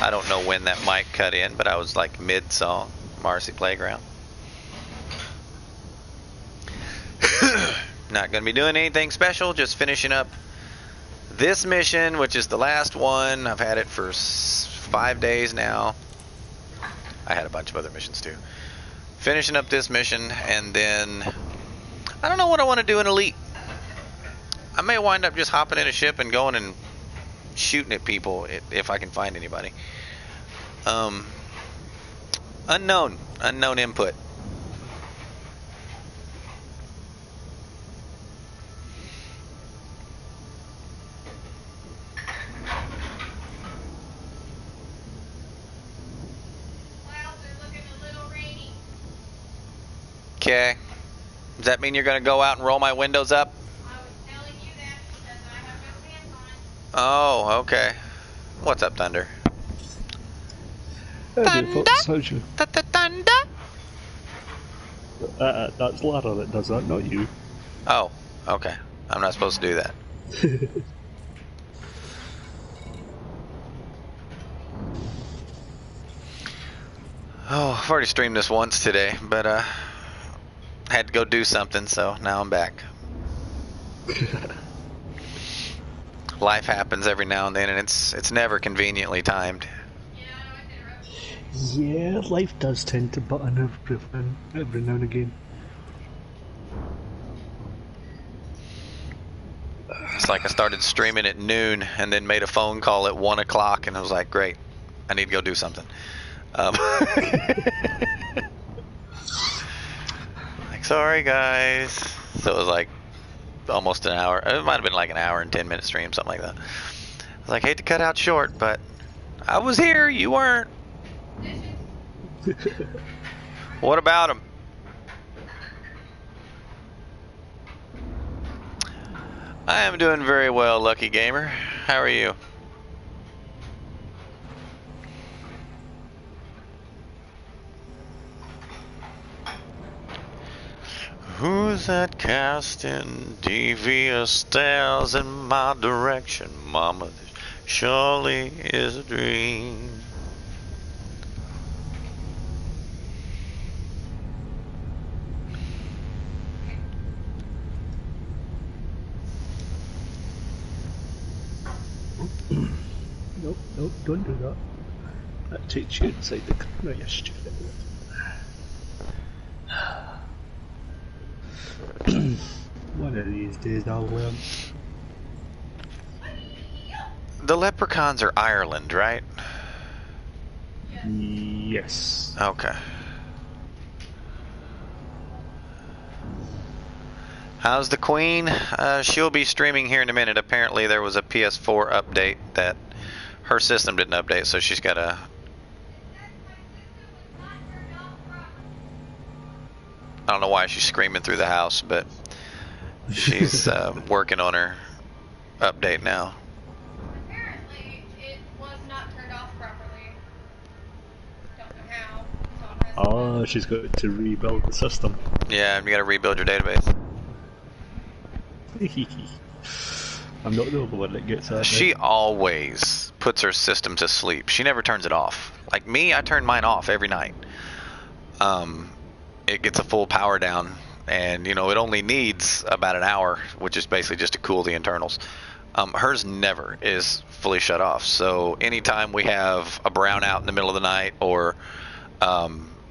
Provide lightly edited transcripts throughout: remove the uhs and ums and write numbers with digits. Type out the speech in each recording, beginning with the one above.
I don't know when that mic cut in, but I was like mid-song, Marcy Playground. Not going to be doing anything special, just finishing up this mission, which is the last one. I've had it for 5 days now. I had a bunch of other missions too. Finishing up this mission, and then I don't know what I want to do in Elite. I may wind up just hopping in a ship and going and shooting at people if I can find anybody. Unknown input. Okay. Does that mean you're going to go out and roll my windows up? I was telling you that because I have no pants on. Oh, okay. What's up, Thunder? Thunder? Thunder? That's Lara that does that, not you. Oh, okay. I'm not supposed to do that. Oh, I've already streamed this once today, but had to go do something, so now I'm back. Life happens every now and then, and it's never conveniently timed. Yeah, life does tend to butt in every now and again. It's like I started streaming at noon and then made a phone call at 1 o'clock, and I was like, great, I need to go do something. Like, sorry guys. So it was like almost an hour. It might have been like an hour and 10-minute stream, something like that. I was like, hate to cut out short, but I was here, you weren't. What about him? I am doing very well, Lucky Gamer. How are you? Who's that casting devious stares in my direction, Mama? This surely is a dream. Nope, don't do that. That takes you inside the corner, you stupid. One of these days I'll learn. The leprechauns are Ireland, right? Yes. Okay. How's the Queen? She'll be streaming here in a minute. Apparently there was a PS4 update that her system didn't update, so she's got a... I don't know why she's screaming through the house, but she's working on her update now. Apparently, it was not turned off properly. Don't know how. Oh, she's got to rebuild the system. Yeah, you gotta rebuild your database. I'm not the only one that gets that. She always puts her system to sleep. She never turns it off. Like me, I turn mine off every night. It gets a full power down, and you know it only needs about an hour, which is basically just to cool the internals. Hers never is fully shut off. So anytime we have a brownout in the middle of the night, or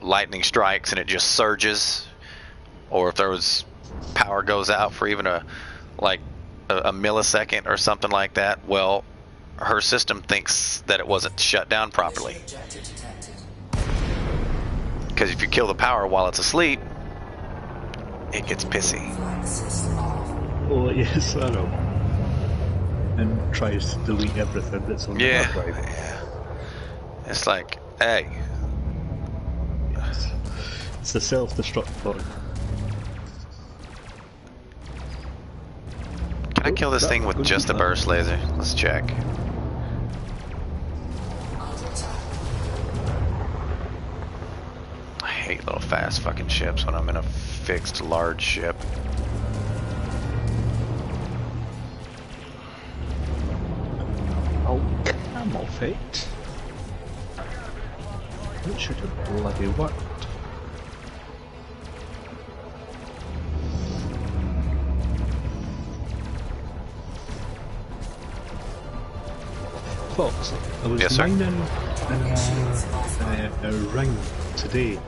lightning strikes and it just surges, or if there was power goes out for even a millisecond or something like that, well, her system thinks that it wasn't shut down properly. Because if you kill the power while it's asleep, it gets pissy. Oh yes, I know. And tries to delete everything that's on the hard drive. Yeah. It's like, hey. It's a self-destruct button. Can I kill this thing with just a burst laser? Let's check. I hate little fast fucking ships when I'm in a fixed large ship. Oh, camel fit. It should have bloody worked. Fox, I was Yes, sir. mining in a ring today,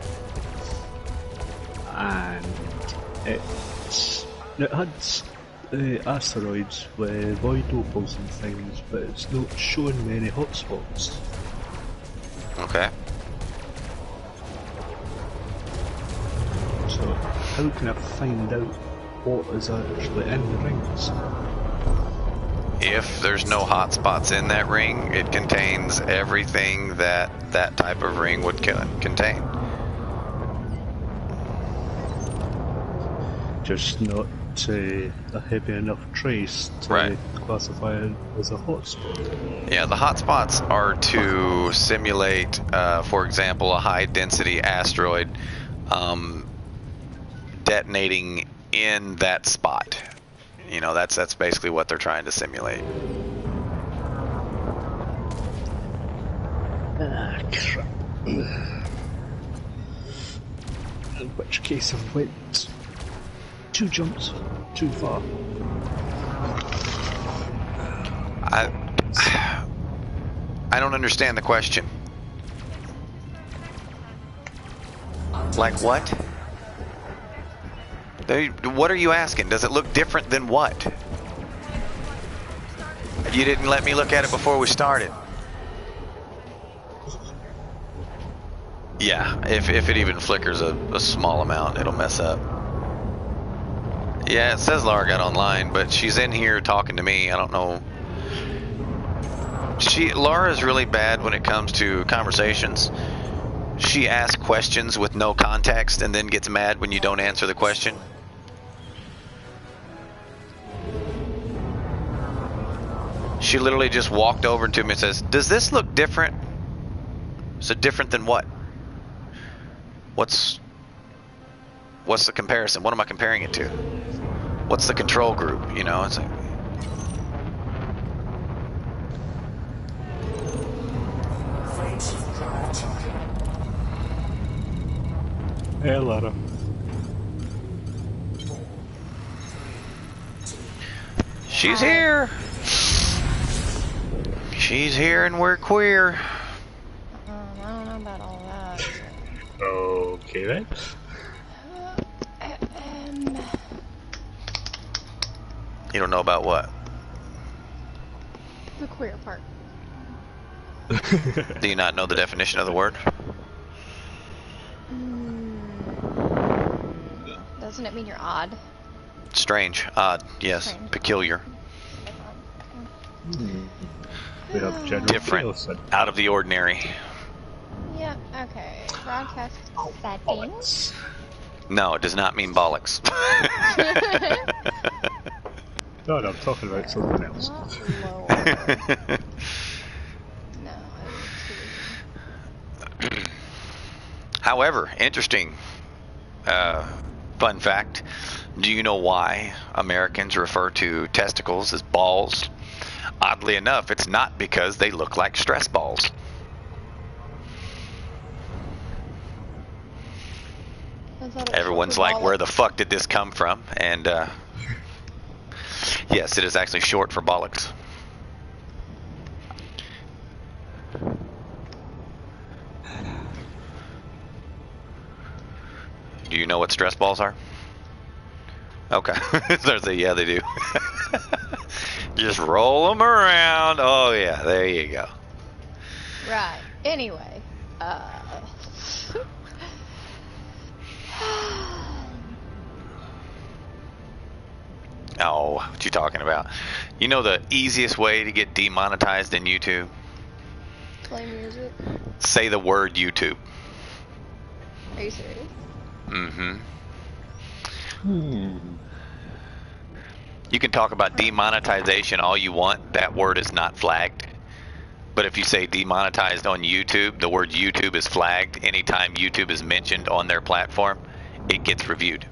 and it had asteroids with void opals and things, but it's not showing me any hotspots. Okay. So how can I find out what is actually in the rings? If there's no hotspots in that ring, it contains everything that that type of ring would contain. Just not a heavy enough trace to Right. classify it as a hotspot. Yeah, the hotspots are to simulate, for example, a high-density asteroid detonating in that spot. You know, that's basically what they're trying to simulate. Ah, crap. In which case I went 2 jumps too far. I don't understand the question. Like what? What are you asking? Does it look different than what? You didn't let me look at it before we started. Yeah, if it even flickers a small amount, it'll mess up. Yeah, it says Laura got online, but she's in here talking to me. I don't know. Laura's really bad when it comes to conversations. She asks questions with no context and then gets mad when you don't answer the question. She literally just walked over to me and says, "Does this look different?" So different than what? What's the comparison? What am I comparing it to? What's the control group? You know, it's like, Hey, Lara. she's here. She's here and we're queer. I don't know about all that. Okay then. You don't know about what? The queer part. Do you not know the definition of the word? Doesn't it mean you're odd? Strange, odd, yes, Strange. peculiar, We have general different, chaos then. out of the ordinary. Yeah, okay. Broadcast settings. Oh, No, it does not mean bollocks. No, I'm talking about something else. Not lower. No, I need However, interesting fun fact. Do you know why Americans refer to testicles as balls? Oddly enough, it's not because they look like stress balls. Everyone's like, where the fuck did this come from? And yes, it is actually short for bollocks. Do you know what stress balls are? Okay. There's a, yeah, they do. Just roll them around. Oh, yeah, there you go. Right. Anyway, Oh, what you talking about? You know the easiest way to get demonetized in YouTube? play music. Say the word YouTube. Are you serious? Mm-hmm. You can talk about demonetization all you want. That word is not flagged. But if you say demonetized on YouTube, the word YouTube is flagged. Anytime YouTube is mentioned on their platform, it gets reviewed.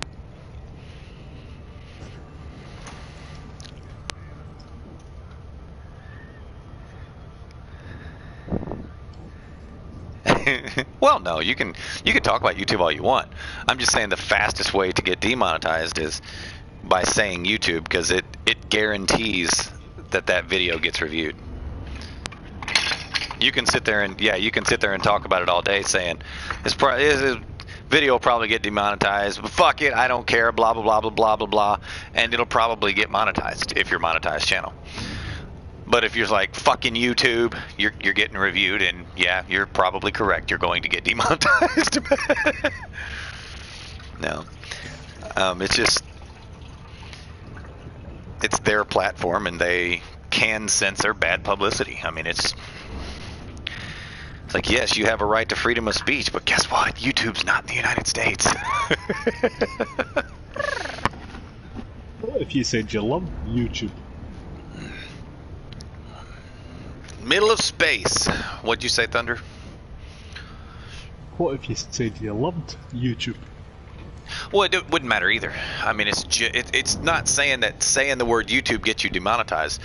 Well, no, you can talk about YouTube all you want. I'm just saying the fastest way to get demonetized is by saying YouTube, because it guarantees that video gets reviewed. You can sit there and talk about it all day, saying this video will probably get demonetized, but fuck it, I don't care, blah blah blah blah blah blah blah, and it'll probably get monetized if you're monetized channel. But if you're like fucking YouTube, you're getting reviewed, and yeah, you're probably correct. You're going to get demonetized. No, it's their platform, and they can censor bad publicity. I mean, it's like, yes, you have a right to freedom of speech, but guess what? YouTube's not in the United States. What if you said you love YouTube? Middle of space. What'd you say, Thunder? What if you said you loved YouTube? Well, it wouldn't matter either. I mean, it's not saying that saying the word YouTube gets you demonetized.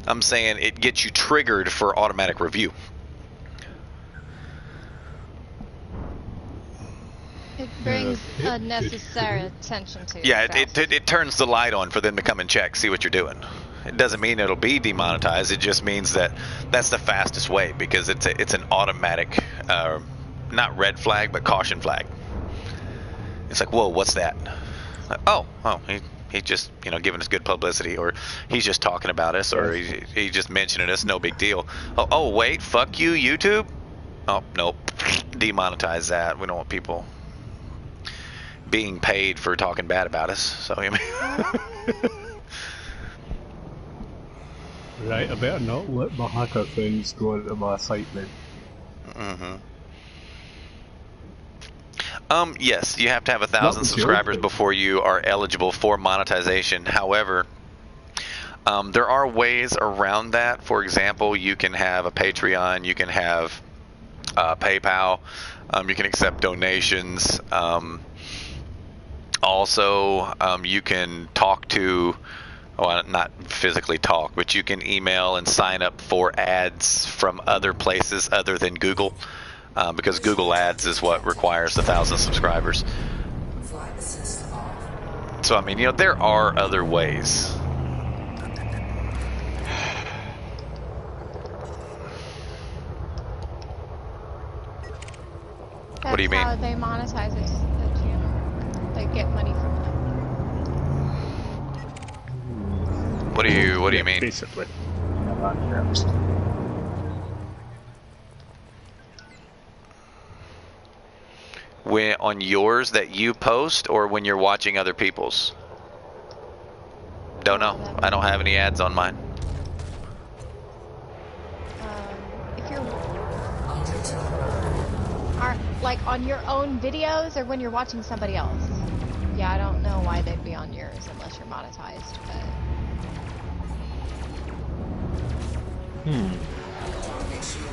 I'm saying it gets you triggered for automatic review. It brings unnecessary attention to Yeah, yourself. it turns the light on for them to come and check, see what you're doing. It doesn't mean it'll be demonetized. It just means that that's the fastest way, because it's an automatic, not red flag, but caution flag. It's like, whoa, what's that? Oh, he just, giving us good publicity, or he's just talking about us, or he just mentioning us, no big deal. Oh, wait, fuck you, YouTube? Oh, nope, demonetize that. We don't want people being paid for talking bad about us. So, I mean... Right, I better not let my hacker friends go into my site then. Yes, you have to have 1,000 subscribers before you are eligible for monetization. However, there are ways around that. For example, you can have a Patreon, you can have PayPal, you can accept donations. Also, you can talk to, well, not physically talk, but you can email and sign up for ads from other places other than Google, because Google Ads is what requires 1,000 subscribers. So, I mean, there are other ways. What do you mean? That's how they monetize it, the channel. They get money from it. What do you mean? Basically. When on yours that you post, or when you're watching other people's? Don't know. I don't have any ads on mine. If you're like on your own videos, or when you're watching somebody else. Yeah, I don't know why they'd be on yours unless you're monetized, but...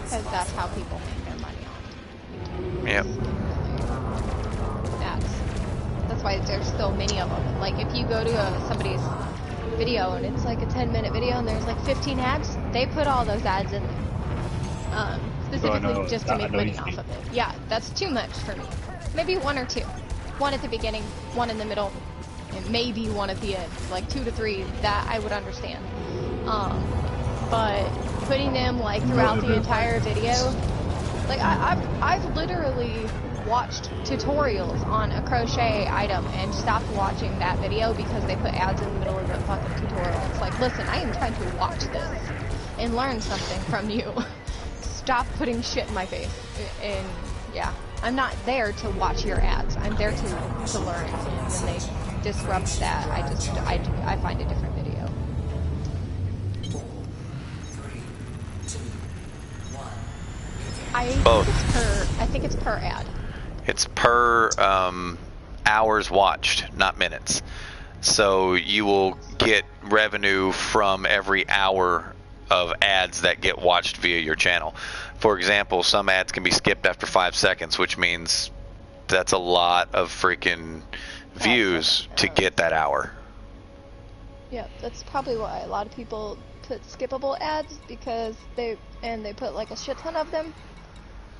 Because that's how people make their money on YouTube. Yep. That's why there's so many of them. Like, if you go to somebody's video and it's like a 10-minute video and there's like 15 ads, they put all those ads in there. Specifically just to make money off of it. Yeah, that's too much for me. Maybe one or two. One at the beginning, one in the middle, and maybe one at the end. Like 2 to 3, that I would understand. But putting them like throughout the entire video, like I've literally watched tutorials on a crochet item and stopped watching that video because they put ads in the middle of the fucking tutorial. It's like, listen, I am trying to watch this and learn something from you. Stop putting shit in my face. And yeah, I'm not there to watch your ads. I'm there to learn. And when they disrupt that, I find a different video. Both. I think it's per ad. It's per hours watched, not minutes. So you will get revenue from every hour of ads that get watched via your channel. For example, some ads can be skipped after 5 seconds, which means that's a lot of freaking views to get that hour. Yeah, that's probably why a lot of people put skippable ads, because they put like a shit ton of them.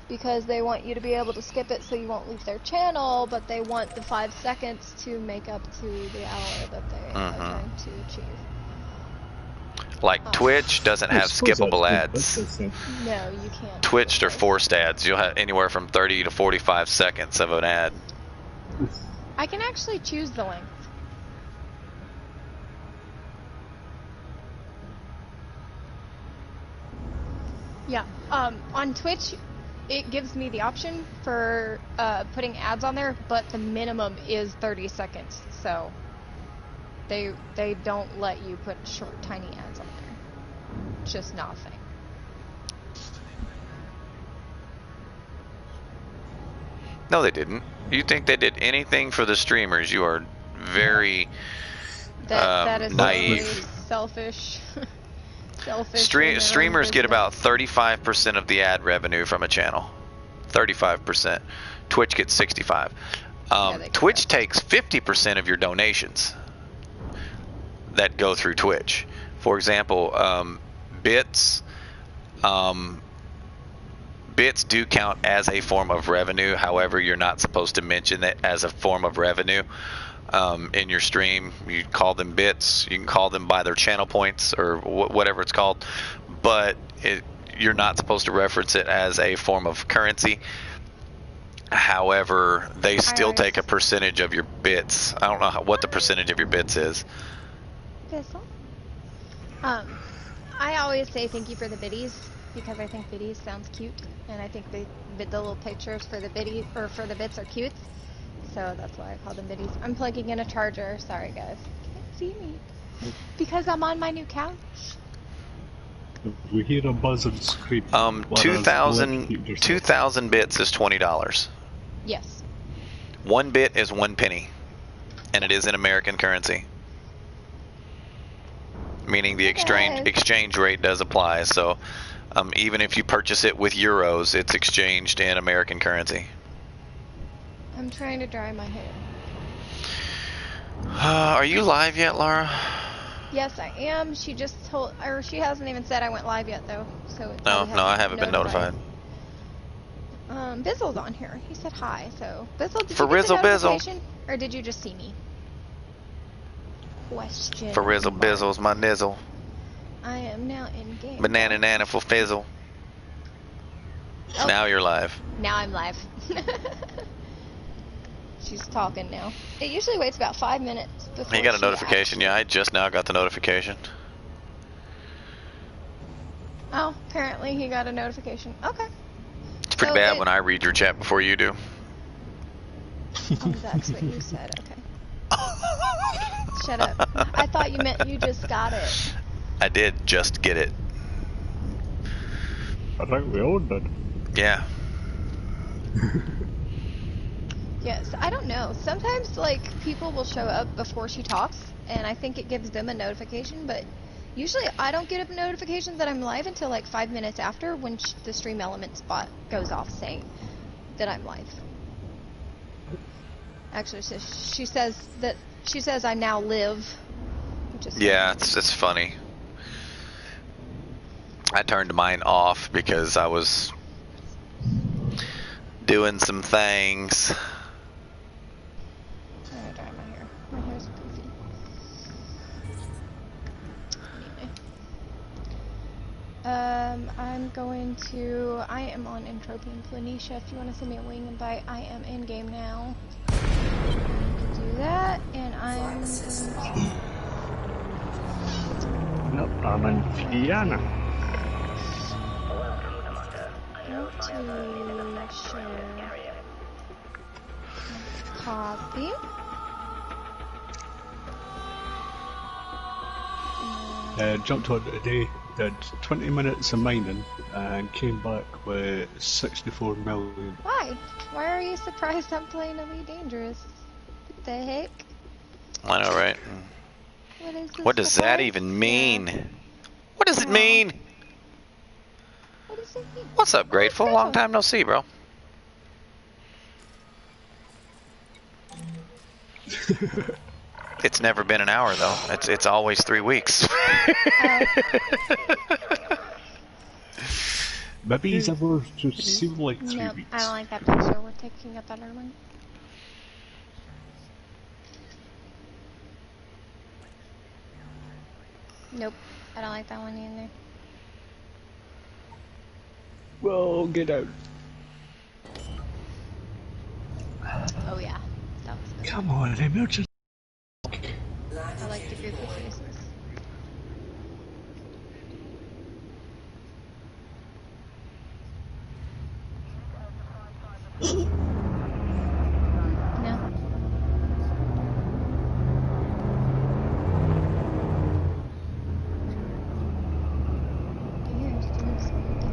because they want you to be able to skip it so you won't leave their channel, but they want the 5 seconds to make up to the hour that they are trying to achieve. Like Twitch doesn't have skippable ads. No, you can't. Twitch are forced ads. You'll have anywhere from 30 to 45 seconds of an ad. I can actually choose the length. Yeah, on Twitch, it gives me the option for putting ads on there, but the minimum is 30 seconds, so they don't let you put short, tiny ads on there. It's just not a thing. No, they didn't. You think they did anything for the streamers? You are very that is naive. Really selfish. Streamers get about 35% of the ad revenue from a channel. 35%. Twitch gets 65. Twitch takes 50% of your donations that go through Twitch. For example, bits. Bits do count as a form of revenue. However, you're not supposed to mention it as a form of revenue in your stream. You call them bits. You can call them by their channel points or whatever it's called. But you're not supposed to reference it as a form of currency. However, they still take a percentage of your bits. I don't know what the percentage of your bits is. I always say thank you for the biddies because I think biddies sounds cute, and I think the little pictures for the bits are cute. So that's why I call them biddies. I'm plugging in a charger. Sorry guys, can't see me because I'm on my new couch. We hear a buzz and scream. 2,000 bits is $20. Yes. 1 bit is 1 penny, and it is in American currency. Meaning the exchange rate does apply. So even if you purchase it with euros, it's exchanged in American currency. I'm trying to dry my hair. Are you live yet, Laura? Yes, I am. She just told, or she hasn't even said I went live yet, though. So it No, I haven't been notified. Bizzle's on here. He said hi. So Bizzle, did For you get the Rizzle notification, or did you just see me? Question. For Rizzle Bizzle's my nizzle. I am now in game. Banana nana for fizzle. Oh. Now you're live. Now I'm live. She's talking now. It usually waits about 5 minutes before You got a notification? Yeah, I just now got the notification. Oh, apparently he got a notification. Okay. It's pretty bad when I read your chat before you do. Oh, that's what you said. Okay. Shut up. I thought you meant you just got it. I did just get it. I think we all did. Yeah. Yes, I don't know. Sometimes, like, people will show up before she talks, and I think it gives them a notification, but usually I don't get a notification that I'm live until, like, 5 minutes after when the stream element spot goes off saying that I'm live. Actually, she says I now live. Which is Yeah, it's funny. I turned mine off because I was doing some things. I'm gonna dry my hair. My hair's poofy. Anyway. I am on Entropy and Planitia. If you want to send me a wing invite, I am in game now. You can do that, and I'm Nope, I'm in Fiana. going to share copy. Jumped on today, did 20 minutes of mining, and came back with 64 million. Why? Why are you surprised I'm playing Elite Dangerous? What the heck? I know, right? What is this? What does that even mean? What does it mean? What does it mean? What's up, Grateful? Long time no see, bro. It's never been an hour though. It's always 3 weeks. Maybe he's ever just seemed like 3 No, weeks. I don't like that picture. We're taking a better one. Nope, I don't like that one either. Well, get out. Oh yeah, that was good. Come on, emergency. I like the goofy faces. No. You're doing something.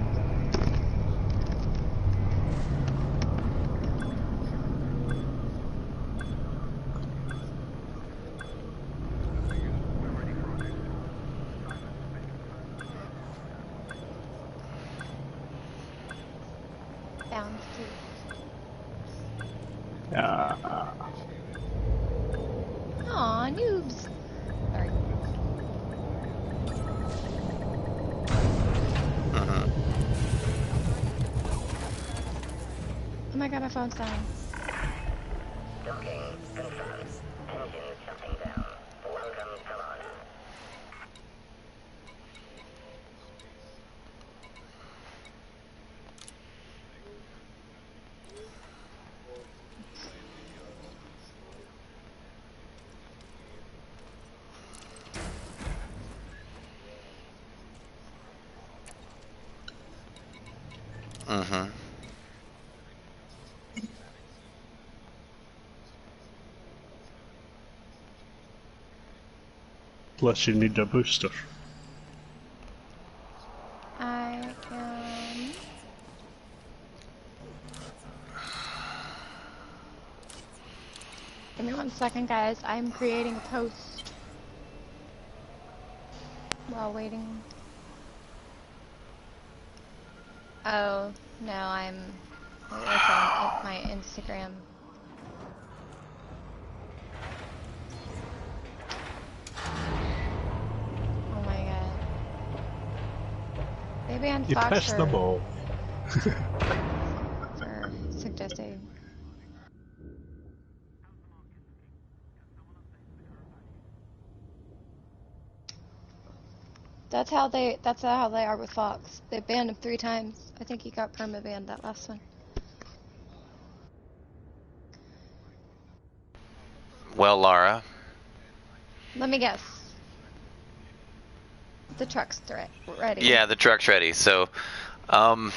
Bounds too. Aw, noobs. Sorry. Oh my god, my phone's dying. Mm-hmm. Plus, you need a booster. I am... Give me 1 second, guys. I'm creating a post while waiting. Oh, no, I'm... It's on my Instagram. Oh my god. They banned You Fox pissed them all. for suggesting. That's how they are with Fox. They banned him 3 times. I think he got perma banned that last one. Well, Lara. Let me guess. The truck's ready. Yeah, the truck's ready. So, we're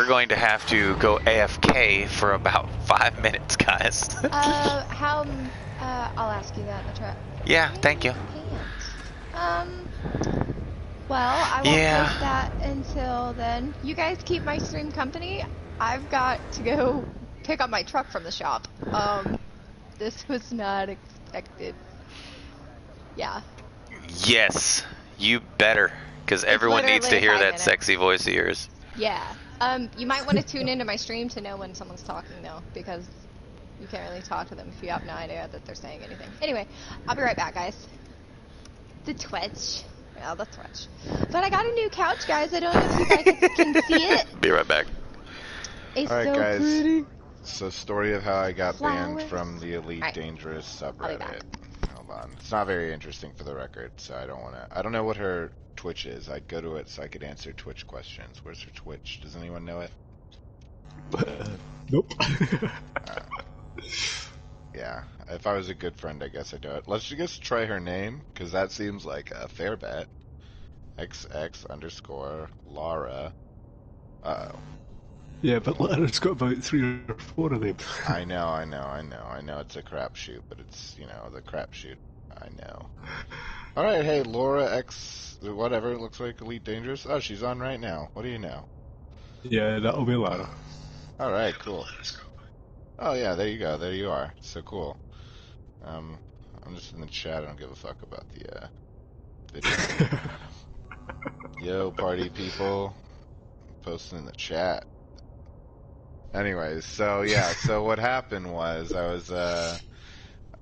going to have to go AFK for about 5 minutes, guys. I'll ask you that in the truck. Yeah, thank you. Well, I won't Yeah. post that until then. You guys keep my stream company. I've got to go pick up my truck from the shop. This was not expected. Yeah. Yes, you better, because everyone needs to literally hear 5 that minutes. sexy voice of yours. Yeah. You might want to tune into my stream to know when someone's talking, though, because you can't really talk to them if you have no idea that they're saying anything. Anyway, I'll be right back, guys. The Twitch. Yeah, the Twitch. But I got a new couch, guys. I don't know if you guys can see it. Be right back. It's Alright, so guys. pretty. So, story of how I got banned Flowers. from the Elite Alright. Dangerous I'll be subreddit. back. Hold on. It's not very interesting for the record, so I don't know what her Twitch is. I'd go to it so I could answer Twitch questions. Where's her Twitch? Does anyone know it? Nope. Yeah. If I was a good friend, I guess I'd know it. Let's just try her name, because that seems like a fair bet. XX_Lara. Uh-oh. Yeah, but Lara's got about 3 or 4 of them. I know it's a crapshoot, but it's, the crapshoot. I know. Alright, hey, Laura X, whatever, it looks like Elite Dangerous. Oh, she's on right now. What do you know? Yeah, that'll be Lara. Alright, cool. Oh, yeah, there you go. There you are. So cool. I'm just in the chat. I don't give a fuck about the, video. Yo, party people. Posting in the chat. Anyways, so yeah, so what happened was I was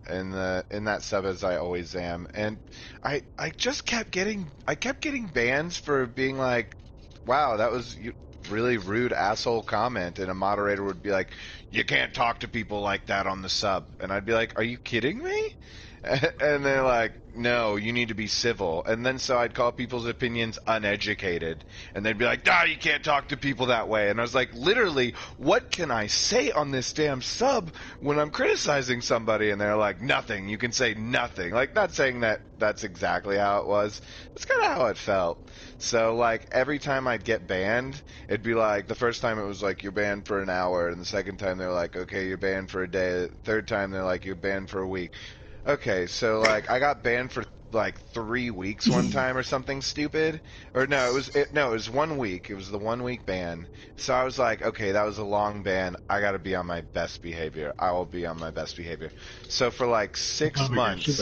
in that sub as I always am, and I kept getting bans for being like wow, that was really rude asshole comment, and a moderator would be like, you can't talk to people like that on the sub, and I'd be like, are you kidding me? And they're like, no, you need to be civil. And then so I'd call people's opinions uneducated, and they'd be like, you can't talk to people that way. And I was like, literally, what can I say on this damn sub when I'm criticizing somebody? And they're like, nothing. You can say nothing. Like, not saying that that's exactly how it was. That's kind of how it felt. So, like, every time I'd get banned, it'd be like, the first time it was like, you're banned for an hour, and the second time they're like, okay, you're banned for a day. The third time they're like, you're banned for a week. Okay, so, like, I got banned for, like, 3 weeks one time or something stupid. Or, no, it was 1 week. It was the 1 week ban. So I was like, okay, that was a long ban. I gotta be on my best behavior. I will be on my best behavior. So for, like, 6 months...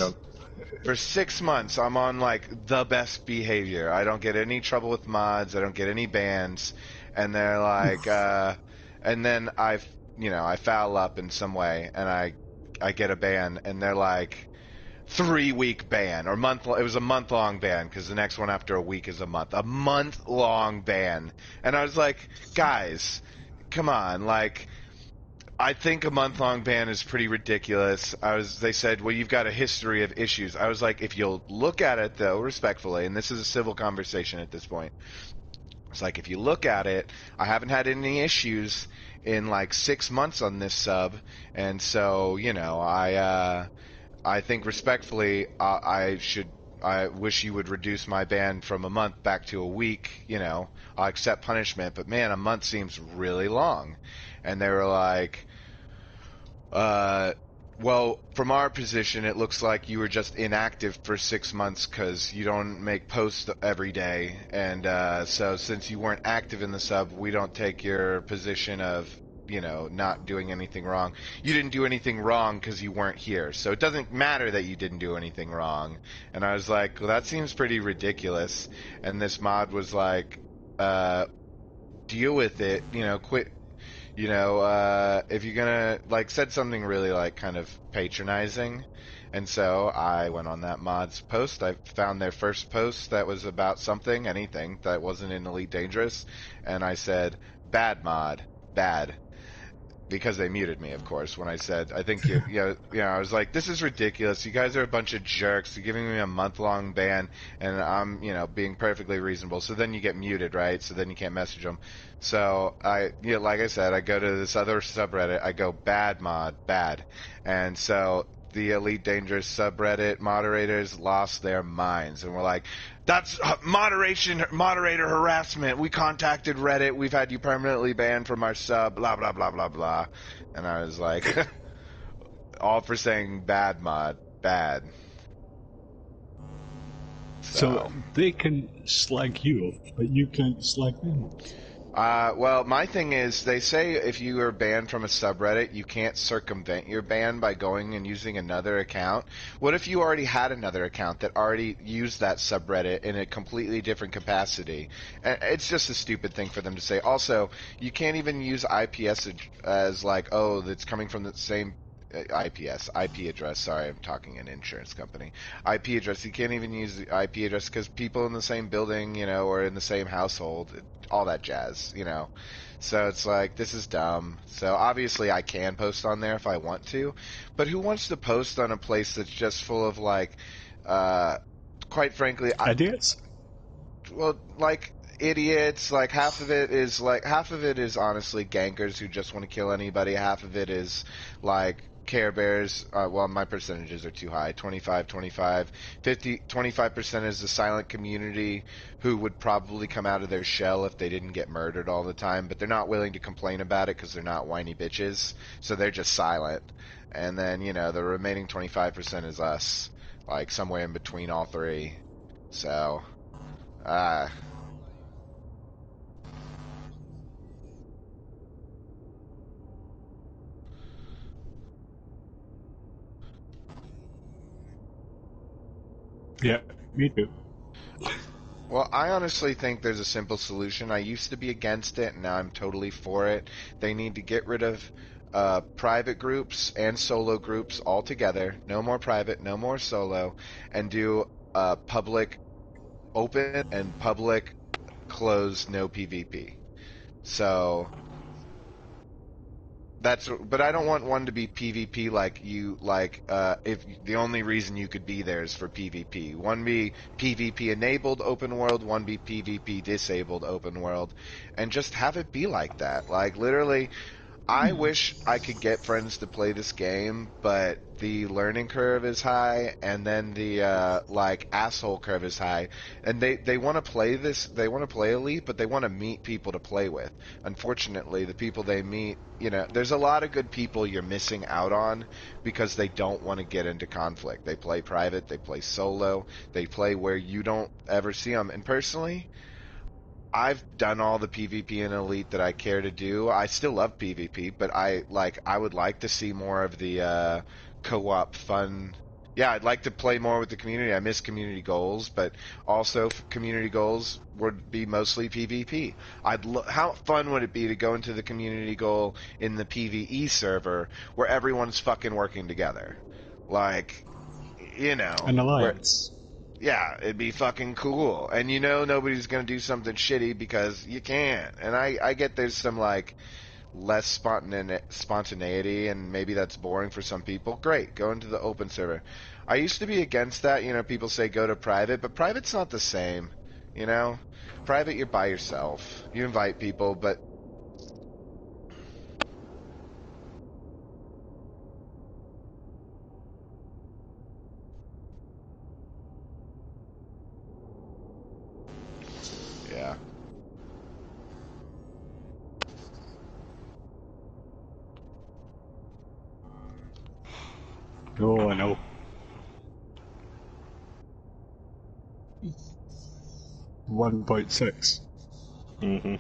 For 6 months, I'm on, like, the best behavior. I don't get any trouble with mods. I don't get any bans. And they're like, and then I foul up in some way, and I get a ban, and they're like, 3-week ban, or it was a month-long ban, because the next one after a week is a month. A month-long ban. And I was like, guys, come on, like... I think a month-long ban is pretty ridiculous. They said, well, you've got a history of issues. I was like, if you'll look at it, though, respectfully, and this is a civil conversation at this point. It's like, if you look at it, I haven't had any issues in, like, 6 months on this sub, and so, I think respectfully, I wish you would reduce my ban from a month back to a week, I'll accept punishment, but man, a month seems really long. And they were like, well, from our position, it looks like you were just inactive for 6 months because you don't make posts every day. And so since you weren't active in the sub, we don't take your position of, not doing anything wrong. You didn't do anything wrong because you weren't here. So it doesn't matter that you didn't do anything wrong. And I was like, well, that seems pretty ridiculous. And this mod was like, deal with it, quit. If you're gonna, like, said something really, like, kind of patronizing. And so I went on that mod's post. I found their first post that was about anything that wasn't in Elite Dangerous. And I said, bad mod, bad. Because they muted me, of course, when I said, I think, I was like, this is ridiculous. You guys are a bunch of jerks. You're giving me a month-long ban, and I'm, being perfectly reasonable. So then you get muted, right? So then you can't message them. So like I said, I go to this other subreddit. I go, bad mod, bad. And so the Elite Dangerous subreddit moderators lost their minds and were like, that's moderator harassment. We contacted Reddit. We've had you permanently banned from our sub, blah, blah, blah, blah, blah. And I was like, all for saying bad mod, bad. So they can slag you off, but you can't slag them off. Well, my thing is, they say if you are banned from a subreddit, you can't circumvent your ban by going and using another account. What if you already had another account that already used that subreddit in a completely different capacity? It's just a stupid thing for them to say. Also, you can't even use IPS as like, oh, that's coming from the same IP address. Sorry, I'm talking an insurance company. IP address. You can't even use the IP address because people in the same building, or in the same household, all that jazz, So it's like, this is dumb. So obviously I can post on there if I want to, but who wants to post on a place that's just full of like, quite frankly, idiots? Well, like, idiots. Like half of it is honestly gankers who just want to kill anybody. Half of it is like Care Bears. Well, my percentages are too high. 25, 50, 25% is the silent community who would probably come out of their shell if they didn't get murdered all the time, but they're not willing to complain about it because they're not whiny bitches, so they're just silent. And then, the remaining 25% is us, like somewhere in between all three. So, Yeah, me too. Well, I honestly think there's a simple solution. I used to be against it, and now I'm totally for it. They need to get rid of private groups and solo groups altogether. No more private, no more solo, and do public open and public closed, no PvP. So but I don't want one to be PvP if the only reason you could be there is for PvP. One be PvP enabled open world, one be PvP disabled open world, and just have it be like that. Like literally, I wish I could get friends to play this game, but the learning curve is high, and then the asshole curve is high. And they want to play this, they want to play Elite, but they want to meet people to play with. Unfortunately, the people they meet, there's a lot of good people you're missing out on because they don't want to get into conflict. They play private, they play solo, they play where you don't ever see them. And personally, I've done all the PvP in Elite that I care to do. I still love PvP, but I would like to see more of the co-op fun. Yeah, I'd like to play more with the community. I miss community goals, but also community goals would be mostly PvP. How fun would it be to go into the community goal in the PvE server where everyone's fucking working together? Like, An where alliance. yeah, it'd be fucking cool. And nobody's gonna do something shitty because you can't. And I get there's some less spontaneity, and maybe that's boring for some people. Great, go into the open server. I used to be against that. People say go to private, but private's not the same. You know, private you're by yourself. You invite people, but yeah. Oh, I know. 1.6. Mm-hmm.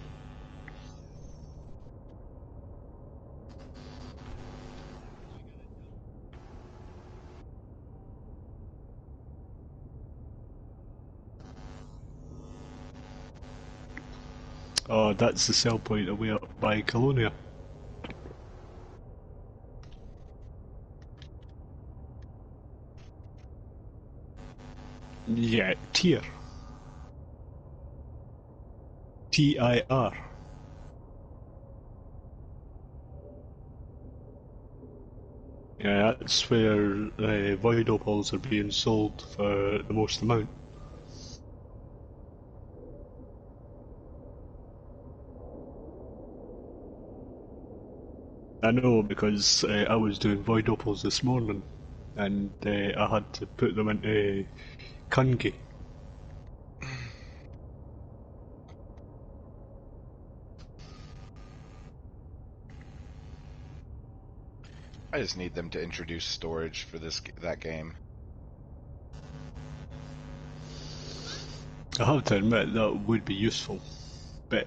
Oh, that's the sell point away up by Colonia. Yeah, tier. TIR. Yeah, that's where void opals are being sold for the most amount. I know because I was doing void opals this morning, and I had to put them into Kangi. I just need them to introduce storage for that game. I have to admit that would be useful, but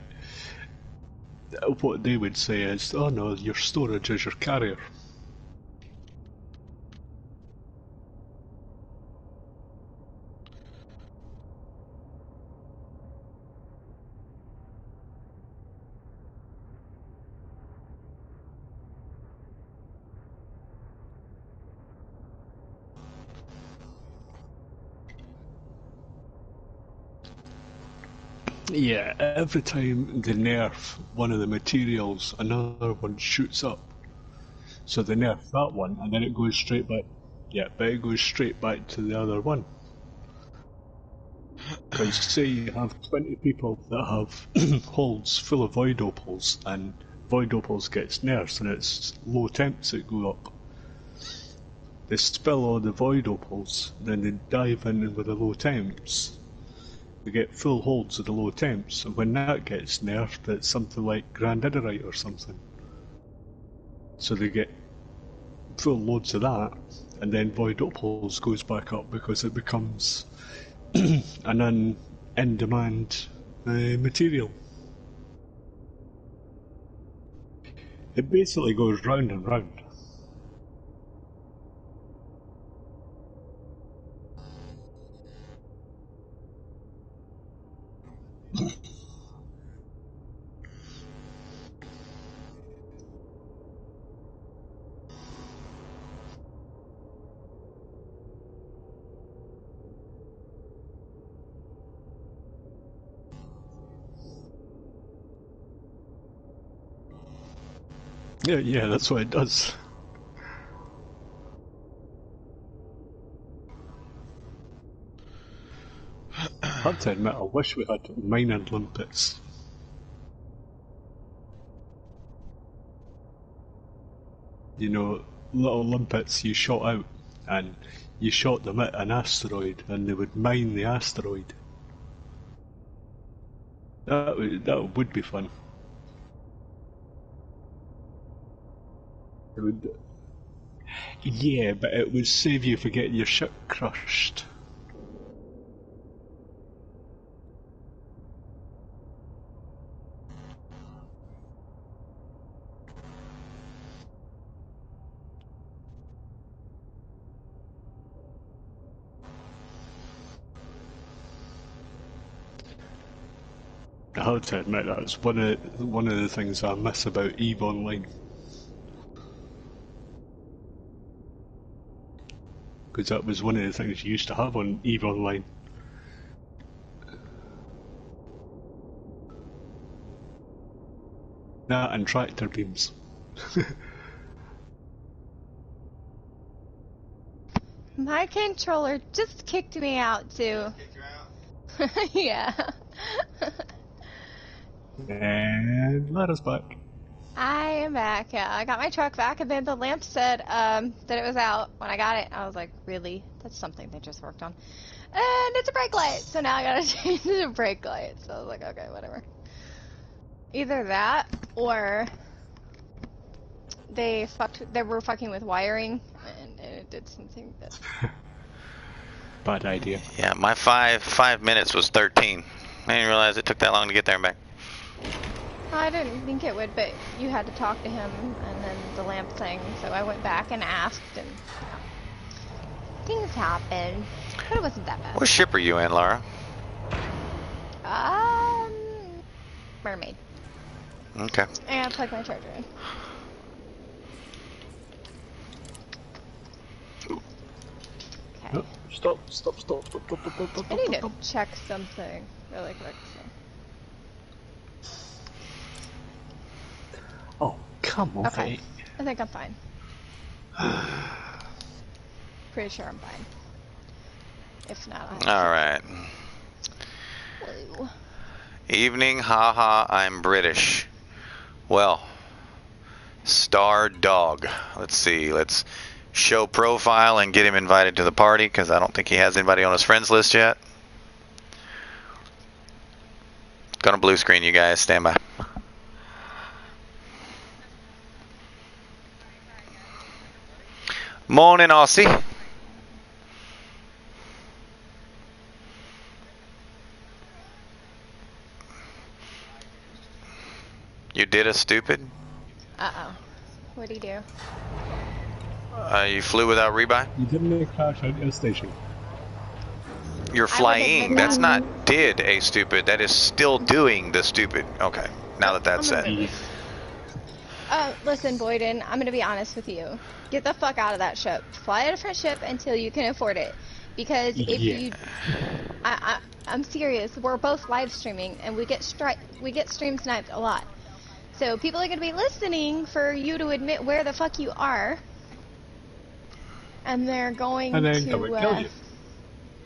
what they would say is, oh no, your storage is your carrier. Yeah, every time they nerf one of the materials, another one shoots up. So they nerf that one, and then it goes straight back. Yeah, but it goes straight back to the other one. Because say you have 20 people that have holds full of void opals, and void opals gets nerfed, and it's low temps that go up. They spill all the void opals, then they dive in with the low temps. They get full holds of the low temps, and when that gets nerfed, it's something like Grandidorite or something. So they get full loads of that, and then void opals goes back up because it becomes an in-demand material. It basically goes round and round. Yeah, that's what it does. I have to admit, I wish we had minor limpets. You know, little limpets you shot out, and you shot them at an asteroid, and they would mine the asteroid. That would be fun. It would, yeah, but it would save you for getting your ship crushed. I have to admit that's one of the things I miss about EVE Online. Because that was one of the things you used to have on EVE Online. That and tractor beams. My controller just kicked me out too. Yeah. And let us back. I am back. Yeah, I got my truck back, and then the lamp said that it was out when I got it. I was like, really? That's something they just worked on. And it's a brake light, so now I gotta change the brake light. So I was like, okay, whatever. Either that, or they were fucking with wiring, and it did something that... Bad idea. Yeah, my five minutes was 13. I didn't realize it took that long to get there and back. I didn't think it would, but you had to talk to him, and then the lamp thing, so I went back and asked, and things happened, but it wasn't that bad. What ship are you in, Laura? Mermaid. Okay. And I plugged my charger in. Okay. No, stop. I need to check something really quick. So. Oh, come on. Okay. I think I'm fine. Pretty sure I'm fine. If not, Alright. Whoa. Evening, haha, I'm British. Well, star dog. Let's see, let's show profile and get him invited to the party, because I don't think he has anybody on his friends list yet. Gonna blue screen you guys, stand by. Morning, Aussie. You did a stupid? Uh-oh. What'd he do? You flew without rebuy? You didn't crash out your station. You're flying. That's not did a stupid. That is still doing the stupid. Okay, now that that's said. Listen, Boyden, I'm gonna be honest with you. Get the fuck out of that ship. Fly a different ship until you can afford it. Because if you... I'm serious. We're both live streaming, and we get stream sniped a lot. So people are gonna be listening for you to admit where the fuck you are. And they're going and then to kill you.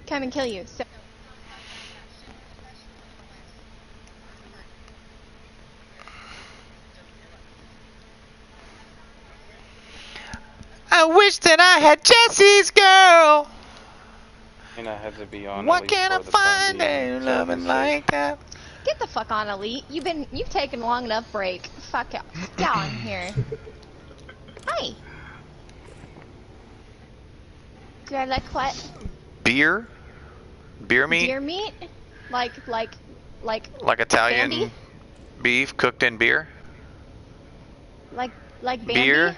Come and kill you. So I wish that I had Jesse's girl. And I had to be on. What can I find a loving like that? get the fuck on, Elite. You've taken long enough break. Fuck out. Get on here. Hi. Do I like what? Beer? Beer meat? Deer meat? Like Like Italian Bambi? beef cooked in beer? Like Bambi? Beer?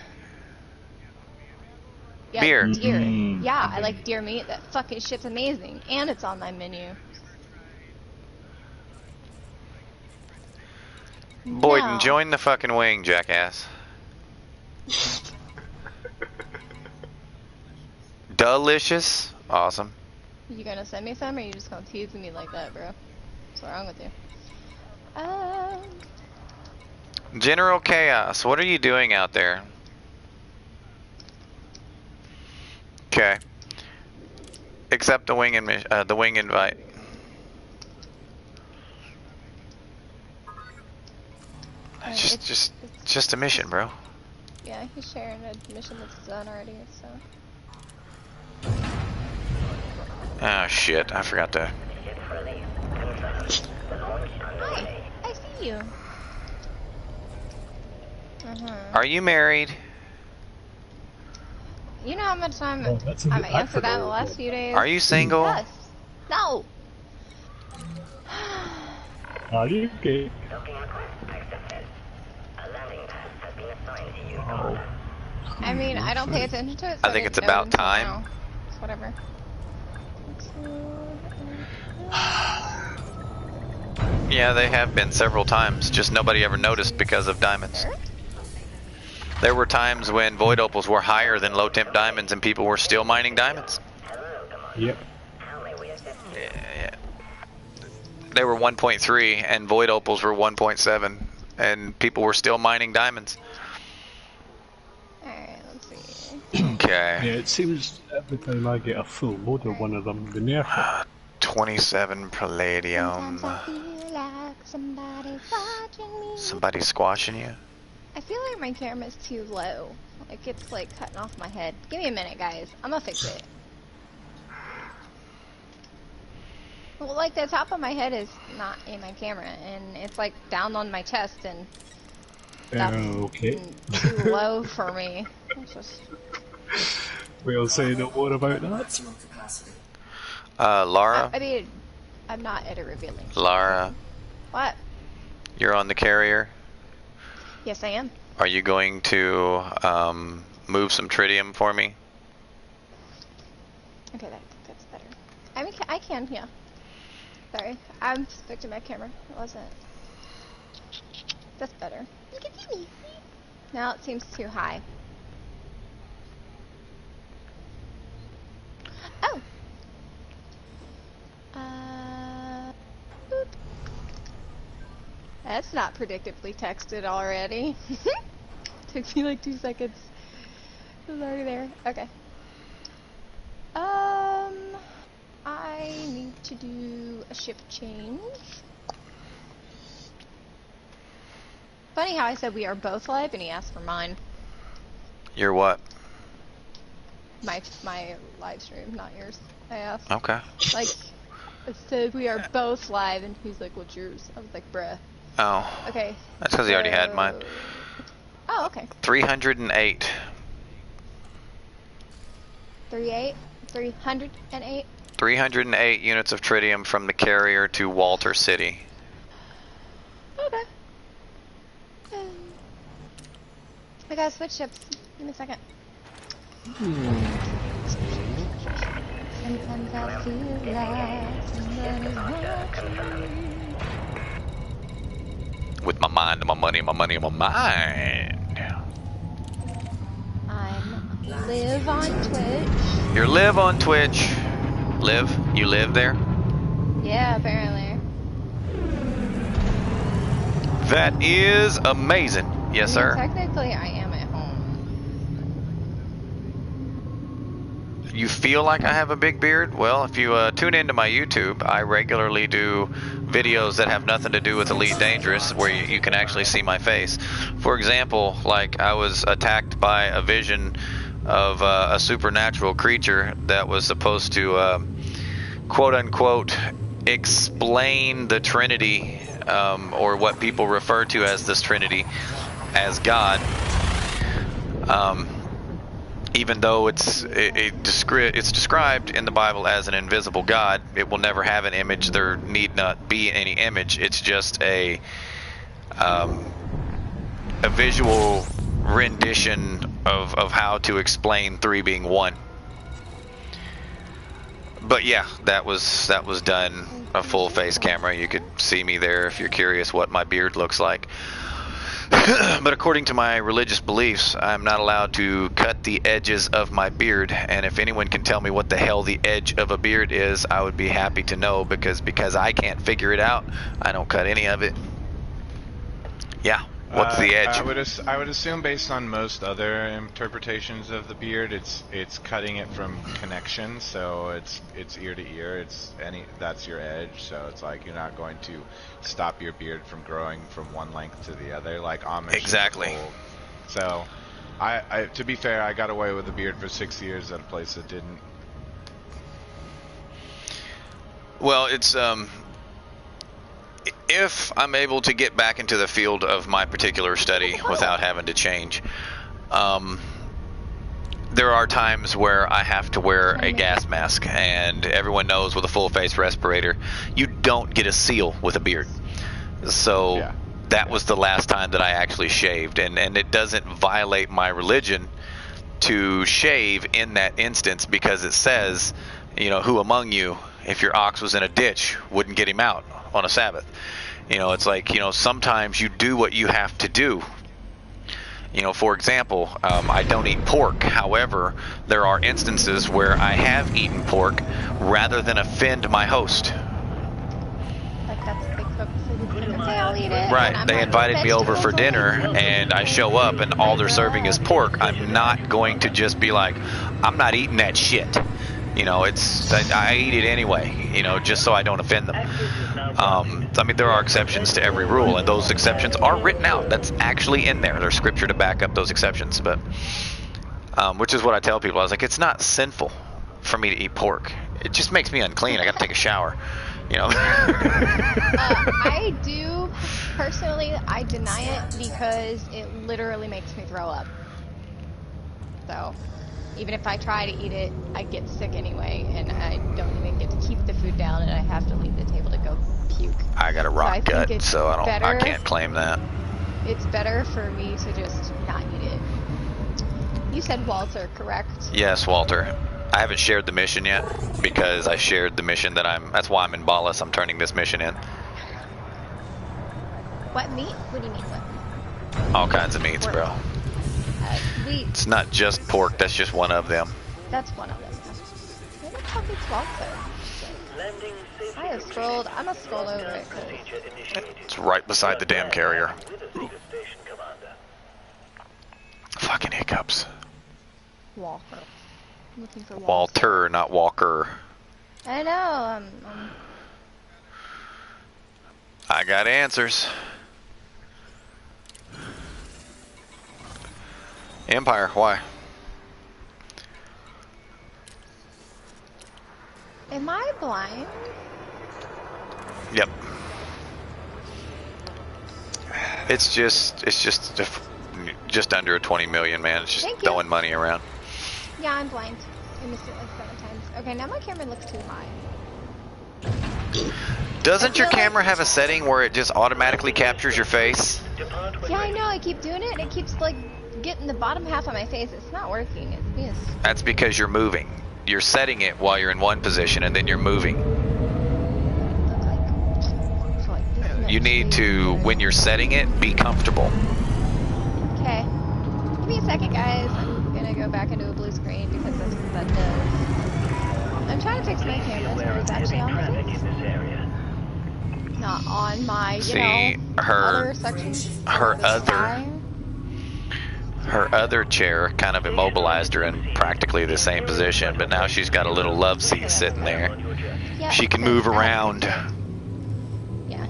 Yeah, Beer. Deer. Mm. Yeah, I like deer meat. That fucking shit's amazing. And it's on my menu. Boyden, No. join the fucking wing, jackass. Delicious. Awesome. You gonna send me some, or you just gonna tease me like that, bro? What's wrong with you? General Chaos, what are you doing out there? Okay. Accept the wing invite. Just a mission, bro. Yeah, he's sharing a mission that's done already, so. Oh shit, I forgot to. Hi, I see you. Are you married? You know how much time Oh, that's a I've bit answered that in the accident. last few days? Are you single? Yes. No. Are you gay? Oh. I mean, I don't pay attention to it, so I think didn't it's know about until time. now. It's whatever. Yeah, they have been several times. Just nobody ever noticed because of diamonds. Sure. There were times when void opals were higher than low temp diamonds and people were still mining diamonds. Yep. Yeah. They were 1.3 and void opals were 1.7 and people were still mining diamonds. Alright, let's see. Okay. Yeah, it seems every time I get a full load of one of them, they nerf it. 27 palladium. Sometimes I feel like somebody's watching me. Somebody squashing you? I feel like my camera's too low. Like it's like cutting off my head. Give me a minute, guys. I'm gonna fix it. Well, like the top of my head is not in my camera, and it's like down on my chest, and that's Okay. too low for me. It's just... We'll say no more about that. Lara? I mean, I'm not at a revealing. Lara, What? you're on the carrier. Yes, I am. Are you going to move some tritium for me? Okay, that's better. I mean, I can, yeah. Sorry, I'm fixing my camera. It wasn't. That's better. Look at me. Now it seems too high. Oh. Boop. That's not predictably texted already. Took me like 2 seconds. It was already there. Okay. I need to do a shift change. Funny how I said we are both live and he asked for mine. You're what? My live stream, not yours. I asked. Okay. Like, it said we are both live and he's like, what's yours? I was like, bruh. Oh. Okay. That's because he already had mine. Oh, okay. 308. 308? 308 units of tritium from the carrier to Walter City. Okay. I gotta switch ships. Give me a second. Sometimes I feel like somebody's watching. With my mind and my money and my money and my mind. I'm live on Twitch. You're live on Twitch. Live? You live there? Yeah, apparently. That is amazing. Yes, I mean, sir. technically, I am at home. You feel like I have a big beard? Well, if you tune into my YouTube, I regularly do videos that have nothing to do with Elite Dangerous, where you can actually see my face. For example, like I was attacked by a vision of a supernatural creature that was supposed to, quote unquote, explain the Trinity, or what people refer to as this Trinity, as God. Even though it's described in the Bible as an invisible God, it will never have an image. There need not be any image. It's just a visual rendition of how to explain 3 being 1. But yeah, that was done a full face camera. You could see me there if you're curious what my beard looks like. But according to my religious beliefs, I'm not allowed to cut the edges of my beard, and if anyone can tell me what the hell the edge of a beard is, I would be happy to know, because I can't figure it out, I don't cut any of it. Yeah, What's the edge? I would assume, based on most other interpretations of the beard, it's cutting it from connection, so it's ear to ear. That's your edge. So it's like you're not going to stop your beard from growing from one length to the other, like Amish. Exactly. So, I to be fair, I got away with a beard for 6 years at a place that didn't. Well, it's if I'm able to get back into the field of my particular study without having to change, there are times where I have to wear a gas mask, and everyone knows with a full face respirator, you don't get a seal with a beard. So Yeah. that was the last time that I actually shaved, and it doesn't violate my religion to shave in that instance, because it says, who among you, if your ox was in a ditch, wouldn't get him out on a Sabbath? It's like, sometimes you do what you have to do. For example, I don't eat pork. However, there are instances where I have eaten pork rather than offend my host. Like that's they cook food. Okay, I'll eat it. and Right. I'm They not invited me over for vegetable. dinner, and I show up, and all they're serving is pork. I'm not going to just be like, I'm not eating that shit. I eat it anyway, just so I don't offend them. There are exceptions to every rule, and those exceptions are written out. That's actually in there. There's scripture to back up those exceptions, but which is what I tell people. I was like, it's not sinful for me to eat pork. It just makes me unclean. I got to take a shower. I do personally. I deny it because it literally makes me throw up. So, even if I try to eat it, I get sick anyway, and I don't even get to keep the food down, and I have to leave the table to go puke. I got a rock gut, so I can't claim that. It's better for me to just not eat it. You said Walter, correct? Yes, Walter. I haven't shared the mission yet, because I shared the mission that's why I'm in Ballas. I'm turning this mission in. What meat? What do you mean, what meat? All kinds of meats, bro. Wheat. It's not just pork, that's just one of them. That's one of them. Where the fuck is Walter? I'm gonna scroll over it. It's right beside the damn carrier. Fucking hiccups. Walker. I'm looking for Walter, not Walker. I know, I got answers. Empire, why? Am I blind? Yep. It's just under a 20 million, man. It's just Thank you. throwing money around. Yeah, I'm blind. I missed it like 7 times. Okay, now my camera looks too high. Doesn't your I feel like- camera have a setting where it just automatically captures your face? Yeah, I know. I keep doing it, and it keeps like getting the bottom half of my face. It's not working. It's being. That's because you're moving. You're setting it while you're in one position, and then you're moving. You need to, when you're setting it, be comfortable. Okay. Give me a second, guys. I'm gonna go back into a blue screen because that's what that does. I'm trying to fix my camera so it's actually on my face. Not on my, See, other sections. Her other chair kind of immobilized her in practically the same position, but now she's got a little love seat sitting there. Yeah, She can move around. Yeah.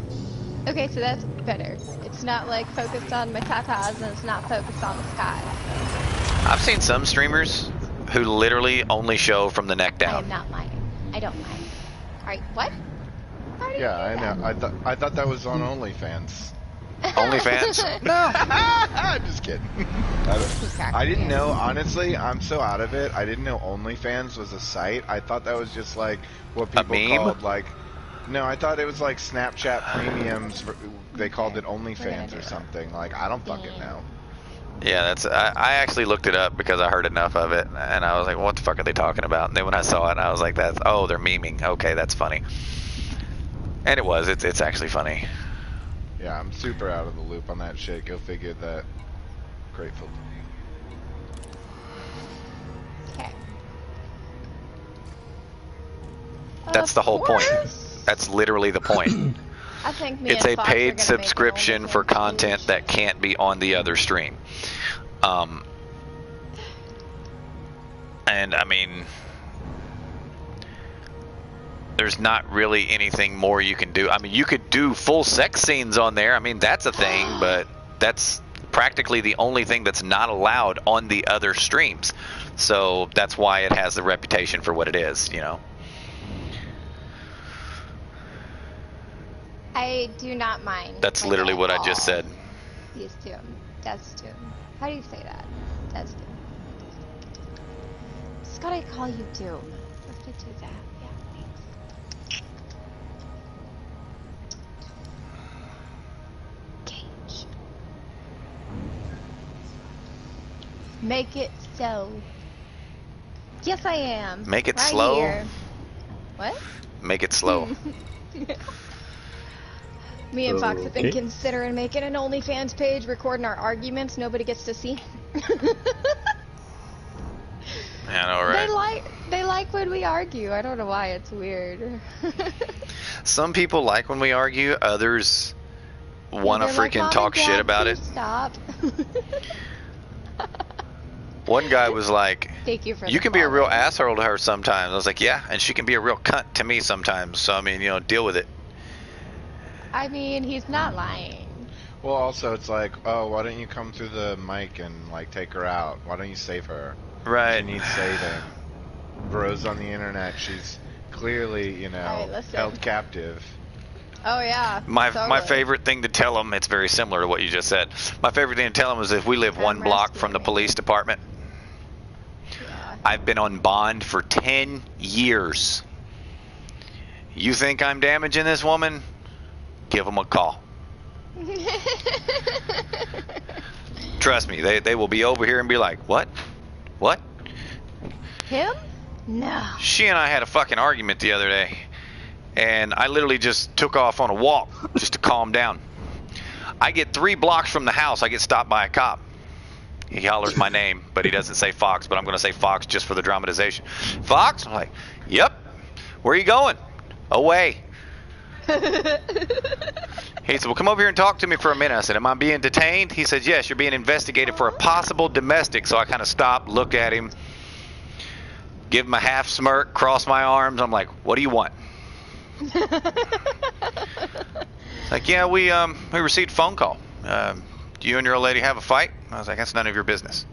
Okay, so that's better. It's not like focused on my tatas and it's not focused on the sky. I've seen some streamers who literally only show from the neck I down. am not lying. I don't lie. Alright, what? How do you Yeah, do I that? know. I thought that was on OnlyFans. OnlyFans? No, I'm just kidding. I didn't know, honestly, I'm so out of it. I didn't know OnlyFans was a site. I thought that was just like what people meme? called like. No, I thought it was like Snapchat premiums. They called it We're gonna OnlyFans do or it. something. Like, I don't fucking know. Yeah, I actually looked it up because I heard enough of it, and I was like, what the fuck are they talking about? And then when I saw it, I was like, they're memeing. Okay, that's funny. And it was. It's actually funny. Yeah, I'm super out of the loop on that shit. Go figure that. Grateful. Okay. That's the whole point. course. That's literally the point. I think me It's and a Fox are paid gonna make an subscription for OnlyFans content page. that can't be on the other stream. And I mean, there's not really anything more you can do. I mean, you could do full sex scenes on there. I mean, that's a thing, but that's practically the only thing that's not allowed on the other streams. So that's why it has the reputation for what it is, you know. I do not mind. That's like, literally at what I just all. said. These two. That's two. How do you say that? That's two. Scott, I call you Doom. Let's get to that. Yeah, thanks. Cage. Make it so. Yes, I am. Make it right slow. Here. What? Make it slow. Me and Fox have been Okay. considering making an OnlyFans page, recording our arguments. Nobody gets to see. I know, right? They like when we argue. I don't know why. It's weird. Some people like when we argue. Others want to They're like, freaking "Mom and talk Dad, shit about it. please Stop. One guy was like, Thank you for. "You the can be a real follow. asshole to her sometimes." I was like, "Yeah," and she can be a real cunt to me sometimes. So I mean, you know, deal with it. I mean, he's not lying. Well, also it's like, oh, why don't you come through the mic and like take her out? Why don't you save her? Right. She needs saving. Bros on the internet, she's clearly, you know, Alright, listen. held captive. Oh yeah. My totally. favorite thing to tell them, it's very similar to what you just said. My favorite thing to tell them is if we live Come one block rescue from the me. police department. Yeah. I've been on bond for 10 years. You think I'm damaging this woman? Give them a call. Trust me, they will be over here and be like, what? What? Him? No. She and I had a fucking argument the other day. And I literally just took off on a walk just to calm down. I get 3 blocks from the house, I get stopped by a cop. He hollers my name, but he doesn't say Fox, but I'm going to say Fox just for the dramatization. Fox? I'm like, yep. Where are you going? Away. He said, well, come over here and talk to me for a minute. I said, am I being detained? He said, yes, you're being investigated for a possible domestic. So I kind of stopped, looked at him, give him a half smirk, cross my arms. I'm like, what do you want? Like, yeah, we received a phone call. Do you and your old lady have a fight? I was like, that's none of your business.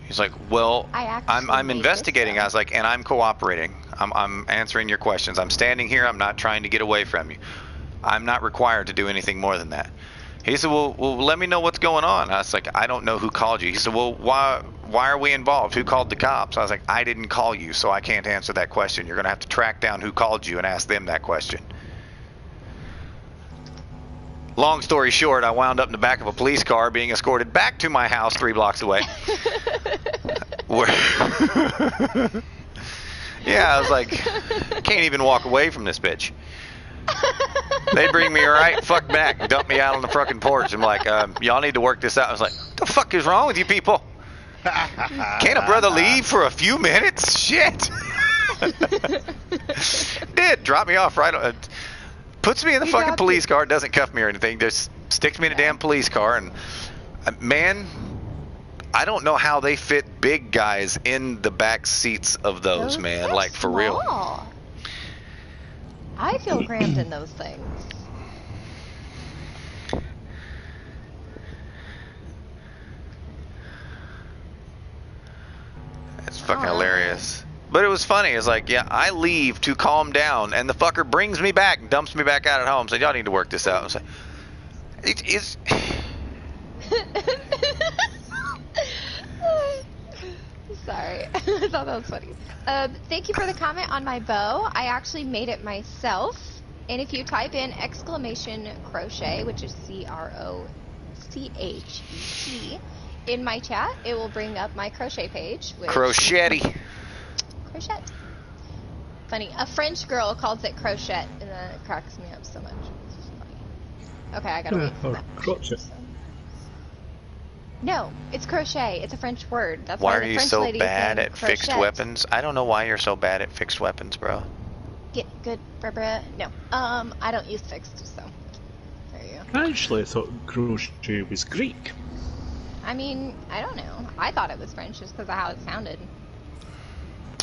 He's like, well, I actually I'm made investigating. this I was like, and I'm cooperating. I'm answering your questions. I'm standing here. I'm not trying to get away from you. I'm not required to do anything more than that. He said, well, let me know what's going on. I was like, I don't know who called you. He said, well, why are we involved? Who called the cops? I was like, I didn't call you, so I can't answer that question. You're going to have to track down who called you and ask them that question. Long story short, I wound up in the back of a police car being escorted back to my house 3 blocks away. Yeah, I was like, can't even walk away from this bitch. They bring me right fuck back and dump me out on the fucking porch. I'm like, y'all need to work this out. I was like, what the fuck is wrong with you people? Can't a brother leave for a few minutes? Shit. Did drop me off right. Puts me in the He fucking dropped police car. Doesn't cuff me or anything. Just sticks me in a damn police car. And man, I don't know how they fit big guys in the back seats of those, man. are Like for real. small. I feel cramped in those things. It's fucking Oh. hilarious. But it was funny. It's like, yeah, I leave to calm down, and the fucker brings me back and dumps me back out at home. Said, y'all need to work this out. I was like, it's. Sorry, I thought that was funny. Thank you for the comment on my bow. I actually made it myself. And if you type in exclamation crochet, which is CROCHET, in my chat, it will bring up my crochet page. Which Crochetty. Crochet. Funny. A French girl calls it crochet, and then it cracks me up so much. It's just funny. Okay, I gotta wait for or that. crotchet. No, it's crochet. It's a French word. That's Why why are the you French so lady is bad saying at fixed crochet. weapons? I don't know why you're so bad at fixed weapons, bro. Get good, bruh. No. I don't use fixed, so there you go. I actually thought crochet was Greek. I mean, I don't know. I thought it was French just because of how it sounded.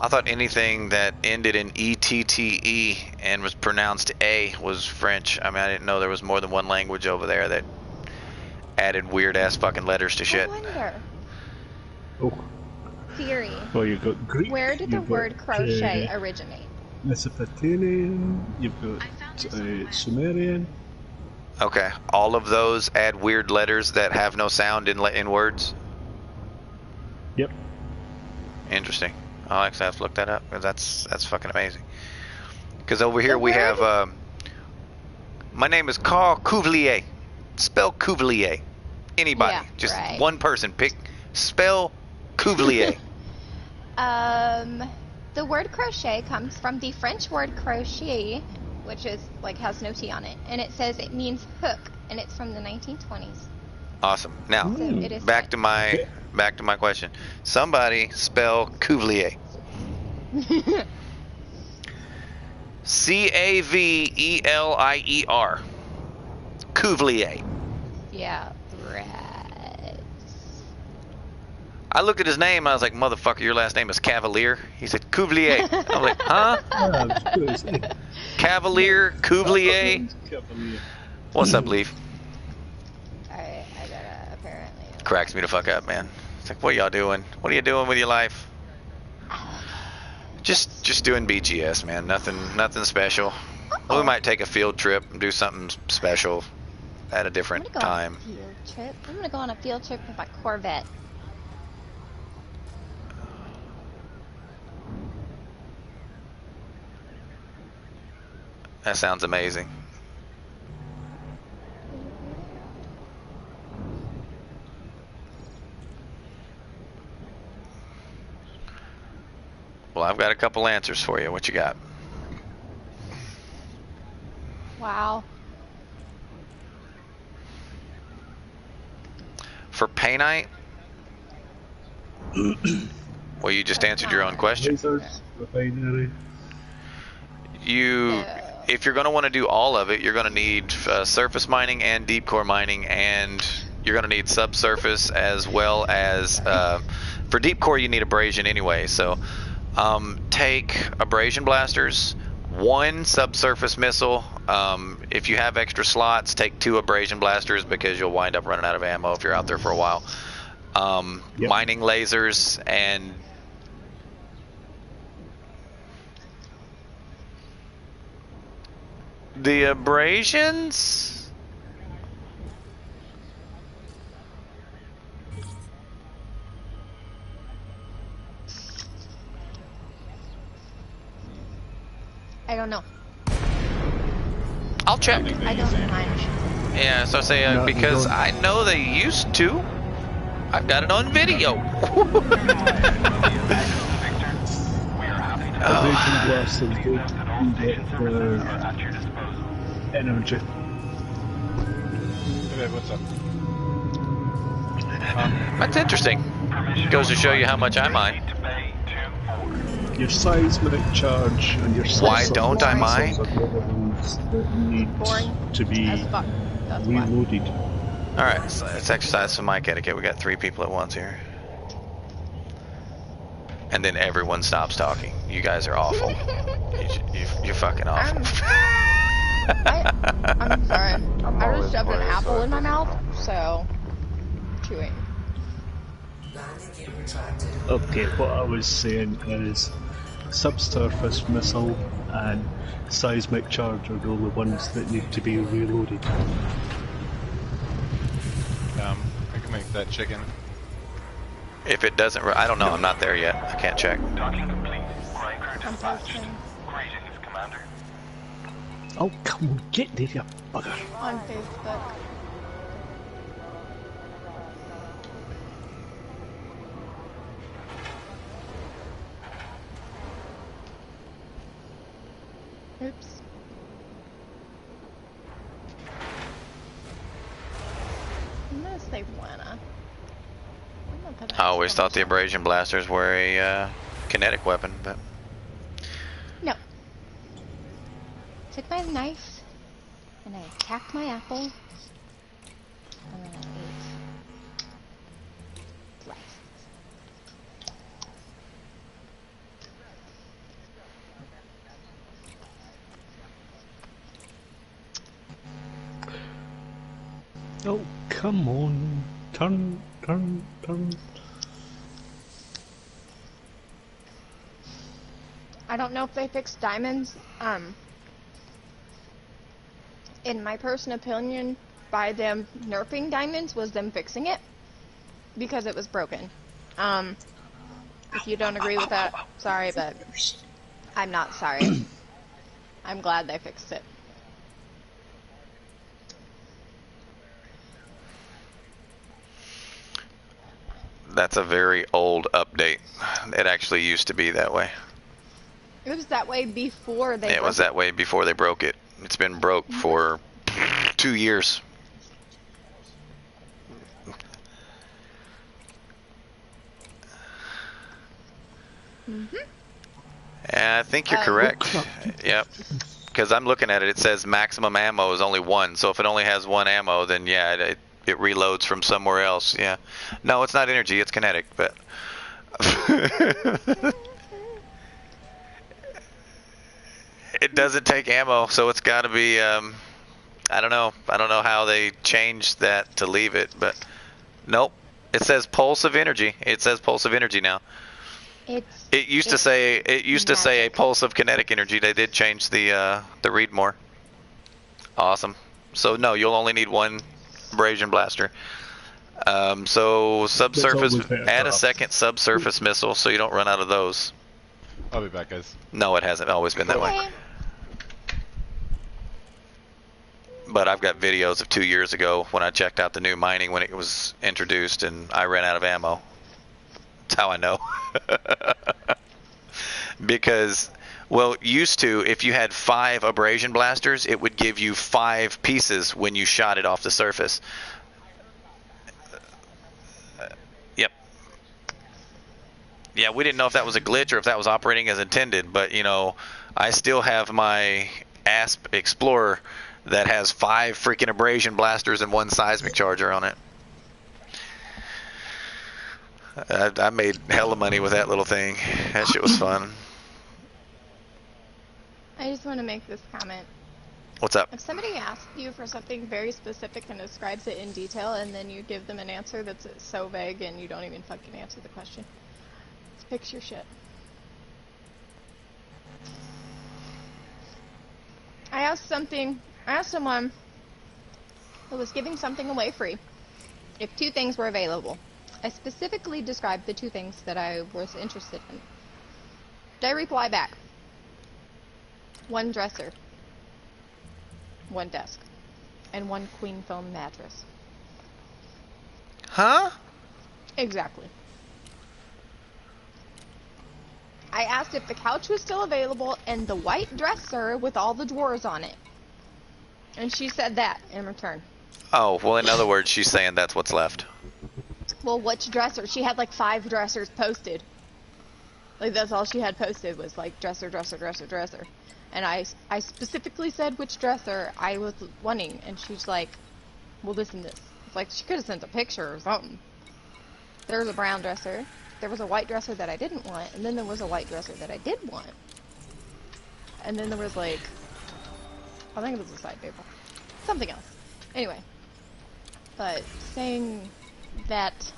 I thought anything that ended in E-T-T-E and was pronounced A was French. I mean, I didn't know there was more than one language over there that added weird-ass fucking letters to I shit. wonder. Oh, Theory. well, you've got Greek. Where did the you've word got, crochet originate? Mesopotamian, you've got Sumerian. Okay, all of those add weird letters that have no sound in words? Yep. Interesting. I'll actually have to look that up, because that's fucking amazing. Because over here The we word- have, my name is Carl Couvelier. Spell Couvelier. Anybody. Yeah, just right. one person. Spell Couvelier. The word crochet comes from the French word crochet, which is like has no T on it, and it says it means hook, and it's from the 1920s. Awesome. Now, So it is back to my question. Somebody spell Couvelier. Cavelier. Couvelier. Yeah, right. I looked at his name and I was like, motherfucker, your last name is Cavalier? He said, Couvelier. I'm like, huh? Cavalier, Couvelier? What's up, Leaf? Alright, I gotta apparently. Cracks me the fuck up, man. It's like, what y'all doing? What are you doing with your life? Just doing BGS, man. Nothing special. We might take a field trip and do something special at a different time. I'm gonna go on a field trip with my Corvette. That sounds amazing. Well, I've got a couple answers for you. What you got? Wow. For pay night? Well, you just answered your own question. Lasers, refinery. If you're going to want to do all of it, you're going to need surface mining and deep core mining, and you're going to need subsurface as well as for deep core you need abrasion anyway. So take abrasion blasters, one subsurface missile. If you have extra slots, take 2 abrasion blasters because you'll wind up running out of ammo if you're out there for a while. Yep. Mining lasers and the abrasions? I don't know. I'll check. I don't mind. Yeah, so I say No, you because don't. I know they used to. I've got it on video. Abrasion blasters don't get their energy. Okay, what's up? That's interesting. Goes to show you how much I mine. Your seismic charge and your Why don't I mine? are the ones that need Boring to be as fuck. That's why. reloaded. Alright, so let's exercise some mic etiquette. We got 3 people at once here. And then everyone stops talking. You guys are awful. You're fucking awful. I'm sorry. I'm I always just shoved an funny, apple so in my I mouth, think so chewing. Okay, what I was saying is subsurface missile and seismic charge are the only ones that need to be reloaded. I can make that chicken. If it doesn't, I don't know. I'm not there yet. I can't check. Docking complete. Flight crew I'm dispatched. posting Greetings, Commander. Oh, come on, get there, you bugger. on Facebook. Oops. I'm gonna say Buena. I always thought the abrasion blasters were a kinetic weapon, but No. took my knife and I attacked my apple, and then I ate rice. Oh, come on. Turn, turn, turn. I don't know if they fixed diamonds. In my personal opinion, by them nerfing diamonds was them fixing it because it was broken. If you don't agree with that, sorry, but I'm not sorry. I'm glad they fixed it. That's a very old update. It actually used to be that way. It was that way before they It was that way before they broke it. It's been broke for 2 years. Mm-hmm. I think you're correct. Yep. Because I'm looking at it, it says maximum ammo is only 1. So if it only has 1 ammo, then yeah, it reloads from somewhere else. Yeah. No, it's not energy, it's kinetic, but it doesn't take ammo, so it's got to be I don't know how they changed that to leave it, but nope. It says pulse of energy. It says pulse of energy now. It used to say a pulse of kinetic energy. They did change the read more. Awesome. So no, you'll only need 1 abrasion blaster. So subsurface, add a second subsurface missile so you don't run out of those. I'll be back, guys. No, it hasn't always been that way. But I've got videos of 2 years ago when I checked out the new mining when it was introduced and I ran out of ammo. That's how I know. Because, well, used to, if you had 5 abrasion blasters, it would give you 5 pieces when you shot it off the surface. Yep. Yeah, we didn't know if that was a glitch or if that was operating as intended, but, you know, I still have my ASP Explorer that has 5 freaking abrasion blasters and 1 seismic charger on it. I made hella money with that little thing. That shit was fun. I just want to make this comment. What's up? If somebody asks you for something very specific and describes it in detail, and then you give them an answer that's so vague and you don't even fucking answer the question, fix your shit. I asked someone who was giving something away free if 2 things were available. I specifically described the 2 things that I was interested in. They reply back. 1 dresser, 1 desk, and 1 queen foam mattress. Huh? Exactly. I asked if the couch was still available and the white dresser with all the drawers on it. And she said that in return. Oh, well, in other words, she's saying that's what's left. Well, which dresser? She had like 5 dressers posted. Like, that's all she had posted was like dresser, dresser, dresser, dresser. And I specifically said which dresser I was wanting, and she's like, well, listen to this. It's like, she could have sent a picture or something. There was a brown dresser, there was a white dresser that I didn't want, and then there was a white dresser that I did want. And then there was like, I think it was a side table. Something else. Anyway. But saying that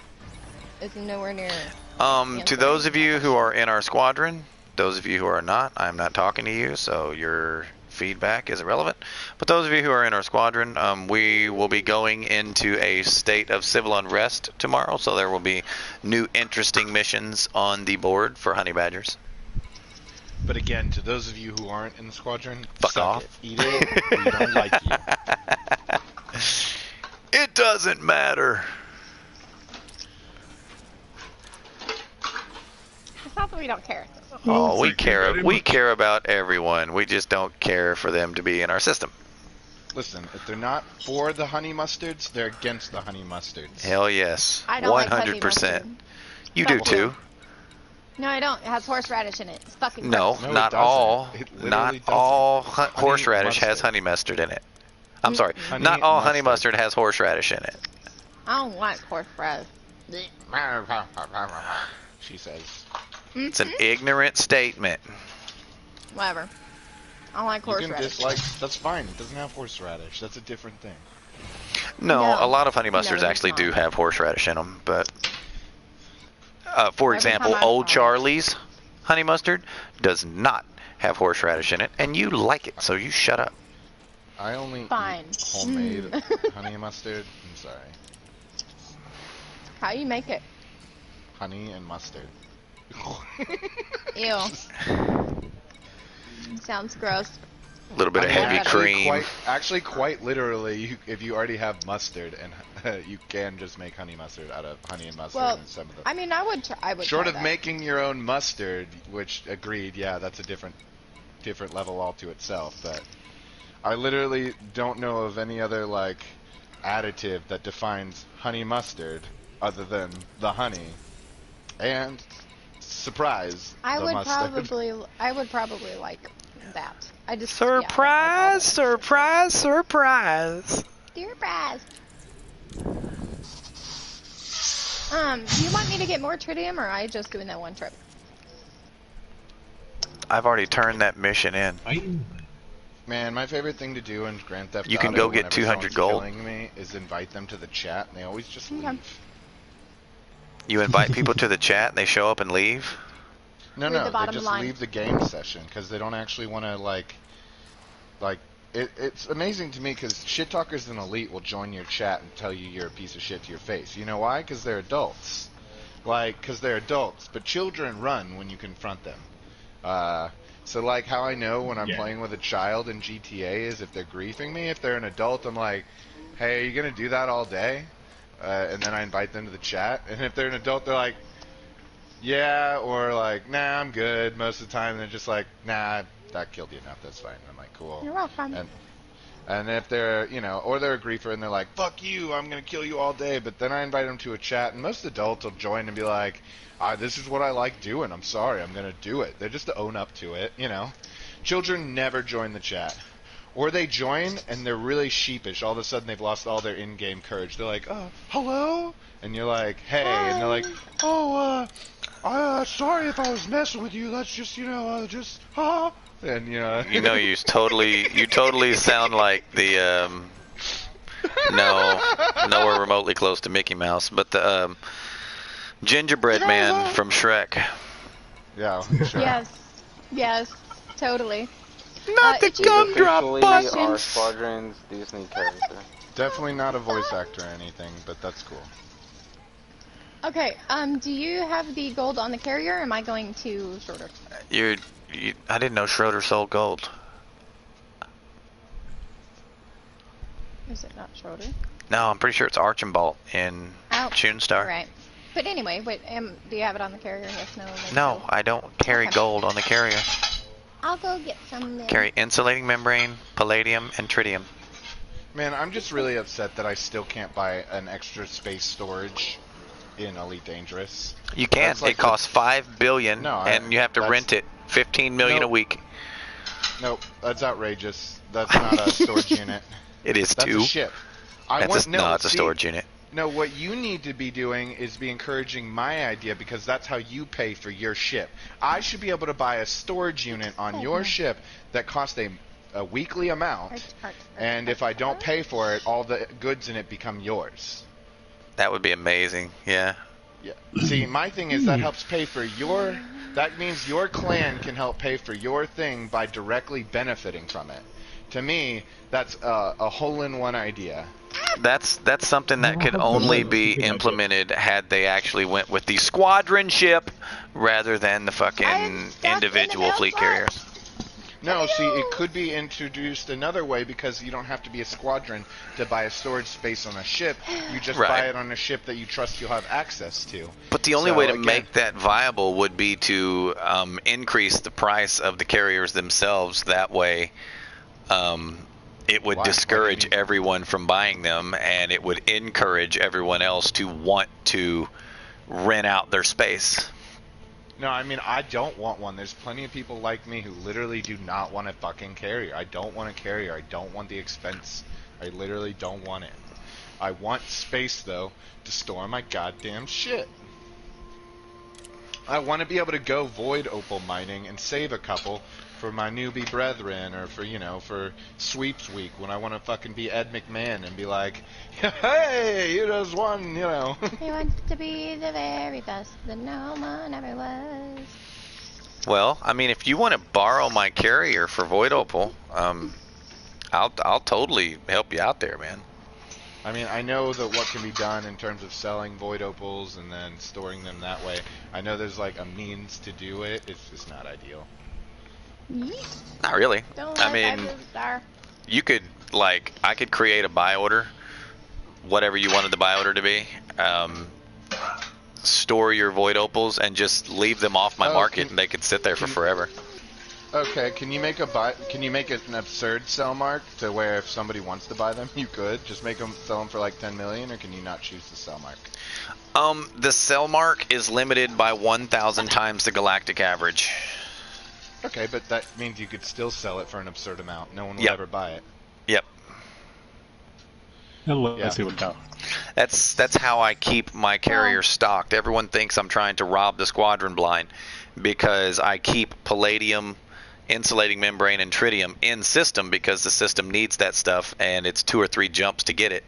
is nowhere near... To those of you who are in our squadron, those of you who are not, I'm not talking to you, so your feedback is irrelevant. But those of you who are in our squadron, we will be going into a state of civil unrest tomorrow, so there will be new interesting missions on the board for honey badgers. But again, to those of you who aren't in the squadron, fuck suck off. It. Eat it. We don't like you. It doesn't matter. It's not that we don't care. Oh, we care. We care about everyone. We just don't care for them to be in our system. Listen, if they're not for the honey mustards, they're against the honey mustards. Hell yes. I don't 100%. like honey You do Fuck too. No, I don't. It has horseradish in it. It's fucking No, gross. No, it not doesn't. all. It literally Not doesn't. all Honey horseradish has mustard. honey mustard in it. I'm sorry. Honey Not all honey mustard. mustard has horseradish in it. I don't like horseradish. She says. It's an ignorant statement. Whatever. I like You can horseradish. dislike. That's fine. It doesn't have horseradish. That's a different thing. No, No. a lot of honey No, mustards it's actually do not. have horseradish in them, but for Every example, time I Old saw it. Charlie's honey mustard does not have horseradish in it, and you like it, so you shut up. I only Fine. eat homemade honey mustard. I'm sorry. How you make it? Honey and mustard. Ew. Sounds gross. A little bit of I mean, heavy actually cream. Actually, quite literally, if you already have mustard, and you can just make honey mustard out of honey and mustard Well, and some of them. I mean, I would Short try of that. making your own mustard, which agreed, yeah, that's a different level all to itself. But I literally don't know of any other like additive that defines honey mustard other than the honey. And surprise, I the would mustard. probably like that. I just Surprise, surprise, surprise. Surprise. Do you want me to get more tritium, or are I just doing that one trip? I've already turned that mission in. Man, my favorite thing to do in Grand Theft You can Auto go get whenever 200 someone's gold. killing me is invite them to the chat, and they always just Okay. leave. You invite people to the chat, and they show up and leave. No, Read no, the they bottom just line. leave the game session because they don't actually want to like. It's amazing to me because shit talkers and elite will join your chat and tell you you're a piece of shit to your face. You know why? Because they're adults. Because they're adults, but children run when you confront them. So like how I know when I'm playing with a child in GTA is if they're griefing me. If they're an adult, I'm like, hey, are you gonna do that all day? And then I invite them to the chat. And if they're an adult, they're like, yeah, or like, nah, I'm good. Most of the time, they're just like, nah, that killed you enough. That's fine. I'm like, cool. You're welcome. And if they're, or they're a griefer and they're like, fuck you, I'm going to kill you all day. But then I invite them to a chat, and most adults will join and be like, this is what I like doing. I'm sorry. I'm going to do it. They're just to own up to it, Children never join the chat. Or they join, and they're really sheepish. All of a sudden, they've lost all their in-game courage. They're like, hello? And you're like, hey. And they're like, sorry if I was messing with you. Let's just, And You totally sound like the nowhere remotely close to Mickey Mouse, but the gingerbread man from Shrek. Yeah. Sure. Yes, totally. Not the if you- gumdrop Officially button. our squadron's Disney character. Definitely not a voice actor or anything, but that's cool. Okay, do you have the gold on the carrier, or am I going to Schroeder? I didn't know Schroeder sold gold. Is it not Schroeder? No, I'm pretty sure it's Archambault in Oh, Toonstar. right. But anyway, wait, do you have it on the carrier? Yes, no? maybe No, I don't carry Okay. gold on the carrier. I'll go get some then. Carry insulating membrane, palladium, and tritium. Man, I'm just really upset that I still can't buy an extra space storage in Elite Dangerous. You can. That's like It costs $5 billion, No, and you have to that's- rent it $15 million a Nope. week. Nope, that's outrageous. That's not a storage unit. It is That's too. a ship. It's a see, storage unit. No, what you need to be doing is be encouraging my idea because that's how you pay for your ship. I should be able to buy a storage unit on your ship that costs a weekly amount, and if I don't pay for it, all the goods in it become yours. That would be amazing. Yeah. Yeah. See, my thing is that helps pay for your. That means your clan can help pay for your thing by directly benefiting from it. To me, that's a hole-in-one idea. That's something that could only be implemented had they actually went with the squadron ship rather than the fucking I'm stuck in individual the fleet mailbox. carriers. No, see, it could be introduced another way because you don't have to be a squadron to buy a storage space on a ship. You just Right. buy it on a ship that you trust you'll have access to. But the only So, way to again- make that viable would be to increase the price of the carriers themselves. That way, it would Why? Why do you discourage need- everyone from buying them, and it would encourage everyone else to want to rent out their space. No, I mean, I don't want one. There's plenty of people like me who literally do not want a fucking carrier. I don't want a carrier. I don't want the expense. I literally don't want it. I want space, though, to store my goddamn shit. I want to be able to go void opal mining and save a couple for my newbie brethren, or for, you know, for sweeps week when I want to fucking be Ed McMahon and be like, hey, you just won, you know. He wants to be the very best that no one ever was. Well, I mean, if you want to borrow my carrier for void opal, I'll totally help you out there, man. I mean, I know that what can be done in terms of selling void opals and then storing them that way. I know there's like a means to do it. It's just not ideal. Not really. Don't I like mean, star. you could, like, I could create a buy order, whatever you wanted the buy order to be. Store your void opals and just leave them off my market, and they could sit there for forever. Okay, can you make an absurd sell mark to where if somebody wants to buy them, you could just make them sell them for like 10 million, or can you not choose the sell mark? The sell mark is limited by 1,000 times the galactic average. Okay, but that means you could still sell it for an absurd amount. No one will Yep. ever buy it. Yep. Let's see what that. That's how I keep my carrier stocked. Everyone thinks I'm trying to rob the squadron blind because I keep palladium, insulating membrane, and tritium in system because the system needs that stuff, and it's 2 or 3 jumps to get it.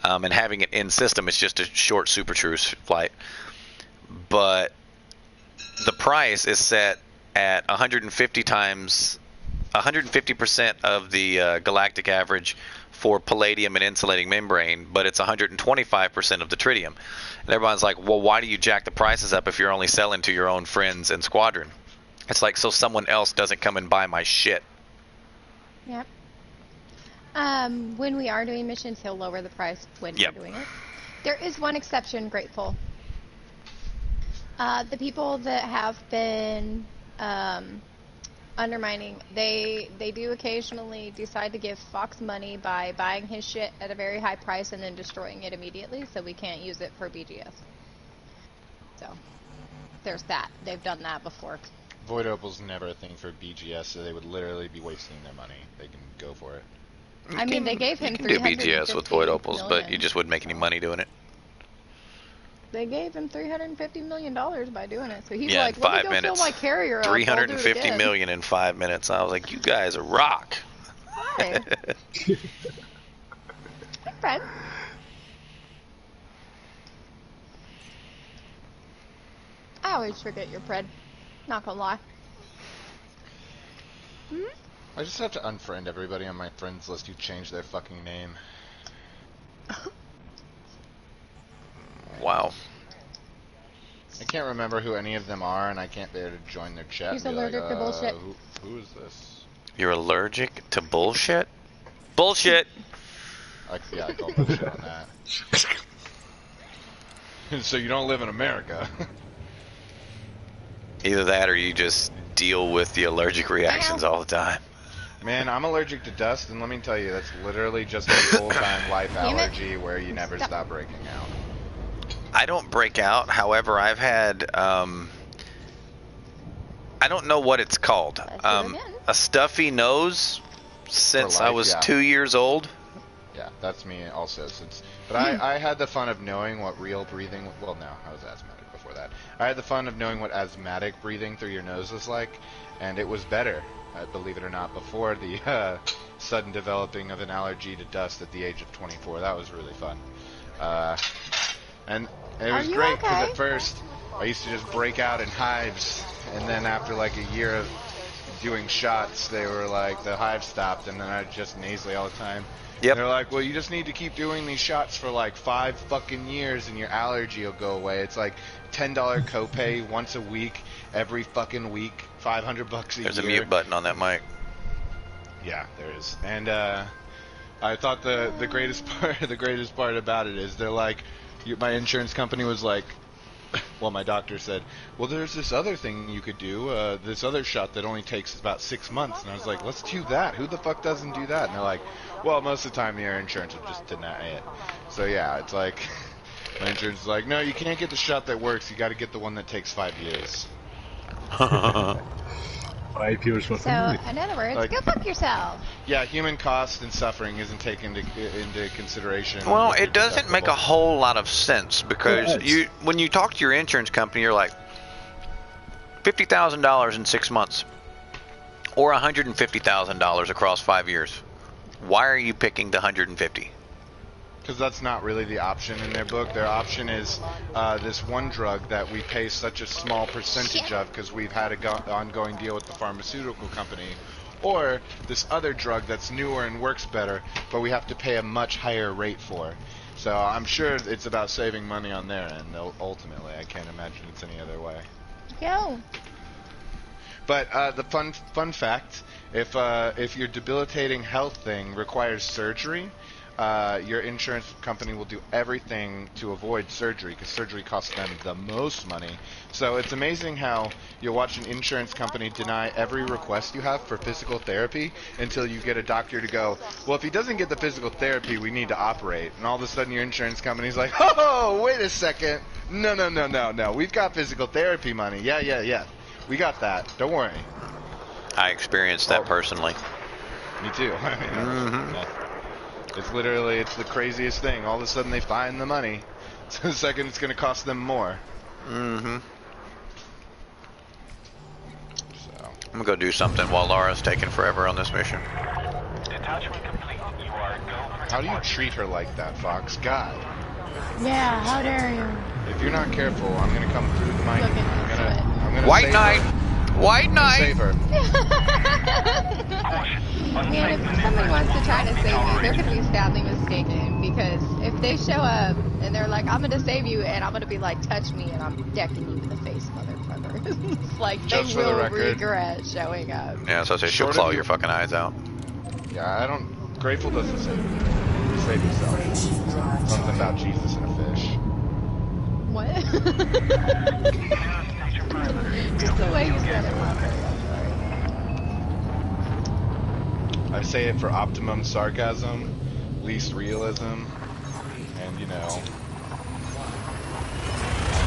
And having it in system is just a short Super Cruise flight. But the price is set at 150% of the galactic average for palladium and insulating membrane, but it's 125% of the tritium. And everyone's like, well, why do you jack the prices up if you're only selling to your own friends and squadron? It's like, so someone else doesn't come and buy my shit. Yep. When we are doing missions, he'll lower the price when Yep. we're doing it. There is one exception, Grateful. The people that have been undermining, they do occasionally decide to give Fox money by buying his shit at a very high price and then destroying it immediately, so we can't use it for BGS. So, there's that. They've done that before. Void opal's never a thing for BGS, so they would literally be wasting their money. They can go for it. I mean, they gave him You can do BGS with void opals, but you just wouldn't make any money doing it. They gave him $350 million by doing it, so he's Yeah, like, in let me 5 go minutes. fill my carrier up. I'll do it 350 again." million in 5 minutes. I was like, you guys rock. Hi. Hey, Fred. I always forget your Fred. Not gonna lie. I just have to unfriend everybody on my friends list who changed their fucking name. Wow. I can't remember who any of them are, and I can't bear to join their chat. He's and be allergic like, to bullshit. Who is this? You're allergic to bullshit? Bullshit! Yeah, I call bullshit on that. So you don't live in America. Either that or you just deal with the allergic reactions all the time. Man, I'm allergic to dust, and let me tell you, that's literally just a full-time life Damn it. allergy where you never stop breaking out. I don't break out. However, I've had, I don't know what it's called. Let's do it again. A stuffy nose since For I life, was yeah. 2 years old. Yeah, that's me also. But I had the fun of knowing what real breathing. Well, no, I was asthmatic before that. I had the fun of knowing what asthmatic breathing through your nose was like, and it was better, believe it or not, before the sudden developing of an allergy to dust at the age of 24. That was really fun. And it was you great because okay? at first I used to just break out in hives, and then after like a year of doing shots, they were like, the hives stopped, and then I just nasally all the time. Yep. They're like, well, you just need to keep doing these shots for like 5 fucking years, and your allergy will go away. It's like $10 copay once a week, every fucking week, $500 a There's year. a mute button on that mic. Yeah, there is. And I thought the greatest part about it is they're like, my insurance company was like, well, my doctor said, well, there's this other thing you could do, this other shot that only takes about 6 months. And I was like, let's do that. Who the fuck doesn't do that? And they're like, well, most of the time your insurance will just deny it. So yeah, it's like, my insurance is like, no, you can't get the shot that works. You got to get the one that takes 5 years. 5 years worth So, of money. in other words, Like- go fuck yourself. Yeah, human cost and suffering isn't taken into consideration. Well, with it the doesn't make a deductible. whole lot of sense because Well, it's- when you talk to your insurance company, you're like $50,000 in 6 months or $150,000 across 5 years. Why are you picking the 150? Because that's not really the option in their book. Their option is this one drug that we pay such a small percentage of because we've had an ongoing deal with the pharmaceutical company, or this other drug that's newer and works better, but we have to pay a much higher rate for. So I'm sure it's about saving money on their end. Ultimately, I can't imagine it's any other way. Yo. But the fun fact: if your debilitating health thing requires surgery, your insurance company will do everything to avoid surgery because surgery costs them the most money. So it's amazing how you'll watch an insurance company deny every request you have for physical therapy until you get a doctor to go, well, if he doesn't get the physical therapy, we need to operate. And all of a sudden your insurance company's like, oh, wait a second. No. We've got physical therapy money. Yeah. We got that. Don't worry. I experienced that personally. Me too. It's literally, it's the craziest thing. All of a sudden they find the money. So the second it's going to cost them more. Mm-hmm. So, I'm gonna go do something while Laura's taking forever on this mission. Detachment complete. You are go for how do you treat her like that, Fox? God. Yeah, how dare you? If you're not careful, I'm going to come through the mic. Look at this I'm gonna White save Knight! her. White I'm gonna Knight! save her. Man, if somebody wants to try to save you, they're going to be sadly mistaken because if they show up and they're like, I'm going to save you, and I'm going to be like, touch me, and I'm decking you in the face, motherfucker. It's like, Just they for the will record. regret showing up. Yeah, so I say she'll Short of claw you- your fucking eyes out. Yeah, I don't... Grateful doesn't save you. You save yourself. Something about Jesus and a fish. What? Just the way you said it, Mother. I say it for optimum sarcasm, least realism, and, you know... I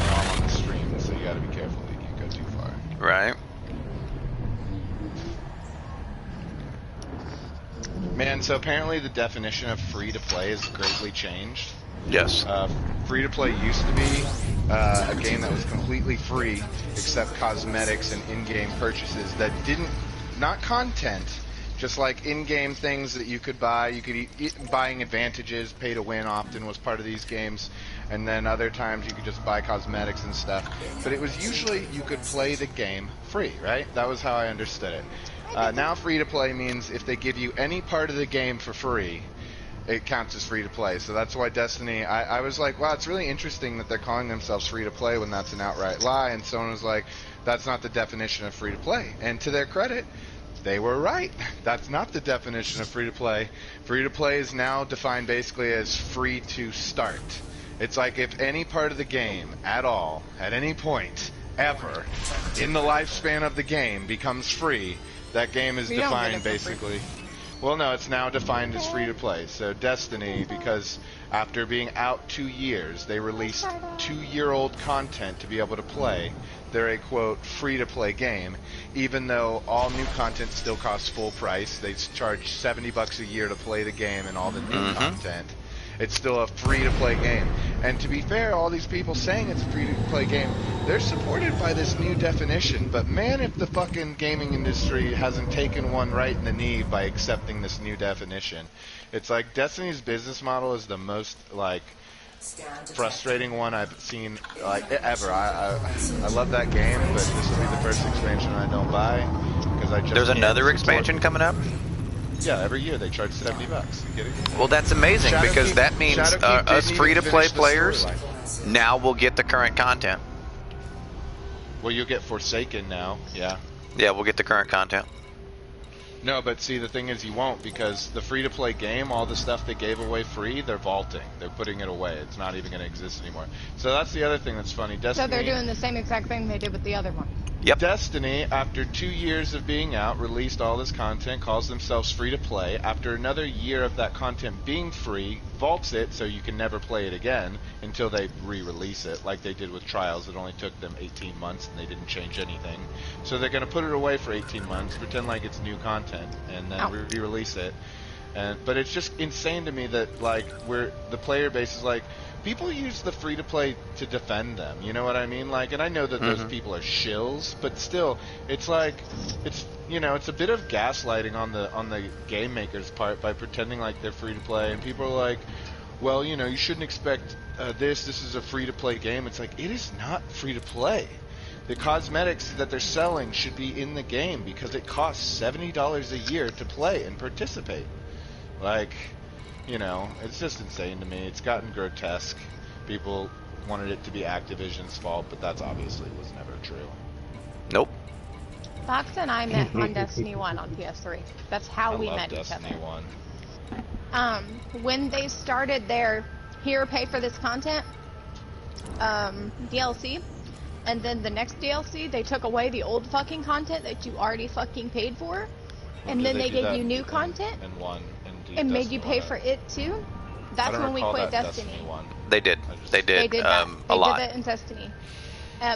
know I'm on the stream, so you gotta be careful that you go too far. Right? Man, so apparently the definition of free-to-play has greatly changed. Yes. Free-to-play used to be a game that was completely free, except cosmetics and in-game purchases that didn't, not content, just like in-game things that you could buy. You could buying advantages, pay to win often was part of these games, and then other times you could just buy cosmetics and stuff. But it was usually you could play the game free, right? That was how I understood it. Now free-to-play means if they give you any part of the game for free, it counts as free-to-play. So that's why Destiny, I was like, wow, it's really interesting that they're calling themselves free-to-play when that's an outright lie. And someone was like, that's not the definition of free-to-play. And to their credit, they were right. That's not the definition of free-to-play. Free-to-play is now defined basically as free to start. It's like if any part of the game at all, at any point, ever, in the lifespan of the game becomes free, that game is We don't get it defined for free. basically. Well, no, it's now defined as free to play. So Destiny, because after being out 2 years, they released 2-year-old content to be able to play. They're a, quote, free-to-play game, even though all new content still costs full price. They charge $70 a year to play the game and all the new content. It's still a free-to-play game. And to be fair, all these people saying it's a free-to-play game, they're supported by this new definition. But man, if the fucking gaming industry hasn't taken one right in the knee by accepting this new definition. It's like Destiny's business model is the most, like, frustrating one I've seen, like, ever. I love that game, but this will be the first expansion I don't buy. Because I just There's can't another support- expansion coming up? Yeah, every year they charge $70. You kidding me? Well, that's amazing because Shadowkeep- that means Shadowkeep us didn't even free-to-play finish the players storyline. now will get the current content. Well, you'll get Forsaken now, yeah. Yeah, we'll get the current content. No, but see, the thing is you won't, because the free-to-play game, all the stuff they gave away free, they're vaulting. They're putting it away. It's not even going to exist anymore. So that's the other thing that's funny. Destiny, So they're doing the same exact thing they did with the other one. Yep. Destiny, after 2 years of being out, released all this content, calls themselves free to play. After another year of that content being free, vaults it so you can never play it again until they re-release it, like they did with Trials. It only took them 18 months and they didn't change anything. So they're going to put it away for 18 months, pretend like it's new content, and then re-release it. But it's just insane to me that like the player base is like, people use the free-to-play to defend them, you know what I mean? Like, and I know that those people are shills, but still, it's like, it's a bit of gaslighting on the game maker's part by pretending like they're free-to-play, and people are like, well, you shouldn't expect this is a free-to-play game. It's like, it is not free-to-play. The cosmetics that they're selling should be in the game because it costs $70 a year to play and participate. Like, it's just insane to me. It's gotten grotesque. People wanted it to be Activision's fault, but that's obviously was never true. Nope. Fox and I met on Destiny 1 on PS3. That's how we met Destiny each other. 1. When they started their here, pay for this content DLC, and then the next DLC, they took away the old fucking content that you already fucking paid for, and then they gave you new content and made you pay for it too. That's when we quit Destiny. They did. They did that. A lot. They did that in Destiny.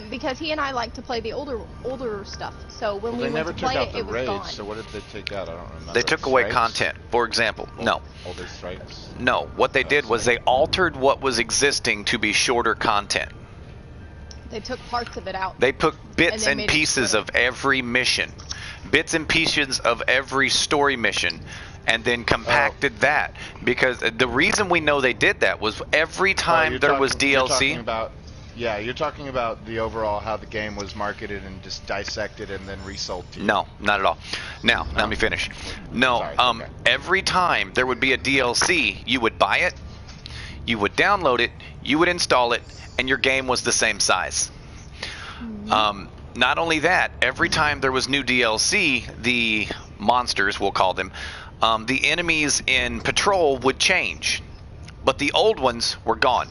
Because he and I like to play the older stuff. So when we went to play it, it was gone. So what did they take out? I don't remember. They took away content. For example, no. Older stripes? No. What they did was they altered what was existing to be shorter content. They took parts of it out. They put bits and pieces of every mission. Bits and pieces of every story mission. And then compacted that. Because the reason we know they did that was every time there was DLC... You're talking about the overall, how the game was marketed and just dissected and then resold to you. No, not at all. Now, let me finish. No, Sorry, okay. Every time there would be a DLC, you would buy it, you would download it, you would install it, and your game was the same size. Not only that, every time there was new DLC, the monsters, we'll call them, the enemies in Patrol would change, but the old ones were gone.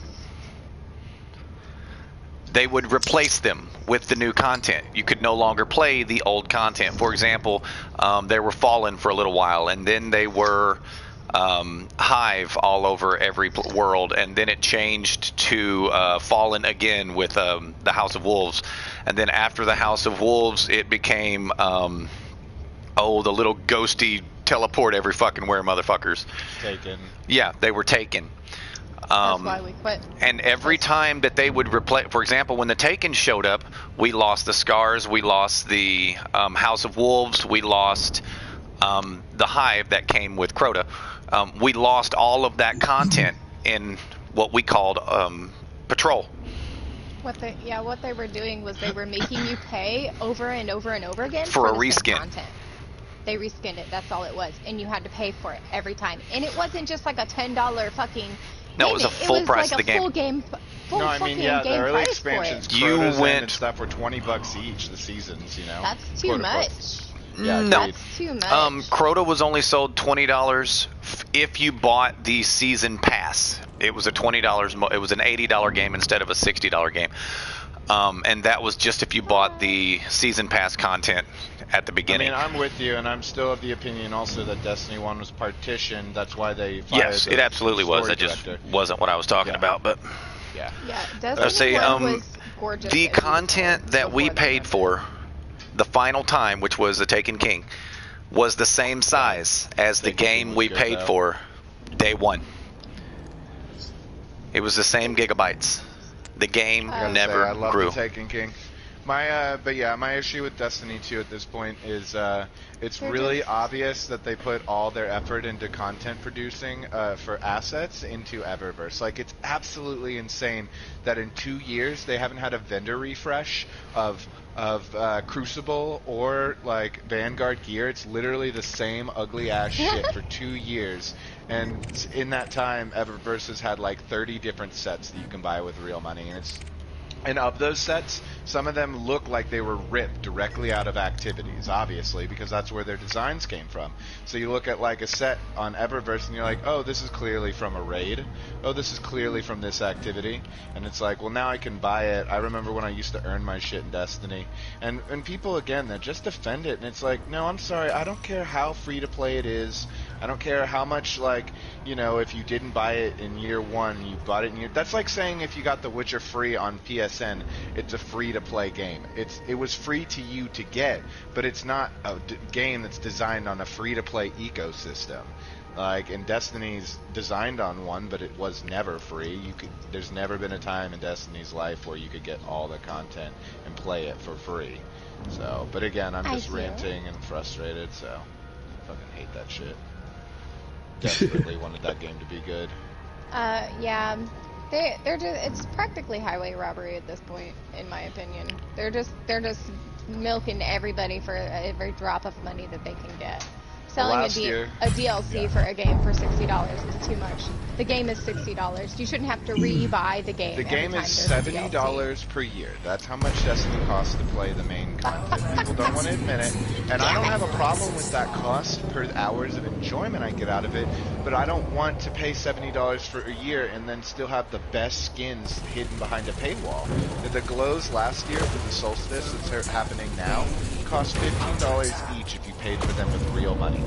They would replace them with the new content. You could no longer play the old content. For example, they were Fallen for a little while, and then they were Hive all over every world, and then it changed to Fallen again with the House of Wolves. And then after the House of Wolves, it became, the little ghosty teleport every fucking where motherfuckers. Taken. Yeah, they were taken. That's why we quit. And every time that they would replace, for example, when the Taken showed up, we lost the Scars, we lost the House of Wolves, we lost the Hive that came with Crota. We lost all of that content in what we called Patrol. What they were doing was they were making you pay over and over and over again for a the reskin. Content. They reskinned it. That's all it was, and you had to pay for it every time. And it wasn't just like a $10 fucking. No, it was a full price of the game. Full game. Full no, I mean, yeah, the early expansions, and stuff were $20 each. The seasons, That's too much. Yeah, no, that's too much. Crota was only sold $20 if you bought the season pass. It was a $20. It was an $80 game instead of a $60 game. And that was just if you bought the season pass content at the beginning. I mean, I'm with you, and I'm still of the opinion also that Destiny 1 was partitioned. That's why they fired Yes, it absolutely was. That just wasn't what I was talking about, but... Yeah. Destiny 1 was gorgeous. The content that we paid for the final time, which was the Taken King, was the same size as the game we paid for day one. It was the same gigabytes. The game never I love grew. the Taken King. My issue with Destiny 2 at this point is it's really obvious that they put all their effort into content producing for assets into Eververse. Like, it's absolutely insane that in 2 years they haven't had a vendor refresh of Crucible or like Vanguard gear. It's literally the same ugly ass shit for 2 years. And in that time, Eververse has had like 30 different sets that you can buy with real money, and it's And of those sets, some of them look like they were ripped directly out of activities, obviously, because that's where their designs came from. So you look at like a set on Eververse and you're like, oh, this is clearly from a raid. Oh, this is clearly from this activity. And it's like, well, now I can buy it. I remember when I used to earn my shit in Destiny. And people, again, that just defend it. And it's like, no, I'm sorry. I don't care how free to play it is. I don't care how much, like, you know, if you didn't buy it in year one, you bought it in year... That's like saying if you got The Witcher free on PSN, it's a free-to-play game. It was free to you to get, but it's not a game that's designed on a free-to-play ecosystem. Like, and Destiny's designed on one, but it was never free. There's never been a time in Destiny's life where you could get all the content and play it for free. So, but again, I'm just ranting and frustrated, so I fucking hate that shit. Desperately wanted that game to be good. Yeah. They're just, it's practically highway robbery at this point, in my opinion. They're just milking everybody for every drop of money that they can get. Selling a DLC for a game for $60 is too much. The game is $60. You shouldn't have to re-buy the game. The game is $70 per year. That's how much Destiny costs to play the main content. People don't want to admit it. And I don't have a problem with that cost per hours of enjoyment I get out of it, but I don't want to pay $70 for a year and then still have the best skins hidden behind a paywall. The glows last year for the Solstice that's happening now cost $15 each if you paid for them with real money.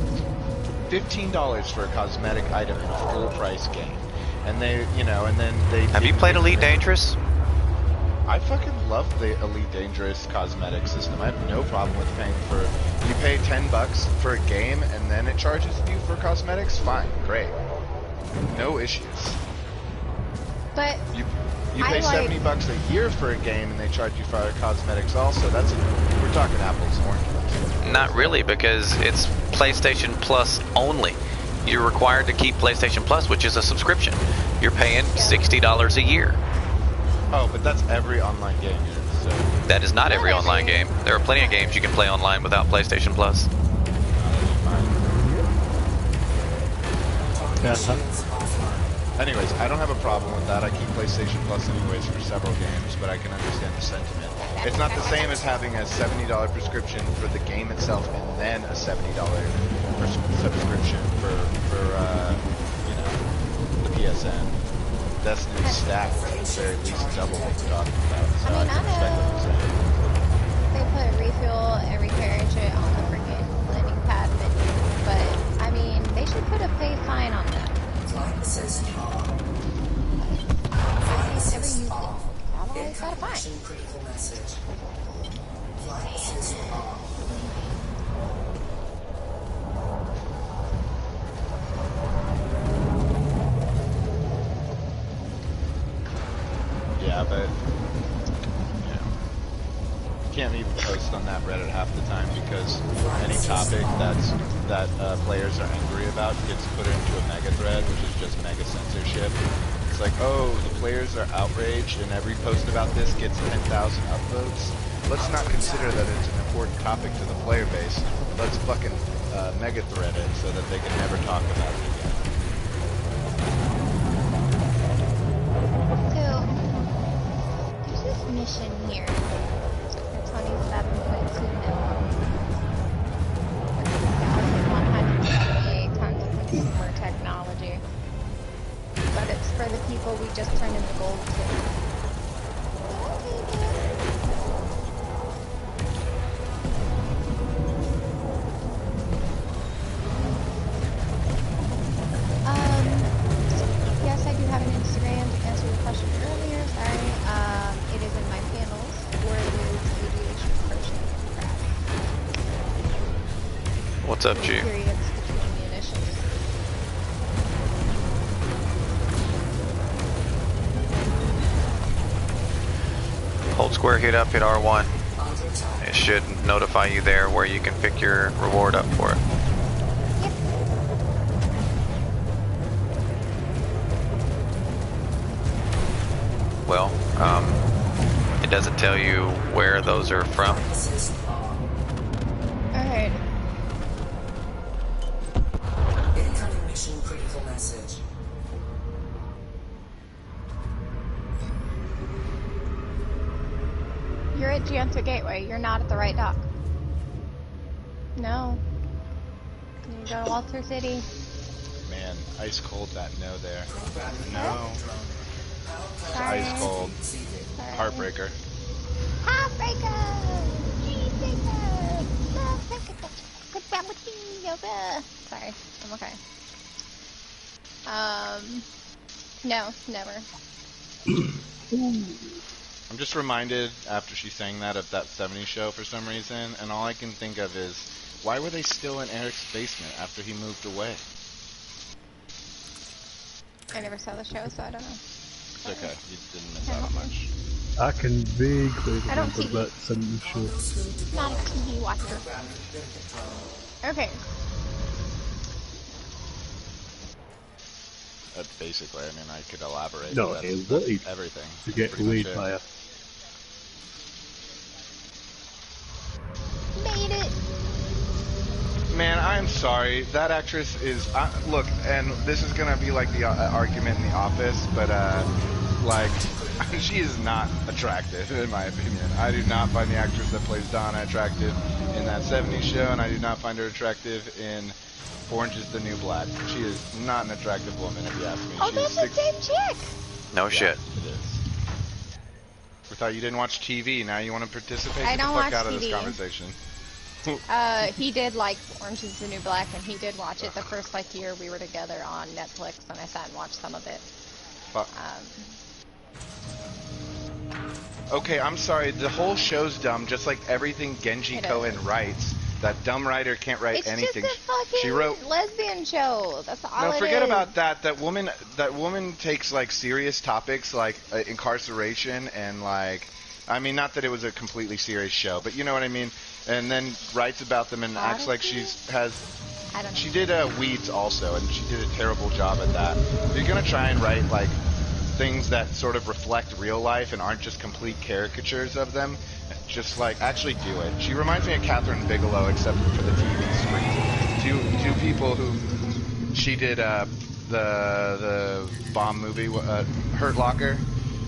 $15 for a cosmetic item in a full price game. And they, you know, and then they... Have you played Elite Dangerous? I fucking love the Elite Dangerous cosmetic system. I have no problem with paying for... You pay $10 for a game and then it charges you for cosmetics? Fine, great. No issues. But... You pay $70 a year for a game and they charge you for cosmetics also. We're talking apples and oranges. Not really, because it's PlayStation Plus only. You're required to keep PlayStation Plus, which is a subscription. You're paying $60 a year. Oh, but that's every online game. So. That is not every online game. There are plenty of games you can play online without PlayStation Plus. Anyways, I don't have a problem with that. I keep PlayStation Plus anyways for several games, but I can understand the sentiment. It's not the same as having a $70 prescription for the game itself and then a $70 subscription for you know, the PSN. Destiny's stacked at the very least double what we're talking about. So I can respect what you're saying. They put refuel and repair and shit on the freaking landing pad menu, but I mean, they should put a pay sign on that. I've never used it. I've always got a fine. Yeah, but you know, you can't even post on that Reddit half the time because any topic that players are angry about gets put into a mega thread, which is just mega censorship. It's like, oh, the players are outraged and every post about this gets 10,000 upvotes. Let's not consider that it's an important topic to the player base. Let's fucking mega thread it so that they can never talk about it again. So, there's this mission here for 27.2 mil. 178 tons of consumer technology. But it's for the people we just turned into gold to. Yes, I do have an Instagram to answer your question earlier. Sorry. It is in my panels, or it is aviation crochet craft. What's up, G? Periods between munitions. Hold square, hit up, hit R1. It should notify you there where you can pick your reward up for it. Well, it doesn't tell you where those are from. Alright. Incoming mission critical message. You're at Gianta Gateway. You're not at the right dock. No. You go to Walter City. Man, ice cold that no there. No. Sorry. Ice cold. Sorry. Heartbreaker. Heartbreaker! Sorry, I'm okay. No, never. I'm just reminded after she sang that of that 70s show for some reason, and all I can think of is, why were they still in Eric's basement after he moved away? I never saw the show, so I don't know. It's okay, you didn't miss out on much. I can vaguely I don't remember TV. that 70s show. Not a TV watcher. Okay. That's basically, I mean, I could elaborate. No, but he that's wanted everything. to get Pretty much laid it. by a... Made it! Man, I'm sorry. That actress is... look, and this is going to be like the argument in The Office, but, like, she is not attractive, in my opinion. I do not find the actress that plays Donna attractive in that 70s show, and I do not find her attractive in Orange is the New Black. She is not an attractive woman, if you ask me. Oh, She's that's the same chick! No Yeah, shit. it is. We thought you didn't watch TV. Now you want to participate? I Get the don't fuck watch out of this TV. conversation. He did like Orange is the New Black, and he did watch it the first, like, year we were together on Netflix, and I sat and watched some of it. Fuck. Okay, I'm sorry. The whole show's dumb, just like everything Genji It Cohen is. writes. That dumb writer can't write It's anything. just a fucking She wrote. lesbian show. That's all No, it forget is. about that. That woman takes like serious topics like incarceration and like, I mean, not that it was a completely serious show, but you know what I mean. And then writes about them and acts like Odyssey? has. I don't know. She did Weeds also, and she did a terrible job at that. If you're gonna try and write like things that sort of reflect real life and aren't just complete caricatures of them, just like actually do it. She reminds me of Catherine Bigelow, except for the TV screen. Two people who she did the bomb movie Hurt Locker,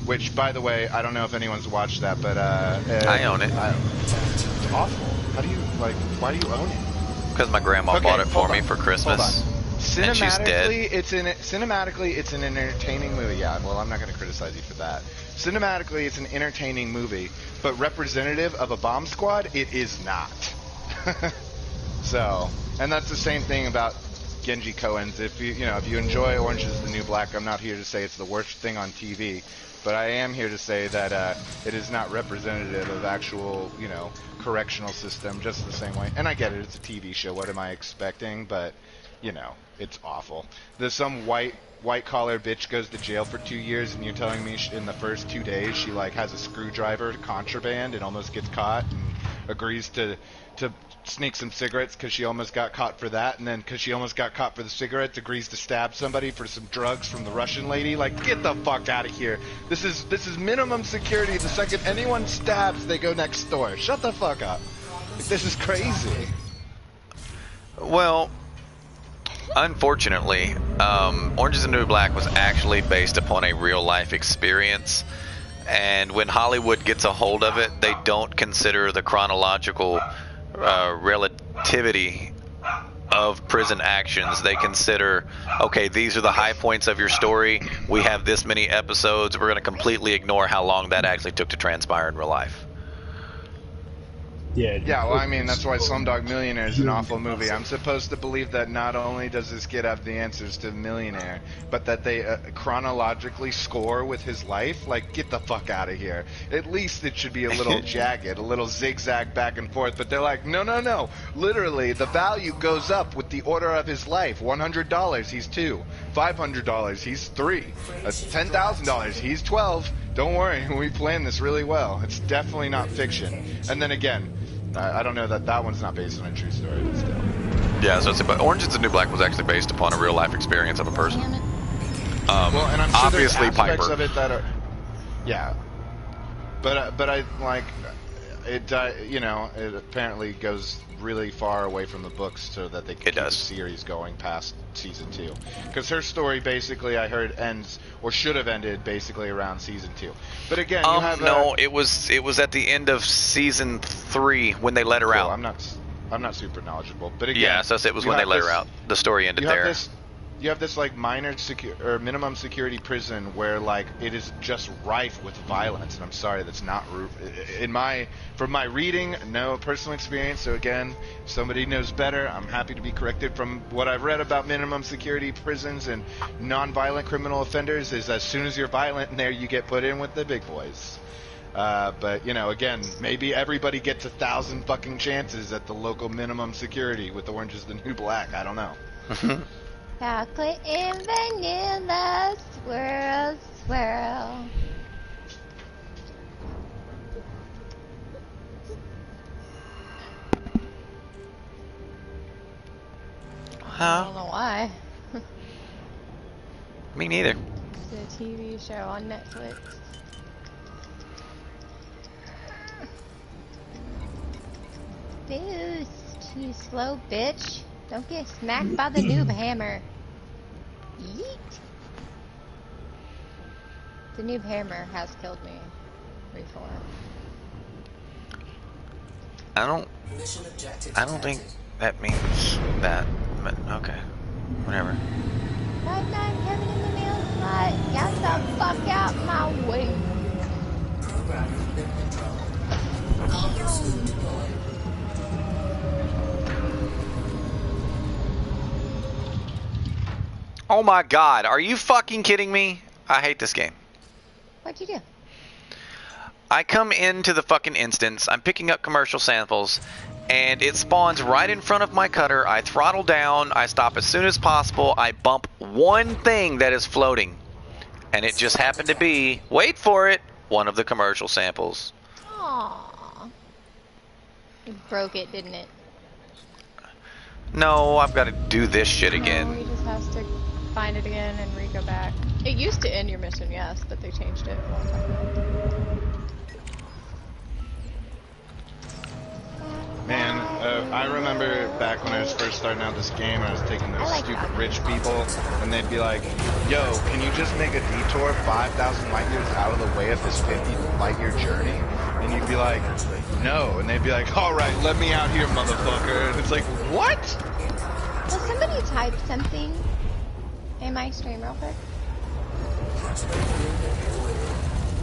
which by the way I don't know if anyone's watched that, but I own it. It's awful. How do you like? Why do you own it? Because my grandma Okay, bought it for hold me on. for Christmas. Hold on. And she's dead. Cinematically, it's an entertaining movie. Yeah, well, I'm not going to criticize you for that. Cinematically, it's an entertaining movie, but representative of a bomb squad, it is not. So, and that's the same thing about Genji Cohen's. If you enjoy Orange is the New Black, I'm not here to say it's the worst thing on TV, but I am here to say that it is not representative of actual, correctional system, just the same way. And I get it, it's a TV show. What am I expecting? But, it's awful. There's some white collar bitch goes to jail for 2 years, and you're telling me in the first 2 days she like has a screwdriver contraband and almost gets caught and agrees to sneak some cigarettes because she almost got caught for that, and then because she almost got caught for the cigarettes agrees to stab somebody for some drugs from the Russian lady. Like, get the fuck out of here. This is minimum security. The second anyone stabs, they go next door. Shut the fuck up. Like, this is crazy. Well, unfortunately, Orange is the New Black was actually based upon a real life experience, and when Hollywood gets a hold of it, they don't consider the chronological relativity of prison actions. They consider, okay, these are the high points of your story. We have this many episodes. We're going to completely ignore how long that actually took to transpire in real life. Yeah, well, I mean, that's why Slumdog Millionaire is an awful movie. I'm supposed to believe that not only does this kid have the answers to Millionaire, but that they chronologically score with his life. Like, get the fuck out of here. At least it should be a little jagged, a little zigzag back and forth. But they're like, no. Literally, the value goes up with the order of his life. $100, he's 2. $500, he's 3. $10,000, he's 12. Don't worry, we planned this really well. It's definitely not fiction. And then again, I don't know that one's not based on a true story, but still. Yeah, so but Orange is the New Black was actually based upon a real life experience of a person. Well, and I'm sure obviously there's aspects Piper. of it that are, yeah. But I like it. It apparently goes really far away from the books, so that they can keep the series going past season 2, because her story basically I heard ends or should have ended basically around season 2. But again, you have no, it was at the end of season 3 when they let her cool, out. I'm not super knowledgeable, but again, Yeah, so it was when they let her out. The story ended there. You have this like minimum security prison where like it is just rife with violence, and I'm sorry, that's not from my reading, no personal experience. So again, if somebody knows better, I'm happy to be corrected. From what I've read about minimum security prisons and non-violent criminal offenders, is as soon as you're violent in there, you get put in with the big boys. But you know, again, maybe everybody gets 1,000 fucking chances at the local minimum security with Orange is the New Black. I don't know. Chocolate and vanilla, swirl, swirl. I don't know why. Me neither. It's a TV show on Netflix. Boost, you slow bitch. Don't get smacked by the noob hammer. Yeet. The noob hammer has killed me before. I don't think that means that, but okay. Whatever. Night Kevin in the mail slot. Get the fuck out my way. Programming been controlled. Combo suit deployed. Oh my god, are you fucking kidding me? I hate this game. What'd you do? I come into the fucking instance, I'm picking up commercial samples, and it spawns right in front of my cutter. I throttle down, I stop as soon as possible, I bump one thing that is floating. And it just happened to be, wait for it, one of the commercial samples. Aww. It broke it, didn't it? No, I've got to do this shit again. No, he just has to find it again and re-go back. It used to end your mission, yes, but they changed it a long time ago. Man, I remember back when I was first starting out this game, I was taking those stupid rich people, and they'd be like, yo, can you just make a detour 5,000 light years out of the way of this 50 light year journey? And you'd be like, no. And they'd be like, alright, let me out here, motherfucker. And it's like, what? Will somebody type something in my stream real quick?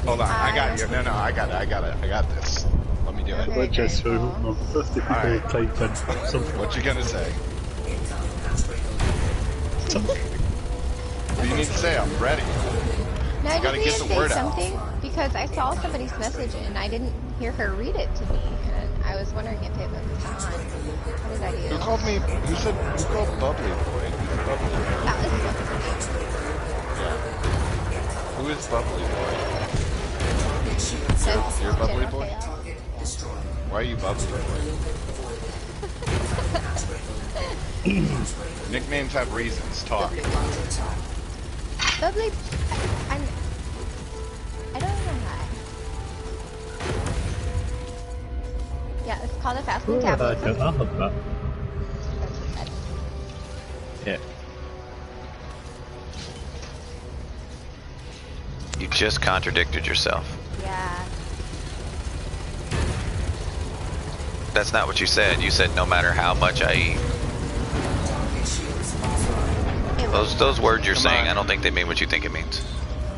Hold on, I got you. No, I got this. Let me do it. Let's just so 50 people Alright. typed in something. What you gonna say? Something. What do you need to say? I'm ready. No, I Gotta just get need the to say word out. something because I saw somebody's message and I didn't hear her read it to me, and I was wondering if it was on. What did I do? Who called me? Who called Bubbly Boy? Who's Bubbly Boy? That was something. Yeah. Who is Bubbly Boy? Says You're Bubbly General Boy? Chaos. Why are you Bubbly Boy? Nicknames have reasons. Talk. Bubbly. I don't know why. Yeah, it's called a fast Oh, I metabolism. have that. That's what it said. Yeah. You just contradicted yourself. Yeah. That's not what you said. You said no matter how much I eat. It was Those words you're Come saying, on. I don't think they mean what you think it means.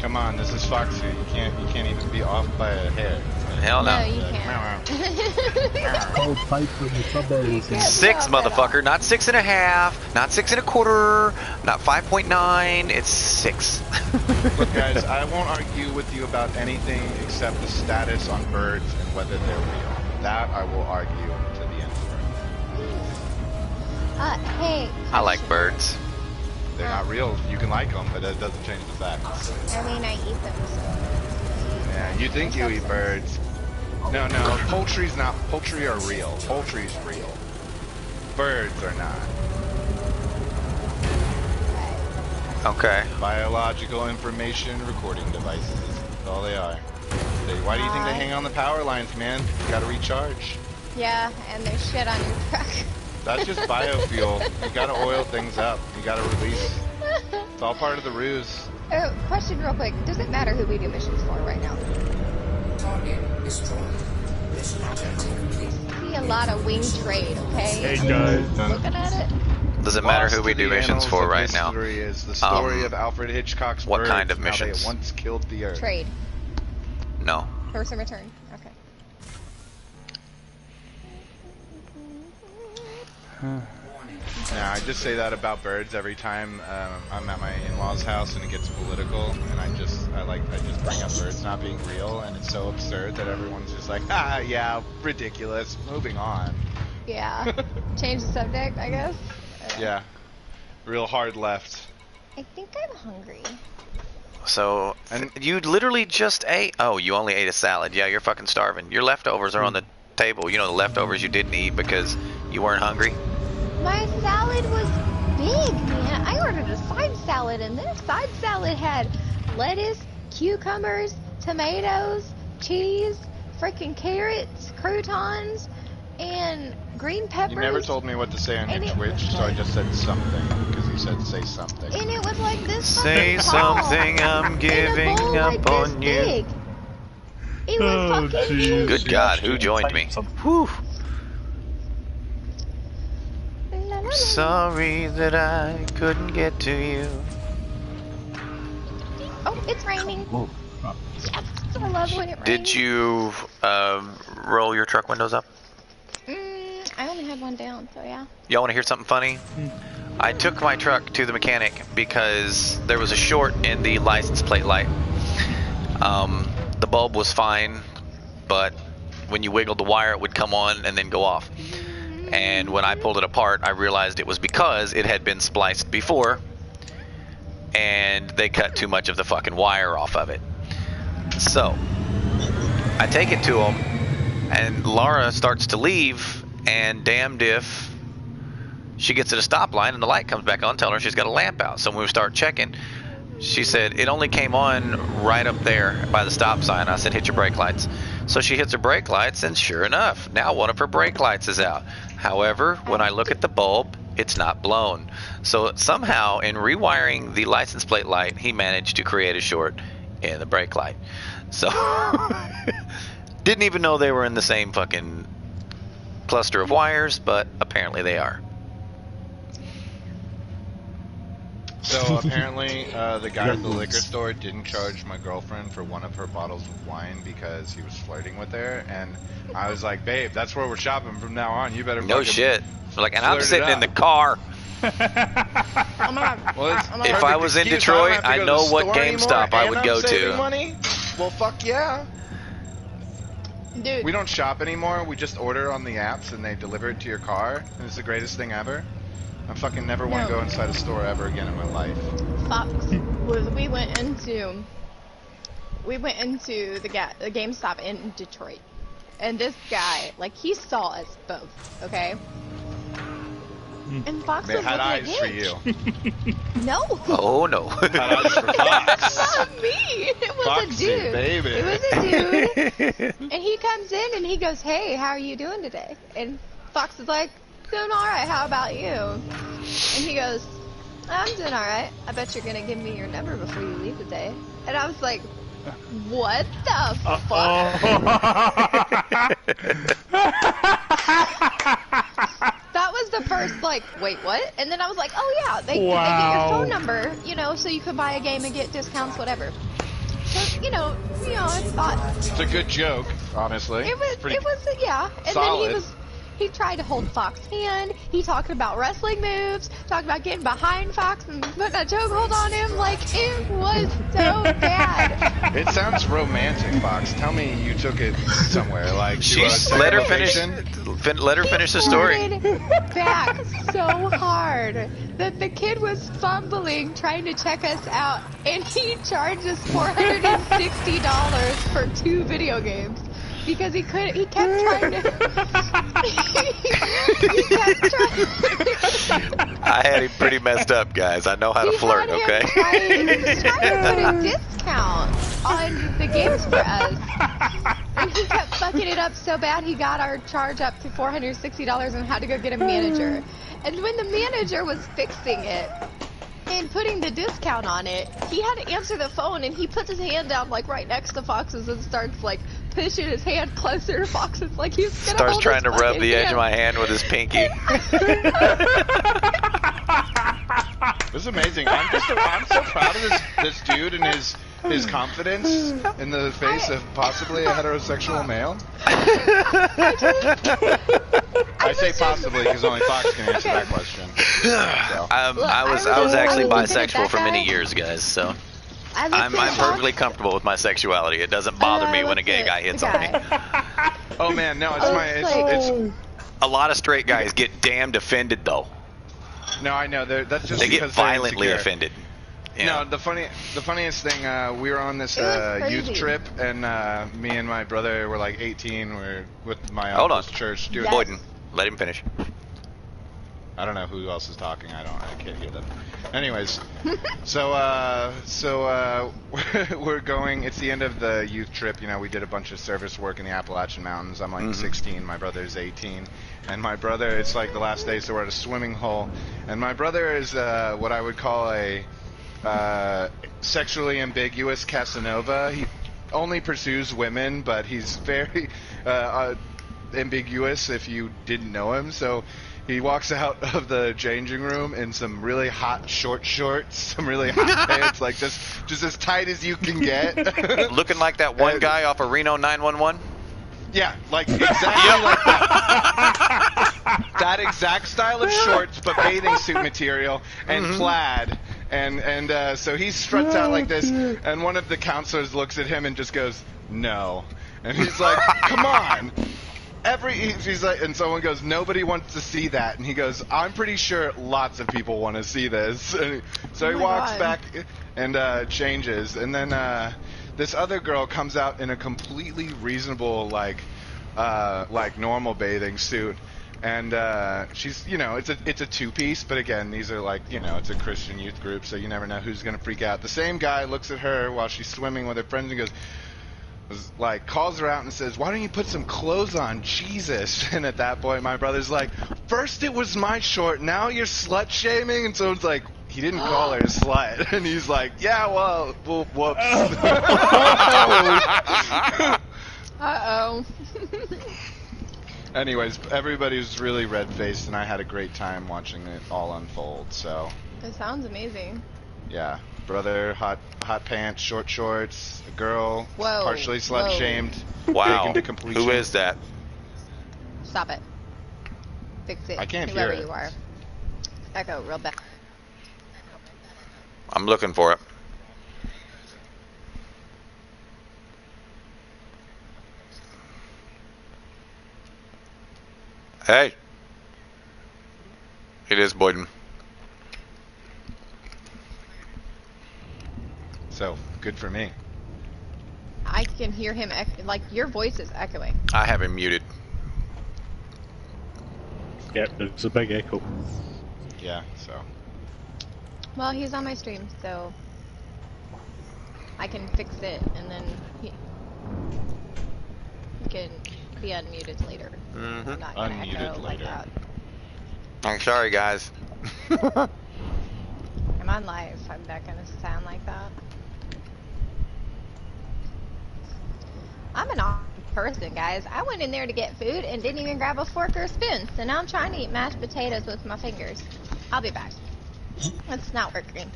Come on, this is Foxy. You can't even be off by a hair. Hell no. No, you Meow, can't. Called pipe in the suburbs. Six, Yeah, but, motherfucker. Not 6.5. Not 6.25. Not 5.9. It's 6. Look, guys, I won't argue with you about anything except the status on birds and whether they're real. That I will argue to the end of it. Hey. I like question. birds. They're not real. You can like them, but that doesn't change the facts. I mean, I eat them, so. Yeah, you think you eat birds. No, poultry's not. Poultry are real. Poultry's real. Birds are not. Okay. Biological information recording devices. That's all they are. Why do you think they hang on the power lines, man? You gotta recharge. Yeah, and there's shit on your truck. That's just biofuel. You gotta oil things up. You gotta release. It's all part of the ruse. Question real quick. Does it matter who we do missions for right now? Target destroyed. Mission objective complete. See a lot of wing trade, okay? Hey guys. Looking at it. Does it matter Lost who we to do the missions annals for of right now? history is the story of Alfred Hitchcock's what birds kind of and how missions? they once killed the earth. Trade. No. Person return. Okay. Nah, I just say that about birds every time I'm at my in-laws' house and it gets political, and I just bring up birds not being real, and it's so absurd that everyone's just like, ah, yeah, ridiculous. Moving on. Yeah. Change the subject, I guess. Yeah, real hard left. I think I'm hungry. So, And- you literally just ate. Oh, you only ate a salad. Yeah, you're fucking starving. Your leftovers are on the table. You know the leftovers you didn't eat because you weren't hungry. My salad was big, man. I ordered a side salad, and this side salad had lettuce, cucumbers, tomatoes, cheese, freaking carrots, croutons, and green peppers. You never told me what to say on And your it- Twitch, so I just said something, because you said say something. And it was like this. Say fucking tall. something, I'm And a giving bowl up like this on you. big. It was Oh, fucking jeez. huge. Good God, who joined me? Whew. La, la, la. Sorry that I couldn't get to you. Oh, it's raining. Whoa. crap. Yes, I love when it rains. Did you roll your truck windows up? I only had one down, so yeah. Y'all want to hear something funny? I took my truck to the mechanic because there was a short in the license plate light. The bulb was fine, but when you wiggled the wire, it would come on and then go off. And when I pulled it apart, I realized it was because it had been spliced before, and they cut too much of the fucking wire off of it. So, I take it to them, and Laura starts to leave, and damned if she gets at a stop line and the light comes back on, telling her she's got a lamp out. So when we start checking, she said it only came on right up there by the stop sign. I said, hit your brake lights. So she hits her brake lights, and sure enough, now one of her brake lights is out. However, when I look at the bulb, it's not blown. So somehow, in rewiring the license plate light, he managed to create a short in the brake light. So, didn't even know they were in the same fucking cluster of wires, but apparently they are. So apparently, the guy at the liquor store didn't charge my girlfriend for one of her bottles of wine because he was flirting with her, and I was like, "Babe, that's where we're shopping from now on. You better." No fucking shit. Like, and I'm flirt it sitting in the up." car. Oh my god. Well, it's Oh my If god. I was in excuse, Detroit, don't have to I go to know the what store GameStop anymore, I and would I'm go to. saving money? Well, fuck yeah. Dude. We don't shop anymore. We just order on the apps and they deliver it to your car. And it's the greatest thing ever. I fucking never want to No. go inside a store ever again in my life. Fox was we went into the GameStop in Detroit, and this guy, like, he saw us both, okay? And Fox They was had looking eyes at for him. you. No, Oh no. Had eyes for Fox. not me. It was Foxy, a dude. baby. It was a dude, and he comes in and he goes, "Hey, how are you doing today?" And Fox is like, "Doing all right. How about you?" And he goes, "I'm doing all right. I bet you're gonna give me your number before you leave today." And I was like, "What the fuck?" That was the first, like, wait, what? And then I was like, "Oh yeah, they get your phone number, you know, so you can buy a game and get discounts, whatever." So, you know, I thought It's a good joke, honestly. it was, Pretty- yeah. And solid. then he tried to hold Fox's hand. He talked about wrestling moves, talked about getting behind Fox and putting a chokehold on him. Like, it was so bad. It sounds romantic, Fox. Tell me you took it somewhere, like to a She's second let her finish. location? Let her finish the story. He farted back so hard that the kid was fumbling trying to check us out, and he charged us $460 for 2 video games. Because he kept trying to. he kept trying. I had him pretty messed up, guys. I know how to flirt, He okay? was trying to put a discount on the games for us. And he kept fucking it up so bad he got our charge up to $460 and had to go get a manager. And when the manager was fixing it and putting the discount on it, he had to answer the phone, and he puts his hand down like right next to Fox's and starts like pushing his hand closer to Fox's like he's gonna Starts hold trying his to rub fucking the edge hand. of my hand with his pinky. This is amazing. I'm so proud of this dude and his confidence in the face of possibly a heterosexual male. I say possibly because only Fox can answer that question. So. I was actually bisexual for many years, guys. So I'm perfectly comfortable with my sexuality. It doesn't bother me when a gay guy hits on me. Oh man, no, it's a lot of straight guys get damned offended though. No, I know. That's just they get because violently offended. Yeah. No, the funniest thing, we were on this youth trip, and me and my brother were like 18. We're with my uncle's church. Dude, Boyden, let him finish. I don't know who else is talking. I can't hear them. Anyways, so we're going. It's the end of the youth trip. You know, we did a bunch of service work in the Appalachian Mountains. I'm like 16. My brother's 18, and my brother. It's like the last day, so we're at a swimming hole, and my brother is what I would call a sexually ambiguous Casanova. He only pursues women, but he's very ambiguous if you didn't know him. So he walks out of the changing room in some really hot short shorts, some really hot pants, like just as tight as you can get. Looking like that one guy off of Reno 911? Yeah, like exactly like that. That exact style of shorts, but bathing suit material and plaid. And so he struts out like this, and one of the counselors looks at him and just goes, "No." And he's like, "Come on." He's like, and someone goes, "Nobody wants to see that." And he goes, "I'm pretty sure lots of people want to see this." And so he walks back and changes, and then this other girl comes out in a completely reasonable, like normal bathing suit. And she's, you know, it's a two-piece, but again, these are like, you know, it's a Christian youth group, so you never know who's gonna freak out. The same guy looks at her while she's swimming with her friends and goes, like, calls her out and says, "Why don't you put some clothes on, Jesus?" And at that point, my brother's like, "First it was my short, now you're slut shaming." And so it's like, he didn't call her a slut, and he's like, "Yeah, well, whoops." Uh-oh. Anyways, everybody was really red-faced, and I had a great time watching it all unfold, so. It sounds amazing. Yeah. Brother, hot pants, short shorts, a girl, partially slut-shamed. Wow. Taken to completion. Who is that? Stop it. Fix it. I can't Whoever hear it. you are. Echo real bad. I'm looking for it. Hey. It is Boyden. So, good for me. I can hear him, like, your voice is echoing. I have him muted. Yep, there's a big echo. Yeah, so. Well, he's on my stream, so I can fix it, and then he can be unmuted later. I'm not gonna Unmuted echo like later. that. I'm sorry, guys. I'm on live. I'm not gonna sound like that. I'm an awesome person, guys. I went in there to get food and didn't even grab a fork or a spoon, so now I'm trying to eat mashed potatoes with my fingers. I'll be back. It's not working.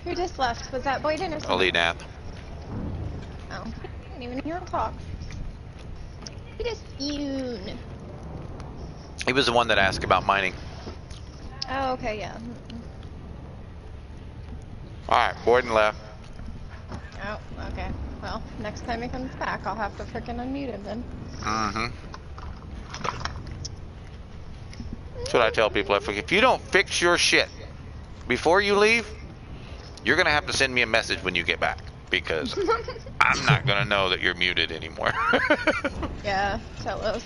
Who just left? Was that Boyden or something? I'll eat Nath. Oh, I didn't even hear him talk. He just spewed. He was the one that asked about mining. Oh, okay, yeah. Alright, Boyden left. Oh, okay. Well, next time he comes back, I'll have to frickin' unmute him then. That's what I tell people. If you don't fix your shit before you leave, you're going to have to send me a message when you get back. Because I'm not going to know that you're muted anymore. Yeah, tell us.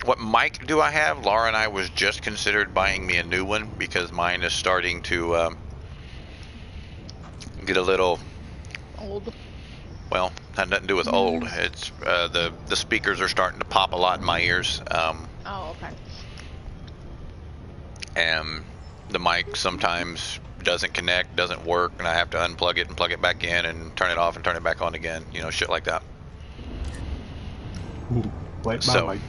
What mic do I have? Laura and I was just considered buying me a new one because mine is starting to get a little Old. well, had nothing to do with old. It's the speakers are starting to pop a lot in my ears. Oh, okay. And the mic sometimes doesn't connect, doesn't work, and I have to unplug it and plug it back in and turn it off and turn it back on again. You know, shit like that. Ooh, like my So- mic.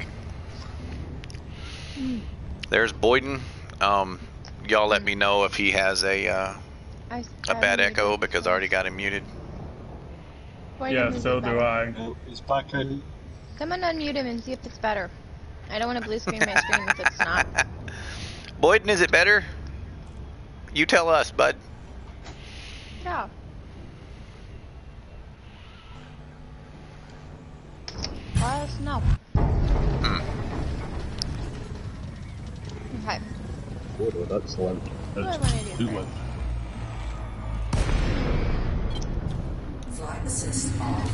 There's Boyden. Y'all let me know if he has a bad echo because I already got him muted. Yeah, so do I. It's back in. Someone unmute him and see if it's better. I don't want to blue screen my screen if it's not. Boyden, is it better? You tell us, bud. Yeah. Let us know. Okay. Oh, no, that's loud. What do I That's want to do too first? loud. Flight assist off.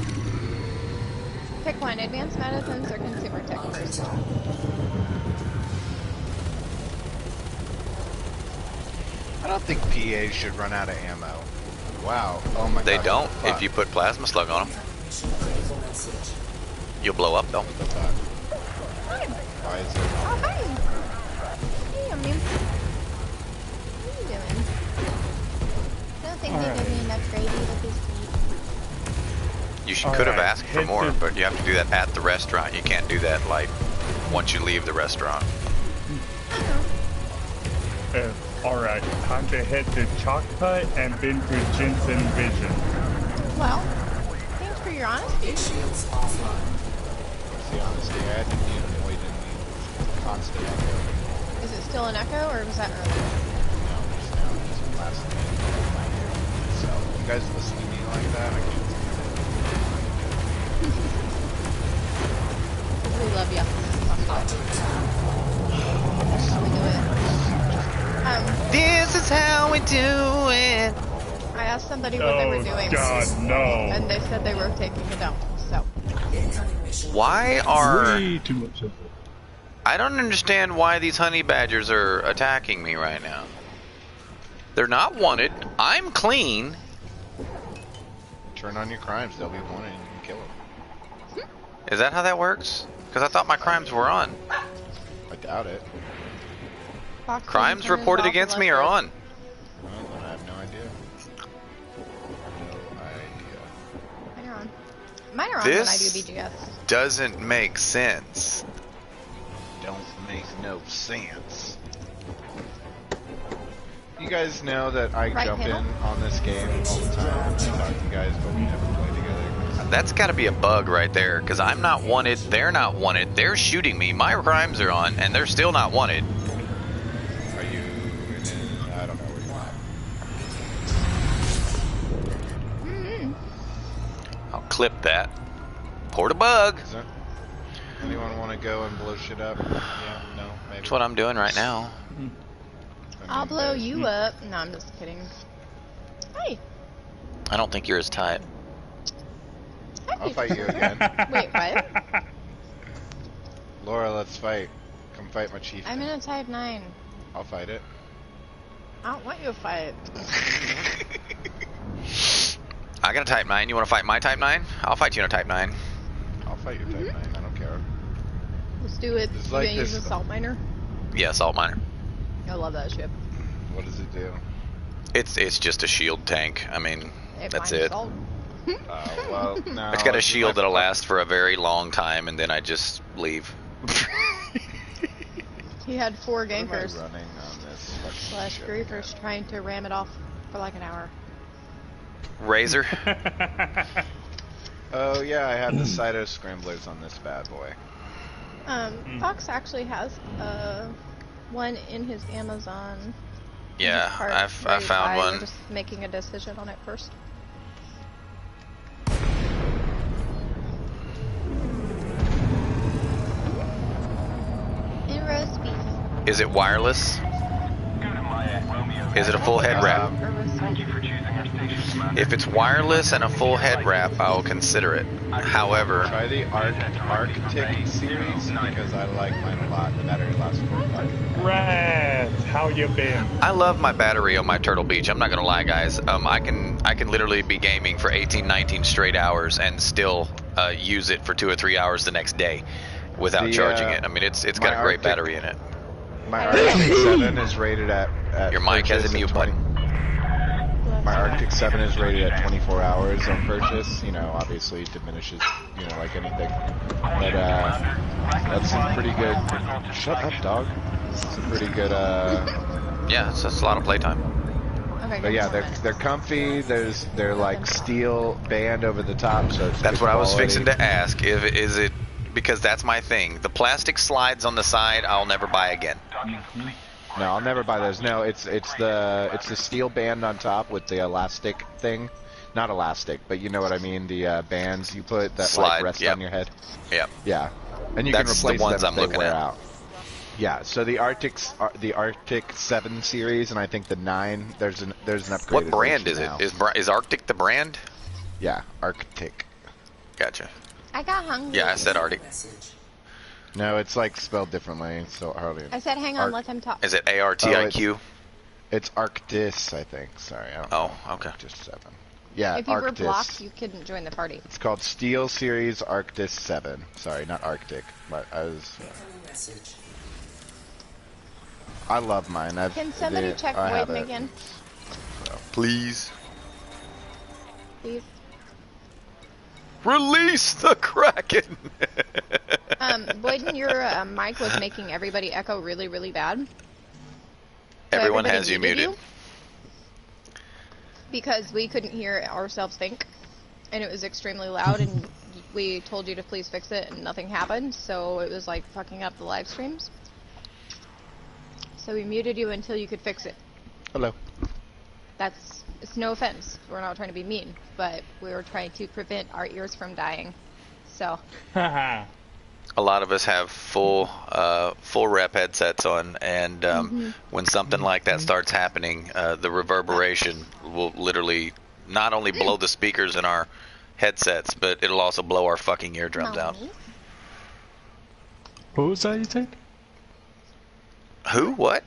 Pick one, advanced medicines or consumer tech first. I don't think PAs should run out of ammo. Wow. Oh my god. They don't. Fuck. If you put plasma slug on them, Mission critical message. you'll blow up though. What the fuck? Why is it? Oh, hi! Hey, I mean, what are you doing? I don't think they gave me enough gravy with this meat. You could have Alright, asked for hit more, the- but you have to do that at the restaurant. You can't do that like once you leave the restaurant. Alright, time to head to Chalk Hut and then to Jensen Vision. Well, thanks for your honesty. Shields offline. What's the honesty? I had to mute him way didn't need constant echo. Is it still an echo or was that earlier? No, just now. Just last minute. My ear. So, you guys listen to me like that? I can't We love you. That's how we do it. This is how we do it. I asked somebody what they were Oh doing, god, no. and they said they were taking a dump. So, Incoming mission. Why are Way too much of it. I don't understand why these honey badgers are attacking me right now. They're not wanted. I'm clean. turn on your crimes. They'll be wanted and you can kill them. Is that how that works? Because I thought my crimes were on. I doubt it. Fox Crimes turns reported off against me unless are it's- on. Well, then I have no idea. No idea. Mine are on. Mine are on when I do This BGS. doesn't make sense. Don't make no sense. You guys know that I Right jump panel? in on this game all the time and I talk to you guys, but we never play together. That's got to be a bug right there, because I'm not wanted, they're not wanted, they're shooting me, my crimes are on, and they're still not wanted. Are you in? I don't know where you're at. I'll clip that. Port a bug. Is there anyone want to go and blow shit up? Yeah, no, maybe. That's what I'm doing right now. I mean, I'll blow guys- you up. No, I'm just kidding. Hey. I don't think you're as tight. I'll fight you again. Wait, what? Laura, let's fight. Come fight my chief. I'm in a type 9. I'll fight it. I don't want you to fight. I got a type 9. You want to fight my type 9? I'll fight you in a type 9. I'll fight your type 9. I don't care. Let's do it. It's You like gonna use this- a salt miner? Yeah, salt miner. I love that ship. What does it do? It's just a shield tank. I mean, It that's mines it. salt. Well, no. It's got a shield that'll my- last for a very long time, and then I just leave. He had 4 What am I gankers running on this fucking slash ship griefers again? trying to ram it off for like an hour. Razor. Oh yeah, I have the Cyto Scramblers on this bad boy. Fox actually has one in his Amazon. Yeah, cart I ready to found buy. We're one. just making a decision on it first. And roast beef. Is it wireless? Go to my Is it a full head wrap? Thank you for choosing our station, Commander. If it's wireless and a full head wrap, I'll consider it. However, Try the Arctic series because I like mine a lot. The battery lasts 45. Rats, how you been? I love my battery on my Turtle Beach. I'm not gonna lie, guys. I can literally be gaming for 18, 19 straight hours and still use it for 2 or 3 hours the next day without charging it. I mean, it's got a great battery in it. My Arctic 7 is rated at Your mic has a mute button. My Arctic 7 is rated at 24 hours on purchase. You know, obviously diminishes, you know, like anything. But that's some pretty good. Shut up, dog. Some pretty good. Yeah, it's a lot of playtime. Okay, But yeah, they're comfy. They're like steel band over the top, so it's That's good what I was quality. fixing to ask. Is it because that's my thing? The plastic slides on the side, I'll never buy again. No, I'll never buy those. No, it's the steel band on top with the elastic thing. Not elastic, but you know what I mean. The bands you put that Slide, like rest yep. on your head. Yep. Yeah, and you That's can the replace ones them I'm if they looking wear at. out. Yeah, so the Arctic 7 series, and I think the 9. There's an upgrade. What brand is it? Is Arctic the brand? Yeah, Arctic. Gotcha. I got hungry. Yeah, I said Arctic. Message. No, it's like spelled differently. So hardly. I said hang on, let him talk. Is it ARTIQ? It's Arctis, I think. Sorry, I don't know. Oh, okay. Arctis 7. Yeah, If you were Arctis. blocked, you couldn't join the party. It's called Steel Series Arctis 7. Sorry, not Arctic. But Incoming message. I love mine. Can somebody check I have Boyden it. again, Please. please? Release the Kraken! Boyden, your mic was making everybody echo really, really bad. So Everyone everybody has you muted. Because we couldn't hear ourselves think, and it was extremely loud, and we told you to please fix it, and nothing happened, so it was like fucking up the live streams. So we muted you until you could fix it. Hello. It's no offense. We're not trying to be mean, but we were trying to prevent our ears from dying. So, A lot of us have full rep headsets on, and when something like that starts happening, the reverberation will literally not only blow the speakers in our headsets, but it'll also blow our fucking eardrums out. Mommy. What was that you said? Who? What?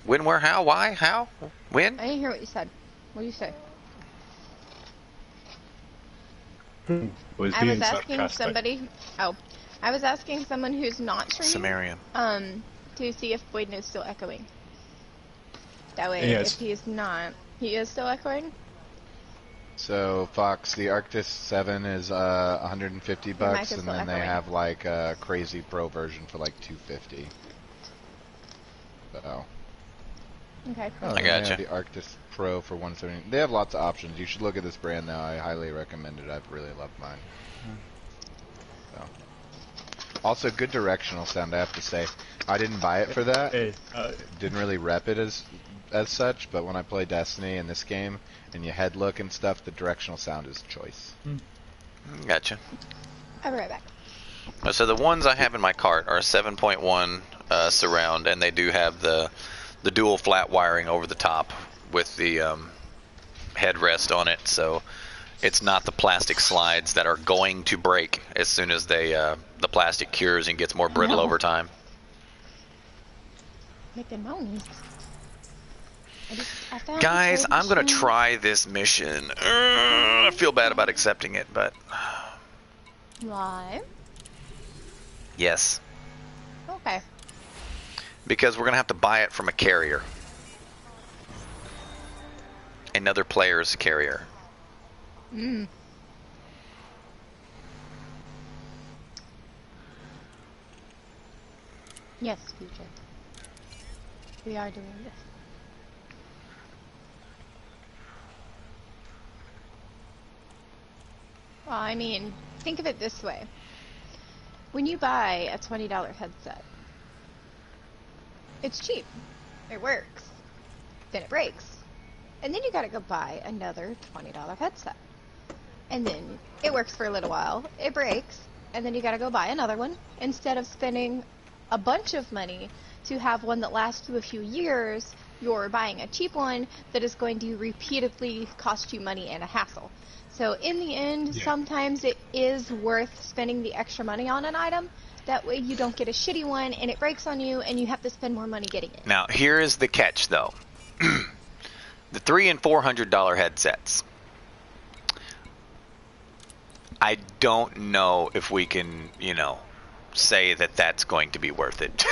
When? Where? How? Why? How? When? I didn't hear what you said. What did you say? Was I being was asking sarcastic. somebody. Oh, I was asking someone who's not streaming. Sumerian. To see if Boyden is still echoing. That way, Yes. if he is not, he is still echoing. So Fox, the Arctis 7 is 150 mic bucks, is and still then they echoing. have like a crazy pro version for like 250. So. Okay. Oh, I then they gotcha. have the Arctis Pro for 170. They have lots of options. You should look at this brand though. I highly recommend it. I've really loved mine. So. Also, good directional sound. I have to say, I didn't buy it for that. Hey, Didn't really rep it as such. But when I play Destiny in this game and you head look and stuff, the directional sound is choice. Gotcha. I'll be right back. So the ones I have in my cart are 7.1 surround, and they do have the dual flat wiring over the top with the headrest on it. So it's not the plastic slides that are going to break as soon as the plastic cures and gets more brittle No. over time. Making moans. I found Guys, the I'm gonna machine. try this mission. I feel bad about accepting it, but Why? yes, Okay. because we're gonna have to buy it from a carrier, another player's carrier. Mm. Yes, future. We are doing this. Well, I mean, think of it this way. When you buy a $20 headset, it's cheap. It works. Then it breaks. And then you gotta go buy another $20 headset. And then it works for a little while. It breaks. And then you gotta go buy another one instead of spending a bunch of money to have one that lasts you a few years you're buying a cheap one that is going to repeatedly cost you money and a hassle. So in the end, sometimes it is worth spending the extra money on an item. That way you don't get a shitty one and it breaks on you and you have to spend more money getting it. Now, here is the catch, though. The $300 and $400 headsets. I don't know if we can, say that that's going to be worth it.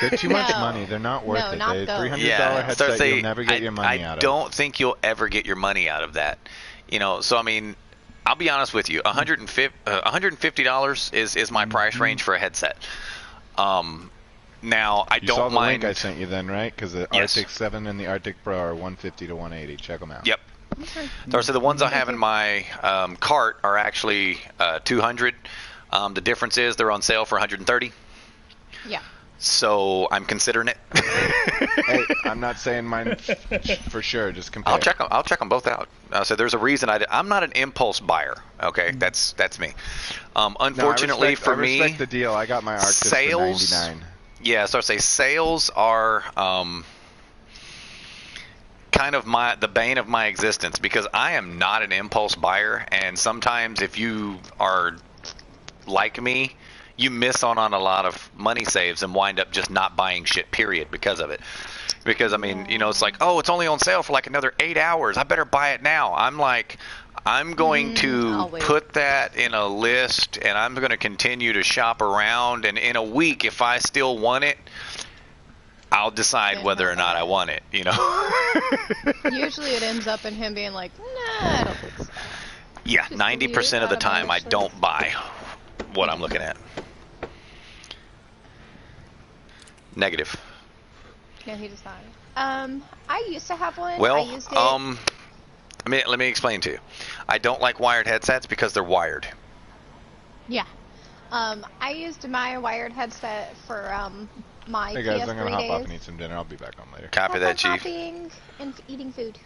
They're too much money. They're not worth it. Not They those. $300 headset, you'll never get your money out of. I don't think you'll ever get your money out of that. So I mean, I'll be honest with you. $150 is my price range for a headset. Now I You don't saw the mind. link I sent you then, right? Because the Yes. Arctic 7 and the Arctic Pro are 150 to 180. Check them out. Yep. So the ones I have in my cart are actually 200. The difference is they're on sale for 130. Yeah. So I'm considering it. Hey, I'm not saying mine for sure. Just compare. I'll check them both out. So there's a reason I'm not an impulse buyer. Okay, that's me. Unfortunately I me, respect the deal. I got my Arctic sales, for 99. Yeah, so I say sales are kind of the bane of my existence because I am not an impulse buyer, and sometimes if you are like me, you miss on a lot of money saves and wind up just not buying shit, period, because of it. Because, I mean, it's like, oh, it's only on sale for like another 8 hours. I better buy it now. I'm like, I'm going to put that in a list, and I'm going to continue to shop around. And in a week, if I still want it, I'll decide whether or not I want it, Usually it ends up in him being like, nah, I don't think so. Yeah, 90% of the time I don't buy what I'm looking at. Negative. Yeah, he decided. I used to have one. Well, I used it. let me explain to you. I don't like wired headsets because they're wired. Yeah. I used my wired headset for my Hey guys, PS3 I'm gonna hop days. off and eat some dinner. I'll be back on later. Copy that, Chief. Hopping and eating food.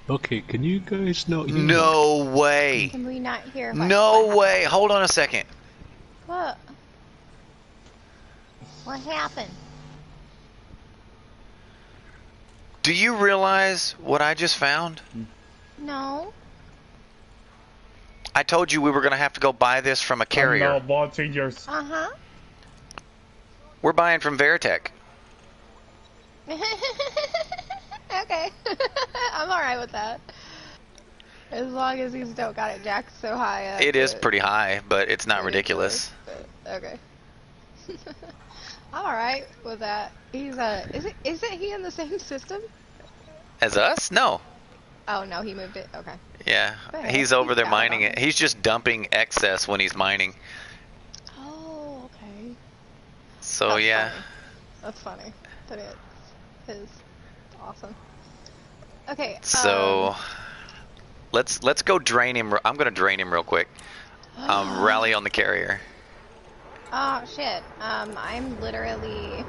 Okay, can you guys not hear me? No way. Can we not hear? No way. Hold on a second. What? What happened? Do you realize what I just found? No. I told you we were going to have to go buy this from a carrier. I'm not watching your... Uh-huh. We're buying from Veritech. Okay. I'm alright with that. As long as you don't got it jacked so high. It is pretty high, but it's not ridiculous. Okay. I'm alright with that. He's isn't he in the same system? As us? No. Oh no, he moved it. Okay. Yeah, But he's over there got mining on it. He's just dumping excess when he's mining. Oh, okay. So That's yeah. funny. That's funny. But it is awesome. Okay. So let's go drain him. I'm gonna drain him real quick. Rally on the carrier. Oh shit. I'm literally.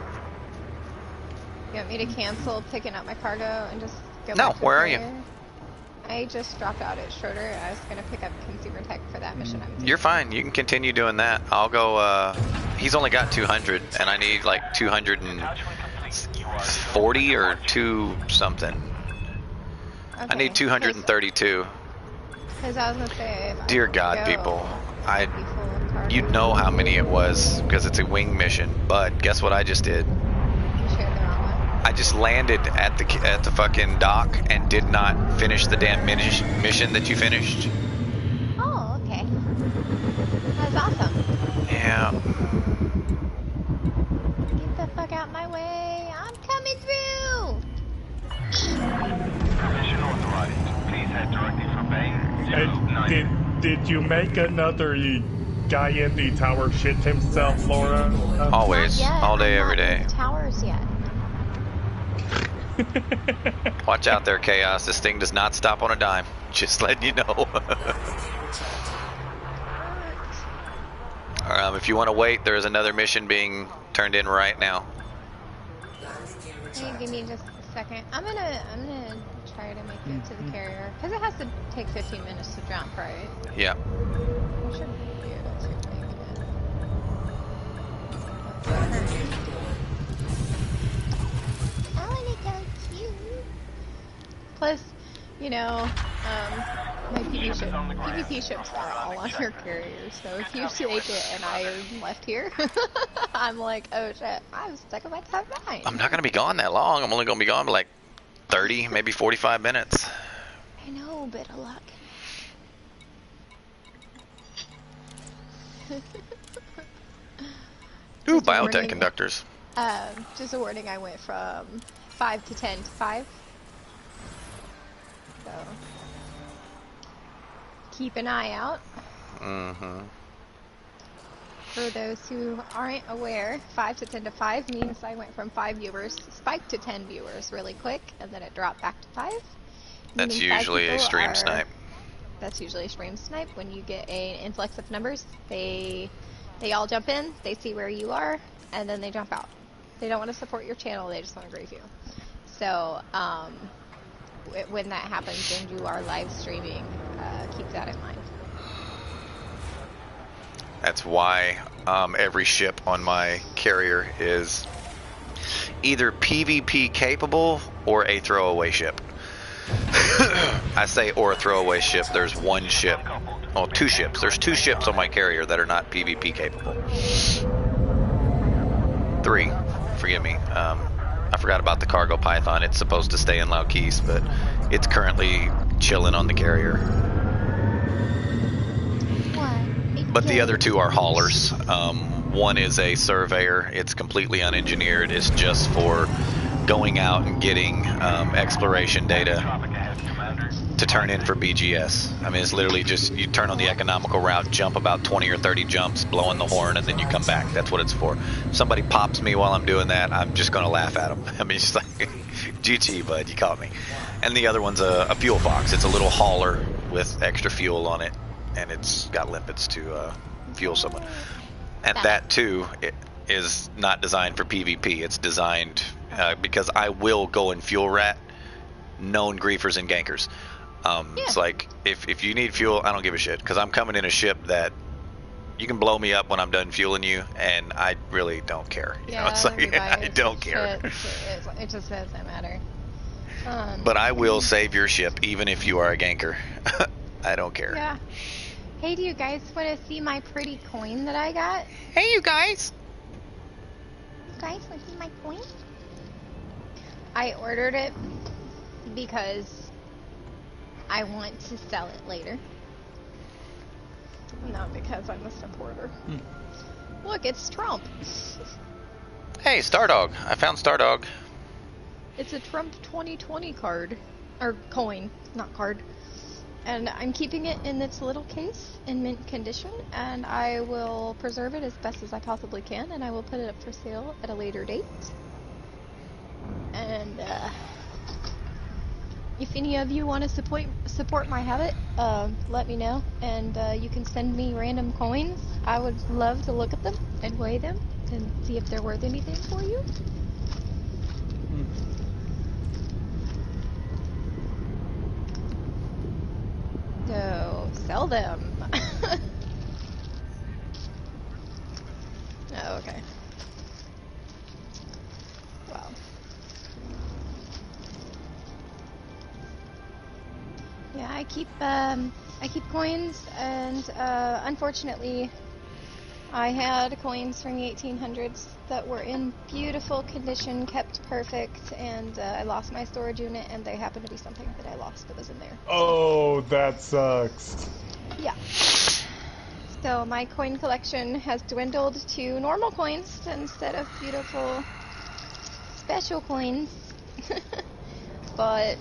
You want me to cancel picking up my cargo and just go No, back to the where are you? carrier? I just dropped out at Schroeder. I was gonna pick up consumer tech for that mission. You're fine. You can continue doing that. I'll go. He's only got 200, and I need like 240 or 2 something. Okay. I need 232. Because I was gonna say. If Dear I God, go, people, I'd be full of cargo. you'd know how many it was because it's a wing mission. But guess what I just did? You shared the wrong one. I just landed at the fucking dock and did not finish the damn mission that you finished. Oh, okay. That's awesome. Yeah. Get the fuck out my way. I'm coming through. Permission authorized. Please head directly for Bay Hey, 09. did you make another guy in the tower shit himself, Laura? Always, Not yet. all day, I'm every not in day. the towers yet. Watch out there, Chaos. This thing does not stop on a dime. Just letting you know. If you want to wait, there is another mission being turned in right now. Hey, give me just a second. I'm gonna try to make it to the carrier because it has to take 15 minutes to jump, right? Yeah. I should be able to make it. Plus, you know, my PvP ships are all on your carrier, so if you take it and I am left here, I'm like, oh shit, I'm stuck in my top 9. I'm not gonna be gone that long. I'm only gonna be gone for like 30, maybe 45 minutes. I know, but a lot can Ooh, Just a biotech warning. conductors. Just a warning, I went from 5 to 10 to 5. So, keep an eye out. Mm-hmm. For those who aren't aware, 5 to 10 to 5 means I went from 5 viewers, spiked to 10 viewers really quick, and then it dropped back to 5. That's Meaning 5 usually a people stream are- snipe. That's usually a stream snipe. When you get an influx of numbers, they all jump in, they see where you are, and then they jump out. They don't want to support your channel, they just want to grief you. So, when that happens and you are live streaming, keep that in mind. That's why every ship on my carrier is either PvP capable or a throwaway ship. I say or a throwaway ship. There's one ship. Oh, 2 ships. There's 2 ships on my carrier that are not PvP capable. 3. Forgive me. I forgot about the cargo python. It's supposed to stay in Laukis, but it's currently chilling on the carrier. But the other 2 are haulers. One is a surveyor. It's completely unengineered. It's just for going out and getting exploration data to turn in for BGS. I mean, it's literally just you turn on the economical route, jump about 20 or 30 jumps, blowing the horn, and then you come back. That's what it's for. If somebody pops me while I'm doing that, I'm just going to laugh at them. I mean, it's like, GG, bud, you caught me. And the other one's a fuel fox. It's a little hauler with extra fuel on it, and it's got limpets to fuel someone. And that, too, it is not designed for PvP. It's designed because I will go and fuel rat known griefers and gankers. It's like, if you need fuel, I don't give a shit, because I'm coming in a ship that you can blow me up when I'm done fueling you, and I really don't care. You know, it's like, I don't care. It just doesn't matter. But I will save your ship, even if you are a ganker. I don't care. Yeah. Hey, do you guys want to see my pretty coin that I got? Hey, you guys! You guys want to see my coin? I ordered it because I want to sell it later. Not because I'm a supporter. Look, it's Trump. Hey, Stardog. I found Stardog. It's a Trump 2020 card. Or coin, not card. And I'm keeping it in its little case in mint condition, and I will preserve it as best as I possibly can, and I will put it up for sale at a later date. And if any of you want to support my habit, let me know, and you can send me random coins. I would love to look at them and weigh them and see if they're worth anything for you. So, sell them. Oh, okay. Wow. Yeah, I keep coins, and unfortunately, I had coins from the 1800s that were in beautiful condition, kept perfect, and I lost my storage unit, and they happened to be something that I lost that was in there. Oh, that sucks. Yeah. So my coin collection has dwindled to normal coins instead of beautiful special coins. But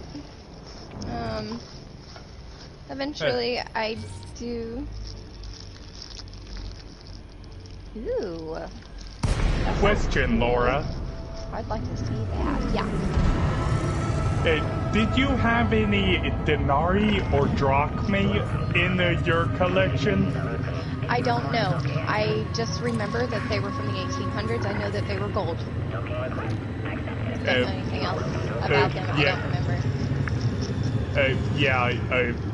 eventually I do. Ooh. Question, Laura. I'd like to see that. Yeah. Did you have any denarii or drachmae in your collection? I don't know. I just remember that they were from the 1800s. I know that they were gold. Don't know anything else about them. I don't remember.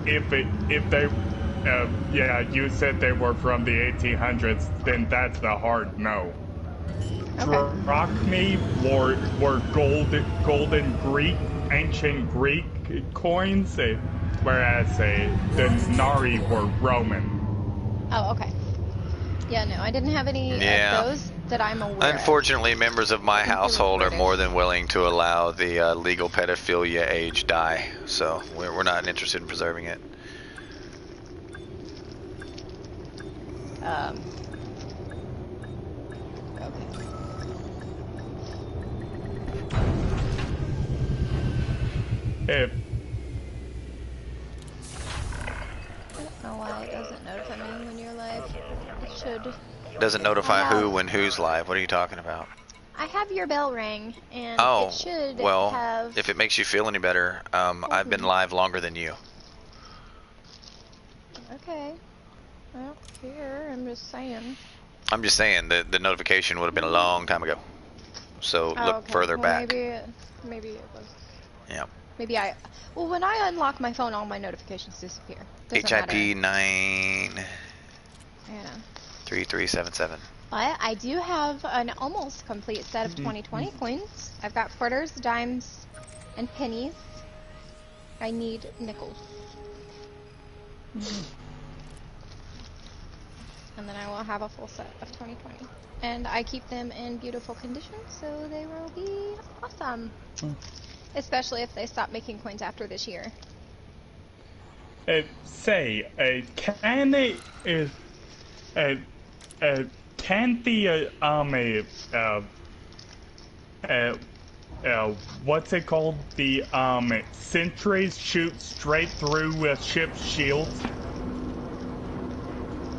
If they, you said they were from the 1800s, then that's a hard no. drachmae were golden Greek, ancient Greek coins, whereas the Nari were Roman. Oh, okay. Yeah, no, I didn't have any Yeah. of those that I'm aware Unfortunately, members of my think they were household are more British. than willing to allow the legal pedophilia age die, so we're not interested in preserving it. of. Okay. If I don't know why it doesn't notify me when you're live. It should. Doesn't notify I who have- when who's live. What are you talking about? I have your bell ring, and Oh, it should well, have. if it makes you feel any better, I've been live longer than you. Okay. I don't care. I'm just saying. I'm just saying that the notification would have been a long time ago. So Oh, look okay. further Well, back. Maybe it was. Yeah. Maybe I. Well, when I unlock my phone, all my notifications disappear. Doesn't HIP matter. 93377. Yeah. But I do have an almost complete set of 2020 coins. I've got quarters, dimes, and pennies. I need nickels. And then I will have a full set of 2020. And I keep them in beautiful condition, so they will be awesome. Especially if they stop making coins after this year. can the what's it called? The sentries shoot straight through a ship's shields?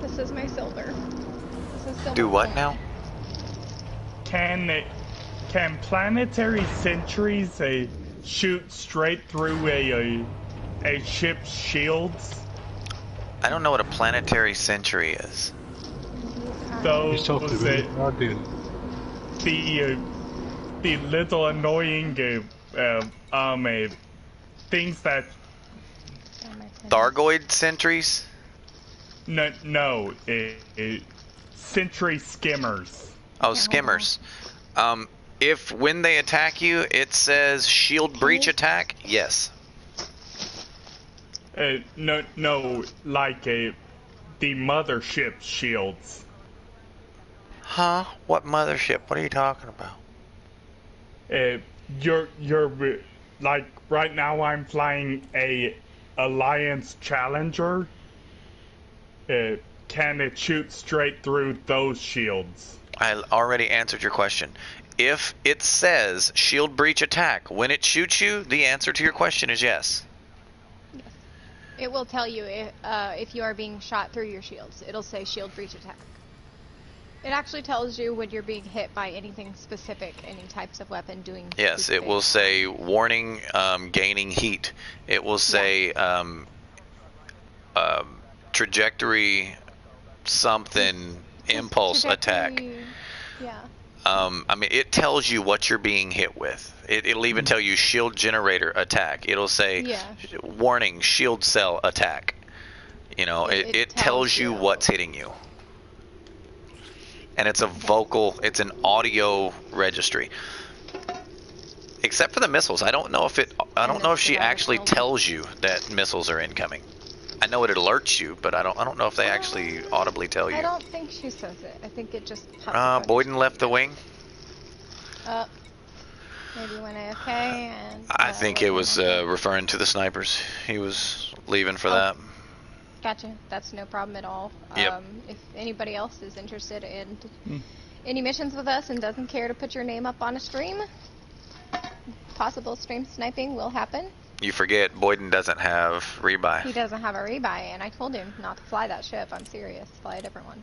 This is my silver. This is silver. Do what coin. now? Can planetary sentries shoot straight through a ship's shields? I don't know what a planetary sentry is. Those He's talking about Guardian. the little annoying things that Thargoid sentries? no sentry skimmers. Oh, skimmers. If when they attack you, it says shield breach attack, yes. No, like the mothership shields. Huh? What mothership? What are you talking about? You're like right now I'm flying a Alliance Challenger. Can it shoot straight through those shields? I already answered your question. If it says shield breach attack, when it shoots you, the answer to your question is yes. It will tell you if you are being shot through your shields. It'll say shield breach attack. It actually tells you when you're being hit by anything specific, any types of weapon doing. Yes, it will say warning, gaining heat. It will say trajectory something impulse attack. Yeah. I mean, it tells you what you're being hit with. It'll even tell you shield generator attack. It'll say warning shield cell attack. You know, it tells you what's hitting you. And it's a vocal, it's an audio registry. Except for the missiles. I don't know if she actually tells you that missiles are incoming. I know it alerts you, but I don't know if they actually audibly tell you. I don't think she says it. I think it just pops up. Boyden left the wing. Maybe went AFK and. I think it was referring to the snipers. He was leaving for that. Gotcha. That's no problem at all. Yep. If anybody else is interested in any missions with us and doesn't care to put your name up on a stream, possible stream sniping will happen. You forget, Boyden doesn't have rebuy. He doesn't have a rebuy, and I told him not to fly that ship. I'm serious. Fly a different one.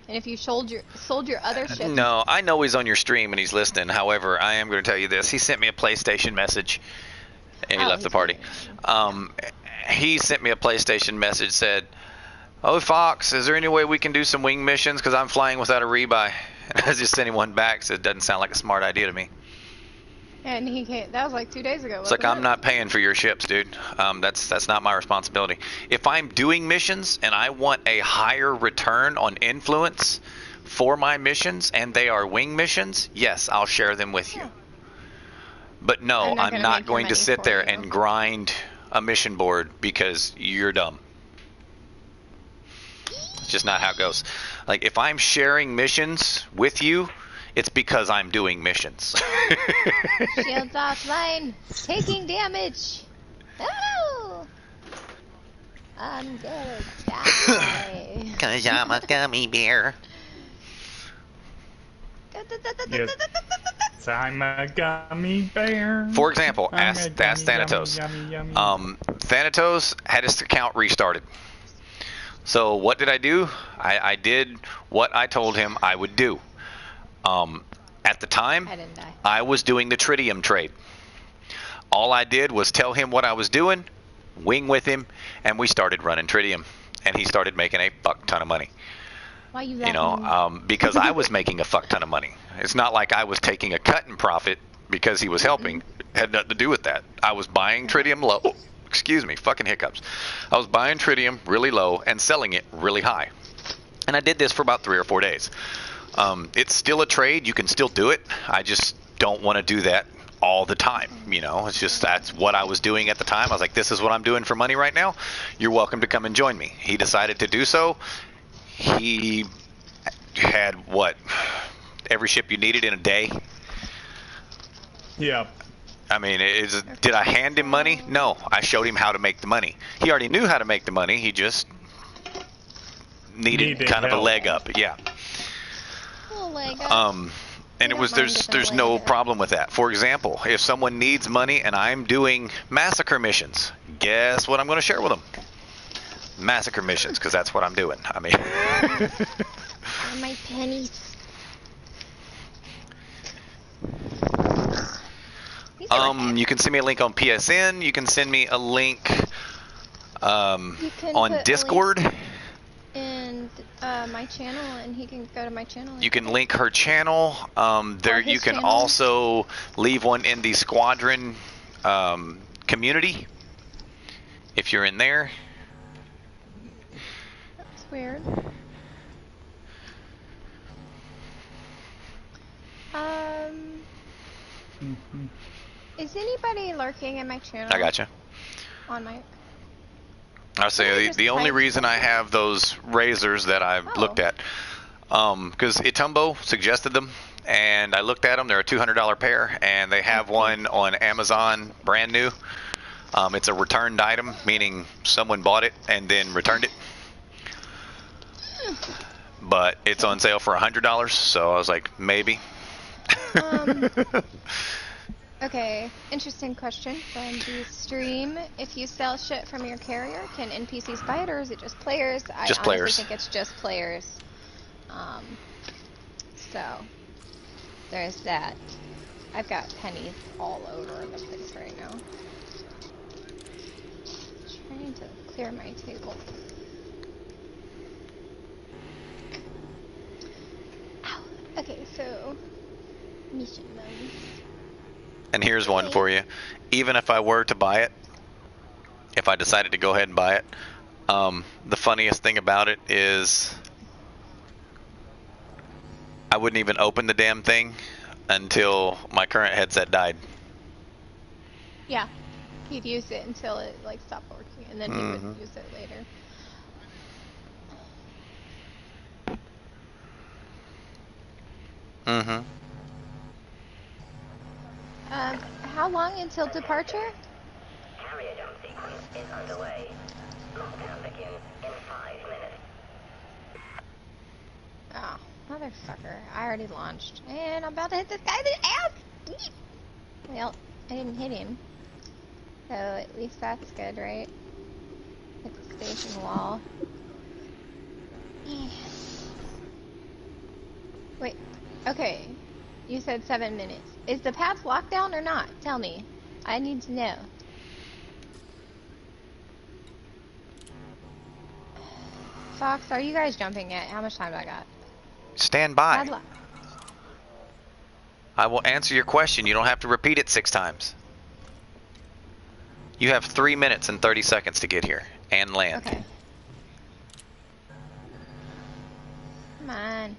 And if you sold your other ship... No, I know he's on your stream and he's listening. However, I am going to tell you this. He sent me a PlayStation message, and he left the party. He sent me a PlayStation message, said, "Oh, Fox, is there any way we can do some wing missions? Because I'm flying without a rebuy." And I just sent him one back, so it doesn't sound like a smart idea to me. And he came, that was like 2 days ago. It's like, I'm not paying for your ships, dude. That's not my responsibility. If I'm doing missions and I want a higher return on influence for my missions and they are wing missions, yes, I'll share them with you. But no, I'm not going to sit there and grind a mission board because you're dumb. It's just not how it goes. Like, if I'm sharing missions with you, it's because I'm doing missions. Shields offline. Taking damage. Oh! I'm gonna die. 'Cause I'm a gummy bear. Yes. So I'm a gummy bear. For example, I'm ask a gummy, Thanatos. yummy, yummy. Thanatos had his account restarted. So what did I do? I did what I told him I would do. At the time, I was doing the tritium trade. All I did was tell him what I was doing, wing with him, and we started running tritium. And he started making a fuck ton of money. Why you Because I was making a fuck ton of money. It's not like I was taking a cut in profit because he was helping. It had nothing to do with that. I was buying tritium low. Excuse me, fucking hiccups. I was buying tritium really low and selling it really high. And I did this for about 3 or 4 days. It's still a trade. You can still do it. I just don't want to do that all the time. It's just that's what I was doing at the time. I was like, this is what I'm doing for money right now. You're welcome to come and join me. He decided to do so. He had every ship you needed in a day. Yeah. I mean, did I hand him money? No, I showed him how to make the money. He already knew how to make the money. He just needed kind of a leg up. Yeah. And there's no problem with that. For example, if someone needs money and I'm doing massacre missions, guess what I'm going to share with them? Massacre missions, because that's what I'm doing. I mean, my pennies. You can send me a link on PSN. You can send me a link on Discord. And my channel, and he can go to my channel. You can link her channel. You can also leave one in the squadron community if you're in there. That's weird. Is anybody lurking in my channel? I gotcha. On my. I'll say the only reason I have those razors that I've looked at, because Itumbo suggested them, and I looked at them. They're a $200 pair, and they have one on Amazon, brand new. It's a returned item, meaning someone bought it and then returned it. But it's on sale for $100, so I was like, maybe. Okay, interesting question from the stream. If you sell shit from your carrier, can NPCs buy it, or is it just players? Just players. I think it's just players. So, there's that. I've got pennies all over the place right now. Trying to clear my table. Ow. Okay, so mission mode. And here's one for you. Even if I were to buy it, if I decided to go ahead and buy it, the funniest thing about it is I wouldn't even open the damn thing until my current headset died. Yeah, he'd use it until it stopped working, and then he would use it later. How long until departure? Carrier jump sequence is underway. Lockdown begins in 5 minutes. Oh, motherfucker. I already launched. And I'm about to hit this guy in the ass! Well, I didn't hit him. So at least that's good, right? Hit the station wall. Wait, okay. You said 7 minutes. Is the path locked down or not? Tell me. I need to know. Fox, are you guys jumping yet? How much time do I got? Stand by. I will answer your question. You don't have to repeat it 6 times. You have 3 minutes and 30 seconds to get here and land. Okay. Come on.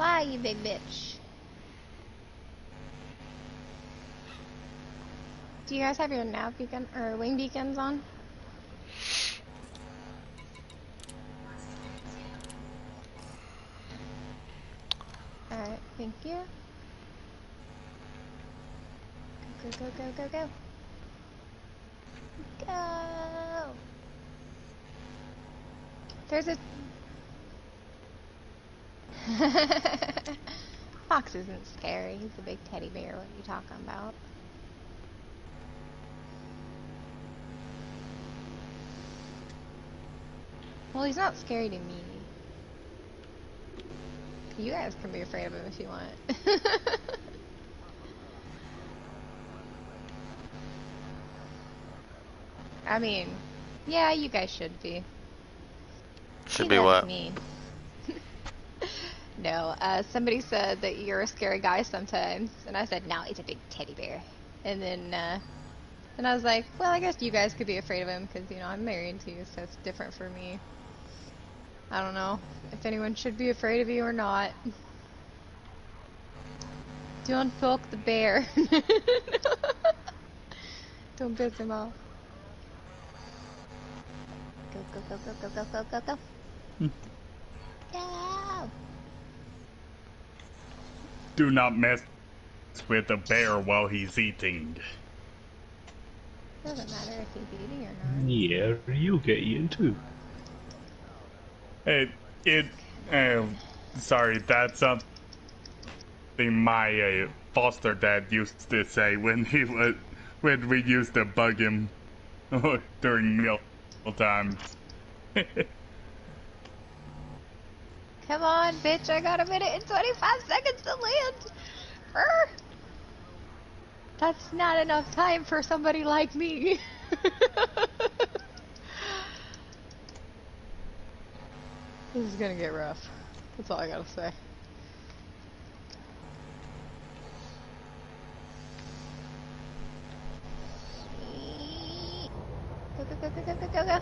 Fly, you big bitch. Do you guys have your nav beacon or wing beacons on? Alright, thank you. Go, go, go, go, go, go. Go! There's a... Fox isn't scary. He's a big teddy bear. What are you talking about? Well, he's not scary to me. You guys can be afraid of him if you want. I mean, yeah, you guys should be. Should He be loves what? me. No, somebody said that you're a scary guy sometimes, and I said, no, he's a big teddy bear. And then I was like, well, I guess you guys could be afraid of him, because, you know, I'm married to you, so it's different for me. I don't know if anyone should be afraid of you or not. Don't poke the bear. Don't piss him off. Go, go, go, go, go, go, go, go, go. Go! Do not mess with the bear while he's eating. Doesn't matter if he's eating or not. Yeah, you'll get eaten too. Sorry, that's something my foster dad used to say when we used to bug him during meal times. Come on, bitch, I got a minute and 25 seconds to land. Brr. That's not enough time for somebody like me. This is gonna get rough. That's all I gotta say. Go, go, go, go, go, go, go, go.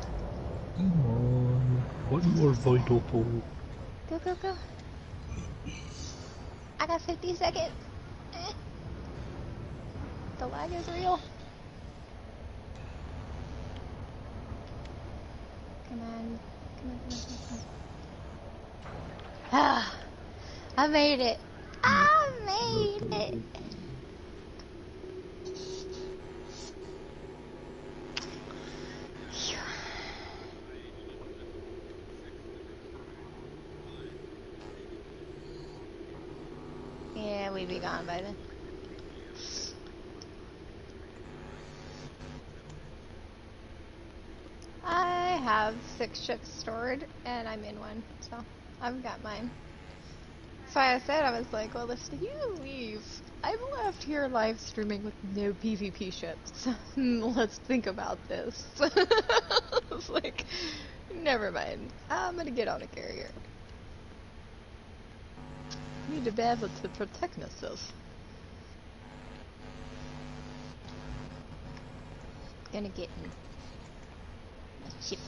Come on. One more void opal. Go, go, go. I got 50 seconds. The lag is real. Come on. Come on, come on, come on. Ah, I made it. I made it. Phew. Yeah, we'd be gone by then. I have 6 ships stored, and I'm in one, so I've got mine. So I said, I was like, well, if you leave, I'm left here live streaming with no PvP ships. Let's think about this. I was like, never mind. I'm gonna get on a carrier. Need to be able to protect myself. Gonna get in a ship.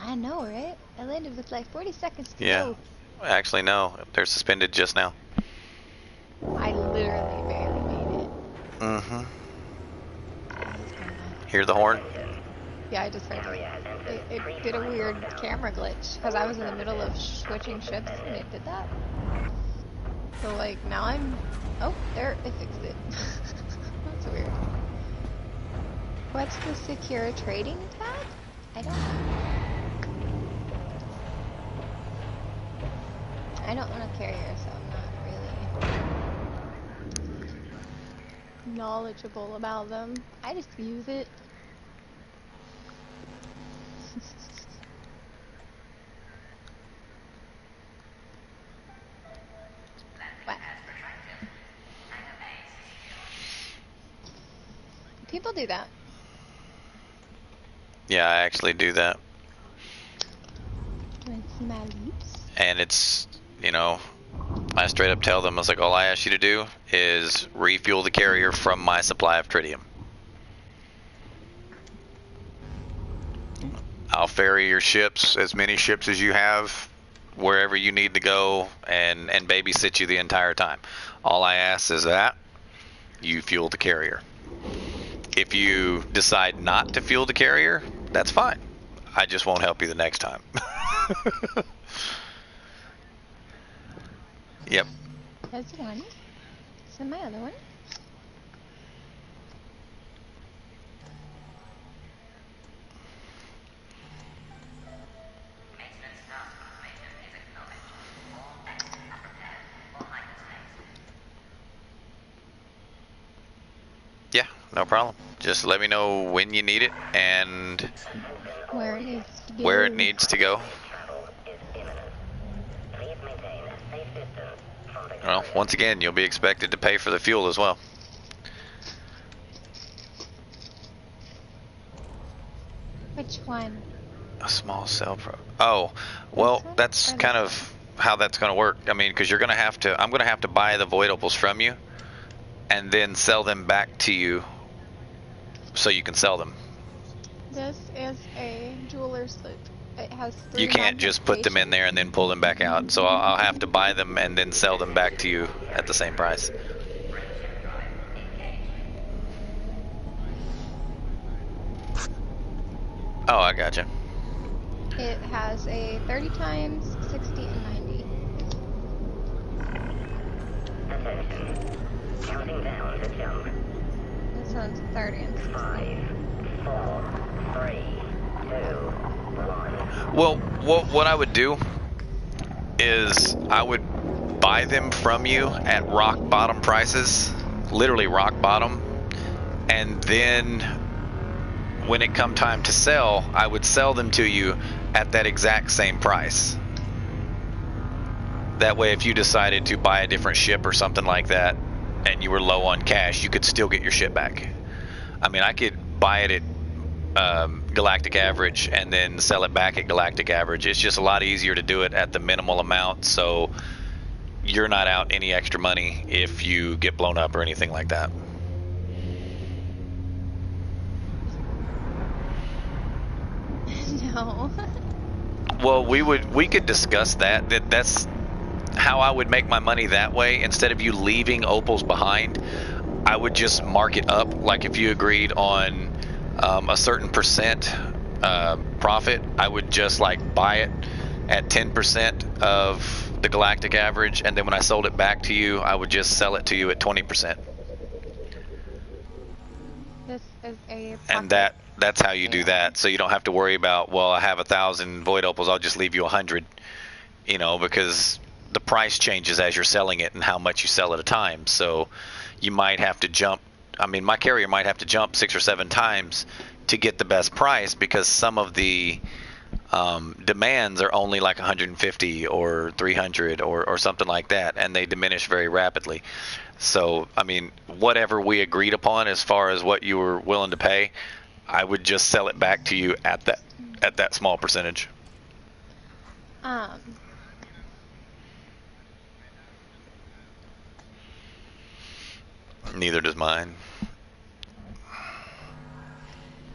I know, right? I landed with like 40 seconds to Yeah. go. Actually, no. They're suspended just now. I literally barely made it. Mm-hmm. Hear the horn? Yeah, I just heard it. It did a weird camera glitch because I was in the middle of switching ships and it did that. So like now I'm. Oh, there it fixed it. That's weird. What's the secure trading tab? I don't know. I don't own a carrier, so I'm not really knowledgeable about them. I just use it. What? People do that. Yeah, I actually do that. Do I see my lips? And it's, you know, I straight up tell them, I was like, all I ask you to do is refuel the carrier from my supply of tritium. I'll ferry your ships, as many ships as you have, wherever you need to go, and babysit you the entire time. All I ask is that you fuel the carrier. If you decide not to fuel the carrier, that's fine. I just won't help you the next time. Yep. That's one. So my other one. Yeah, no problem. Just let me know when you need it and Where it needs to go. where it needs to go. Well, once again, you'll be expected to pay for the fuel as well. Which one? A small cell pro. Oh, well, that's kind of how that's going to work. I mean, because you're going to have to, I'm going to have to buy the void opals from you and then sell them back to you so you can sell them. This is a jeweler's loop. It has 3 You can't just put them in there and then pull them back out. So I'll have to buy them and then sell them back to you at the same price. Oh, I gotcha. It has a 30 times, 60, and 90. Counting down to jump. This one's 30 and 60. 5, 4, 3, 2, 1. Well, what I would do is I would buy them from you at rock bottom prices, literally rock bottom, and then when it come time to sell, I would sell them to you at that exact same price. That way, if you decided to buy a different ship or something like that, and you were low on cash, you could still get your ship back. I mean, I could buy it at Galactic Average and then sell it back at Galactic Average. It's just a lot easier to do it at the minimal amount, so you're not out any extra money if you get blown up or anything like that. No. Well, we could discuss that. That's how I would make my money that way. Instead of you leaving opals behind, I would just mark it up. Like if you agreed on a certain percent profit, I would just like buy it at 10% of the Galactic Average, and then when I sold it back to you, I would just sell it to you at 20%. This is a And that's how you do that. So you don't have to worry about, well, I have 1,000 void opals, I'll just leave you 100, you know, because the price changes as you're selling it and how much you sell at a time. So you might have to jump, I mean, my carrier might have to jump 6 or 7 times to get the best price, because some of the demands are only like 150 or 300 or something like that, and they diminish very rapidly. So, I mean, whatever we agreed upon as far as what you were willing to pay, I would just sell it back to you at that small percentage. Neither does mine.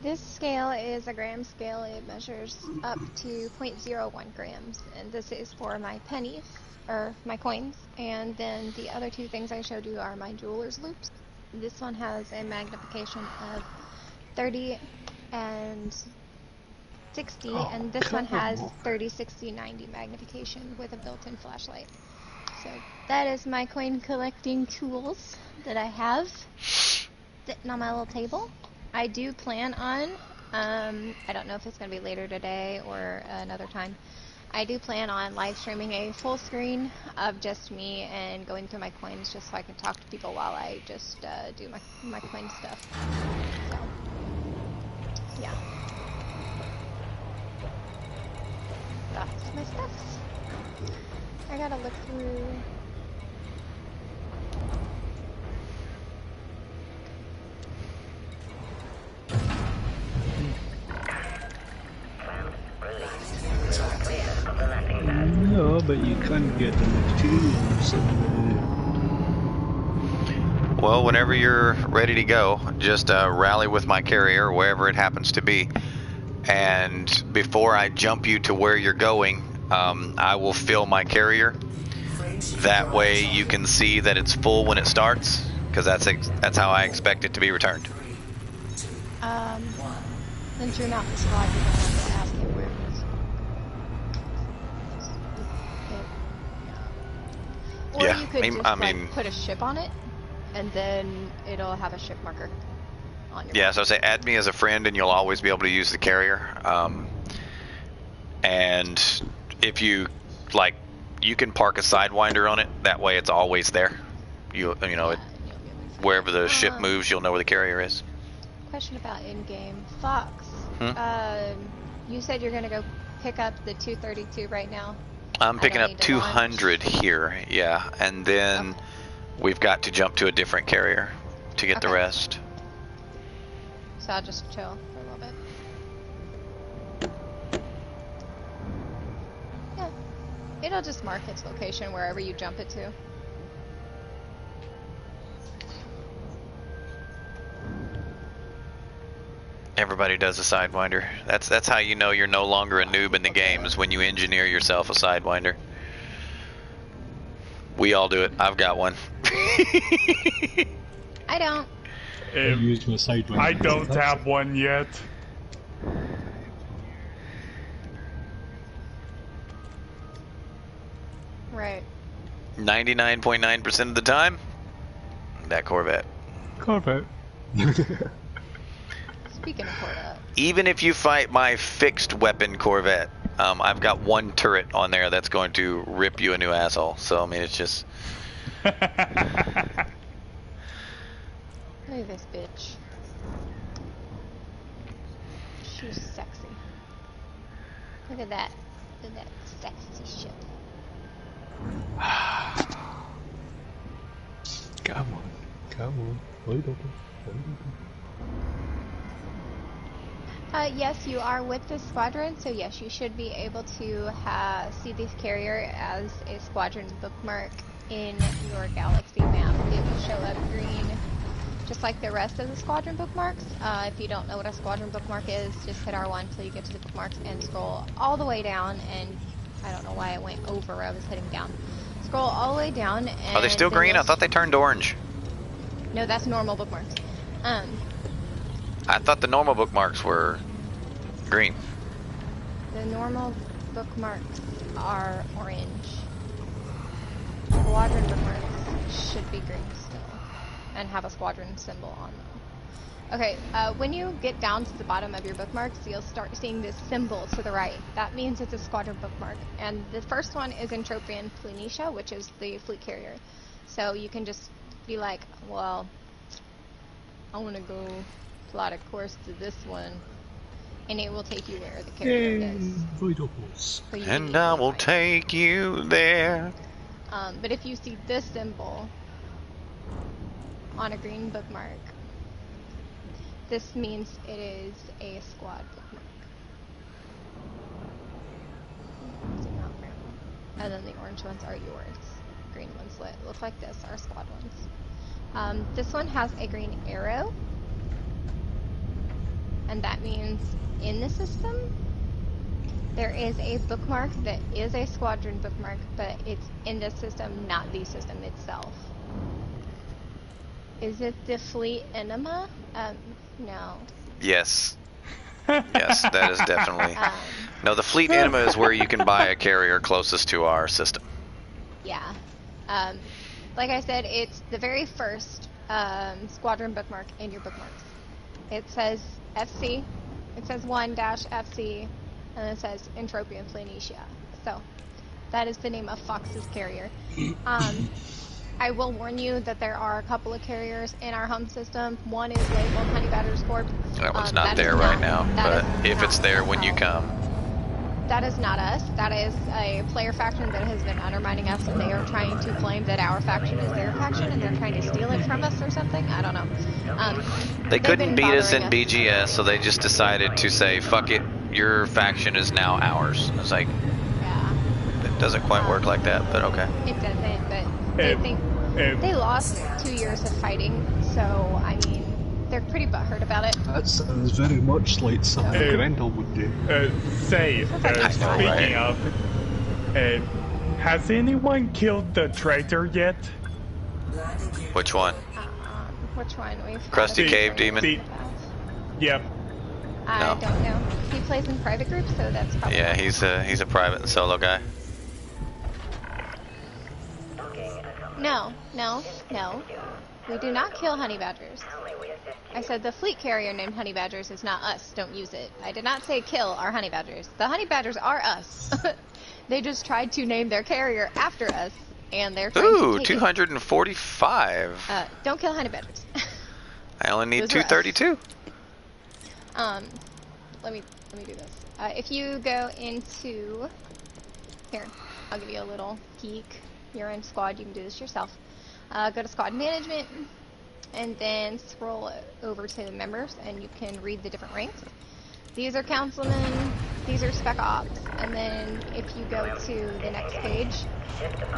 This scale is a gram scale. It measures up to 0.01 grams, and this is for my pennies, or my coins, and then the other 2 things I showed you are my jeweler's loops. This one has a magnification of 30 and 60, and this one has 30, 60, 90 magnification with a built-in flashlight. So that is my coin collecting tools that I have sitting on my little table. I do plan on, I don't know if it's going to be later today or another time, I do plan on live streaming a full screen of just me and going through my coins just so I can talk to people while I just do my coin stuff. So, yeah. That's my stuff. I gotta look through. No, but you can get the materials. Well, whenever you're ready to go, just rally with my carrier, wherever it happens to be, and before I jump you to where you're going, I will fill my carrier. That way you can see that it's full when it starts, because that's how I expect it to be returned. Since you're not the squad, you don't have to ask him where it is. Or Yeah, you could just I mean, like put a ship on it, and then it'll have a ship marker on your. Yeah, so I say add me as a friend, and you'll always be able to use the carrier. And if you like, you can park a sidewinder on it. That way, it's always there. You know, it, wherever the ship moves, you'll know where the carrier is. Question about in-game. Fox, you said you're gonna go pick up the 232 right now. I'm picking up 200 here, yeah, and then we've got to jump to a different carrier to get the rest. So I'll just chill for a little bit. Yeah, it'll just mark its location wherever you jump it to. Everybody does a sidewinder. That's how you know you're no longer a noob in the game, is when you engineer yourself a sidewinder. We all do it. I've got one. I don't. Used my sidewinder. I don't have one yet. Right. 99.9% of the time, that Corvette. Corvette. Speaking of Corvette. Even if you fight my fixed weapon Corvette, I've got one turret on there that's going to rip you a new asshole. So, I mean, it's just... Look at this bitch. She's sexy. Look at that. Look at that sexy shit. Come on. Come on. Wait open. Yes, you are with the squadron, so yes, you should be able to see this carrier as a squadron bookmark in your galaxy map. It will show up green, just like the rest of the squadron bookmarks. If you don't know what a squadron bookmark is, just hit R1 until you get to the bookmarks and scroll all the way down, and I don't know why I went over, I was hitting down. Scroll all the way down, and... Are they still green? I thought they turned orange. No, that's normal bookmarks. I thought the normal bookmarks were green. The normal bookmarks are orange. Squadron bookmarks should be green still, and have a squadron symbol on them. Okay, when you get down to the bottom of your bookmarks, you'll start seeing this symbol to the right. That means it's a squadron bookmark. And the first one is Entropian Planitia, which is the fleet carrier. So you can just be like, well, I want to go plot a course to this one, and it will take you where the carrier is. Voidopals. And I will take you there. But if you see this symbol on a green bookmark, this means it is a squad bookmark. And then the orange ones are yours. Green ones look like this are squad ones. This one has a green arrow, and that means in the system there is a bookmark that is a squadron bookmark, but it's in the system, not the system itself. Is it the fleet enema? No. Yes. Yes, that is definitely... No, the fleet enema is where you can buy a carrier closest to our system. Yeah. Like I said, it's the very first squadron bookmark in your bookmarks. It says FC, it says 1-FC, and it says Entropian Planitia. So, that is the name of Fox's carrier. I will warn you that there are a couple of carriers in our home system. One is labeled Honey Badger's Corp. That one's not there right now, but if it's there when you come. That is not us. That is a player faction that has been undermining us, and they are trying to claim that our faction is their faction, and they're trying to steal it from us or something. I don't know. They couldn't beat us in BGS, so they just decided to say, fuck it, your faction is now ours. It's like, yeah. It doesn't quite work like that, but okay. It doesn't, but they think they lost 2 years of fighting, so, I mean, they're pretty butthurt about it. That sounds very much like something Grendel would do. Speaking of, has anyone killed the traitor yet? Which one? Which one? We've had Krusty a Cave few Demon? in the past. Yep. I No. don't know. He plays in private groups, so that's probably. Yeah, he's a private and solo guy. No. We do not kill honey badgers. I said the fleet carrier named honey badgers is not us. Don't use it. I did not say kill our honey badgers. The honey badgers are us. They just tried to name their carrier after us, and they're trying to take 245. it. Don't kill honey badgers. I only need Those are us. 232. Let me do this. If you go into here, I'll give you a little peek. You're in squad. You can do this yourself. Go to squad management, and then scroll over to members, and you can read the different ranks. These are councilmen. These are spec ops. And then if you go to the next page,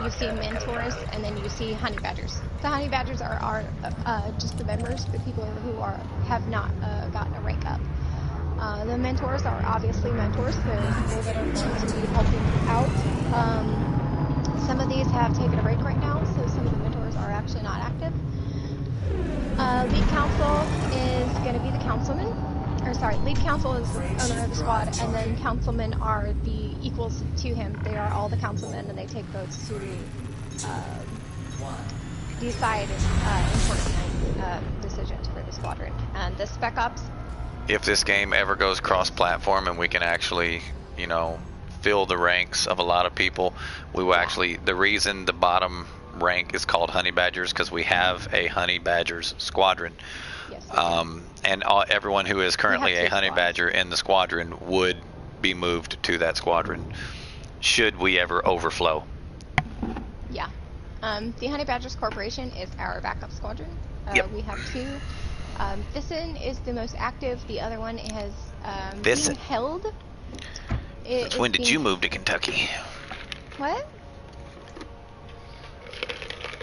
you see mentors, and then you see honey badgers. The honey badgers are just the members, the people who have not gotten a rank up. The mentors are obviously mentors, the people that are going to be helping out. Some of these have taken a break right now, so some of the mentors are actually not active. Lead council is going to be the councilman. Lead council is the owner of the squad, and then councilmen are the equals to him. They are all the councilmen, and they take votes to decide important decisions for the squadron. And the spec ops. If this game ever goes cross-platform and we can actually, you know, fill the ranks of a lot of people, we will actually. The reason the bottom rank is called Honey Badgers because we have a Honey Badgers squadron. Yes, and everyone who is currently a Honey Badger in the squadron would be moved to that squadron should we ever overflow. Yeah. The Honey Badgers Corporation is our backup squadron. Yep. We have two. This one is the most active. The other one is being held. When did you move to Kentucky? What?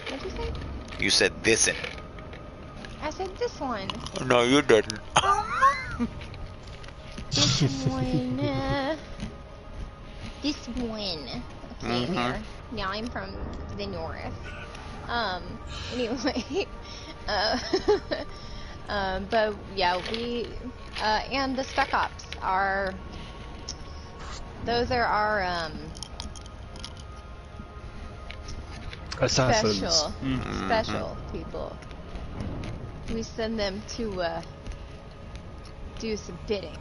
What'd you say? You said this'n. I said this one. No, you didn't. This one. This one. Okay, there. Now I'm from the north. Anyway. But yeah, we and the spec ops are. Those are our assassins. Special people. We send them to do some bidding.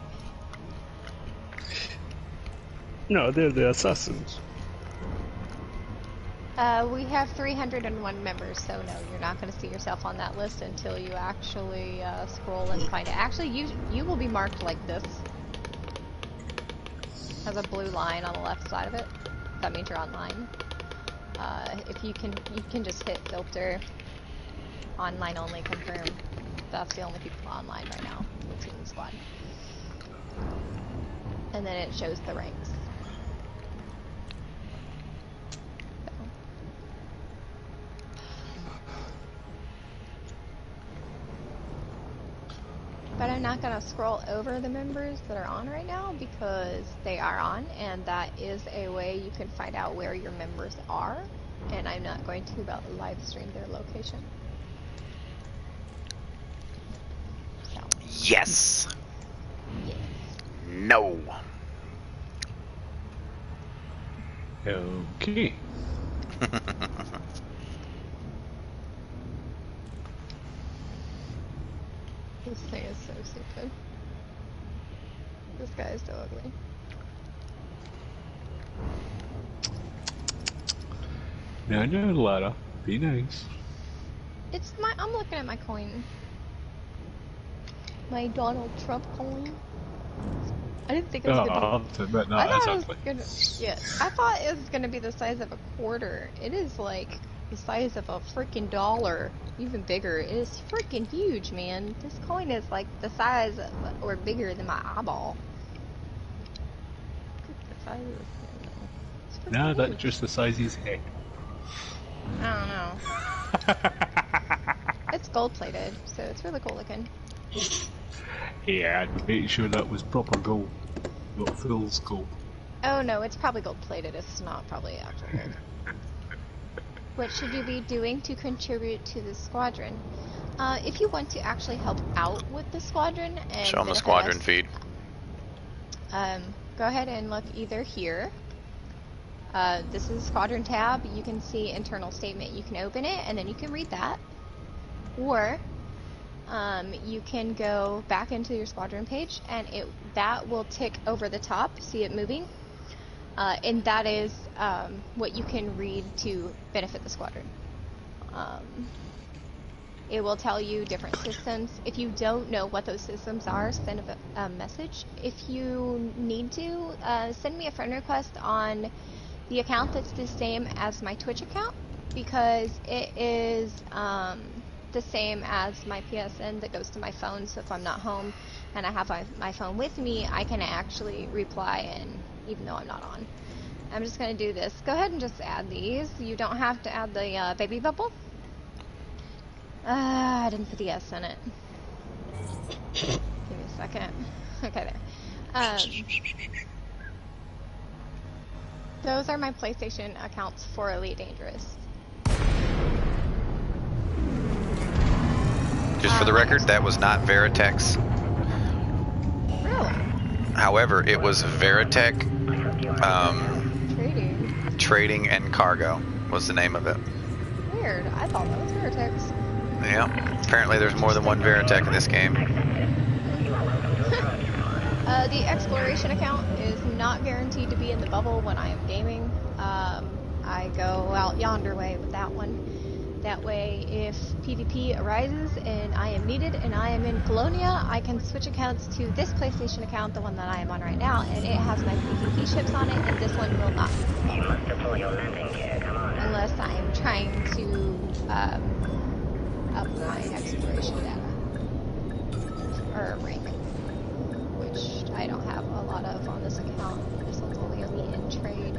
No, they're the assassins. We have 301 members, so no, you're not going to see yourself on that list until you actually scroll and find it. Actually, you will be marked like this. Has a blue line on the left side of it. That means you're online. If you can just hit filter, online only, confirm. That's the only people online right now in the team squad. And then it shows the ranks. But I'm not going to scroll over the members that are on right now because they are on, and that is a way you can find out where your members are, and I'm not going to live stream their location. So. Yes. Yes. No. Okay. This thing is so stupid. This guy is so ugly. No, Lara. Be nice. I'm looking at my coin. My Donald Trump coin. I didn't think it was I'll have to admit that, I thought it was gonna be the size of a quarter. It is like the size of a freaking dollar. Even bigger. It is freaking huge, man. This coin is like the size of, or bigger than my eyeball. Look at the size of this thing. Nah, that's just the size of his head. I don't know. It's gold plated, so it's really cool looking. Yeah, and make sure that was proper gold, not fool's gold. Oh no, it's probably gold plated. It's not probably actual gold. What should you be doing to contribute to the squadron? If you want to actually help out with the squadron and Show them the benefit squadron us, feed. go ahead and look either here. This is the squadron tab. You can see internal statement. You can open it and then you can read that. Or you can go back into your squadron page and that will tick over the top. See it moving? And that is what you can read to benefit the squadron. It will tell you different systems. If you don't know what those systems are, send a message. If you need to, send me a friend request on the account that's the same as my Twitch account, because it is the same as my PSN that goes to my phone. So if I'm not home and I have my phone with me, I can actually reply, and even though I'm not on. I'm just going to do this. Go ahead and just add these. You don't have to add the baby bubble. I didn't put the S in it. Give me a second. Okay, there. Those are my PlayStation accounts for Elite Dangerous. Just for the record, that was not Veritech's. Really? However, it was Veritech Trading and Cargo was the name of it. Weird. I thought that was Veritech's. Yeah. Apparently there's more than one Veritech in this game. The exploration account is not guaranteed to be in the bubble when I am gaming. I go out yonder way with that one. That way, if PvP arises and I am needed and I am in Colonia, I can switch accounts to this PlayStation account, the one that I am on right now, and it has my PvP ships on it, and this one will not be in the bubble. Unless I am trying to up my exploration data. Or rank. Which I don't have a lot of on this account. This one's only elite in trade.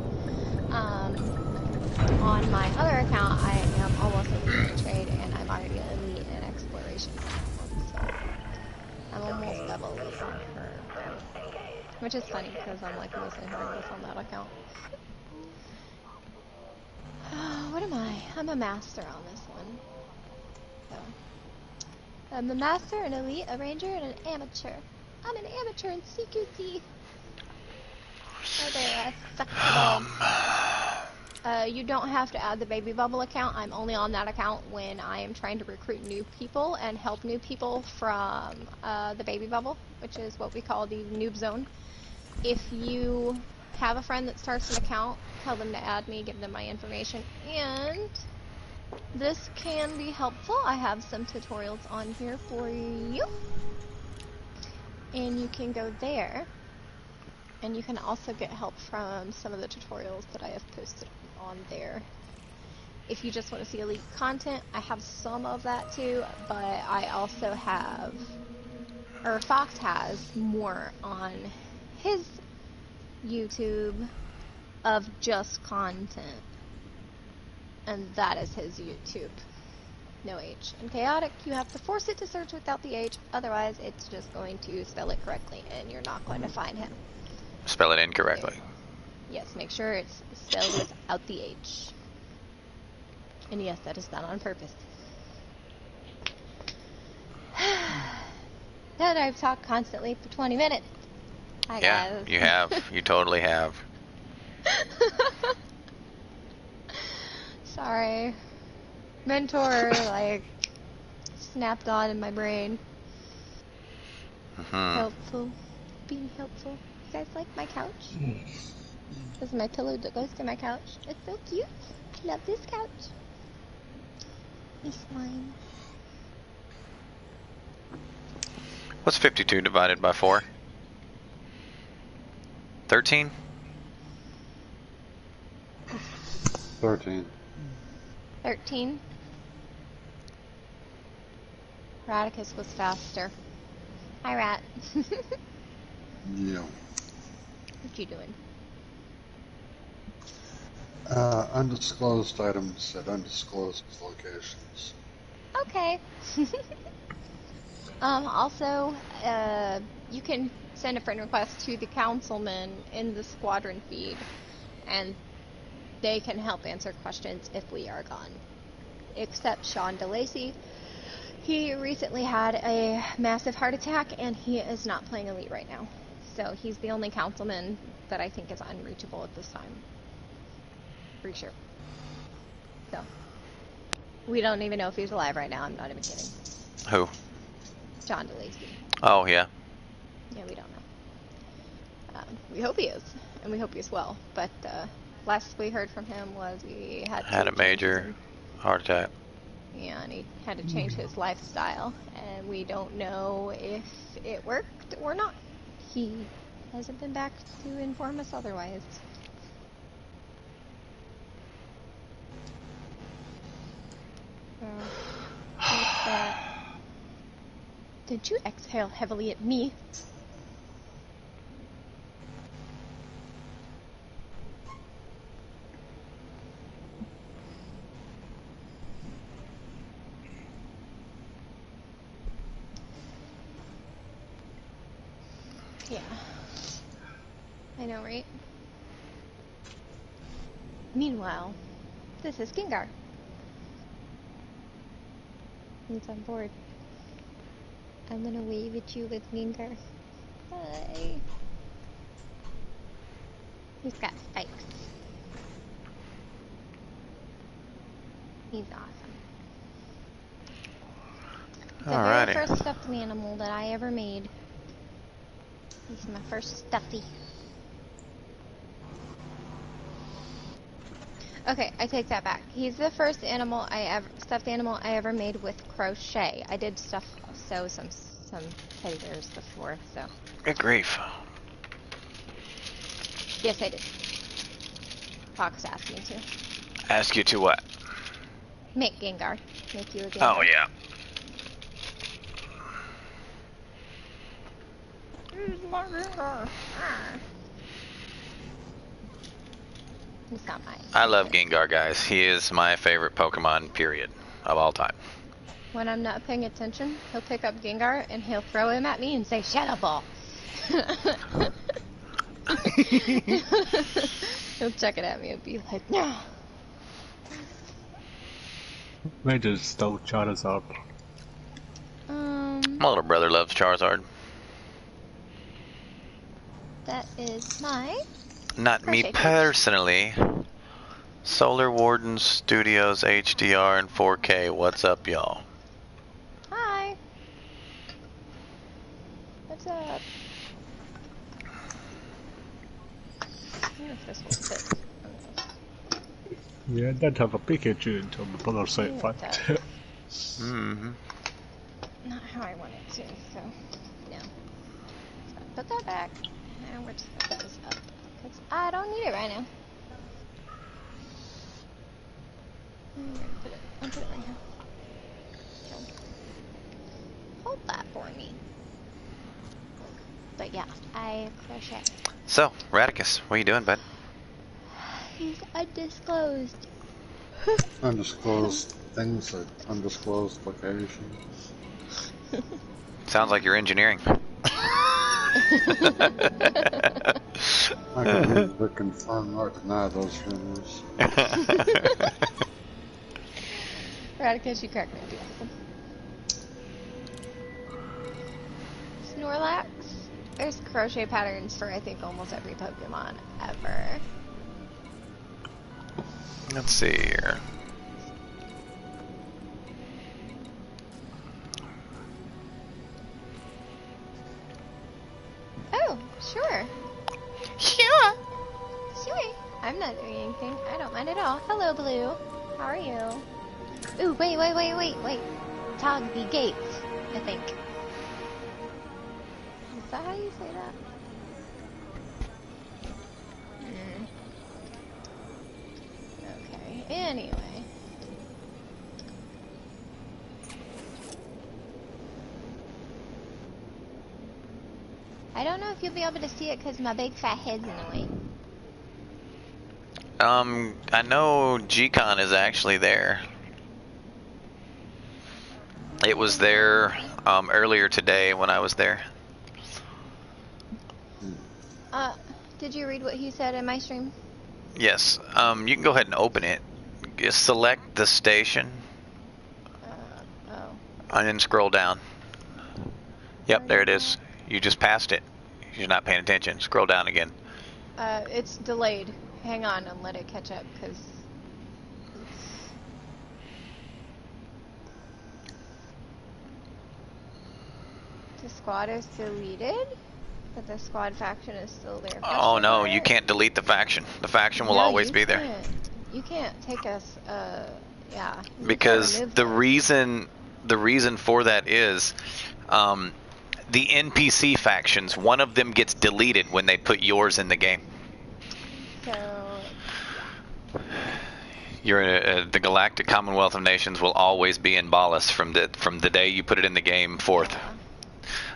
On my other account, I am almost elite in trade, and I'm already elite in exploration on that one. So I'm almost double elite on her, though. Which is funny because I'm like mostly horrendous on that account. What am I? I'm a master on this one. So I'm a master, an elite, a ranger, and an amateur. I'm an amateur in CQC. You don't have to add the baby bubble account. I'm only on that account when I am trying to recruit new people and help new people from the baby bubble, which is what we call the noob zone. If you have a friend that starts an account, tell them to add me, give them my information, and this can be helpful. I have some tutorials on here for you. And you can go there, and you can also get help from some of the tutorials that I have posted on there. If you just want to see elite content, I have some of that too, but I also have, or Fox has more on his YouTube of just content, and that is his YouTube. No H. And Caotic, you have to force it to search without the H, otherwise it's just going to spell it correctly and you're not going to find him. Spell it incorrectly. Yes, make sure it's spelled without the H. And yes, that is done on purpose. Now that I've talked constantly for 20 minutes. Hi, yeah, guys. You have. You totally have. Sorry. Mentor, like, snapped on in my brain. Helpful. Being helpful. You guys like my couch? This is my pillow that goes to my couch. It's so cute. Love this couch. It's mine. What's 52 divided by 4? 13? 13. 13. Radicus was faster. Hi, Rat. Yeah. What you doing? Undisclosed items at undisclosed locations. Okay. Also, you can send a friend request to the councilman in the squadron feed, and they can help answer questions if we are gone. Except Sean DeLacy. He recently had a massive heart attack, and he is not playing Elite right now. So he's the only councilman that I think is unreachable at this time. Pretty sure. So, we don't even know if he's alive right now. I'm not even kidding. Who? John DeLacy. Oh, yeah. Yeah, we don't know. We hope he is, and we hope he's well. But last we heard from him was he had a major heart attack. Yeah, and he had to change his lifestyle, and we don't know if it worked or not. He hasn't been back to inform us otherwise. What's that? Did you exhale heavily at me? Yeah. I know, right? Meanwhile, this is Gengar. He's on board. I'm gonna wave at you with Gengar. Hi. He's got spikes. He's awesome. The Alrighty. very first stuffed animal that I ever made. He's my first stuffy. Okay, I take that back. He's the first stuffed animal I ever made with crochet. I did sew some teddy bears before, so. Good grief. Yes, I did. Fox asked me to. Ask you to what? Make Gengar. Make you a Gengar. Oh, yeah. Here's my Gengar. He's not mine. I love Gengar, guys. He is my favorite Pokemon, period, of all time. When I'm not paying attention, he'll pick up Gengar and he'll throw him at me and say, "Shut up, ball." He'll check it at me and be like, "No." Mine is still Charizard. My little brother loves Charizard. That is my Not me crochet page. personally. Solar Warden Studios HDR and 4K. What's up, y'all? Hi. What's up? I wonder if this will fit. Yeah, I did have a Pikachu until my brother set Yeah, fact. it Mm-hmm. Not how I want it to, so no. So put that back. And we're just gonna put this up. Because I don't need it right now. I'm gonna put it, I'll put it right here. So, hold that for me. But yeah, I crochet. So, Radicus, what are you doing, bud? He's undisclosed. Undisclosed things at undisclosed locations. Sounds like you're engineering. I can neither confirm nor deny those rumors. Radicus, you crack me up, awesome. Snorlax. There's crochet patterns for I think almost every Pokemon ever. Let's see here. Oh, sure. Sure. Sure. I'm not doing anything. I don't mind at all. Hello, Blue. How are you? Ooh, wait. Togby Gates, I think. Is that how you say that? Okay, anyway. I don't know if you'll be able to see it because my big fat head's in the way. I know G-Con is actually there. It was there earlier today when I was there. Did you read what he said in my stream? Yes. You can go ahead and open it. Just select the station. Oh. And then scroll down. Yep, there it is. You just passed it. You're not paying attention. Scroll down again. It's delayed. Hang on and let it catch up, because the squad is deleted, but the squad faction is still there. Oh no, you can't delete the faction. The faction will always be there. You can't take us, yeah. Because the reason for that is, the NPC factions, one of them gets deleted when they put yours in the game. So, The Galactic Commonwealth of Nations will always be in Ballas from the day you put it in the game forth.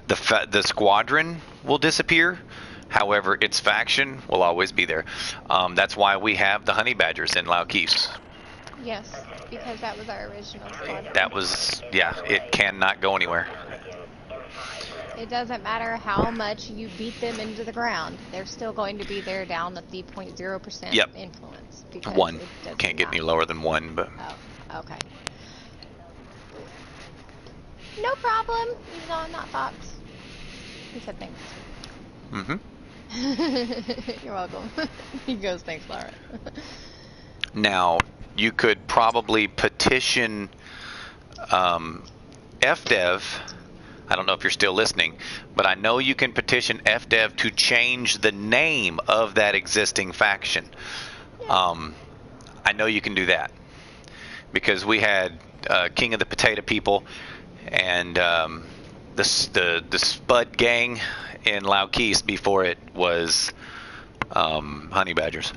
The squadron will disappear. However, its faction will always be there. That's why we have the Honey Badgers in Laukis. yes, because that was our original squadron. That was, yeah, it cannot go anywhere. It doesn't matter how much you beat them into the ground. They're still going to be there down at the 0.0% Yep. influence. Because 1. Can't get any lower than 1, but... Oh, okay. No problem. No, not Fox. He said thanks. Mm-hmm. You're welcome. He goes, thanks, Laura. Now, you could probably petition FDev. I don't know if you're still listening, but I know you can petition FDev to change the name of that existing faction. I know you can do that because we had King of the Potato People and the Spud Gang in Laukis before it was Honey Badgers.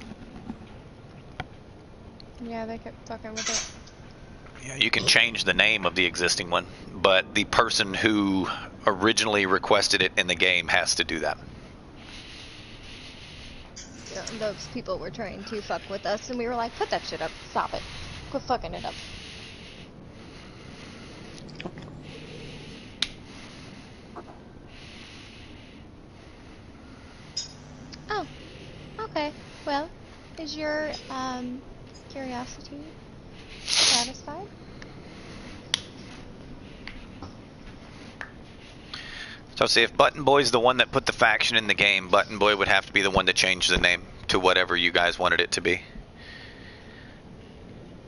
Yeah, they kept fucking with it. Yeah, you can change the name of the existing one, but the person who originally requested it in the game has to do that. Yeah, those people were trying to fuck with us, and we were like, put that shit up. Stop it. Quit fucking it up. Oh, okay. Well, is your curiosity satisfied? So see, if Button Boy's the one that put the faction in the game, Button Boy would have to be the one to change the name to whatever you guys wanted it to be.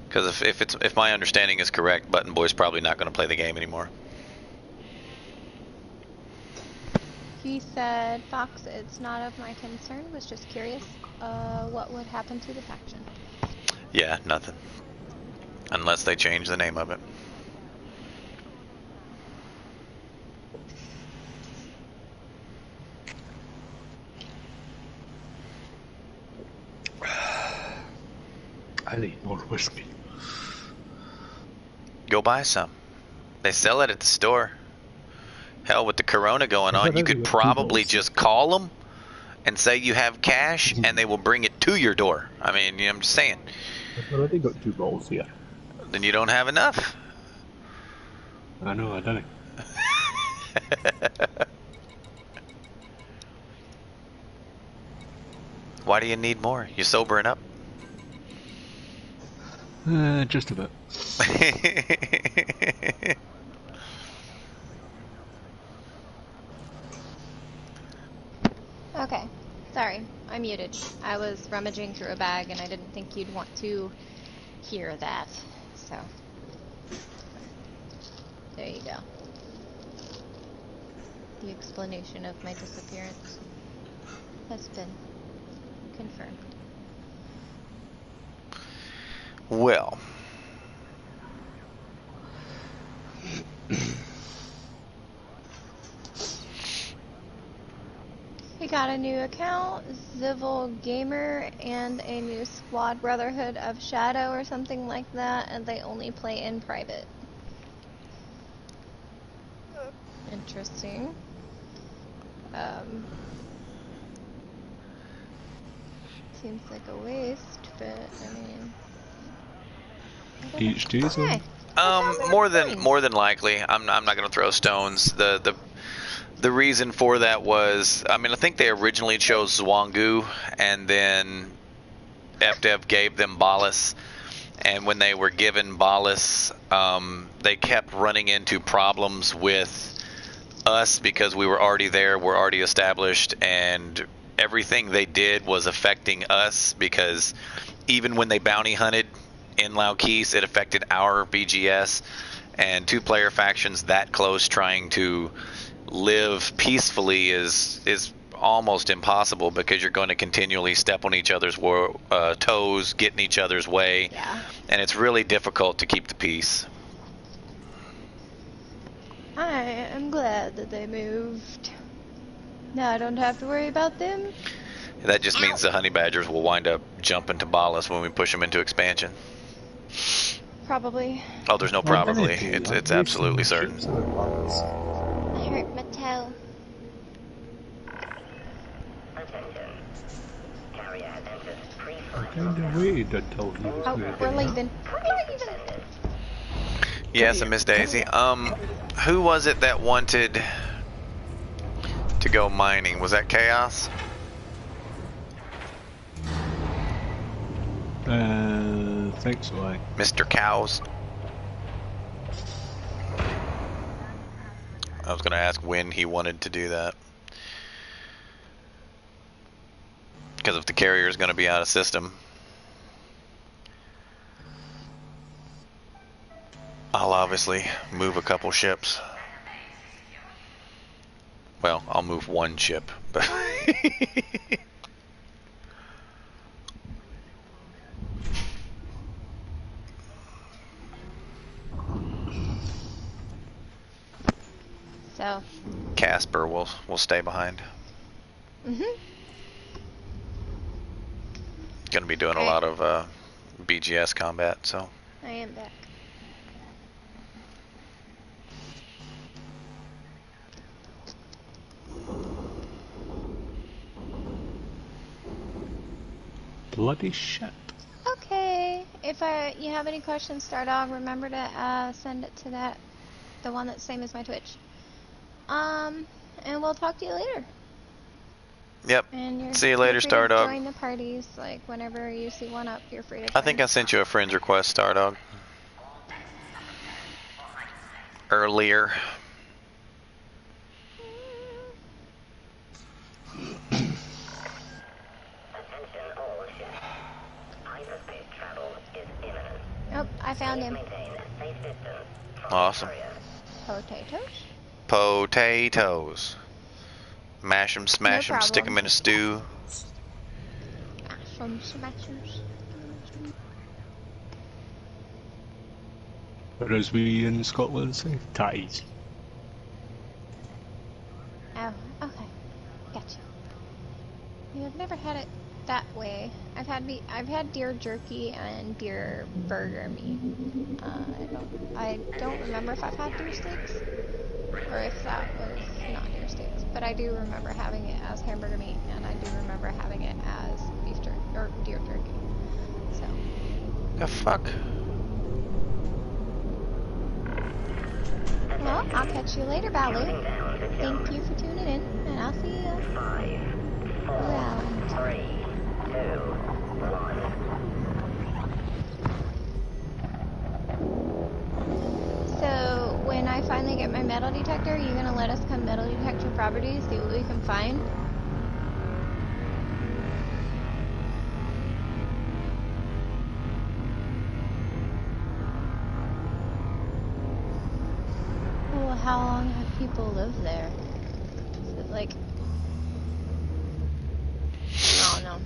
Because if my understanding is correct, Button Boy's probably not going to play the game anymore. He said, Fox, it's not of my concern, was just curious what would happen to the faction. Yeah, nothing. Unless they change the name of it. I need more whiskey. Go buy some. They sell it at the store. Hell, with the corona going on, you could probably just call them and say you have cash, and they will bring it to your door. I mean, I'm just saying. I've already got 2 bottles here. Then you don't have enough. I know, I didn't. Why do you need more? You sobering up? Just a bit. Okay. Sorry, I muted. I was rummaging through a bag and I didn't think you'd want to hear that. So, there you go. The explanation of my disappearance has been confirmed. Well. We got a new account, Zivil Gamer, and a new squad, Brotherhood of Shadow or something like that, and they only play in private. Interesting. Seems like a waste, but I mean... Each day, so. Hey, sounds like More fun. than likely. I'm not going to throw stones. The reason for that was, I mean, I think they originally chose Zwangu, and then FDev gave them Ballas. And when they were given Ballas, they kept running into problems with us because we were already there, we're already established, and everything they did was affecting us because even when they bounty hunted in Laukis, it affected our BGS. And two-player factions that close trying to live peacefully is almost impossible because you're going to continually step on each other's toes, get in each other's way, and it's really difficult to keep the peace. I am glad that they moved. Now I don't have to worry about them. That just means the honey badgers will wind up jumping to Ballas when we push them into expansion. Probably. Oh, there's no probably. It's absolutely certain. I hurt my toe. I kind of waited until he was Oh, going to we're do leaving. We're leaving. Yes, and Miss Daisy. Who was it that wanted to go mining? Was that Chaos? I think so, Mr. Cows. I was going to ask when he wanted to do that. Because if the carrier is going to be out of system, I'll obviously move a couple ships. Well, I'll move one ship, but So. Casper will stay behind. Going to be doing a lot of BGS combat, so. I am back. Bloody shit. Okay. If you have any questions, Stardog, remember to send it to the one that's same as my Twitch. And we'll talk to you later. Yep. And see you later, free to Stardog. join the parties, like whenever you see one up, you're free to join. I think I sent you a friend's request, Stardog. Earlier. Oh, I found him. Awesome. Potatoes? Potatoes. Mash them, smash them, stick them in a stew. Mash them, smashers. Whereas we in Scotland say tatties. Oh, okay. Gotcha. Yeah, I've never had it that way. I've had deer jerky and deer burger meat. I don't remember if I've had deer steaks or if that was not deer steaks, but I do remember having it as hamburger meat, and I do remember having it as beef jerky or deer jerky. So. The fuck? Well, I'll catch you later, Balu. Thank you for tuning in, and I'll see you around. 3, 2, 1. So, when I finally get my metal detector, are you going to let us come metal detect your property, see what we can find? Well, how long have people lived there? Is it like... I don't know.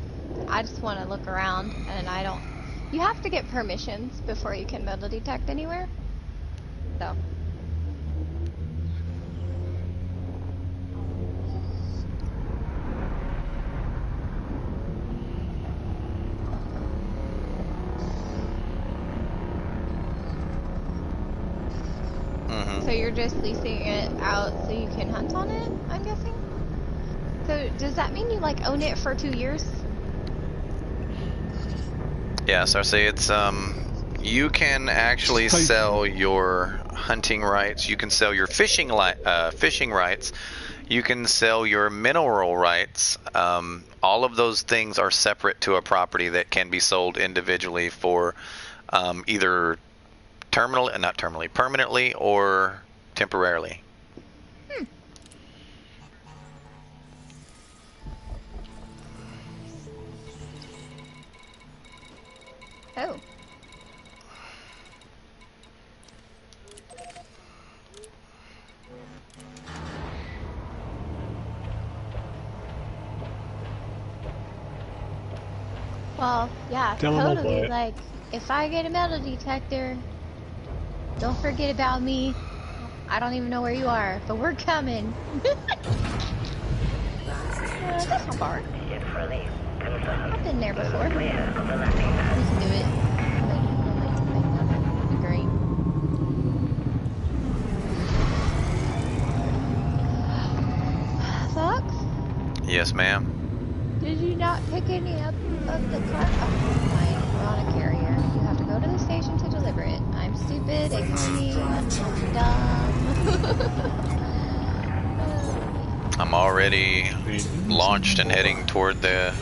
I just want to look around, and I don't... You have to get permissions before you can metal detect anywhere. So... So you're just leasing it out so you can hunt on it, I'm guessing? So does that mean you like own it for 2 years? Yeah, Cersei, it's You can actually sell your hunting rights. You can sell your fishing rights. You can sell your mineral rights. All of those things are separate to a property that can be sold individually for either permanently or temporarily. Oh. Well, yeah, totally. Like, if I get a metal detector, don't forget about me. I don't even know where you are, but we're coming. That's not far. I've been there before. We can do it. That'd be great. Fox? Yes, ma'am. Did you not pick any up of the car? Oh, fine. We're on a carrier. You have to go to the station to deliver it. I'm stupid, ignore me, I'm dumb. I'm already launched and heading toward the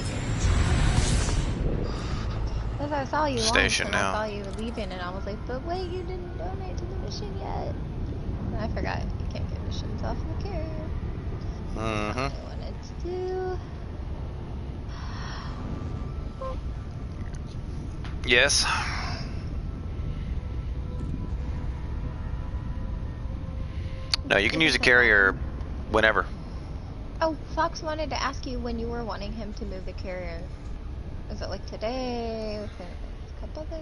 As I saw you station launch, and now. I saw you leaving, and I was like, but wait, you didn't donate to the mission yet. And I forgot you can't get missions off the carrier. Mm-hmm. That's what I wanted to do. Yes. No, you can use a carrier whenever. Oh, Fox wanted to ask you when you were wanting him to move the carrier. Is it like today? Within a couple days?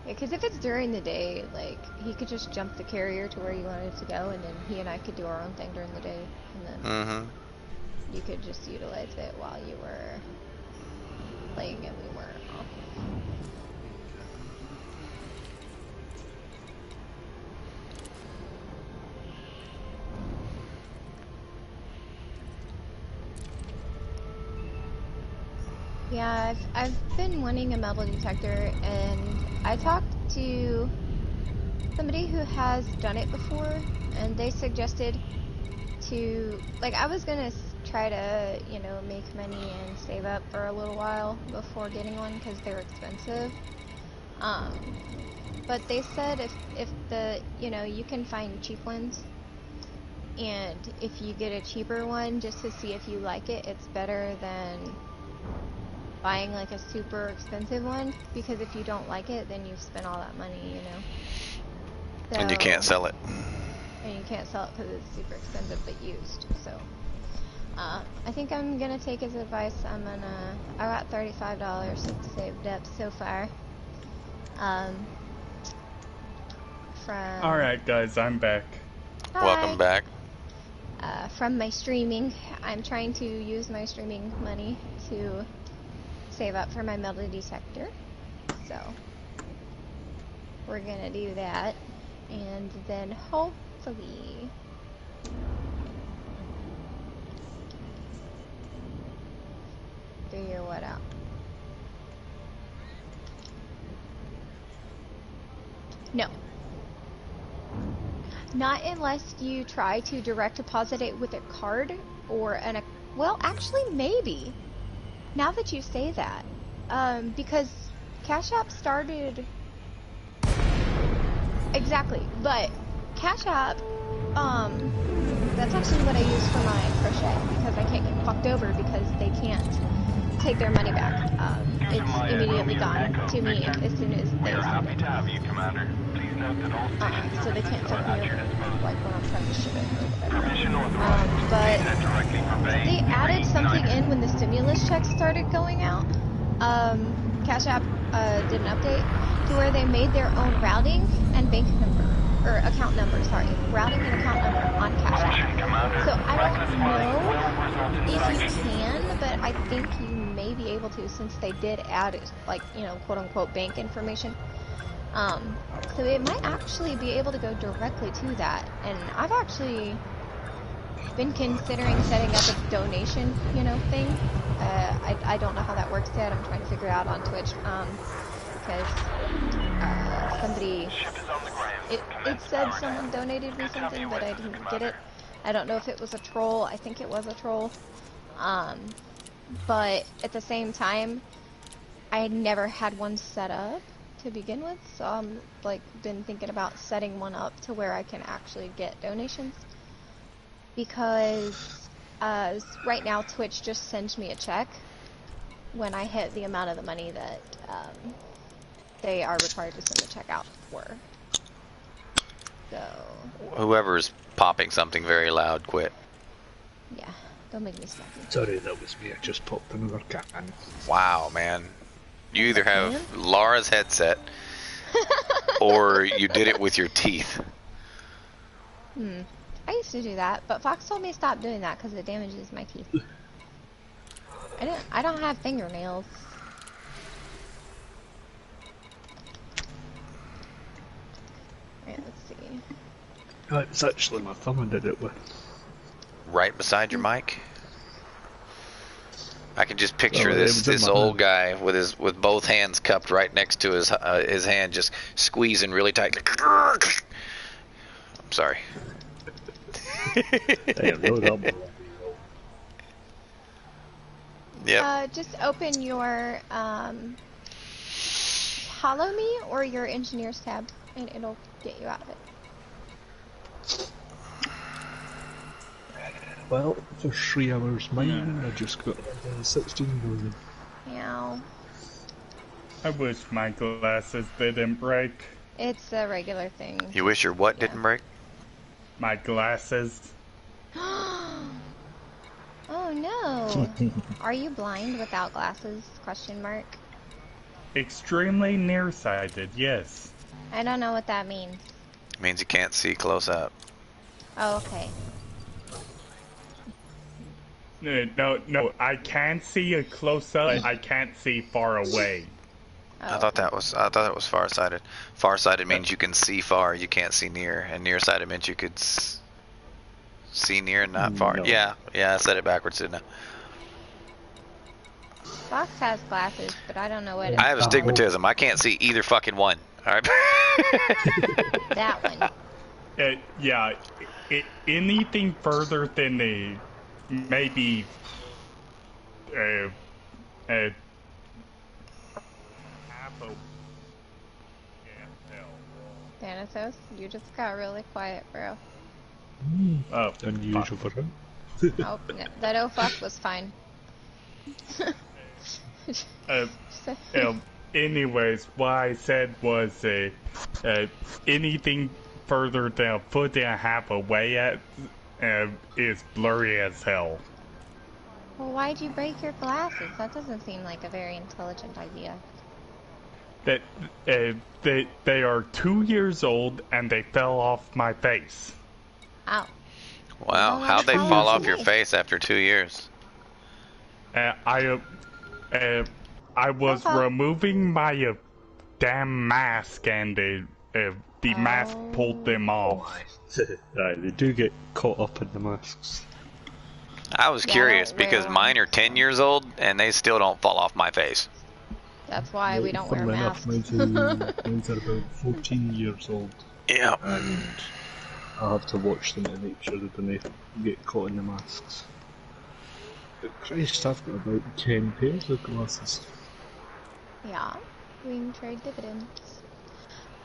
Yeah, because if it's during the day, like, he could just jump the carrier to where you wanted to go, and then he and I could do our own thing during the day, and then you could just utilize it while you were playing and we weren't off. Yeah, I've been wanting a metal detector, and I talked to somebody who has done it before, and they suggested to, like, I was gonna try to, you know, make money and save up for a little while before getting one, because they're expensive. But they said if the, you know, you can find cheap ones, and if you get a cheaper one just to see if you like it, it's better than buying like a super expensive one, because if you don't like it, then you've spent all that money, you know. So, And you can't sell it. And you can't sell it because it's super expensive but used. So I think I'm gonna take his advice. I got $35 saved up so far. From Alright guys, I'm back. Hi. Welcome back. From my streaming. I'm trying to use my streaming money to save up for my metal detector. So we're gonna do that, and then hopefully figure what out. No. Not unless you try to direct deposit it with a card or well, actually maybe. Now that you say that, because Cash App started exactly, but Cash App, that's actually what I use for my crochet, because I can't get fucked over because they can't take their money back. It's immediately gone to me as soon as they send it. So they can't fuck me over, like when I'm trying to ship it or whatever. But they added something in when the stimulus checks started going out. Cash App did an update to where they made their own routing and bank number, or account number, sorry, routing and account number on Cash App. So I don't know if you can, but I think you may be able to, since they did add, like, you know, quote unquote bank information. So it might actually be able to go directly to that. And I've actually been considering setting up a donation, thing. I don't know how that works yet. I'm trying to figure it out on Twitch. Because somebody, it said someone donated me something, but I didn't get it. I don't know if it was a troll. I think it was a troll. But at the same time, I had never had one set up to begin with, so I'm been thinking about setting one up to where I can actually get donations, because right now Twitch just sends me a check when I hit the amount of the money that they are required to send the check out for. So Whoever's popping something very loud, quit. yeah, don't make me smack you. Sorry, that was me. I just popped another can. Wow, man. You either have Laura's headset or you did it with your teeth. I used to do that, but Fox told me to stop doing that because it damages my teeth. I don't have fingernails. Alright, let's see. It's actually my thumb I did it with. Right beside your mic? I can just picture Oh, this old guy with both hands cupped right next to his hand, just squeezing really tight. I'm sorry. Yep. Just open your Follow Me or your Engineers tab, and it'll get you out of it. Well, for 3 hours mining, I just got 16 million. Meow. I wish my glasses didn't break. It's a regular thing. You wish your what didn't break? My glasses. Oh no. Are you blind without glasses? Question mark. Extremely nearsighted, yes. I don't know what that means. It means you can't see close up. Oh, okay. No, I can see a close up. I can't see far away. Oh. I thought that was farsighted. Farsighted means you can see far, you can't see near, and nearsighted means you could see near and not far. No. Yeah, I said it backwards, didn't I? Fox has glasses, but I don't know what it I have astigmatism. I can't see either fucking one. All right. That one. Yeah, anything further than maybe half a Thanatos, you just got really quiet, bro. Oh, unusual for him. Oh, no, that oh fuck was fine. Anyways, what I said was anything further than a foot and a half away is blurry as hell. Well, why'd you break your glasses? That doesn't seem like a very intelligent idea. That they are 2 years old and they fell off my face. Ow. Wow, how'd they fall off your face after 2 years? I was removing my damn mask and the mask pulled them off. Right, they do get caught up in the masks. I was curious because mine are 10 years old and they still don't fall off my face. That's why we don't wear Funnily masks. enough, mine's are about 14 years old. Yeah. And I have to watch them to make sure that they don't get caught in the masks. But Christ, I've got about 10 pairs of glasses. Yeah, we can trade dividends.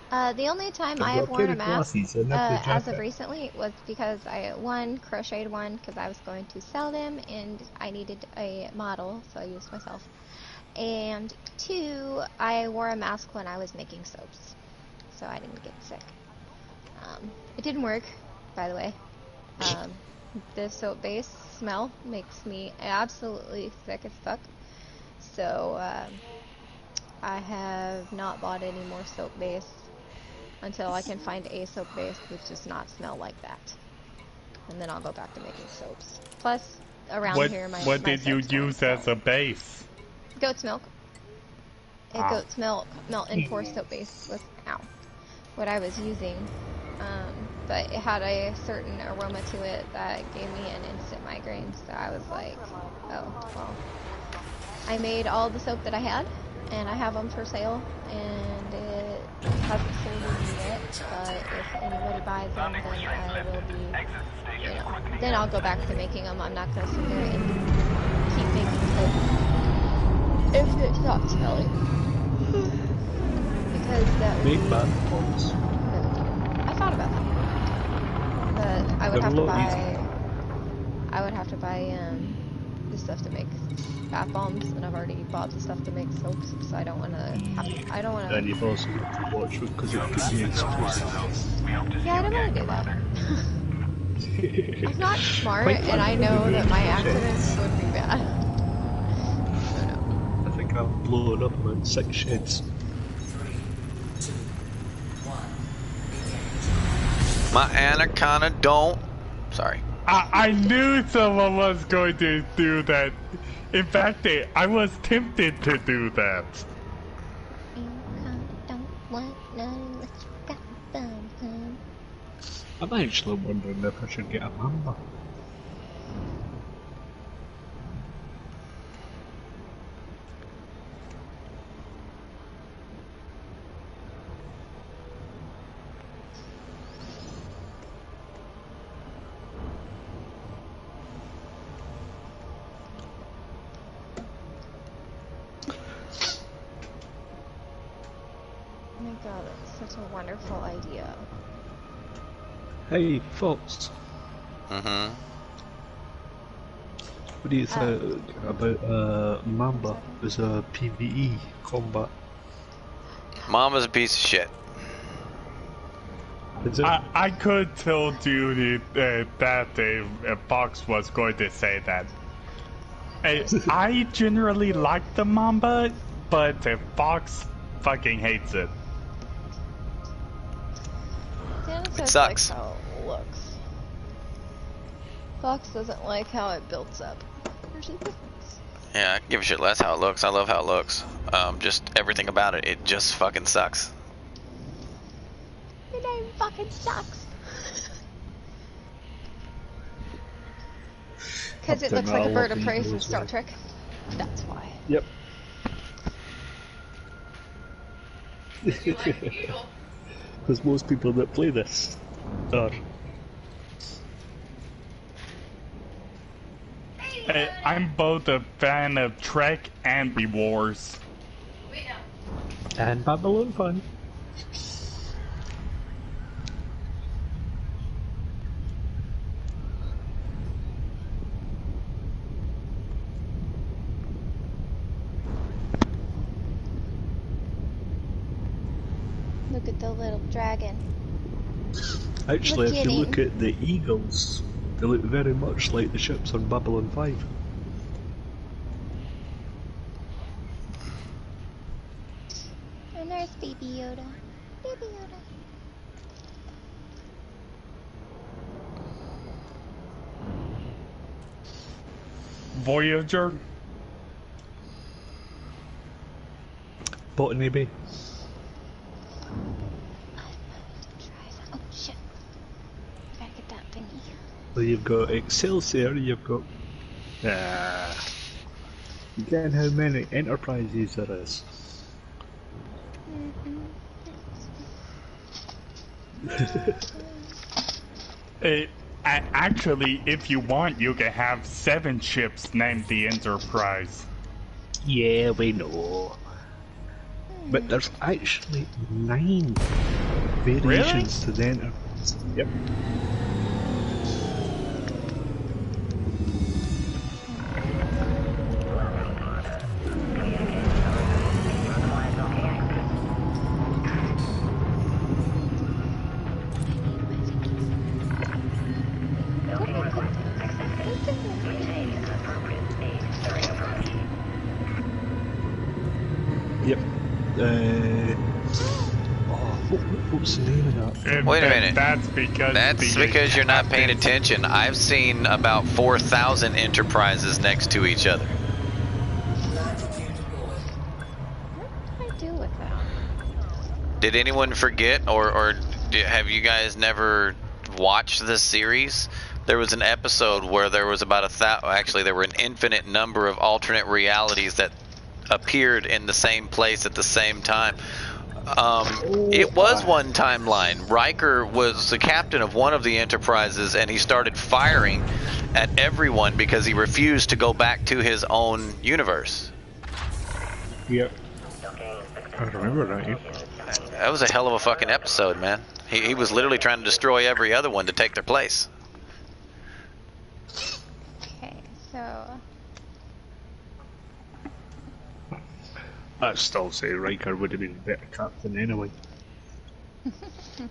The only time I have worn a mask as of recently was because I, one, crocheted one because I was going to sell them and I needed a model, so I used myself. And two, I wore a mask when I was making soaps, so I didn't get sick. It didn't work, by the way. The soap base smell makes me absolutely sick as fuck. So, I have not bought any more soap base until I can find a soap base which does not smell like that. And then I'll go back to making soaps. Plus, around here, my What did you soaps don't use smell. as a base? Goat's milk. goat's milk, melt and pour soap base was what I was using. But it had a certain aroma to it that gave me an instant migraine. So I was like, oh, well. I made all the soap that I had, and I have them for sale, and it hasn't sold yet, but if anybody buys them, then I will be, then I'll go back to making them. I'm not going to sit there and keep making soap if it's not selling. Because that Make bad bombs. I thought about that. But I would have to buy the stuff to make bath bombs, and I've already bought the stuff to make soaps, so I don't want to. And you've also got to watch it because it could be exclusive. Yeah, I don't want to do that. I'm not smart, and I know that my accidents would be bad. So no. I think I'll blow it up about 6 sheds. 3, 2, 1. My anaconda don't. Sorry. I knew someone was going to do that. In fact, I was tempted to do that. I'm actually wondering if I should get a mamba. Oh my god, that's such a wonderful idea. Hey, Fox. Mm-hmm. What do you think about Mamba as a PvE combat? Mama's a piece of shit. Is it? I could told you that Fox was going to say that. I generally like the Mamba, but Fox fucking hates it. It sucks. Like how it looks. Fox doesn't like how it builds up. There's a difference. Yeah, I give a shit less how it looks. I love how it looks. Just everything about it. It just fucking sucks. Your name fucking sucks. Because it looks like a bird of prey from Star Trek. That's why. Yep. Because most people that play this are. I'm both a fan of Trek and the Wars. And Babylon Fun. Look at the little dragon. Actually, Look if you at look him. at the eagles, they look very much like the ships on Babylon 5. And there's Baby Yoda. Baby Yoda. Voyager? Botany Bay. Oh shit. I gotta get that thingy. Well, you've got Excelsior, you've got. Again, how many enterprises there is. Actually, if you want, you can have 7 ships named the Enterprise. Yeah, we know. But there's actually 9 variations to the Enterprise. Yep. Yep. What's the name of that? Wait a minute. That's because you're not paying attention. I've seen about 4,000 enterprises next to each other. Did anyone forget, or have you guys never watched this series? There was an episode where there was about actually there were an infinite number of alternate realities that appeared in the same place at the same time. It was one timeline. Riker was the captain of one of the Enterprises, and he started firing at everyone because he refused to go back to his own universe. Yep. I remember that, yeah. That was a hell of a fucking episode, man. He was literally trying to destroy every other one to take their place. Okay, so I'd still say Riker would have been a better captain anyway. and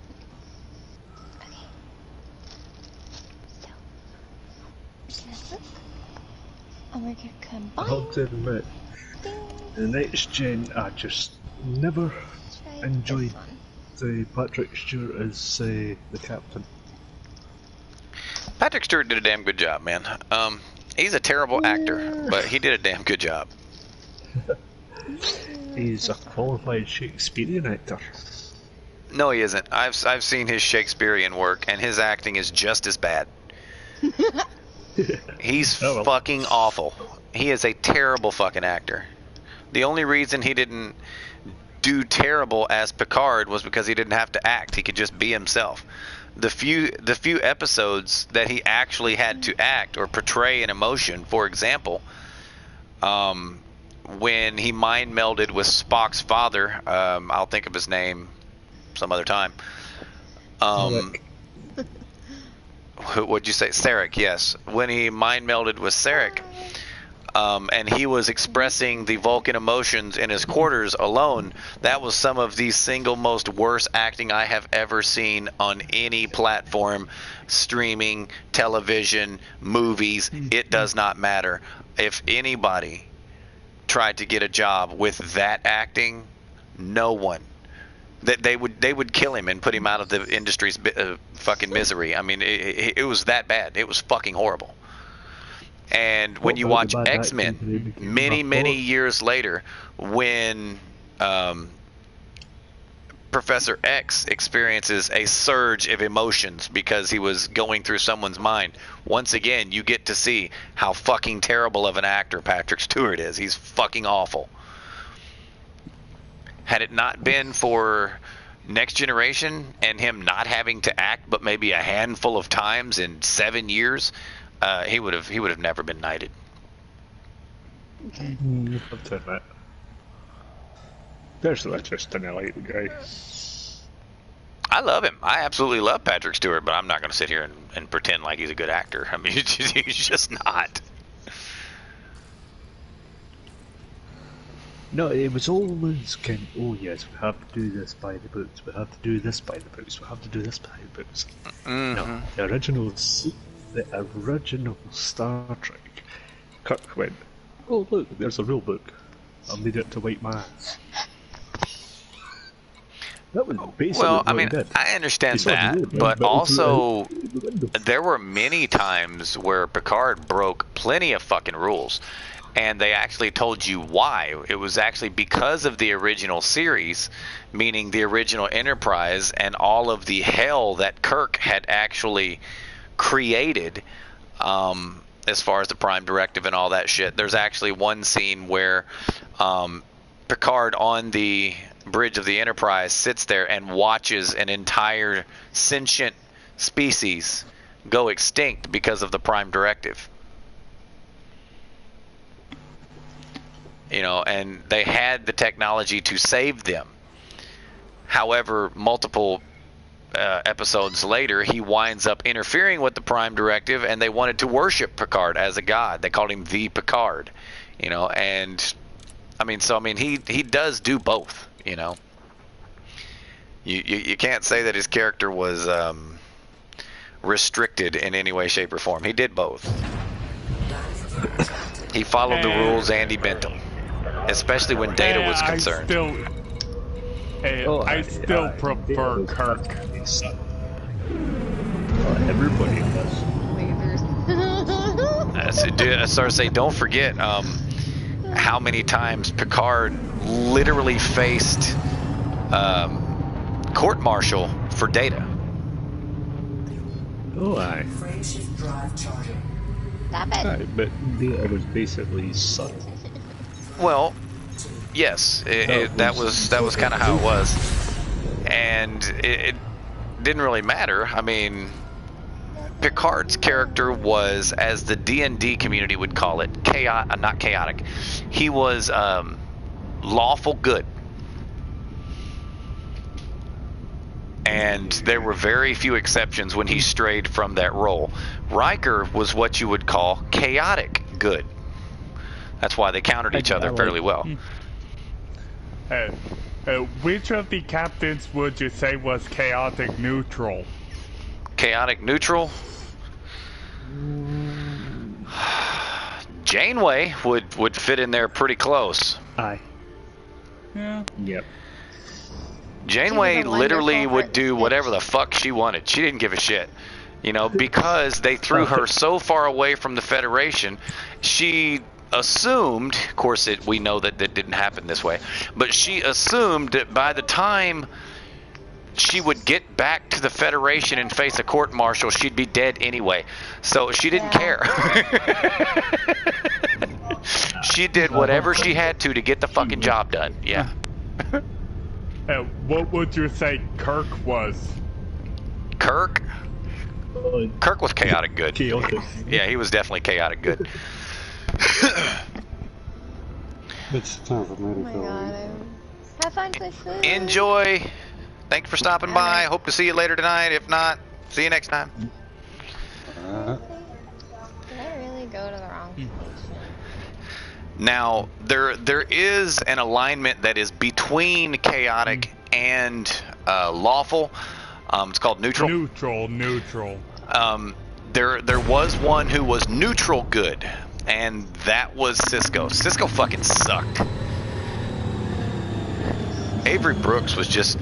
we're gonna combine. I have to admit, the next gen, I just never enjoyed the Patrick Stewart as the captain. Patrick Stewart did a damn good job, man. He's a terrible actor, but he did a damn good job. He's a qualified Shakespearean actor. No, he isn't. I've seen his Shakespearean work, and his acting is just as bad. He's fucking awful. He is a terrible fucking actor. The only reason he didn't do terrible as Picard was because he didn't have to act. He could just be himself. The few episodes that he actually had to act or portray an emotion, for example, when he mind melded with Spock's father, I'll think of his name some other time. What'd you say? Sarek, yes. When he mind melded with Sarek, and he was expressing the Vulcan emotions in his quarters alone, that was some of the single most worst acting I have ever seen on any platform, streaming, television, movies. It does not matter. If anybody tried to get a job with that acting, no one. They would kill him and put him out of the industry's fucking misery. I mean, it was that bad. It was fucking horrible. And when you watch X-Men, many years later, when Professor X experiences a surge of emotions because he was going through someone's mind, once again, you get to see how fucking terrible of an actor Patrick Stewart is. He's fucking awful. Had it not been for Next Generation and him not having to act but maybe a handful of times in 7 years, he would have never been knighted. I've said that. Personally, I just didn't like the guy. I love him. I absolutely love Patrick Stewart, but I'm not going to sit here and pretend like he's a good actor. I mean, he's just not. No, it was always kind of, oh yes, we have to do this by the books, we have to do this by the books, we have to do this by the books. Mm-hmm. No, the original Star Trek, Kirk went, oh look, there's a rule book, I'll need it to wipe my ass. That was basically well, what I mean, he did. I understand that, but also there were many times where Picard broke plenty of fucking rules. And they actually told you why. It was actually because of the original series, meaning the original Enterprise, and all of the hell that Kirk had actually created as far as the Prime Directive and all that shit. There's actually one scene where Picard on the bridge of the Enterprise sits there and watches an entire sentient species go extinct because of the Prime Directive. You know, and they had the technology to save them. However, multiple episodes later, he winds up interfering with the Prime Directive, and they wanted to worship Picard as a god. They called him the Picard, you know, and I mean, he does do both, you know. You can't say that his character was restricted in any way, shape, or form. He did both. He followed the rules and he bent them. Especially when Data was concerned. I still prefer Kirk. Everybody does. Cersei, don't forget how many times Picard literally faced court-martial for Data. Oh, aye. Frameshift drive charging. Stop it. Aye, but Data was basically his son. Well, yes, that was kind of how it was, and it didn't really matter. I mean, Picard's character was, as the D&D community would call it, not chaotic. He was lawful good. And there were very few exceptions when he strayed from that role. Riker was what you would call chaotic good. That's why they countered each other fairly well. Which of the captains would you say was chaotic neutral? Chaotic neutral? Janeway would fit in there pretty close. Aye. Yeah. Yep. Janeway a literally wonderful would do whatever the fuck she wanted. She didn't give a shit. You know, because they threw her so far away from the Federation, she assumed, of course we know that didn't happen this way, but she assumed that by the time she would get back to the Federation and face a court-martial, she'd be dead anyway. So she didn't care. She did whatever she had to get the fucking job done. Yeah. What would you say Kirk was? Kirk? Kirk was chaotic good. Chaotic. Yeah, he was definitely chaotic good. It's time for me to Oh my go. god. Have fun, Clifford. Enjoy. Thanks for stopping by. Hope to see you later tonight. If not, see you next time. Alright. Did I really go to the wrong page? Now, there is an alignment that is between chaotic and lawful. It's called neutral. Neutral. There was one who was neutral good, and that was Cisco. Cisco fucking sucked. Avery Brooks was just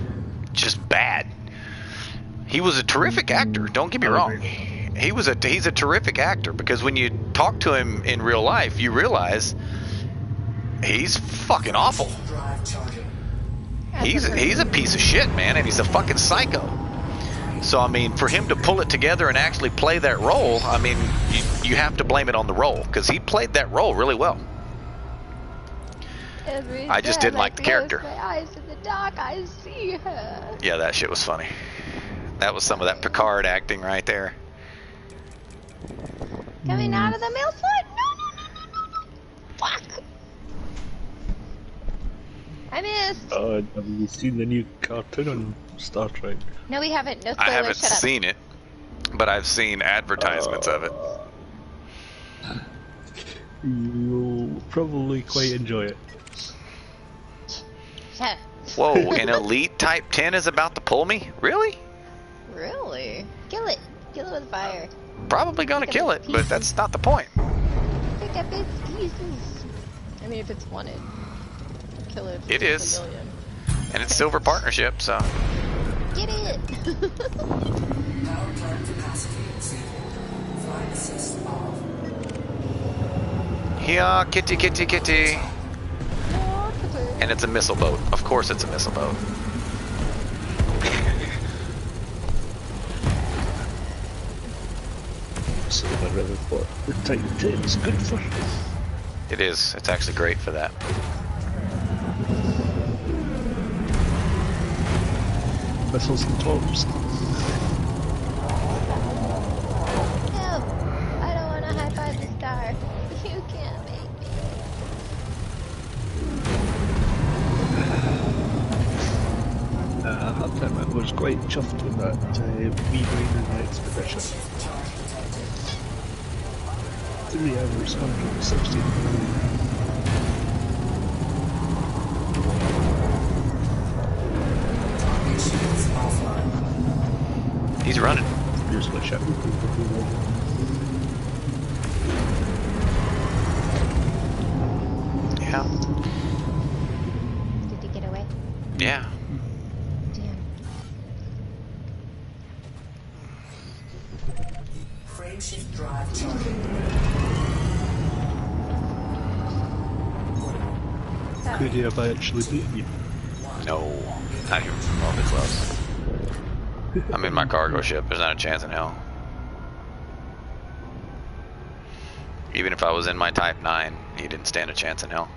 bad. He was a terrific actor. Don't get me wrong. He's a terrific actor, because when you talk to him in real life, you realize he's fucking awful. He's a piece of shit, man, and he's a fucking psycho. So I mean, for him to pull it together and actually play that role, I mean, you have to blame it on the role, because he played that role really well. I just didn't like the character. My eyes in the dark, I see her. Yeah, that shit was funny. That was some of that Picard acting right there. Coming out of the mail slot? No. Fuck. I missed. Have you seen the new cartoon on Star Trek? No, we haven't. No I spoilers. haven't Shut up. seen it, but I've seen advertisements of it. You'll probably quite enjoy it. Shut up. Whoa, an elite type 10 is about to pull me? Really? Really? Kill it. Kill it with fire. Probably gonna kill it, but that's not the point. Pick up its pieces. I mean, if it's wanted. Kill it. If It it's is. a million. And it's Silver Partnership, so. Get it. Power plant capacity exceeded. Flight assist off. Yeah, kitty. And it's a missile boat. Of course it's a missile boat. So I really thought the Type 10 is good for. It is. It's actually great for that. Missiles and torps. No, I don't want to high five the star. You can't make me. I have to admit, I was quite chuffed with that V-Rainer expedition. 3 hours, 160. He's running. Here's my ship. Yeah. Did he get away? Yeah. Damn. Frameshift drive charging. Could he have actually beaten you? No, not even remotely close. I'm in my cargo ship. There's not a chance in hell. Even if I was in my Type 9, he didn't stand a chance in hell.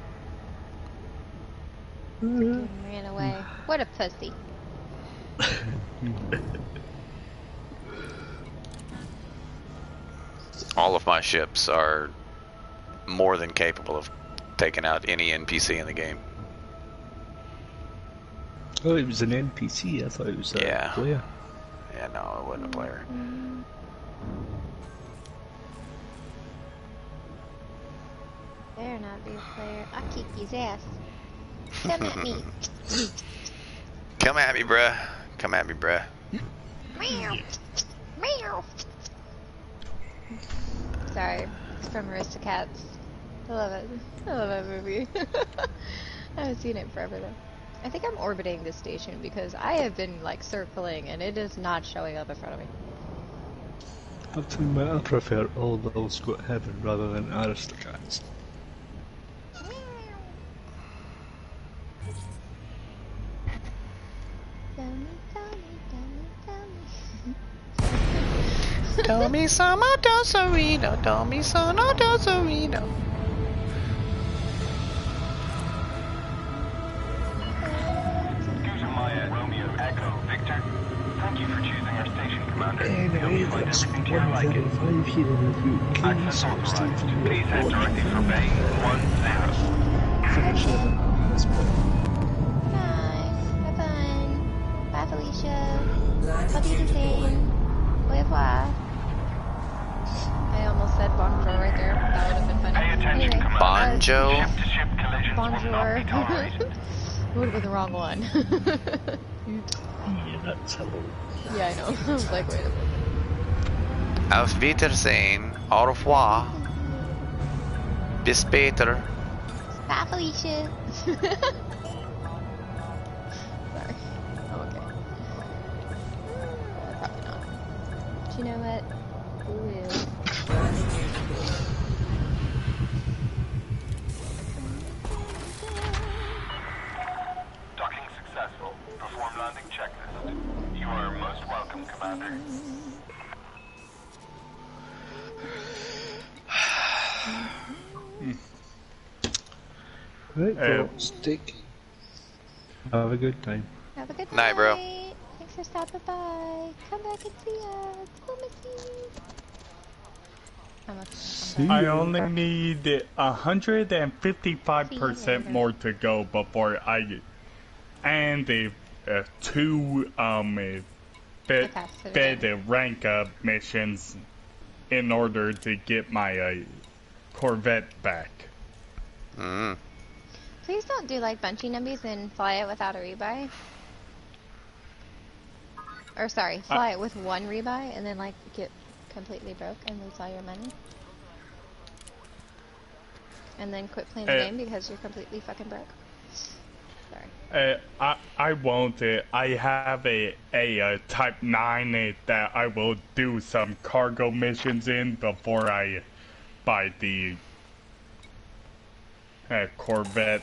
Ran away. What a pussy. All of my ships are more than capable of taking out any NPC in the game. Oh, it was an NPC. I thought it was a player. Yeah, no, it wasn't a player. Better not be a player. I'll kick his ass. Come at me. Come at me, bruh. Come at me, bruh. Meow. Meow. Sorry, it's from Aristocats. I love it. I love that movie. I haven't seen it forever though. I think I'm orbiting this station because I have been like circling and it is not showing up in front of me. Up to me, I prefer all those go to heaven rather than Aristocats. Tell me some dosarito, tell me some dosarito. Romeo, Echo, Victor. Thank you for choosing our station, Commander. Anyway, that's 135 here in the UK. Access authorized. Please head directly for Bay 10. Finish it at this point. Nice. Have fun. Bye, Felicia. Hope you the same. Au revoir. I almost said bonjour right there. That would have been funny. Pay attention, Anyway, Bonjo? Ship-to-ship collisions will not be tolerated. would have been the wrong one. Yeah, that's hello. Yeah, I know. I was like, wait a minute. Auf Wiedersehen, au revoir, bis später. Bye, Felicia. Sorry. Okay. Probably not. But you know what? Who will? Docking successful. Perform landing checklist. You are most welcome, Commander. Right, folks, have a good time. Have a good night. Night, bro. Thanks for stopping by. Come back and see us. We'll miss you. How much? I only need 155% more to go before I and two bed rank up missions in order to get my Corvette back. Please don't do like bungee numbies and fly it without a rebuy. Or sorry, fly it with one rebuy and then like get completely broke and lose all your money. And then quit playing the game because you're completely fucking broke. Sorry. I won't. I have a Type 9 that I will do some cargo missions in before I buy the Corvette.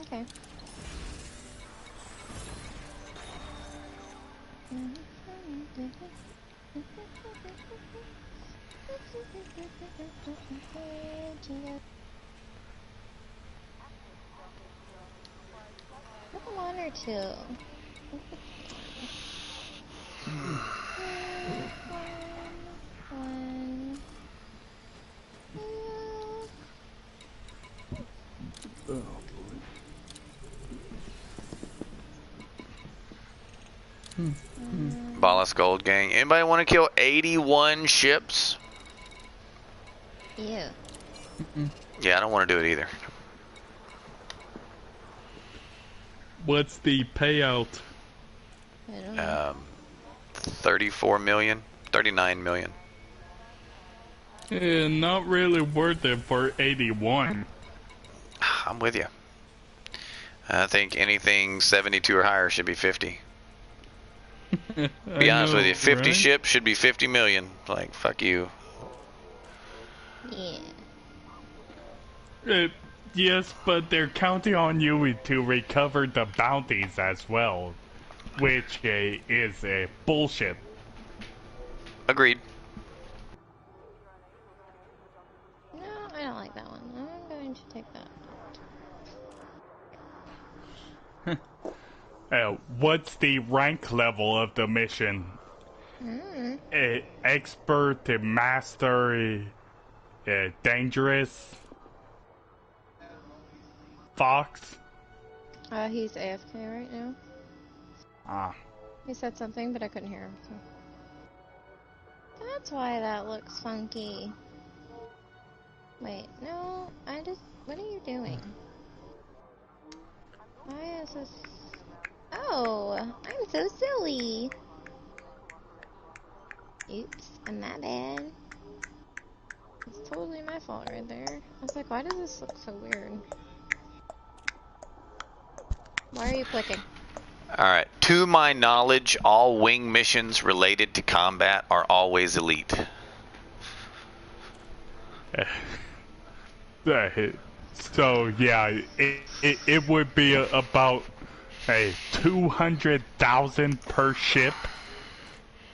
Okay. One or two. One. Oh, Ballast Gold Gang. Anybody want to kill 81 ships? Yeah. Yeah, I don't want to do it either. What's the payout? I don't know. 34 million, 39 million. Not really worth it for 81. I'm with you. I think anything 72 or higher should be 50. Be honest with you, 50 ships should be 50 million. Like, fuck you. Yeah. Yes, but they're counting on you to recover the bounties as well, which is bullshit. Agreed. No, I don't like that one. I'm going to take that. What's the rank level of the mission? Expert, master, dangerous. Fox? He's AFK right now. Ah. He said something, but I couldn't hear him. So. That's why that looks funky. Wait, no, what are you doing? Why is this... Oh, I'm so silly. Oops, my bad. It's totally my fault right there. I was like, why does this look so weird? Why are you clicking? Alright, to my knowledge, all wing missions related to combat are always elite. So, yeah, it would be about 200,000 per ship.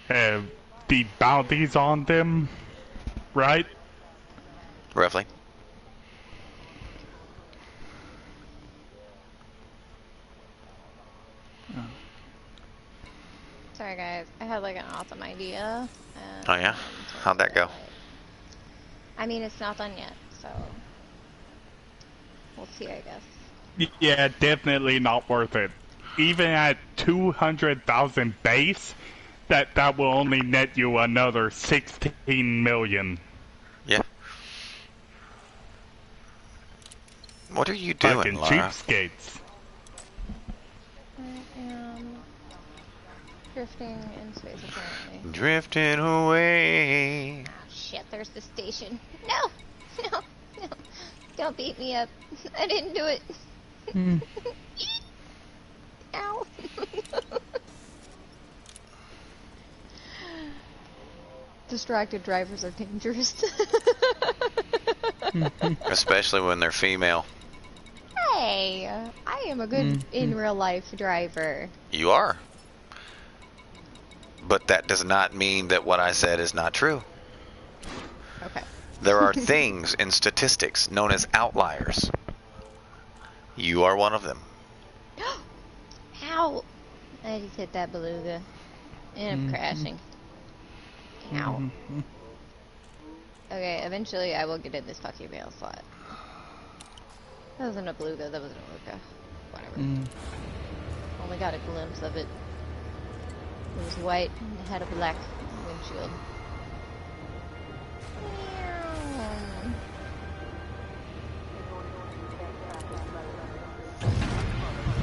The bounties on them, right? Roughly. Sorry guys, I had like an awesome idea. Oh yeah? How'd that go? I mean, it's not done yet, so we'll see, I guess. Yeah, definitely not worth it. Even at 200,000 base, that will only net you another 16 million. Yeah. What are you doing, fucking Laura? cheapskates. I am drifting in space, apparently. Drifting away. Oh shit, there's the station. No! No! No! Don't beat me up. I didn't do it. Ow. Distracted drivers are dangerous. Especially when they're female. Hey, I am a good in real life driver. You are. But that does not mean that what I said is not true. Okay. There are things in statistics known as outliers. You are one of them. Ow! I just hit that beluga. And I'm crashing. Ow. Okay, eventually I will get in this fucking mail slot. That wasn't a beluga, that was an orca. Whatever. Only got a glimpse of it. It was white and it had a black windshield.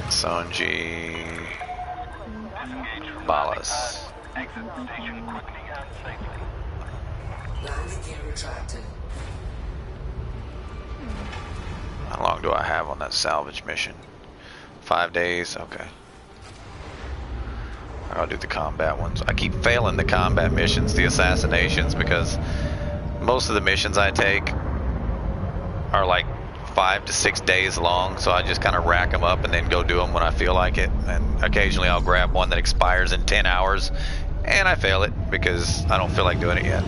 Sanji Balas. Exit the station quickly and safely. Landing gear retracted. How long do I have on that salvage mission? 5 days? Okay. I'll do the combat ones. I keep failing the combat missions, the assassinations, because most of the missions I take are like 5 to 6 days long, so I just kind of rack them up and then go do them when I feel like it. And occasionally I'll grab one that expires in 10 hours, and I fail it because I don't feel like doing it yet.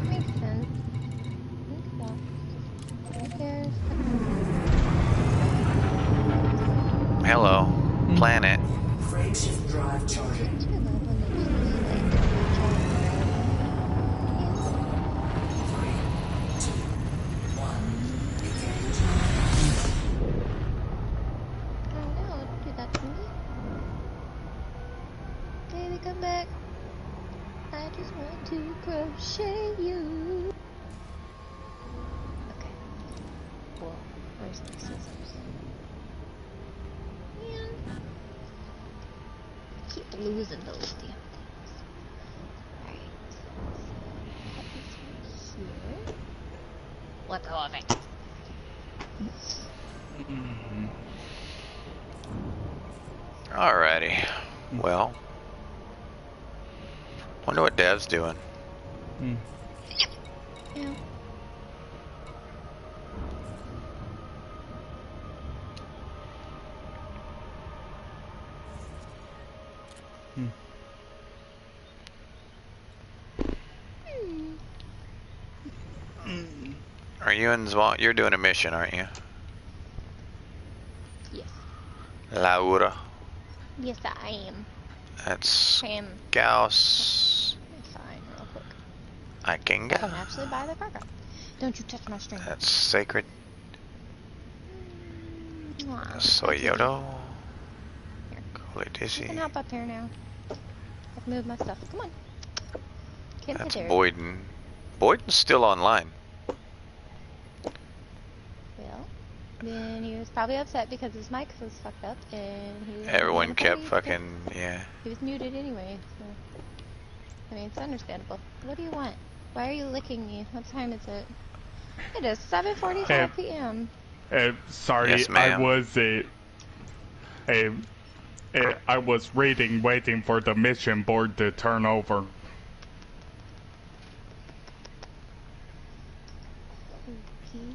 Makes sense. Who cares? Hello, planet. Frameshift drive charging. Come back. I just want to crochet you. Okay. Well, where's the scissors? Man. I keep losing those damn things. Alright. Here. Let go of it. Alrighty. Well. Wonder what Dev's doing. Yeah. Are you in Zwat? You're doing a mission, aren't you? Yes. Laura. Yes, I am. That's I am. Gauss. Fine, real quick. I can I go. can actually buy the cargo. Don't you touch my string. That's sacred. Mwah. Soy Yodo. Here. Holy You dizzy. can hop up here now. I've moved my stuff. Come on. Can't That's sit there. Boyden. Boyden's still online. Well, then he was probably upset because his mic was fucked up and he was Everyone being kept funny fucking, yeah. He was muted anyway, so. I mean, it's understandable. What do you want? Why are you licking me? What time is it? It is 7:45 p.m. Sorry, Yes, ma'am. I was waiting for the mission board to turn over.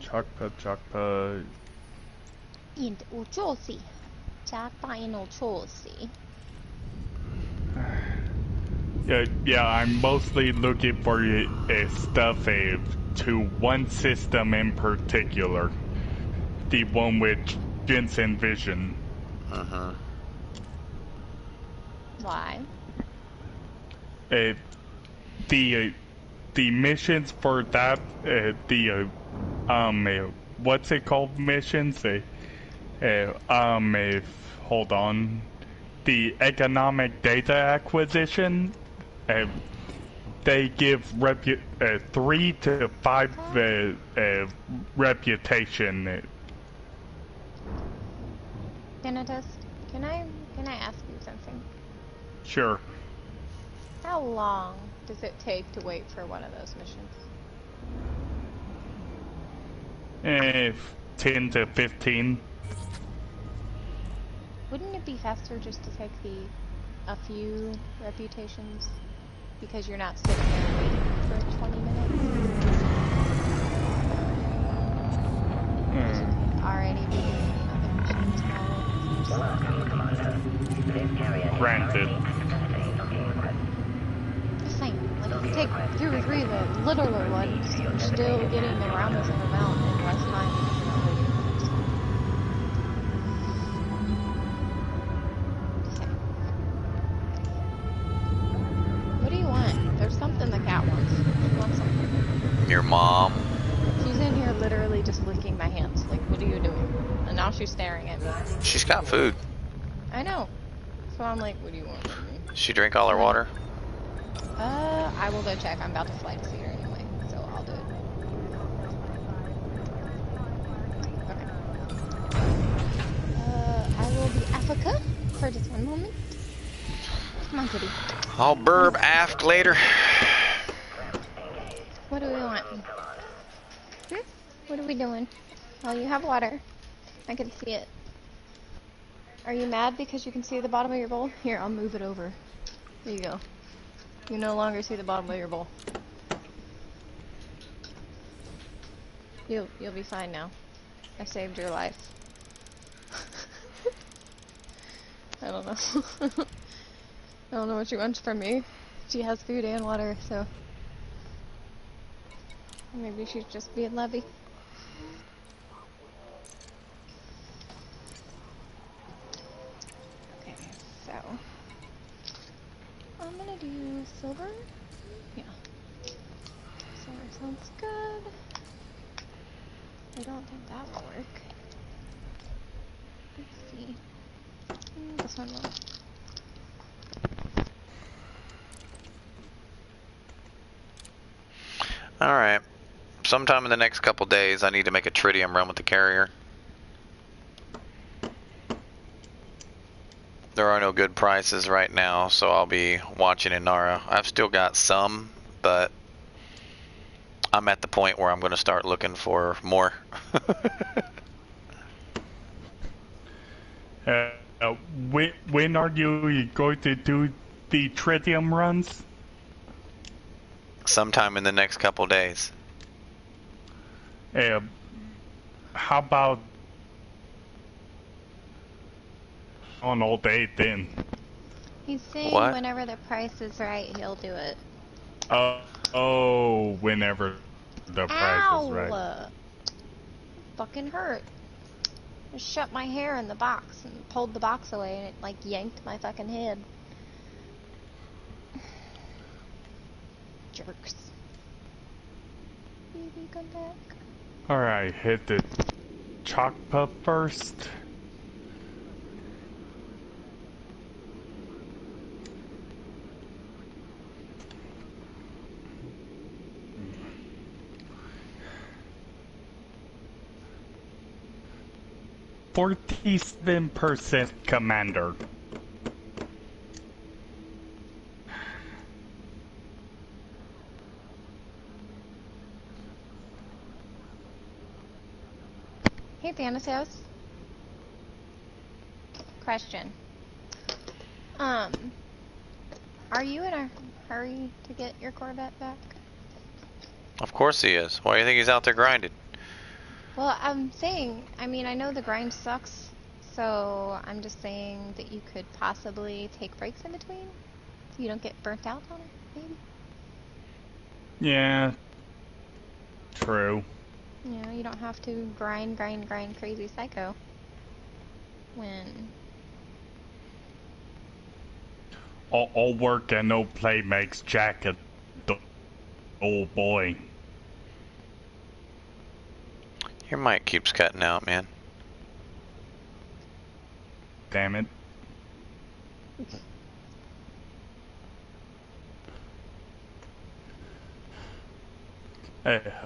Chakpa. In Chelsea. Chakpa in Chelsea. Yeah, I'm mostly looking for stuff to one system in particular. The one with Jensen Vision. Uh-huh. Why? The missions for that, what's it called missions? Hold on. The economic data acquisition, they give 3 to 5 reputation. Denatist, can I ask you something? Sure. How long does it take to wait for one of those missions? 10 to 15. Wouldn't it be faster just to take a few reputations? Because you're not sitting there waiting for 20 minutes? Already be doing other missions Granted. Just saying, like, you take 2 or 3 of the littler ones, you're still getting around the same amount in less time. What do you want? There's something the cat wants. She wants something. Your mom. She's in here literally just licking my hands. Like, what are you doing? And now she's staring at me. She's got food. I know. So I'm like, what do you want from me? She drink all her water? I will go check. I'm about to fly to see her anyway, so I'll do it. Okay. I will be Africa for just one moment. Come on, kitty. I'll burb aft later. What do we want? What are we doing? Oh, you have water. I can see it. Are you mad because you can see the bottom of your bowl? Here, I'll move it over. There you go. You no longer see the bottom of your bowl. You'll be fine now. I saved your life. I don't know. I don't know what she wants from me. She has food and water, so maybe she's just being lovey. Okay, so I'm gonna do silver. Yeah. Silver sounds good. I don't think that will work. Let's see. This one will. Alright. Sometime in the next couple days, I need to make a tritium run with the carrier. There are no good prices right now, so I'll be watching Inara. I've still got some, but I'm at the point where I'm going to start looking for more. When are you going to do the tritium runs? Sometime in the next couple days. How about on all day then? He's saying What? whenever the price is right, he'll do it. Oh, whenever the price is right. Ow! Fucking hurt. Just shut my hair in the box and pulled the box away and it like yanked my fucking head. Jerks. Baby, come back. Alright, hit the chalk pup first. %, Commander. Hey, Thanatos. Question. Are you in a hurry to get your Corvette back? Of course he is. Why do you think he's out there grinding? Well, I'm saying, I mean, I know the grind sucks, so I'm just saying that you could possibly take breaks in between. So you don't get burnt out on it, maybe? Yeah. True. You know, you don't have to grind crazy psycho. When... All work and no play makes Jack a old boy. Your mic keeps cutting out, man. Damn it.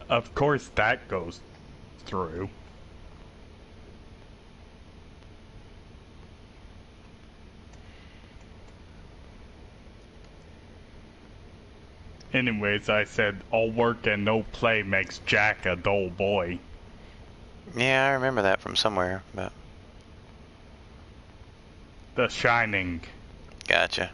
Of course that goes through. Anyways, I said all work and no play makes Jack a dull boy. Yeah, I remember that from somewhere, but... The Shining. Gotcha.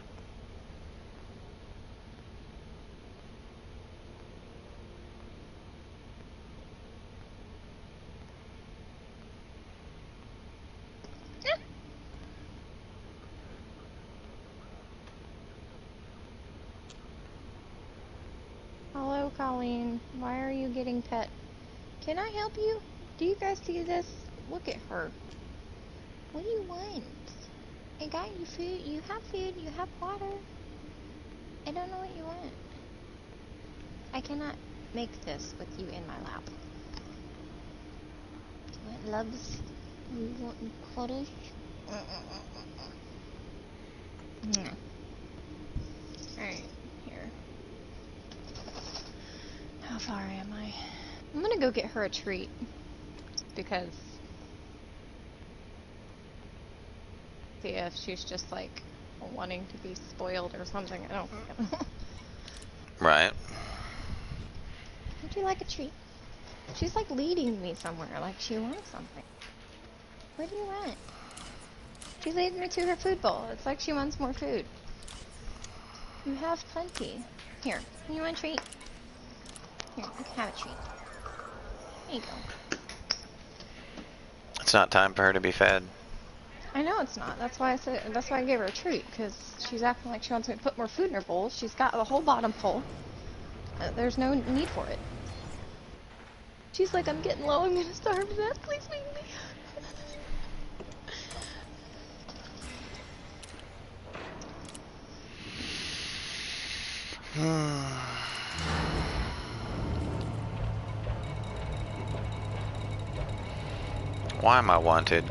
Hello, Colleen. Why are you getting pet? Can I help you? Do you guys see this? Look at her. What do you want? I got you food. You have food. You have water. I don't know what you want. I cannot make this with you in my lap. Do you want loves? You want cuddles? Alright, here. How far am I? I'm gonna go get her a treat. Because... see if she's just like wanting to be spoiled or something. I don't know. Right. Would you like a treat? She's like leading me somewhere, like she wants something. What do you want? She leads me to her food bowl. It's like she wants more food. You have plenty. Here, you want a treat? Here, you can have a treat. There you go. It's not time for her to be fed. I know it's not. That's why I said. That's why I gave her a treat, because she's acting like she wants me to put more food in her bowl. She's got the whole bottom full. There's no need for it. She's like, I'm getting low. I'm gonna starve to death. Please feed me. Why am I wanted?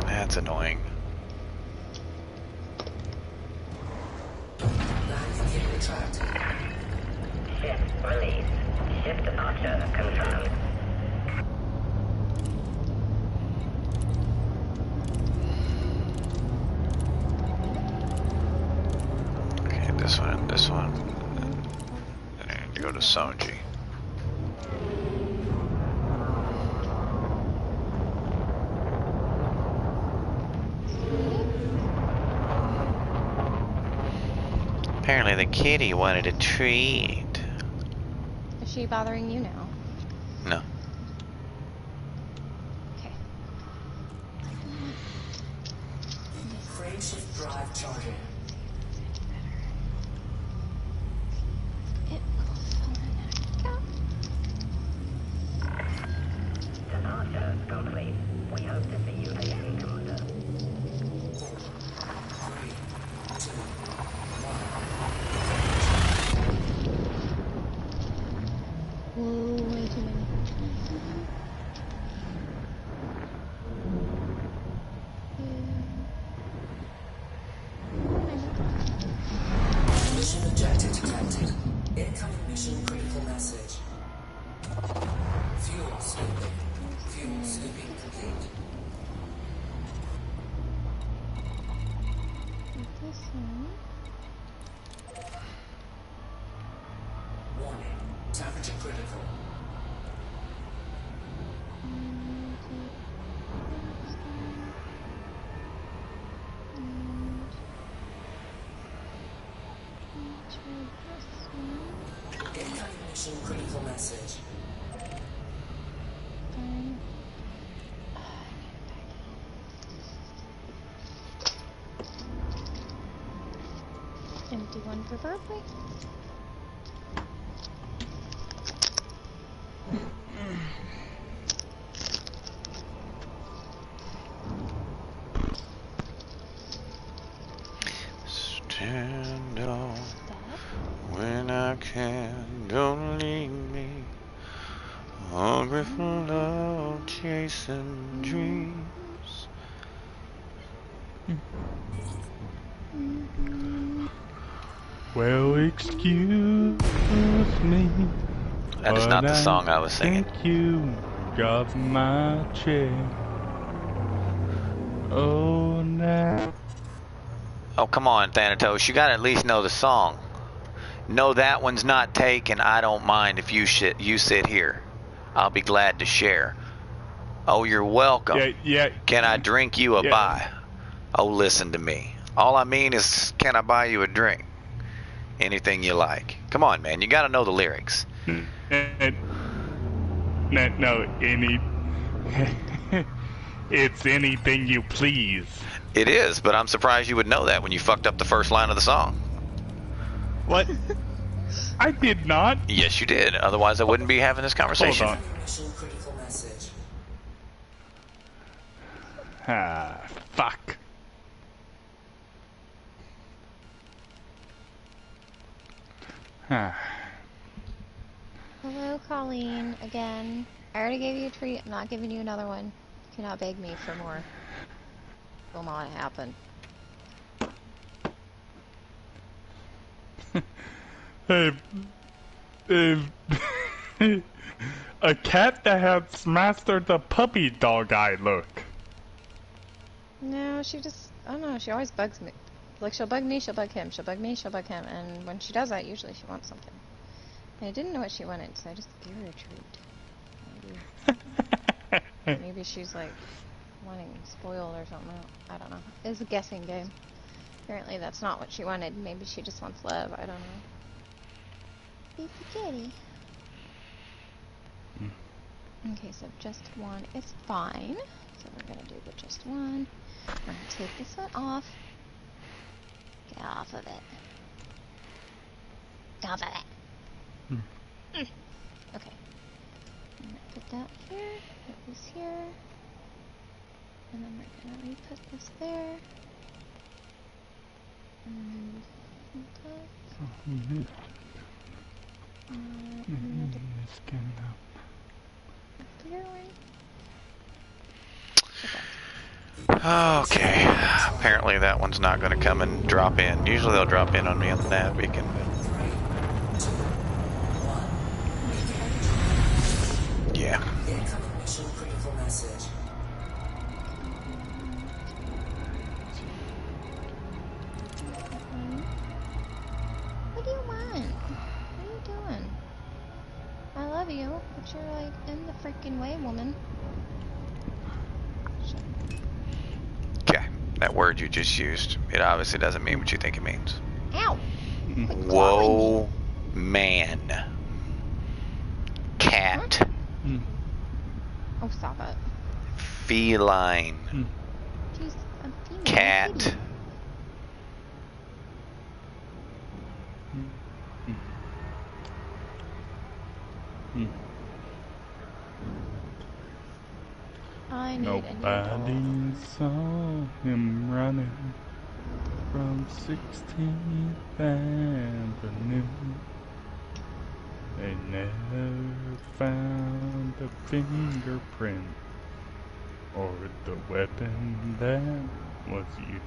That's annoying. Shift release. Shift departure confirmed. Okay, this one. Then I need to go to Sonji. Apparently the kitty wanted a treat. Is she bothering you now? No. Okay. This one. Warning. Temperature critical. Incoming mission critical message. Empty one preferably. Stand up when I can, don't leave me. Hungry for love, chasing dreams. Well, excuse me. That is not the song I was singing. Thank you got my check. Oh, now. Oh, come on, Thanatos. You gotta at least know the song. No, that one's not taken. I don't mind if you sit here. I'll be glad to share. Oh, you're welcome. Yeah. Can I drink you a bye? Oh, listen to me. All I mean is, can I buy you a drink? Anything you like. Come on, man. You gotta know the lyrics. No, any... It's anything you please. It is, but I'm surprised you would know that when you fucked up the first line of the song. What? I did not. Yes, you did. Otherwise, I wouldn't be having this conversation. Hold on. Mission critical message. Ah, fuck. Hello, Colleen. Again. I already gave you a treat. I'm not giving you another one. You cannot beg me for more. Will not happen. A cat that has mastered the puppy dog eye look. No, she just... I don't know. She always bugs me. Like, she'll bug me, she'll bug him. She'll bug me, she'll bug him. And when she does that, usually she wants something. And I didn't know what she wanted, so I just gave her a treat. Maybe, maybe she's, like, wanting spoiled or something. I don't know. It's a guessing game. Apparently that's not what she wanted. Maybe she just wants love. I don't know. Beefy kitty. Okay, so just one is fine. So we're gonna do the just one. We're gonna take this one off. Get off of it. Get off of it. Okay. I'm gonna put that here. Put this here. And then we're gonna re-put this there. And then Okay. Apparently that one's not going to come and drop in. Usually they'll drop in on me on the nav beacon. Yeah. Incoming mission critical message. What do you want? What are you doing? I love you, but you're like in the freaking way, woman. Okay. That word you just used, it obviously doesn't mean what you think it means. Ow! Whoa, man. Cat. Huh? Oh, stop it. Feline. Jeez, I'm female. Cat. I need Nobody saw him running from 16th Avenue. They never found the fingerprint or the weapon that was used.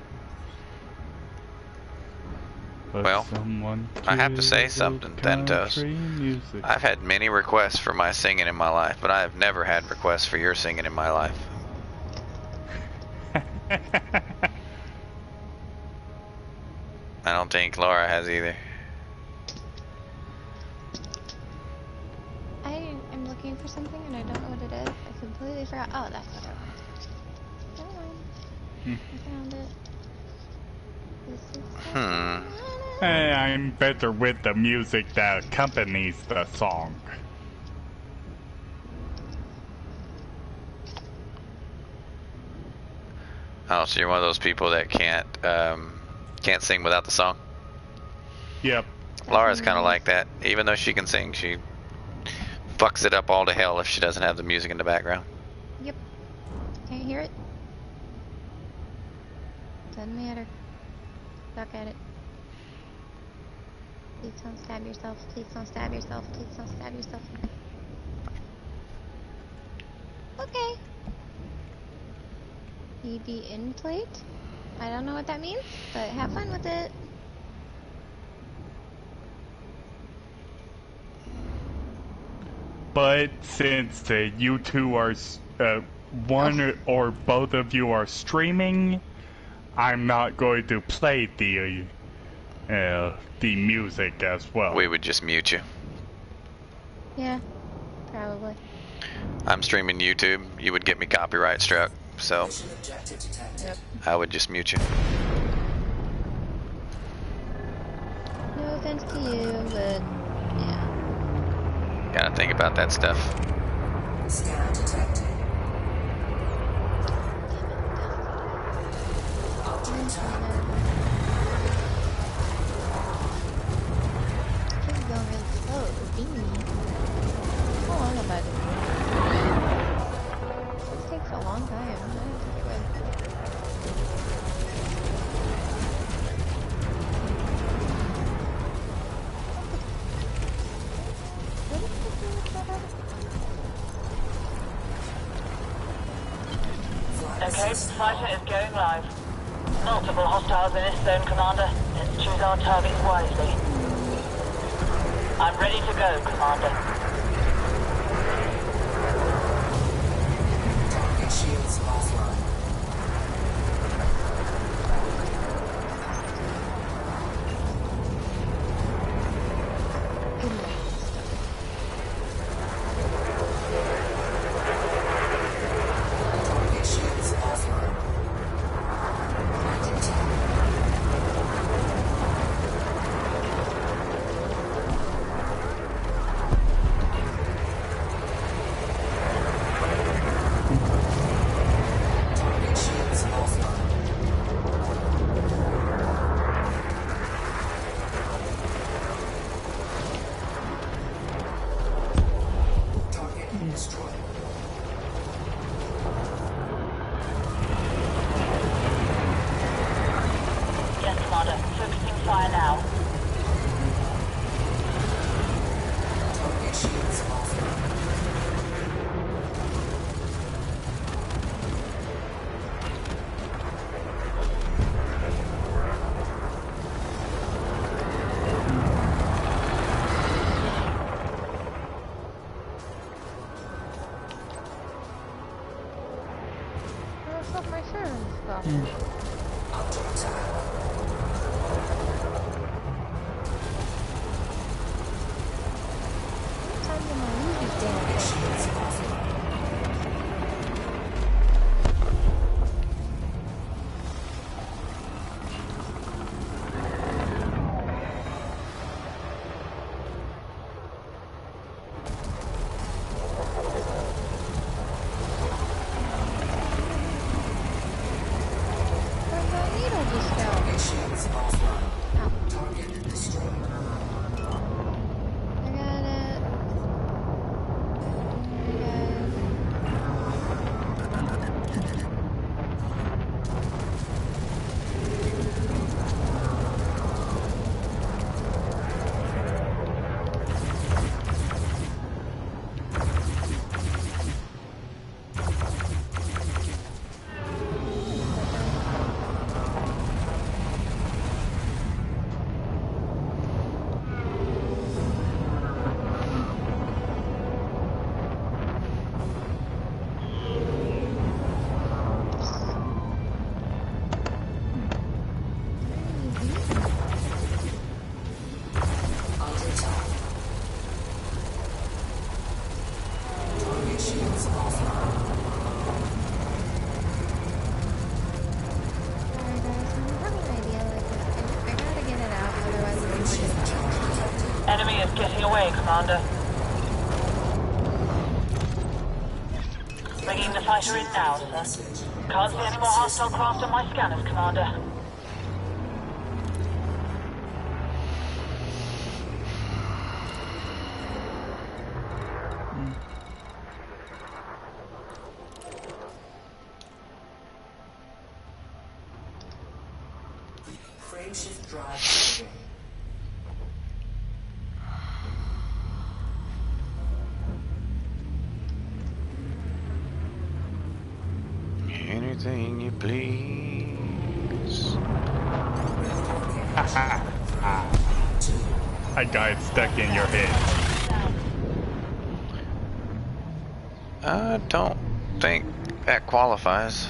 But Well, someone I have to say killed something, Thanatos. country music. I've had many requests for my singing in my life, but I have never had requests for your singing in my life. I don't think Laura has either. I am looking for something and I don't know what it is. I completely forgot. Oh, that's what I want. Never mind. I found it. This is I'm better with the music that accompanies the song. Oh, so you're one of those people that can't sing without the song? Yep. Laura's kind of like that. Even though she can sing, she fucks it up all to hell if she doesn't have the music in the background. Yep. Can't hear it. Doesn't matter. Suck at it. Please don't stab yourself. Please don't stab yourself. Please don't stab yourself. Okay. EB in plate? I don't know what that means, but have fun with it. But since you two are, one or both of you are streaming, I'm not going to play the music as well. We would just mute you. Yeah, probably. I'm streaming YouTube. You would get me copyright struck, so Yep. I would just mute you. No offense to you, but yeah. Gotta think about that stuff. Scan detected. It's going really slow. Beanie. How long have I been doing this? This takes a long time. I don't think it would. Okay, fighter is going live. Multiple hostiles in this zone, Commander. Let's choose our targets wisely. I'm ready to go, Commander. Target shields offline. Target shields offline. Planting tag. Target shields offline. Target destroyed. Yes, Commander. Focusing fire now. Target shields offline. Where's all my shirt and stuff? Under attack. Sometimes when I lose these damn Target things. shields offline. Where's that needle just go? Commander. Bringing the fighter in now, sir. Message. Can't see any more hostile craft on my scanners, Commander. Frameshift drive survey. Anything you please. I got stuck in your head. I don't think that qualifies.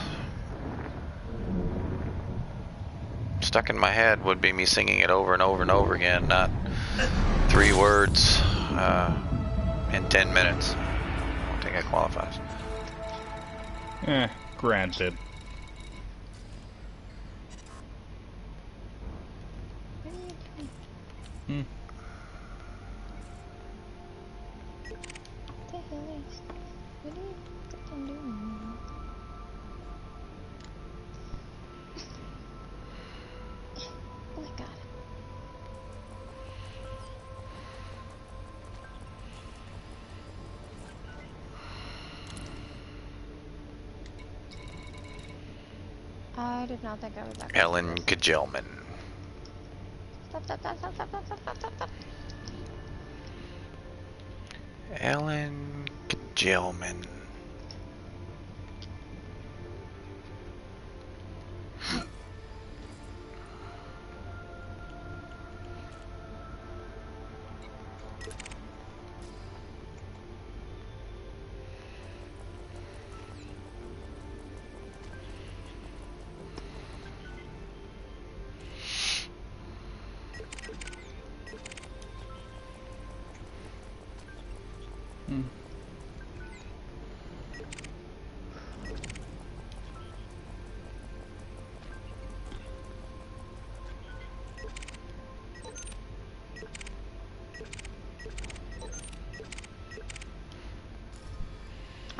Stuck in my head would be me singing it over and over and over again, not 3 words in 10 minutes. I don't think that qualifies. Granted. Hmm. What the hell is... What are you freaking doing? Oh my god. I did not think I was that Ellen Kajelman. Stop, stop, stop, stop, stop, stop, stop, stop, stop. Ellen Kajelman.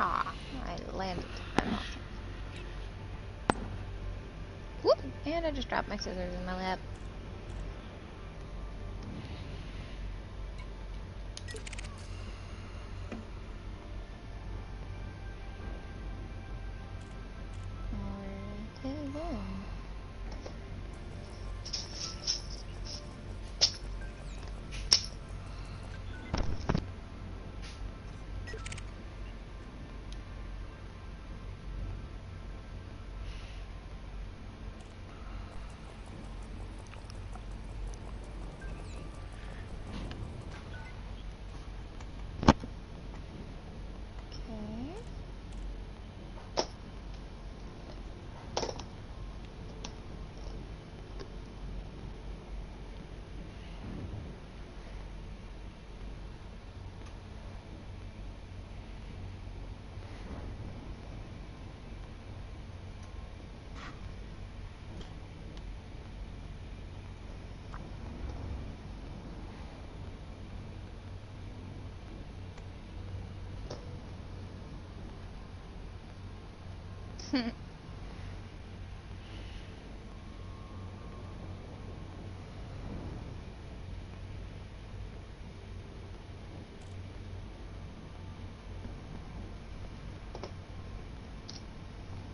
Ah, I landed. I'm awesome. Whoop! And I just dropped my scissors in my lap. Where to go?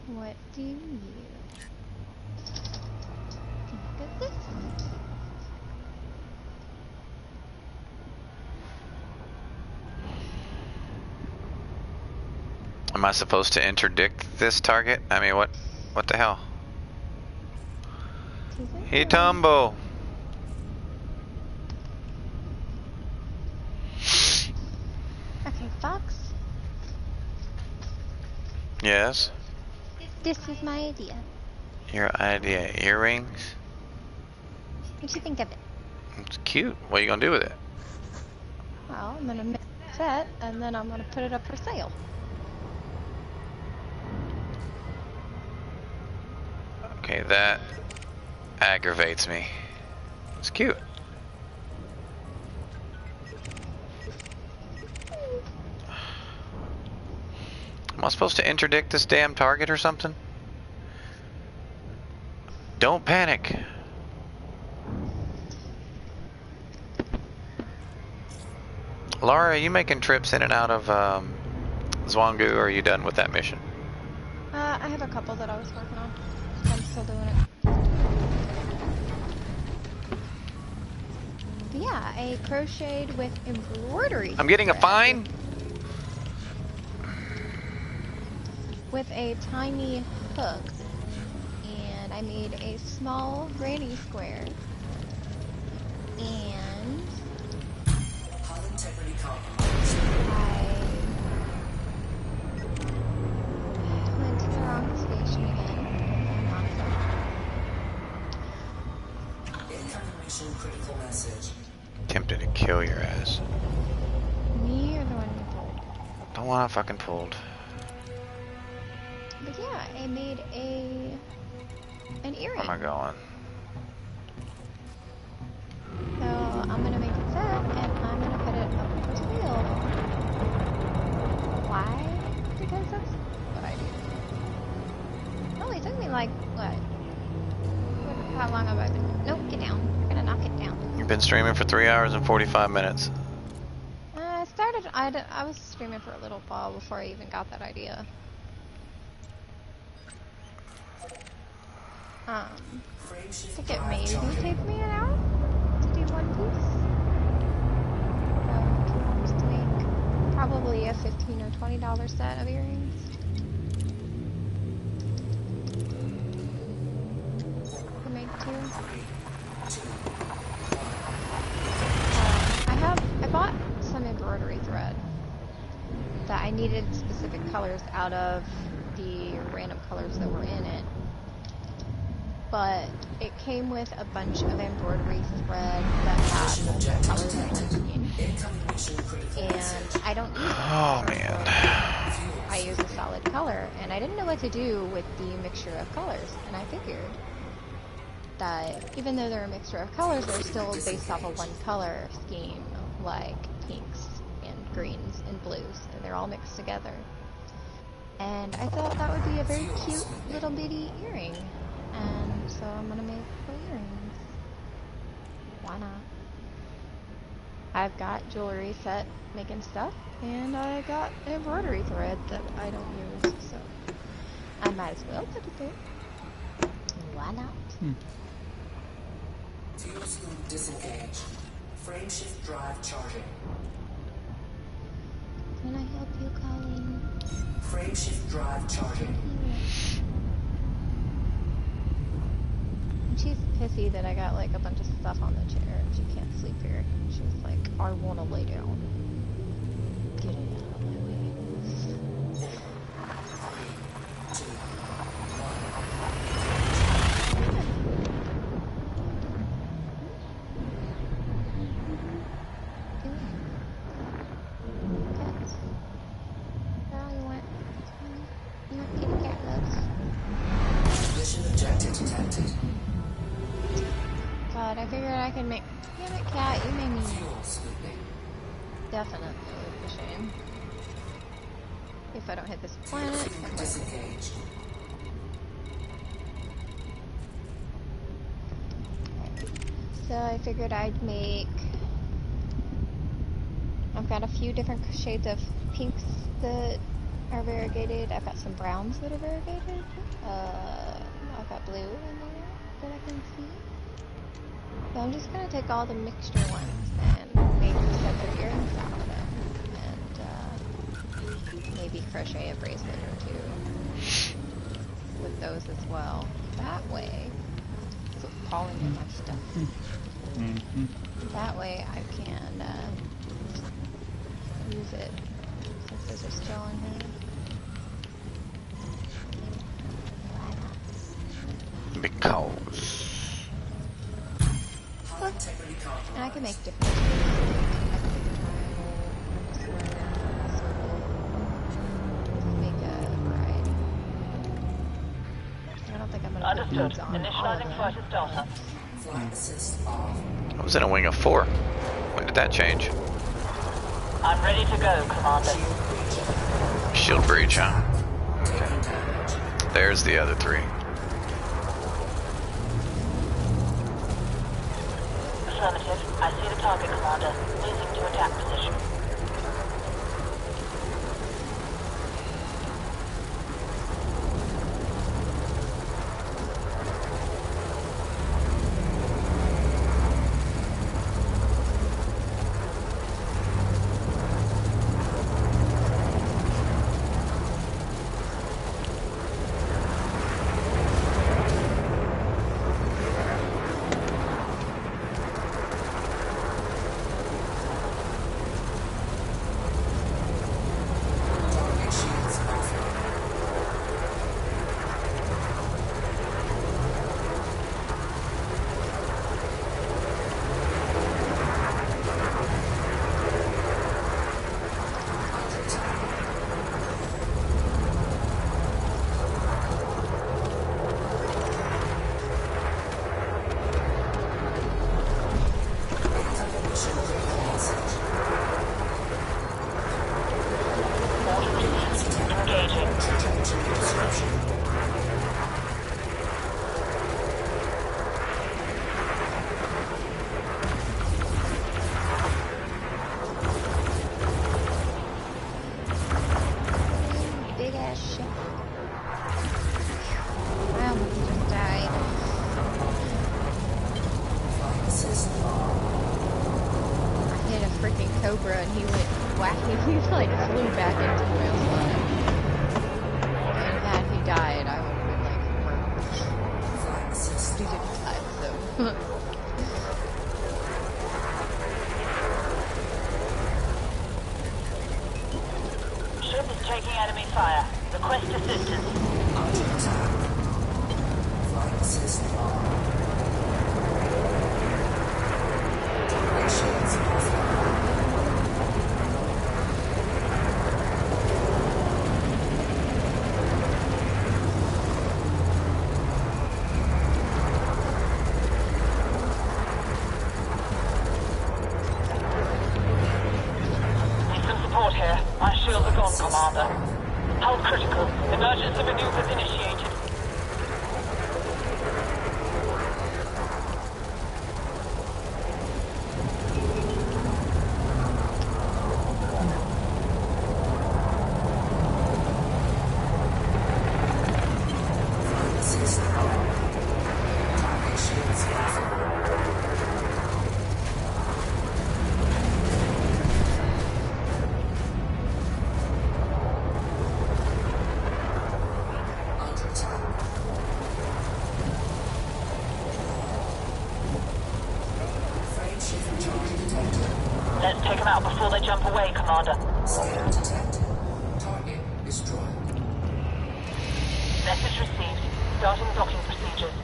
What do you think of this? Am I supposed to interdict this target? I mean, what the hell? Hey, Tumbo. Okay, Fox. Yes? This is my idea. Your idea. Earrings? What do you think of it? It's cute. What are you gonna do with it? Well, I'm gonna make a set, and then I'm gonna put it up for sale. Okay, that aggravates me. It's cute. Am I supposed to interdict this damn target or something? Don't panic. Laura, are you making trips in and out of Zwangu, or are you done with that mission? I have a couple that I was working on. I'm still doing it. But yeah, I crocheted with embroidery. I'm getting a fine? With a tiny hook. And I made a small granny square. And I went to the wrong station again. Incoming mission critical message. Tempted to kill your ass. Me or the one you pulled? Don't want to fucking pulled. But yeah, I made an earring. Where am I going? So I'm gonna make it set and I'm gonna put it up to the field. Why? Because that's what I do. It only took me like, what? How long have I been? Nope, get down. I'm gonna knock it down. You've been streaming for 3 hours and 45 minutes. I was streaming for a little while before I even got that idea. I think it maybe take me an hour to do one piece. To make probably a $15 or $20 set of earrings. To make two. I bought some embroidery thread that I needed specific colors out of the random colors that were in it. But it came with a bunch of embroidery thread that had multiple colors in it. And I don't use it. Oh man. I use a solid color, and I didn't know what to do with the mixture of colors. And I figured that even though they're a mixture of colors, they're still based off of one color scheme, like pinks and greens and blues, and they're all mixed together. And I thought that would be a very cute little bitty earring. And so I'm gonna make little earrings. Why not? I've got jewelry set making stuff, and I got embroidery thread that I don't use, so I might as well put it there. Why not? Fuel scoop disengaged. Frame shift drive charging. Can I help you, Colleen? Frame shift drive charging. She's pissy that I got like a bunch of stuff on the chair and she can't sleep here. She's like, I wanna lay down. Get it out of my way. Cats. Oh, you want kitty cat loves. Mission objective detected. God, I figured I could make... Damn it, cat, you made me... Definitely a shame. If I don't hit this planet... Disengaged. So I figured I'd make... I've got a few different shades of pinks that are variegated. I've got some browns that are variegated. I've got blue in there that I can see. So I'm just gonna take all the mixture ones and make sets of earrings out of them, and maybe crochet a bracelet or two with those as well. That way, quit falling in my stuff. That way I can use it since those are still in here. Because. And I can make different shapes. I can make a triangle, square, circle, make a variety. I don't think I'm going to put beads on all of Initializing flight them. starter. Flight assist off. I was in a wing of 4. When did that change? I'm ready to go, Commander. Shield breach, huh? There's the other three. Affirmative. I see the target, Commander. Moving to attack position. Big ass shit. I almost just died. I hit a freaking cobra and he went wacky. He like flew back into my line. And had he died, I would have been like murdered. He didn't die, so. Ship is taking enemy fire. Request assistance. Under attack. Flight system on. Target shields offline. Need some support here. My shields are gone, Commander. Hull critical. Emergency maneuvers initiated. Flight system on. Target shields offline. Under attack. Frame shift charge detected. Let's take them out before they jump away, Commander. Scan detected. Target destroyed. Message received. Starting docking procedures.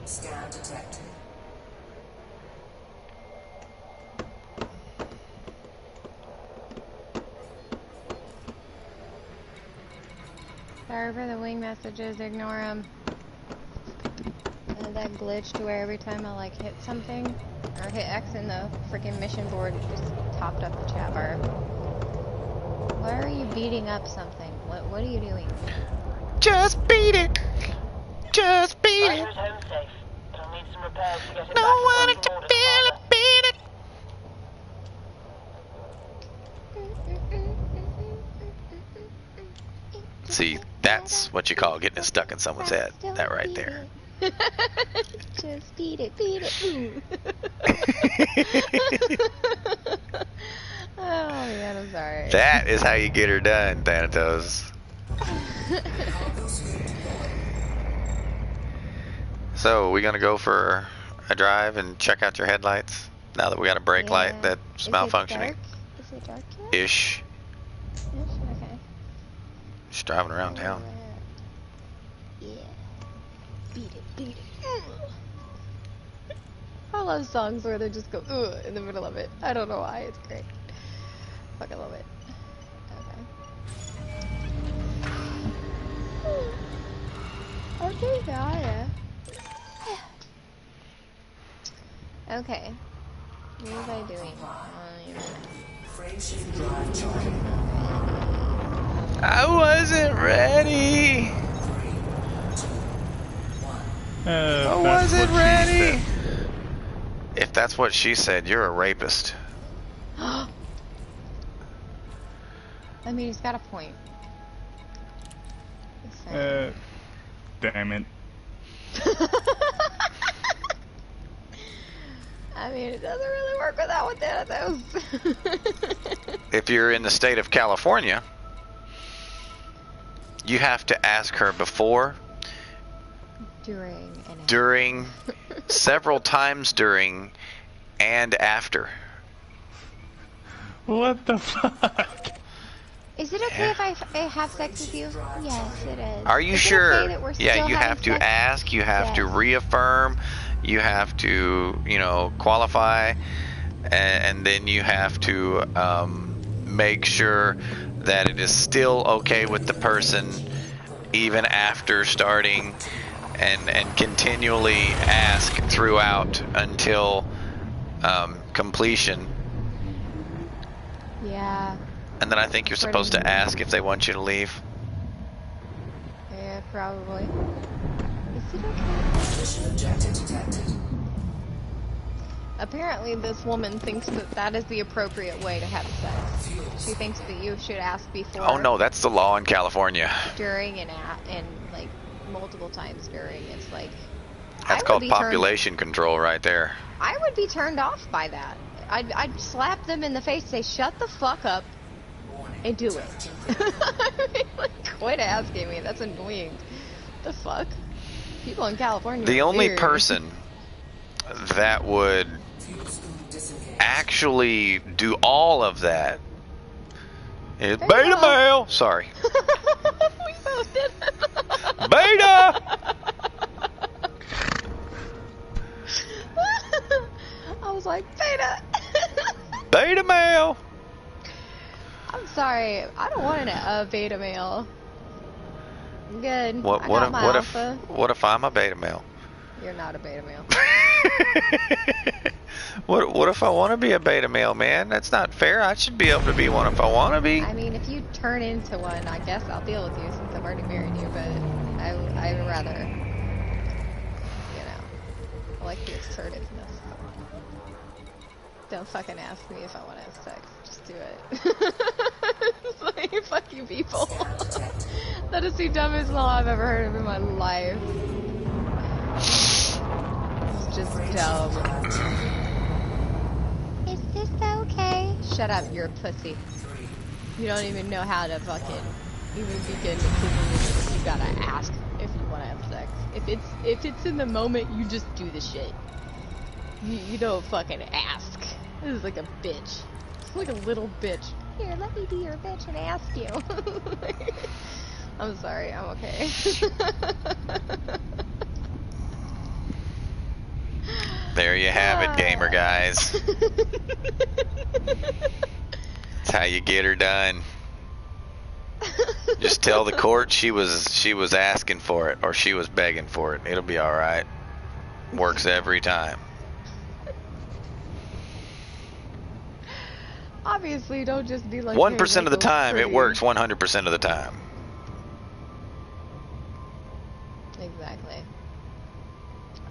Scan detected. Sorry for the wing messages, ignore them. I had that glitch to where every time I like hit something, or hit X in the freaking mission board, it just topped up the chat bar. Why are you beating up something? What are you doing? Just beat it. Just beat it. Fighter's home safe. It'll need some repairs to get it No back in one working to order, feel it, Commander. beat it. See, that's what you call getting it stuck in someone's head. That right there. Just beat it, ooh. Oh man, I'm sorry. That is how you get her done, Thanatos. So, we gonna go for a drive and check out your headlights now that we got a brake light that's malfunctioning? Is it dark yet? Ish. Okay. Just driving around town. Yeah. Beat it. I love songs where they just go ugh in the middle of it. I don't know why, it's great. Fucking love it. Okay. Okay, yeah. Okay. What was I doing? Wait a minute. Frameshift drive charging. I wasn't ready. I wasn't ready. If that's what she said, you're a rapist. I mean, he's got a point. Damn it. I mean, it doesn't really work without one of those. If you're in the state of California, you have to ask her before, during, several times during, and after. What the fuck? Is it okay if I have sex with you? Yes, it is. Are you is sure? It okay that we're Yeah, still you have to sex? ask, you have to reaffirm, you have to, you know, qualify, and then you have to make sure that it is still okay with the person even after starting, and continually ask throughout until completion. Yeah. And then I think you're supposed to ask if they want you to leave. Yeah, probably. Is it okay? Mission objective detected. Apparently, this woman thinks that that is the appropriate way to have sex. She thinks that you should ask before. Oh no, that's the law in California. During and like multiple times during. It's like that's called population control right there. I would be turned off by that. I'd slap them in the face, say shut the fuck up, and do it. I mean, like, quit asking me. That's annoying. The fuck? People in California. The only weird. person that would actually do all of that is Beta Male. Sorry. We both did. Beta! I was like, Beta! Beta Male! I'm sorry, I don't want a beta male. I'm good. What if I'm a beta male? You're not a beta male. What if I want to be a beta male, man? That's not fair. I should be able to be one if I want to be. I mean, if you turn into one, I guess I'll deal with you since I've already married you, but I'd rather, you know, I like the assertiveness. Don't fucking ask me if I want to have sex. Just do it. It's like, fuck you people. That is the dumbest law I've ever heard of in my life. It's just dumb. Is this okay? Shut up, you're a pussy. You don't even know how to fucking even begin to communicate. You gotta ask if you want to have sex. If it's in the moment, you just do the shit. You don't fucking ask. This is like a bitch. It's like a little bitch. Here, let me be your bitch and ask you. I'm sorry, I'm okay. There you have it, gamer guys. That's how you get her done. Just tell the court she was asking for it, or she was begging for it. It'll be all right. Works every time. Obviously, don't just be like 1% of the time, it works 100% of the time. Exactly.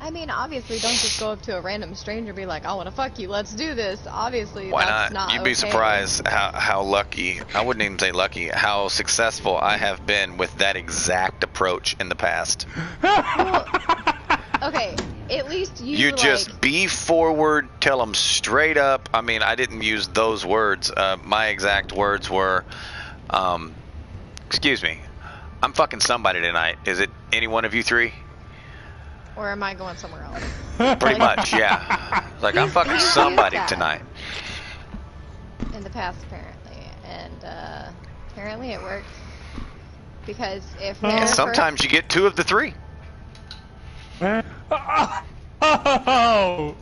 I mean, obviously, don't just go up to a random stranger and be like, I want to fuck you, let's do this. Obviously, why that's not? You'd okay. be surprised how lucky, I wouldn't even say lucky, how successful I have been with that exact approach in the past. Well, okay, at least you just be forward, tell them straight up. I mean, I didn't use those words. My exact words were, excuse me, I'm fucking somebody tonight. Is it any one of you three? Or am I going somewhere else? Pretty much, yeah. Like, I'm fucking somebody tonight. In the past, apparently. And, apparently it works. Because if And sometimes you get two of the three. Oh!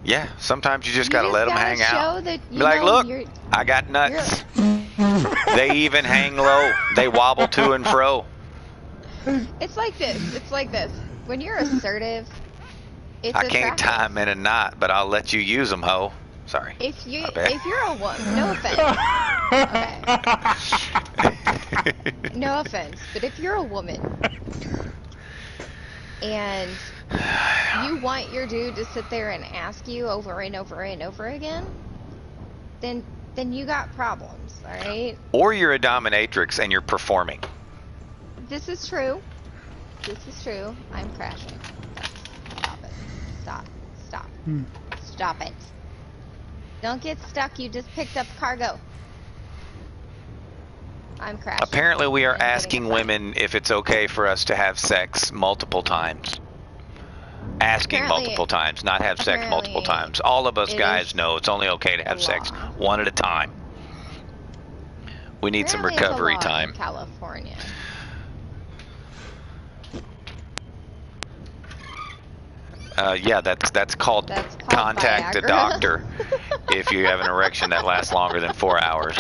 Yeah, sometimes you just gotta let them hang out. That, be like, look, I got nuts. They even hang low. They wobble to and fro. It's like this. It's like this. When you're assertive, It's I can't attractive. tie 'em in a knot, but I'll let you use them, ho. Sorry. If My bad. you're a woman, no offense. Okay. No offense, but if you're a woman and you want your dude to sit there and ask you over and over and over again, then you got problems, all right? Or you're a dominatrix and you're performing. This is true. This is true. I'm crashing. Stop it. Stop. Stop. Stop it. Don't get stuck. You just picked up cargo. I'm crashing. Apparently we are I'm getting asking a fight. women if it's okay for us to have sex multiple times. Asking Apparently- multiple times, not have sex multiple apparently times. All of us it guys is know it's only okay to have a sex law. one at a time. We need some Apparently it's a recovery law time. in California. Yeah, that's called contact a Viagra. doctor if you have an erection that lasts longer than 4 hours.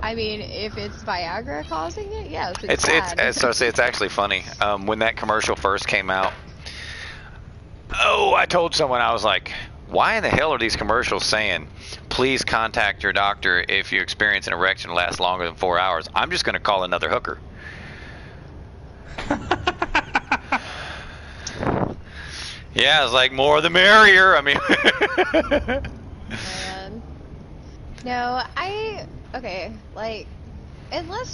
I mean, if it's Viagra causing it, yes, It's bad. so it's actually funny. When that commercial first came out, I told someone, I was like, why in the hell are these commercials saying, please contact your doctor if you experience an erection that lasts longer than 4 hours? I'm just going to call another hooker. Yeah, it's like more the merrier. I mean, Man. No, okay, like, unless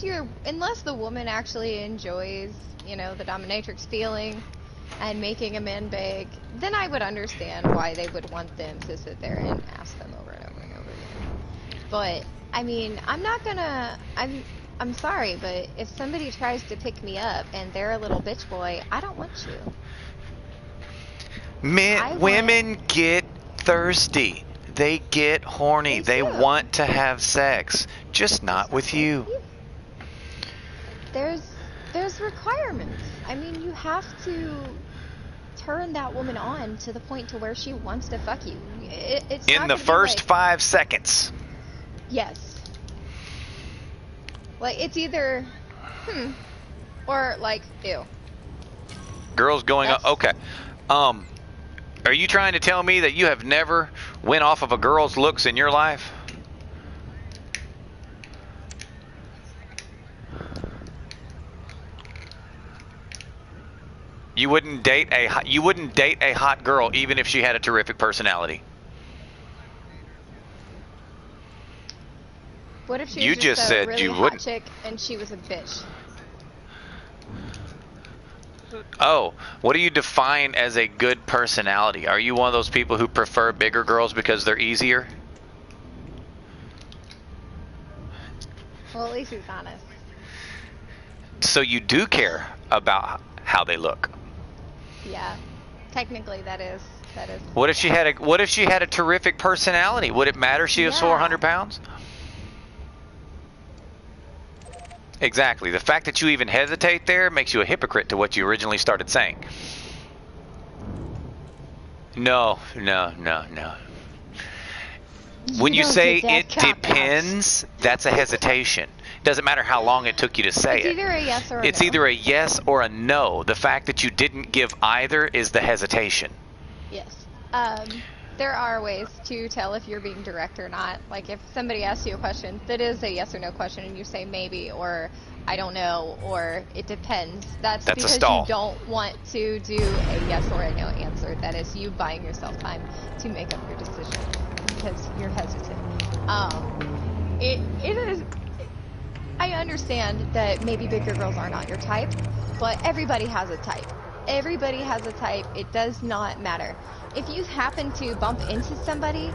the woman actually enjoys, you know, the dominatrix feeling and making a man beg, then I would understand why they would want them to sit there and ask them over and over and over again. But, I mean, I'm sorry, but if somebody tries to pick me up and they're a little bitch boy, I don't want you. women get thirsty. They get horny. They want to have sex, just not with you. There's requirements. I mean, you have to turn that woman on to the point to where she wants to fuck you. It's In not the gonna be first like, 5 seconds. yes. Like, it's either, or like, ew. Girls going up. Okay. Are you trying to tell me that you have never went off of a girl's looks in your life? You wouldn't date a hot girl even if she had a terrific personality. What if she You was just a said really you hot wouldn't. chick and she was a bitch? Oh, what do you define as a good personality? Are you one of those people who prefer bigger girls because they're easier? Well, at least he's honest. So you do care about how they look. Yeah. Technically, that is. What if she had a terrific personality? Would it matter she was 400 pounds? Exactly. The fact that you even hesitate there makes you a hypocrite to what you originally started saying. No. When you say it depends, that's a hesitation. Doesn't matter how long it took you to say It's it. either a yes or a It's no. either a yes or a no. The fact that you didn't give either is the hesitation. Yes. There are ways to tell if you're being direct or not. Like, if somebody asks you a question that is a yes or no question and you say maybe or I don't know or it depends, that's a because stall. you don't want to do a yes or a no answer. That is you buying yourself time to make up your decision because you're hesitant. It is... I understand that maybe bigger girls are not your type, but everybody has a type. Everybody has a type. It does not matter. If you happen to bump into somebody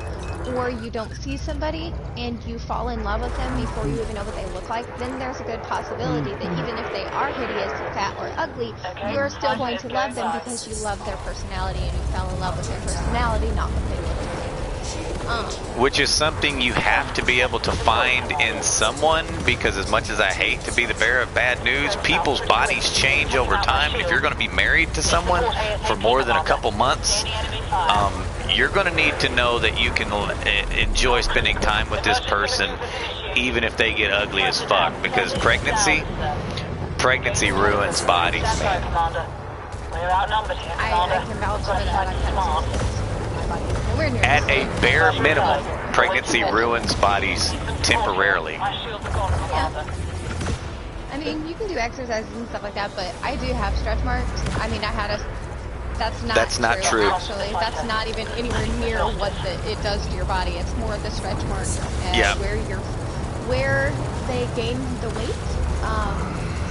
or you don't see somebody and you fall in love with them before you even know what they look like, then there's a good possibility that even if they are hideous, fat, or ugly, you're still going to love them because you love their personality and you fell in love with their personality, not what they look like. Which is something you have to be able to find in someone, because as much as I hate to be the bearer of bad news, people's bodies change over time, and if you're going to be married to someone for more than a couple months, you're going to need to know that you can enjoy spending time with this person even if they get ugly as fuck, because pregnancy Pregnancy ruins bodies, Stand by, man. Commander. We're outnumbered here, Commander. I can vouch for that. I've had two kids. My body is nowhere near At the a same. bare minimum, pregnancy ruins bodies temporarily. My shields are gone, Commander. I mean, you can do exercises and stuff like that, but I do have stretch marks. I mean, I had a... That's not true. Actually, that's not even anywhere near what it does to your body. It's more the stretch marks and where they gain the weight,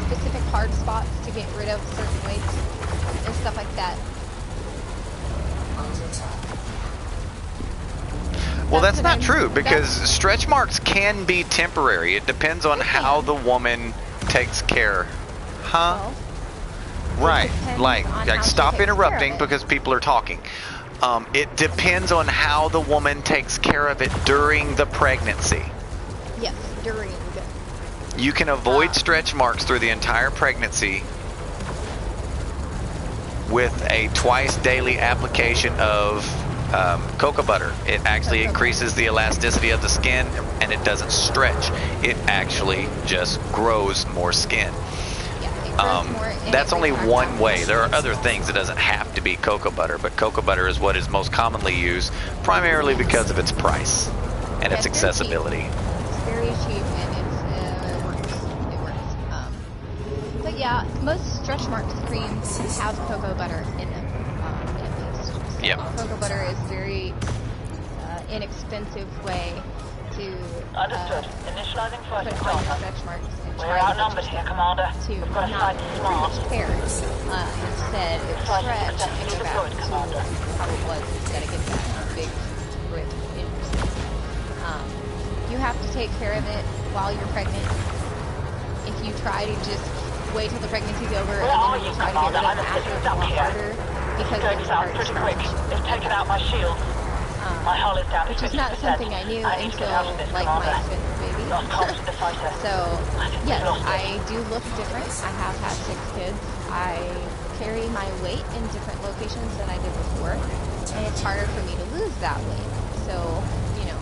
specific hard spots to get rid of certain weights and stuff like that. Well, that's not true, because stretch marks can be temporary. It depends on how the woman takes care. Huh? Well, right. Like stop interrupting it. because people are talking. It depends on how the woman takes care of it during the pregnancy. Yes, during. You can avoid stretch marks through the entire pregnancy with a twice daily application of cocoa butter. It actually increases the elasticity of the skin, and it doesn't stretch. It actually just grows more skin. That's only one way. There are other things. It doesn't have to be cocoa butter, but cocoa butter is what is most commonly used, primarily because of its price and its accessibility. It's very cheap and it works. It works. But yeah, most stretch marks creams have cocoa butter in them. Yep. Cocoa butter is a very inexpensive way to Understood. Initializing put first on your starter. stretch marks and We're try to outnumbered here, Commander. We've got to not fight smart. tear. Instead, it's stretch and go back to how it was instead of get that big rip in your skin. You have to take care of it while you're pregnant. If you try to just wait till the pregnancy's over and then you try to get rid of them after, it's a lot harder because Going south pretty quick. They've taken out my shield. My hull is down to 50%. Which is not something I knew until like my fifth baby. So yes, I do look different. I have had 6 kids. I carry my weight in different locations than I did before, and it's harder for me to lose that weight. So, you know,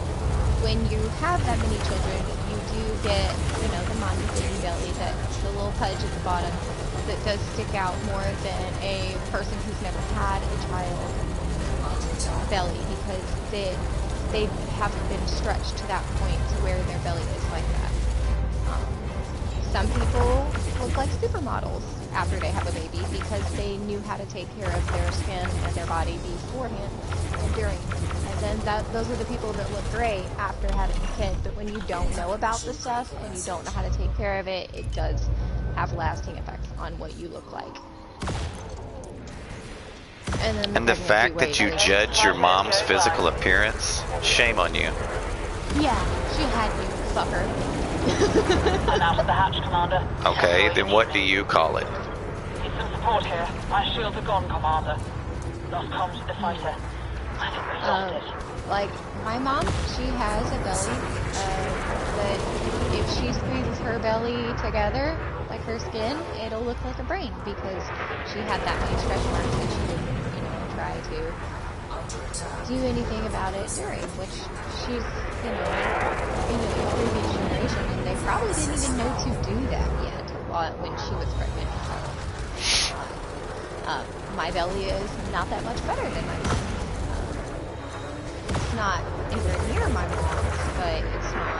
when you have that many children, you do get, you know, the mommy baby belly, that the little pudge at the bottom that does stick out more than a person who's never had a child belly, because they haven't been stretched to that point to where their belly is like that. Some people look like supermodels after they have a baby because they knew how to take care of their skin and their body beforehand and during. And then those are the people that look great after having a kid. But when you don't know about the stuff and you don't know how to take care of it, it does have lasting effects on what you look like. And the fact that you judge your mom's physical appearance, shame on you. Yeah, she had you, fucker. I'm out of the hatch, Commander. Okay, then what do you call it? Need some support here. My shields are gone, Commander. Lost comms with the fighter. I think we lost it. Like, my mom, she has a belly, but if she squeezes her belly together, like her skin, it'll look like a brain, because she had that many stretch marks and she didn't, you know, try to do anything about it during, which she's, you know, in the previous generation, and they probably didn't even know to do that yet when she was pregnant. My belly is not that much better than my mom's. It's not anywhere near my mom's, but it's not.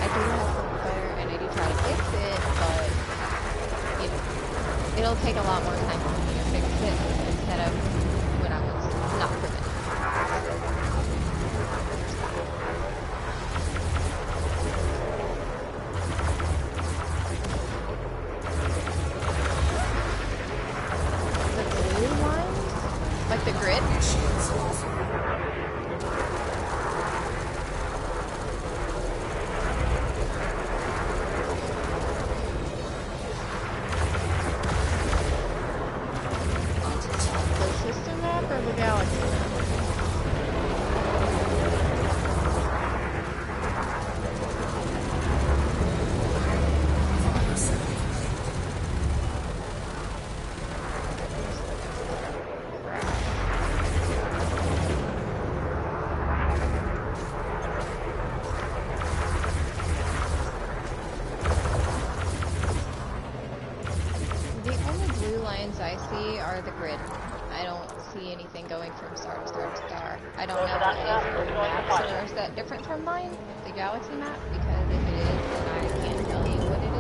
I do have some better, and I do try to fix it, but you know, it'll take a lot more time for me to fix it instead of when I was not pregnant. The blue ones, like the grid. lines I see are the grid. I don't see anything going from star to star to star. I don't know if your maps are set different from mine, the galaxy map, because if it is, then I can't tell you what it is.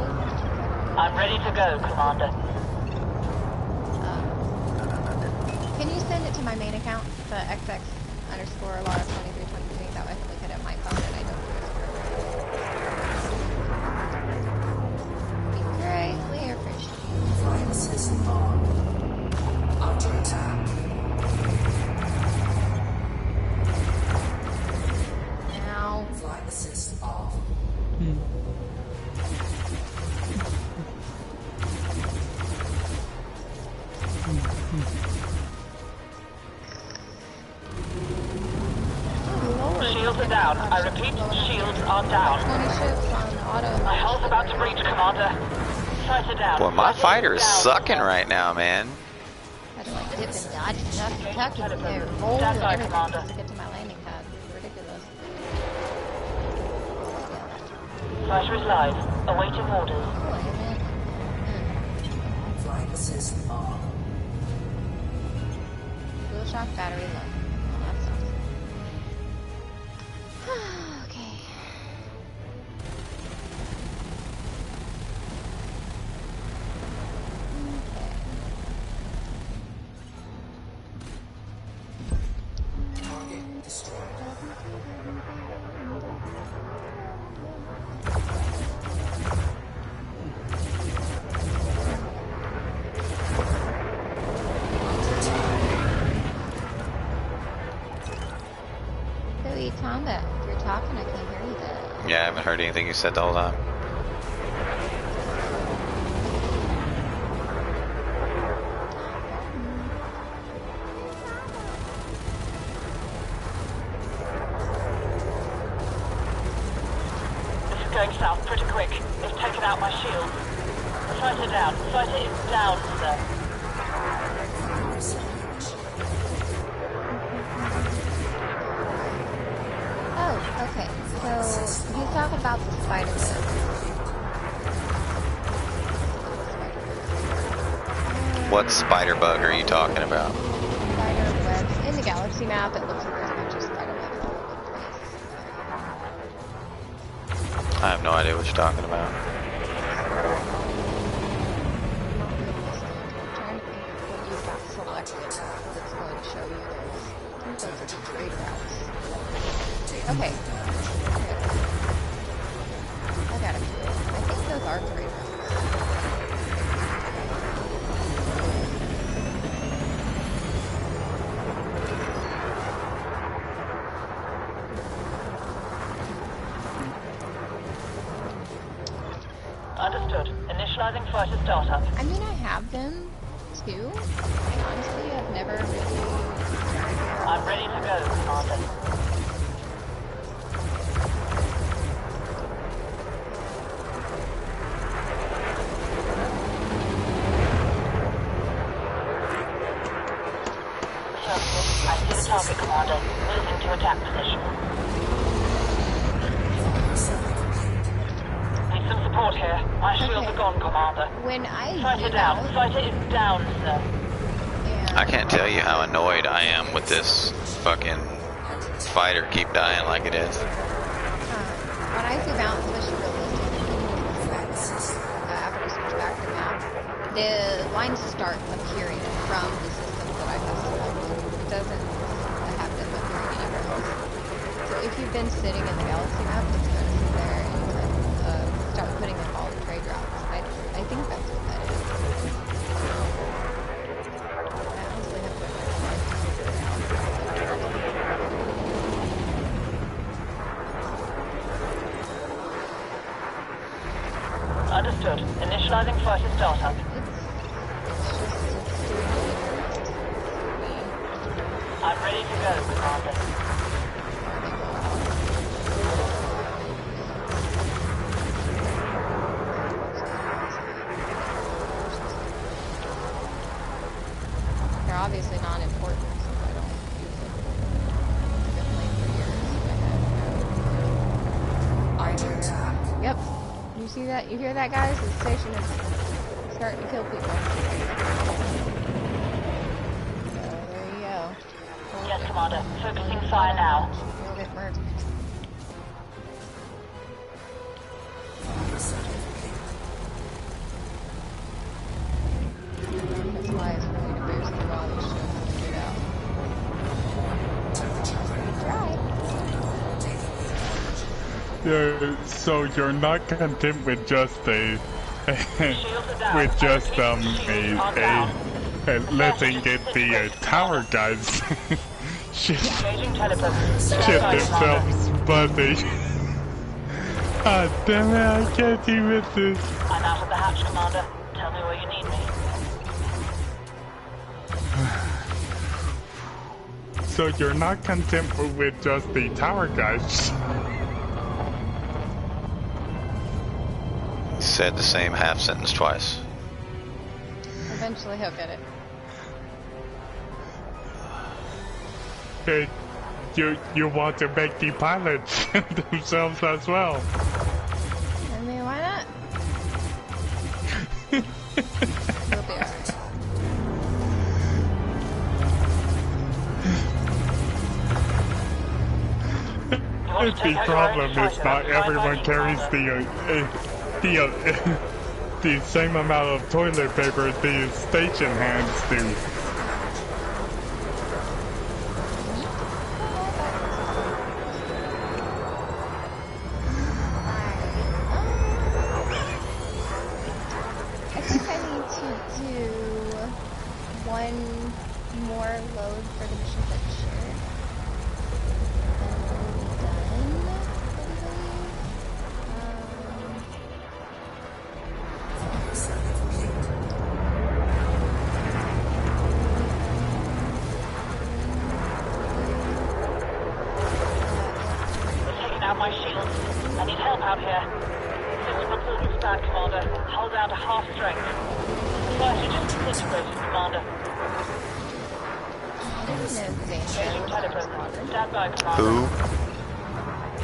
I'm ready to go, Commander. Can you send it to my main account, the XX_Lara2323? That way I can look at it on my phone and I don't do it. Be greatly appreciated. Flight system on. Under attack. Now. Flight assist off. Shields are down. I repeat, shields are down. 20 ships on auto. My hull's about to breach, Commander. Sights are down. Boy, my Sights fighter is down. sucking right now, man. Had to like dip and dodge and tuck and roll Stand and by, everything Commander. just to get to my landing pad. Ridiculous. Fighter is live. Awaiting orders. Flight assist on. Fuel shock battery low. Well, that sucks. Okay. Target destroyed. Louis, Tonda, if you're talking, I can't hear you though. Yeah, I haven't heard anything you said the whole time. This is going south pretty quick. It's taken out my shield. Fighter down. Fighter is down, sir. Oh, okay. So he's talking about the spider web. What spider bug are you talking about? Spider webs in the galaxy map. It looks like there's a bunch of spider webs all over the place. I have no idea what you're talking about. I'm trying to think of what you've got selected that's going to show you those. I think those are trade routes. Okay. I got a few. I think those are trade routes. Understood. Initializing fighter startup. I mean, I have them too. Honestly, I've never really. I'm ready to go, Commander. I see the target, Commander. Moving to attack position. Need some support here. My shields are gone, Commander. When I Fighter zoom down. out, Fighter is down, sir. I can't tell you how annoyed I am with this fucking fighter keep dying like it is. when I zoom out, especially realistic, after I switch back to map, the lines start appearing from the systems that I have selected. It doesn't have them appearing anywhere else. So if you've been sitting in the galaxy map, it's going to sit there and start putting in all the trade routes. I think that's what that is. I honestly have no idea. Understood. Initializing fighter startup. I'm ready to go, Commander. They're obviously not important since I don't use them. I've been playing for years. I have no. Yep. You see that? You hear that, guys? The station is starting to kill people. So there you go. Yes, Commander. Focusing fire now. You'll get murdered. That's why it's really to boost the body shield when you get out. So you're not content with just a with just letting it the tower guys shift themselves, but they ah damn it, I can't even this. I'm out of the hatch, Commander. Tell me where you need me. So you're not content with just the tower guys. Said the same half sentence twice. Eventually he'll get it. Hey, you want to make the pilots themselves as well. I mean, why not? We'll be alright. The problem is not everyone carries the same amount of toilet paper the station hands do. I think I need to do one more load for the mission picture. My shields. I need help out here. System report looks bad, Commander. Hold down to half strength. The fighter just disintegrated, Commander. Changing telephone. Stand by, Commander. Who?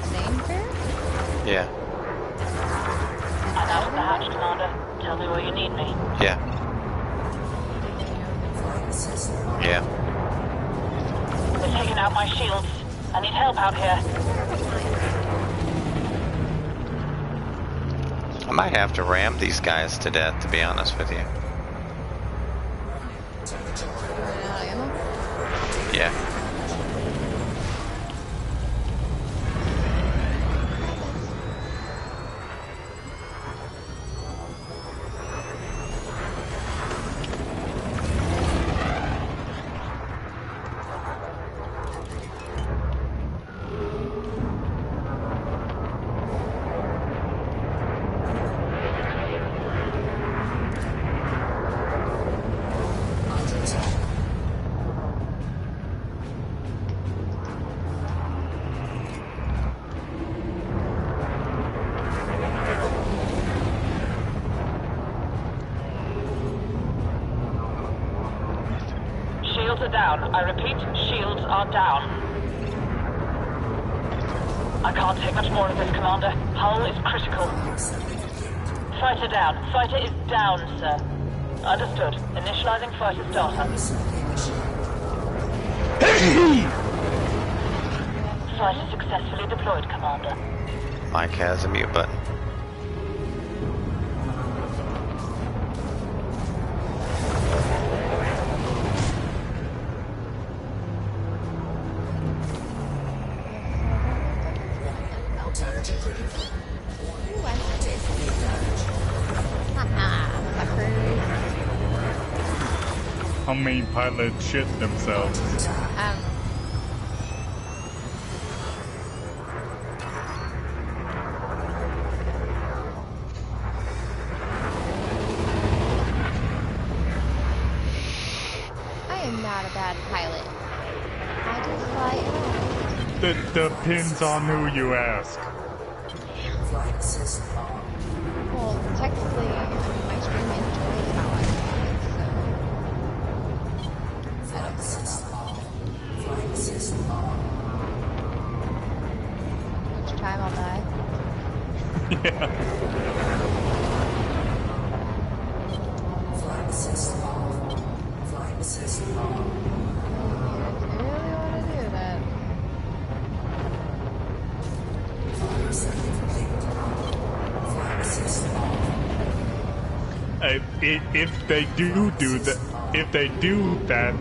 Zanefair? Yeah. I'm out of the hatch, Commander. Tell me where you need me. Yeah. Yeah. They're taking out my shields. I need help out here. I might have to ram these guys to death, to be honest with you. Yeah. Shields are down. I repeat, shields are down. I can't take much more of this, Commander. Hull is critical. Fighter down. Fighter is down, sir. Understood. Initializing fighter starter. Fighter successfully deployed, Commander. Mike has a mute button. How many pilots shit themselves? I am not a bad pilot. I just fly around. It depends on who you ask. Well, technically, I mean, my stream enjoys how I fly, so... Each time I'll die. Yeah. if they do that, if they do that,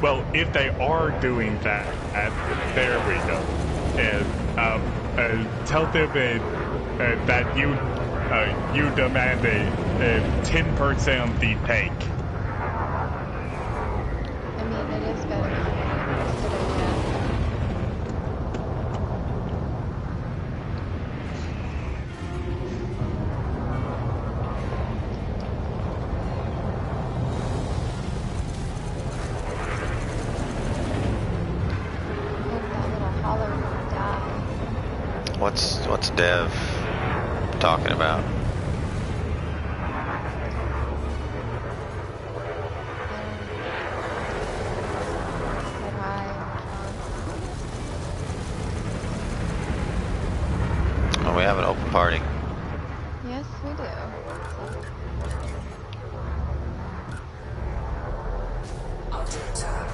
well, if they are doing that, there we go. Tell them that you demand a 10% the take. I mean, it is better. It's a good idea. What's Dev talking about? Oh, we have an open party. Yes, we do. Under attack.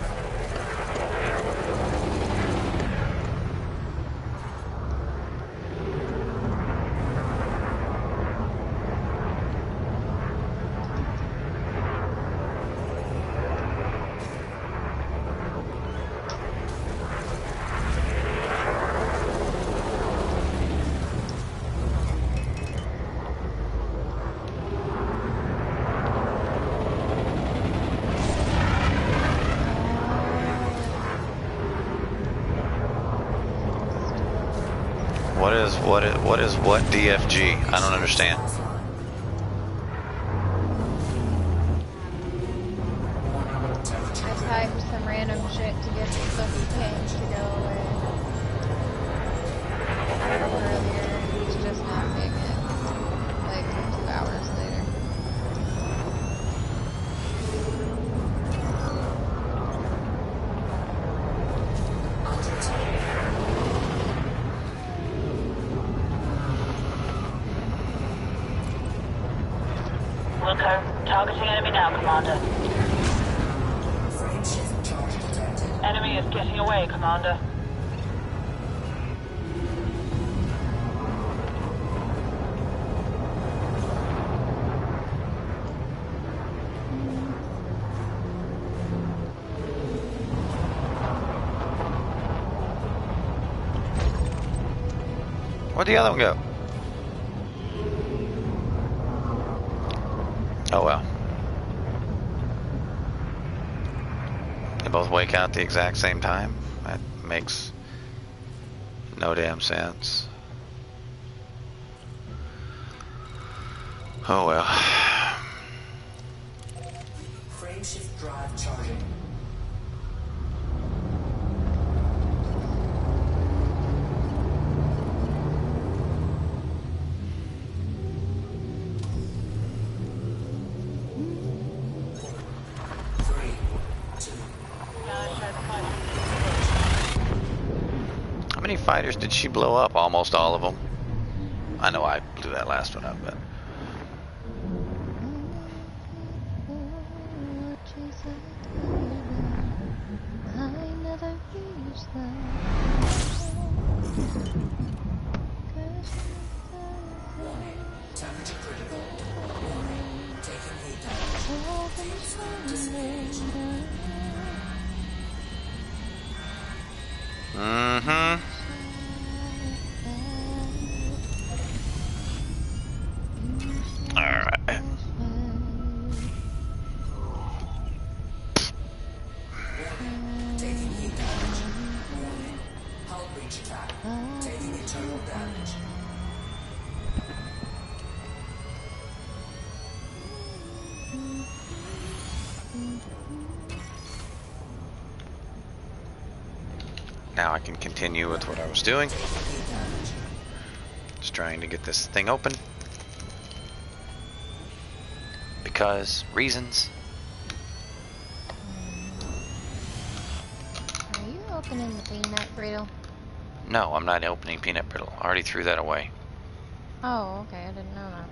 What is what DFG? I don't understand. I typed some random shit to get the fucking ping to go away. Earlier, it's just not seeing it. Like 2 hours later. Wilco, targeting enemy now, Commander. Frame shift charge detected. Enemy is getting away, Commander. Where'd the other one go? Oh well. They both wake out at the exact same time? That makes no damn sense. Oh well. Frame shift drive charging. How many fighters did she blow up? Almost all of them. I know I blew that last one up, but... Temperature critical. Warning. Taking heat damage. Phase disengaged. Mm-hmm. Alright. Warning. Taking heat damage. Warning. Hull breach attack. Taking internal damage. Now I can continue with what I was doing. Just trying to get this thing open. Because reasons. Are you opening the peanut brittle? No, I'm not opening peanut brittle. I already threw that away. Oh, okay, I didn't know that.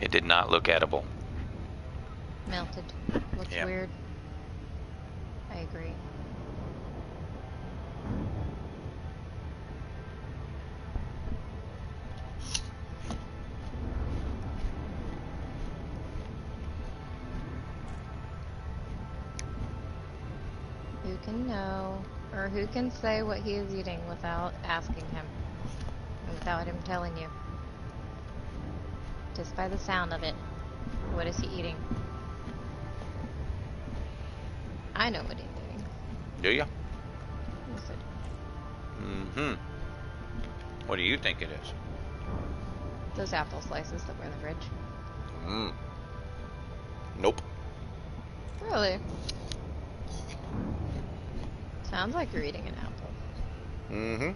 It did not look edible. Melted. Looks Yep. weird. I agree. can know, or who can say what he is eating without asking him, and without him telling you? Just by the sound of it. What is he eating? I know what he's eating. Do you? Yes, I do. Mm-hmm. What do you think it is? Those apple slices that were in the fridge. Mm. Nope. Really? Sounds like you're eating an apple. Mm-hmm.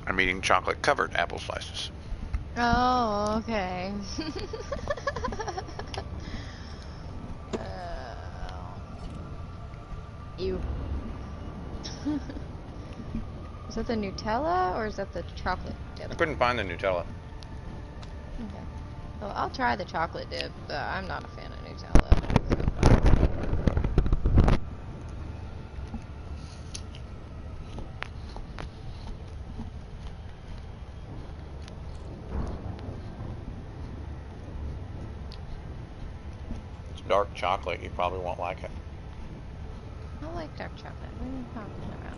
I'm eating chocolate-covered apple slices. Oh, okay. Ew. Is that the Nutella or is that the chocolate dip? I couldn't find the Nutella. Okay. Well, I'll try the chocolate dip, but I'm not a fan of Nutella. It's dark chocolate. You probably won't like it. I like dark chocolate. What are you talking about?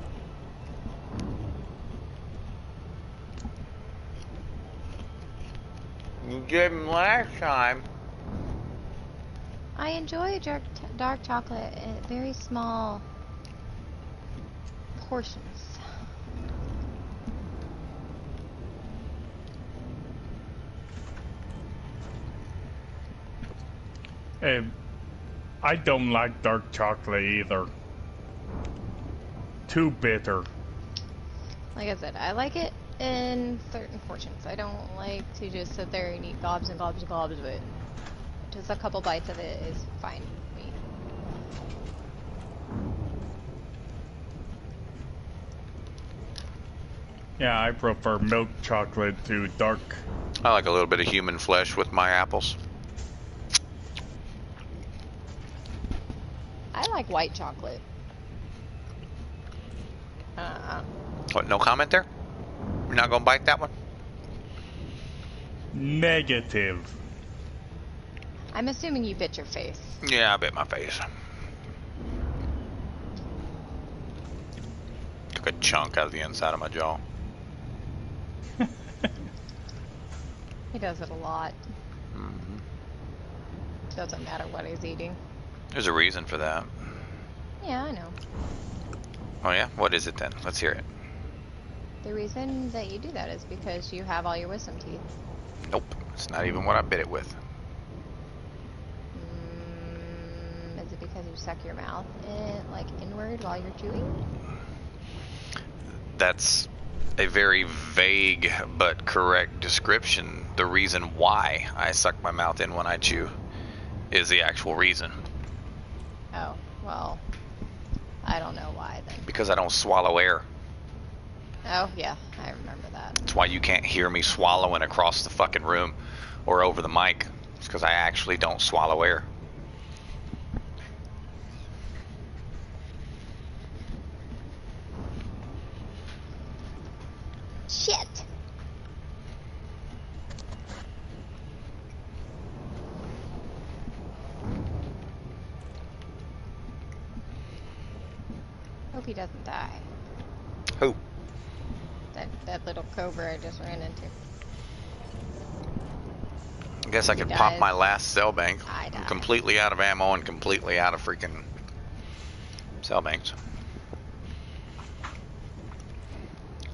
You gave him last time. I enjoy dark chocolate in very small portions. I don't like dark chocolate either. Too bitter. Like I said, I like it in certain portions. I don't like to just sit there and eat gobs and gobs and gobs of it. Just a couple bites of it is fine with me. Yeah, I prefer milk chocolate to dark. I like a little bit of human flesh with my apples. I like white chocolate. What, no comment there? You're not gonna bite that one? Negative. I'm assuming you bit your face. Yeah, I bit my face. Took a chunk out of the inside of my jaw. He does it a lot. Mm-hmm. Doesn't matter what he's eating. There's a reason for that. Yeah, I know. Oh yeah? What is it then? Let's hear it. The reason that you do that is because you have all your wisdom teeth. Nope. It's not even what I bit it with. Is it because you suck your mouth like inward while you're chewing? That's a very vague but correct description. The reason why I suck my mouth in when I chew is the actual reason. Oh, well, I don't know why then. Because I don't swallow air. Oh, yeah, I remember that. That's why you can't hear me swallowing across the fucking room or over the mic. It's because I actually don't swallow air. Shit! Hope he doesn't die. Who? That little cobra I just ran into. I guess I could pop my last cell bank. I'm completely out of ammo and completely out of freaking cell banks.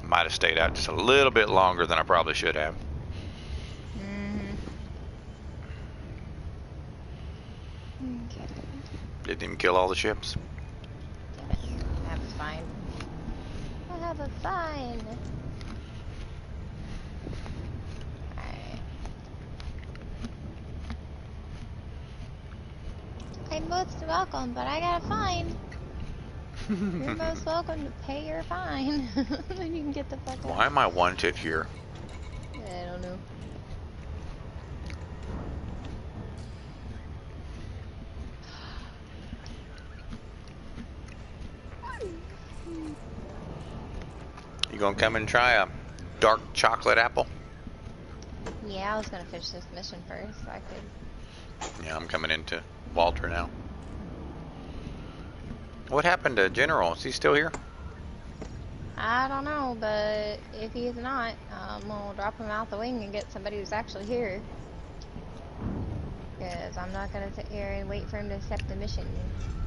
Might have stayed out just a little bit longer than I probably should have. Okay. Didn't even kill all the ships. That was fine. I have a fine. Alright. I'm most welcome, but I got a fine. You're most welcome to pay your fine. Then you can get the fuck out. Why am I wanted here? I don't know. You gonna come and try a dark chocolate apple? Yeah, I was gonna finish this mission first so I could Yeah, I'm coming into Walter now. What happened to General? Is he still here? I don't know, but if he's not, we'll drop him out the wing and get somebody who's actually here. Because I'm not going to sit here and wait for him to accept the mission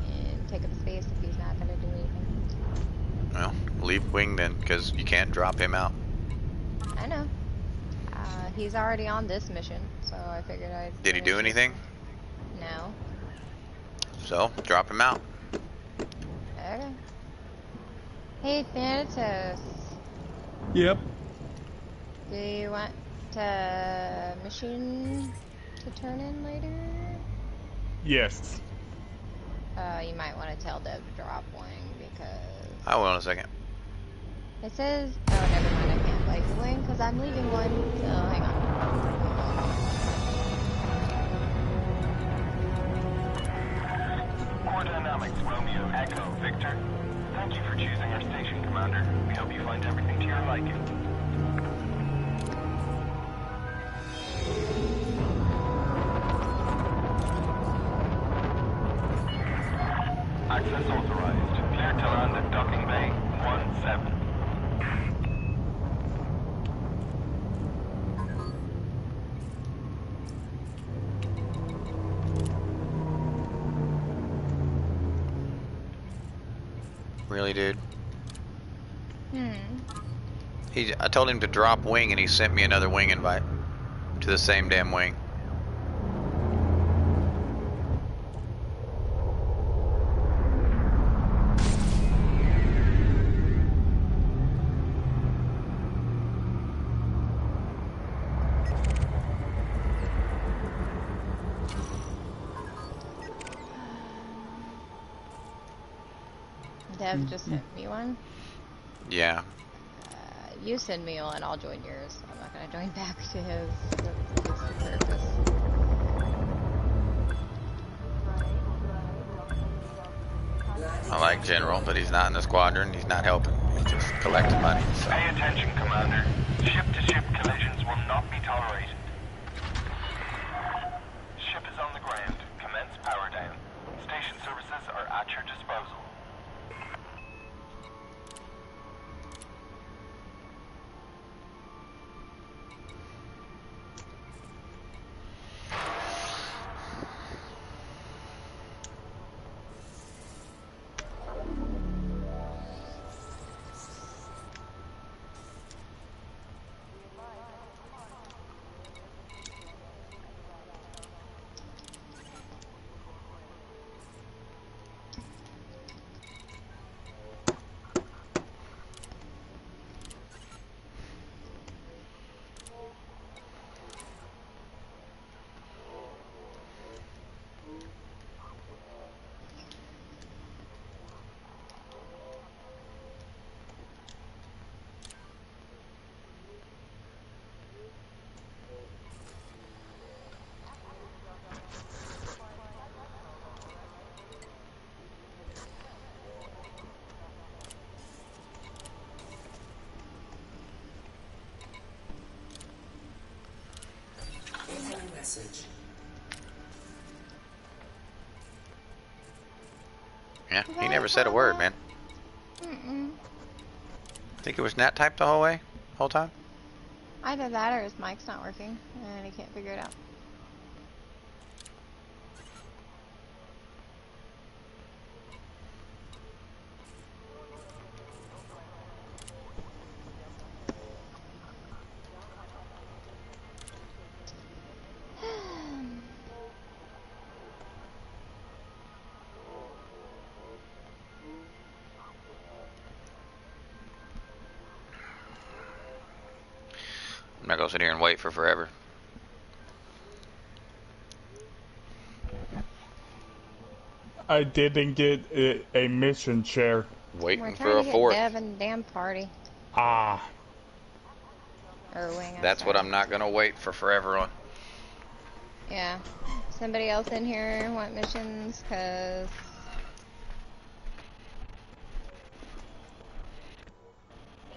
and take up space if he's not going to do anything. Well, leave wing then, because you can't drop him out. I know. He's already on this mission, so I figured I'd... Did he do anything? No. So, drop him out. Okay. Hey, Thanatos. Yep. Do you want a mission to turn in later? Yes. You might want to tell Dev to drop wing because... Hold on a second. It says... Oh, never mind, I can't play the wing because I'm leaving one, so hang on. Core Dynamics, Romeo, Echo, Victor. Thank you for choosing our station, Commander. We hope you find everything to your liking. Access authorized. Clear to land at Docking Bay 17. Really, dude? Hmm. I told him to drop wing and he sent me another wing invite to the same damn wing. Dev just sent me one. Yeah. You send me one, I'll join yours. I'm not gonna join back to his. That's the purpose. I like General, but he's not in the squadron. He's not helping. He's just collecting money. So. Pay attention, Commander. Ship-to-ship collisions will not be tolerated. Ship is on the ground. Commence power down. Station services are at your disposal. Incoming message. Yeah, he never said a word, man. Think it was Nat type the whole time? Either that or his mic's not working and he can't figure it out. I'm not gonna sit here and wait for forever. I didn't get a mission share. Waiting We're for trying a to get fourth. Dev and damn party. Ah. Or wing. That's what I'm not gonna wait for forever on. Yeah. Somebody else in here want missions? Cause...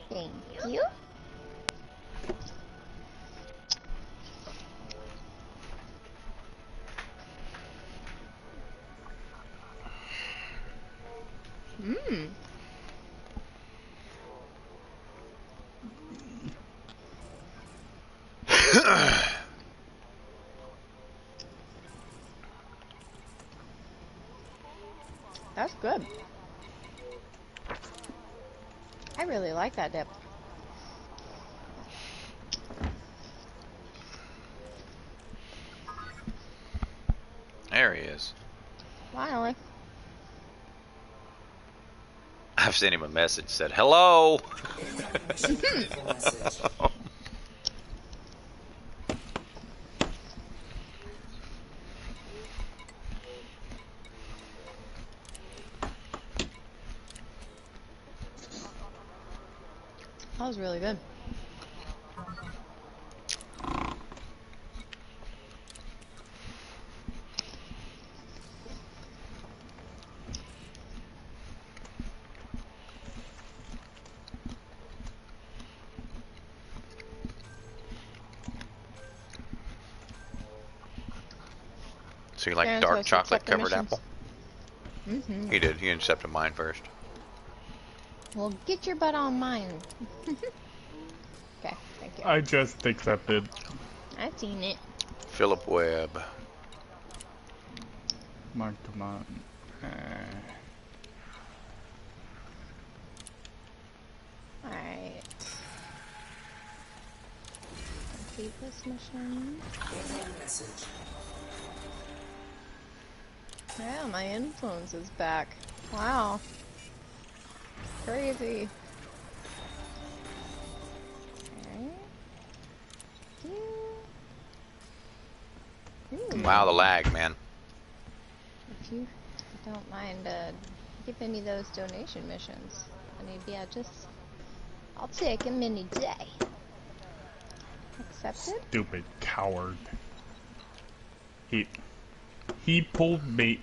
Thank you. Mmm. That's good. I really like that dip. There he is. Finally. I've sent him a message said, hello. That was really good. So you like Darren's dark supposed to chocolate accept the covered missions. apple? Mm-hmm. He did. He accepted mine first. Well, get your butt on mine. Okay, thank you. I just accepted. I've seen it. Philip Webb. Mark them up. Alright. Complete this mission. Message. Yeah, my influence is back. Wow. Crazy. Alright. Wow, the lag, man. If you don't mind giving me those donation missions, I mean, yeah, I'll take them any day. Accepted? Stupid coward. He pulled me.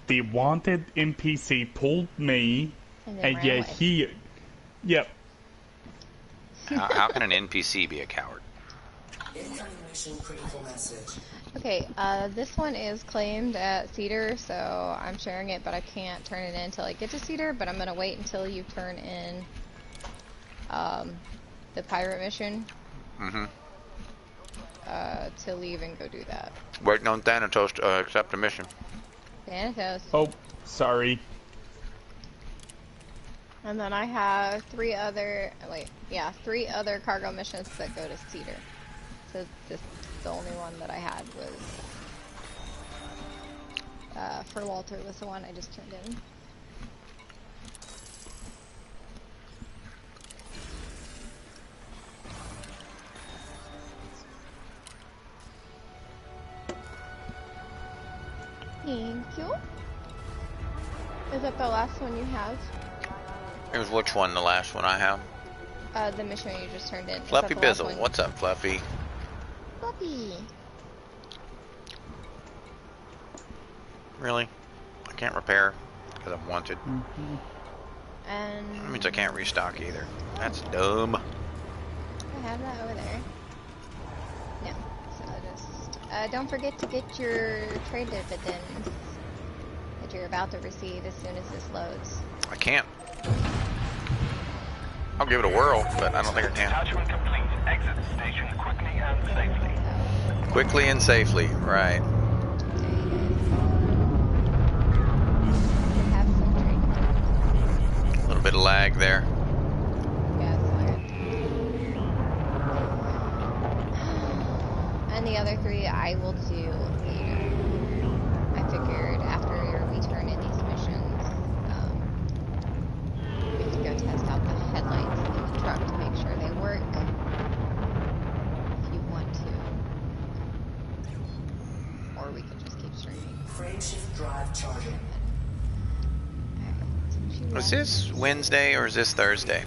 The wanted NPC pulled me, And and yet he. Yep. How can an NPC be a coward? Incoming mission critical message. Okay, this one is claimed at Cedar, so I'm sharing it, but I can't turn it in until I get to Cedar, but I'm gonna wait until you turn in, the pirate mission. Mm-hmm. To leave and go do that. Waiting on Thanatos to accept the mission. Thanatos. Oh, sorry. And then I have three other cargo missions that go to Cedar. So the only one that I had was, for Walter was the one I just turned in. Thank you. Is that the last one you have? It was which one? The last one I have? The mission you just turned in. Fluffy Bizzle. What's up, Fluffy? Fluffy. Really? I can't repair because I'm wanted. And That means I can't restock either. That's dumb. I have that over there. No. So just don't forget to get your trade dividends that you're about to receive as soon as this loads. I can't. I'll give it a whirl, but I don't think I can. Attachment complete. Exit the station quickly and safely. Quickly and safely, right. Have some trade. A little bit of lag there. Yeah, it's all right. And the other three I will do later. I figured after we turn in these missions, we could go test out the headlights in the truck to make sure they work. If you want to. Or we could just keep streaming. Frameshift drive charging. Alright, Is this Wednesday or is this Thursday?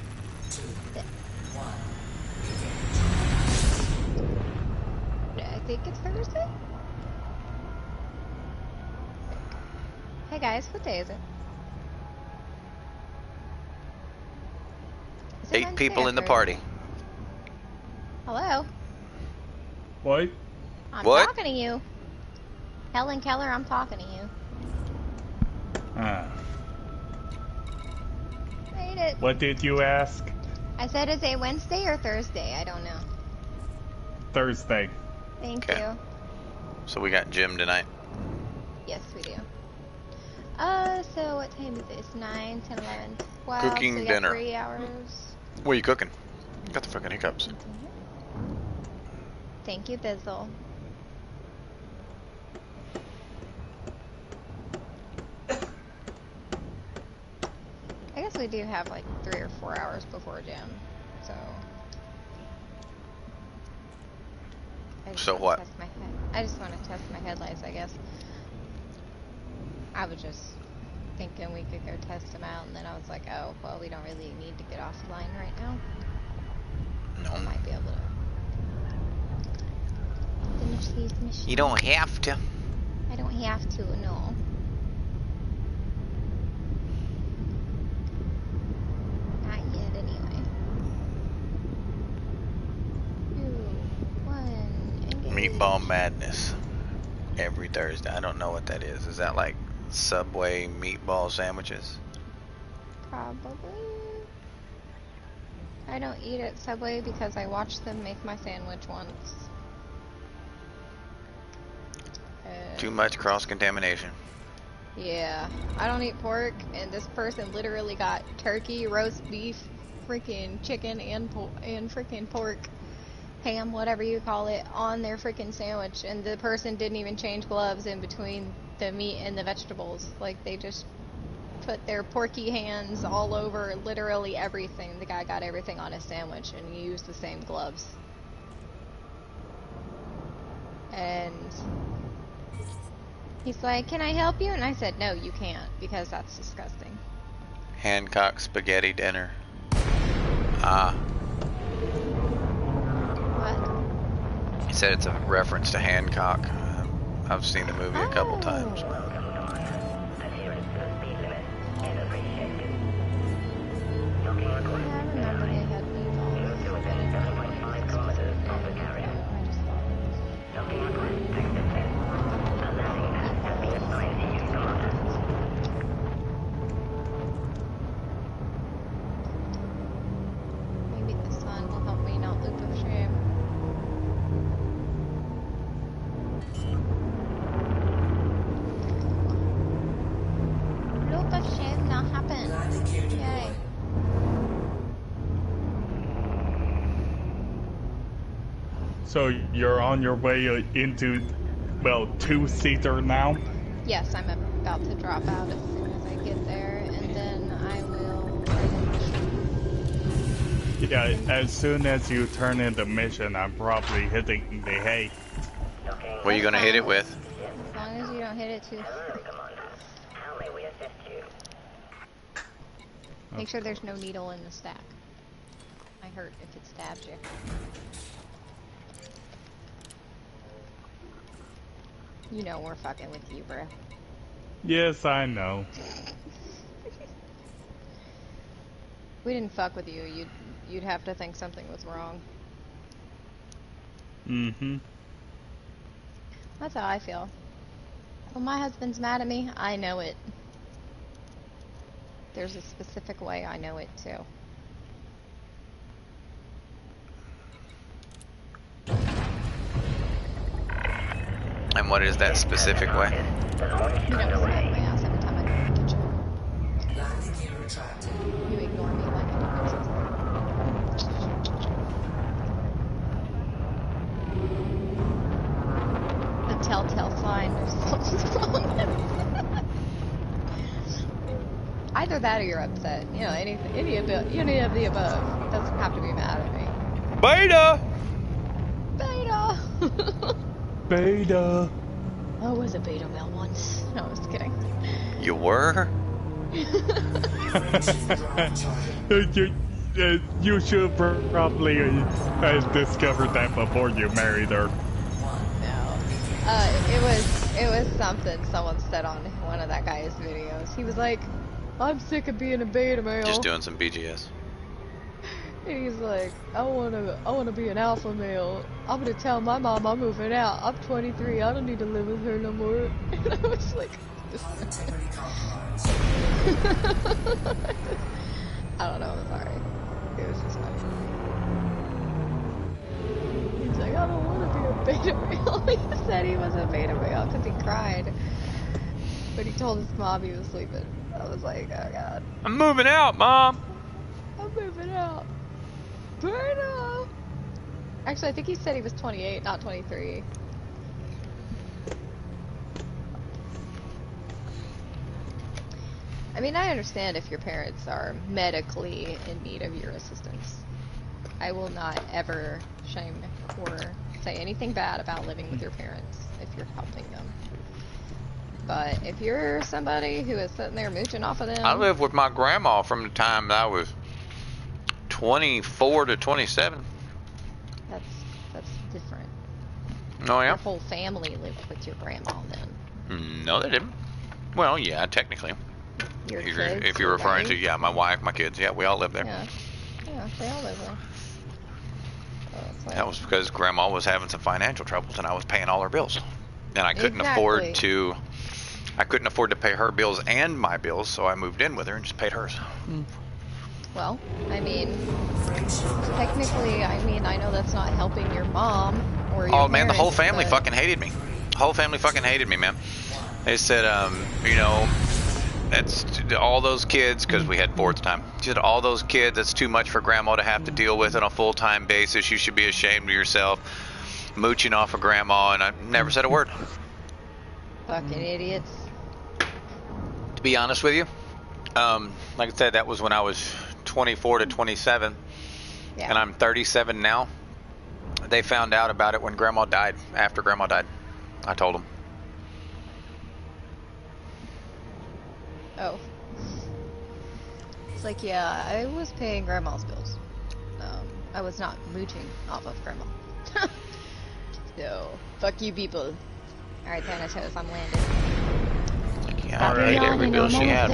2, 1. I think it's Thursday? Hey guys, what day is it? Is it 8 Wednesday people or in the Thursday? party. Hello? What? I'm What? talking to you. Helen Keller, I'm talking to you. What did you ask? I said, is it Wednesday or Thursday? I don't know. Thursday. Thank Okay. you. So we got gym tonight. Yes, we do. So what time is this? 9, 10, 11, 12. Cooking so we got dinner. 3 hours. What are you cooking? Got the fucking hiccups. Thank you, Bizzle. I guess we do have like 3 or 4 hours before gym, so. So what? I just want to test my headlights, I guess. I was just thinking we could go test them out, and then I was like, oh, well, we don't really need to get offline right now. No. I might be able to finish these missions. You don't have to. I don't have to, no. Not yet, anyway. 2, 1, engage. Meatball Madness. Every Thursday. I don't know what that is. Is that like Subway meatball sandwiches? Probably. I don't eat at Subway because I watched them make my sandwich once. Too much cross-contamination. Yeah. I don't eat pork, and this person literally got turkey, roast beef, freaking chicken, and freaking pork, ham, whatever you call it, on their freaking sandwich, and the person didn't even change gloves in between the meat and the vegetables. Like, they just put their porky hands all over literally everything. The guy got everything on his sandwich, and he used the same gloves. And he's like, can I help you? And I said, no, you can't, because that's disgusting. Hancock spaghetti dinner. Ah. What? He said it's a reference to Hancock. I've seen the movie a couple times. Maybe this one will help me not loop of shame. Loop of shame not happen. Yay. So you're on your way into, well, 2-seater now? Yes, I'm about to drop out as soon as I get there, and then I will. Yeah, as soon as you turn in the mission, I'm probably hitting the hay. What are you gonna hit it with? As long as you don't hit it too. Make sure there's no needle in the stack. Might hurt if it stabs you. You know we're fucking with you, bro. Yes, I know. We didn't fuck with you. You'd have to think something was wrong. Mm-hmm. That's how I feel. When my husband's mad at me, I know it. There's a specific way I know it too. And what is that specific way? He knows my ass every time I go to the kitchen. Landing gear retracted. You ignore me like I don't know something. The telltale sign there's something wrong. Either that or you're upset. You know, any of the above. Doesn't have to be mad at me. Beta! Beta! Beta. I was a beta male once. No, I was kidding. You were? You should probably discovered that before you married her. No. It was something someone said on one of that guy's videos. He was like, I'm sick of being a beta male. Just doing some BGS. And he's like, I wanna be an alpha male. I'm gonna tell my mom I'm moving out. I'm 23. I don't need to live with her no more. And I was like, I don't know, I'm sorry. It was just funny. He's like, I don't want to be a beta male. He said he was a beta male because he cried. But he told his mom he was sleeping. I was like, oh god. I'm moving out, Mom. I'm moving out. Burn up. Actually, I think he said he was 28, not 23. I mean, I understand if your parents are medically in need of your assistance. I will not ever shame or say anything bad about living with your parents if you're helping them. But if you're somebody who is sitting there mooching off of them... I lived with my grandma from the time that I was 24 to 27. That's different. Oh, yeah? Your whole family lived with your grandma then. No, they didn't. Well, yeah, technically. Your kids, If you're referring to, right? yeah, my wife, my kids, yeah, we all lived there. Yeah, they all live there. So it's like, That was because grandma was having some financial troubles and I was paying all her bills. And I couldn't afford to pay her bills and my bills, so I moved in with her and just paid hers. well, I mean, technically, I know that's not helping your mom or your Oh man, the whole parents, family but- fucking hated me. The whole family fucking hated me, man. They said, you know, that's all those kids, because we had 4 at the time. She said, all those kids, that's too much for grandma to have to deal with on a full-time basis. You should be ashamed of yourself, mooching off of grandma, and I never said a word. Fucking idiots. To be honest with you, like I said, that was when I was 24 to 27, Yeah. and I'm 37 now. They found out about it when grandma died, after grandma died. I told them. Oh. It's like, yeah, I was paying grandma's bills. I was not mooching off of grandma. So, fuck you people. Alright, Thanatos, I'm landing. Yeah, I paid every bill she had.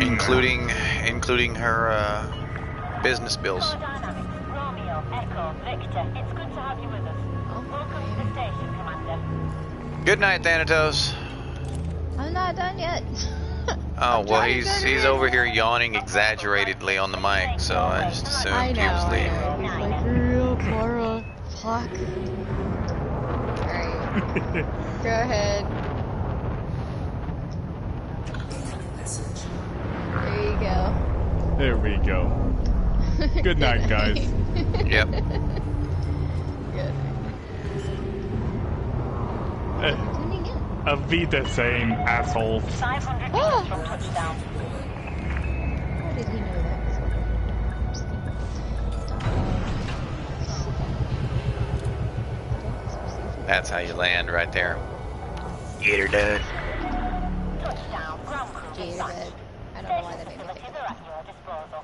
Including her business bills. Romeo, Echo, Victor, it's good to have you with us. Welcome to the station, Commander. Good night, Thanatos. I'm not done yet. Oh, well, he's over here yawning exaggeratedly on the mic, so I just assumed he was leaving. He's like, real Clara. Fuck. Alright. Go ahead. There you go. There we go. Good night, guys. Yep. Good. Tuning in. Be the same, assholes. 500 meters from touchdown. How did he know that? That's how you land right there. Get her done. Touchdown, ground crew Gator dispatch. bed. I don't know why that made me think Facilities of are at your disposal.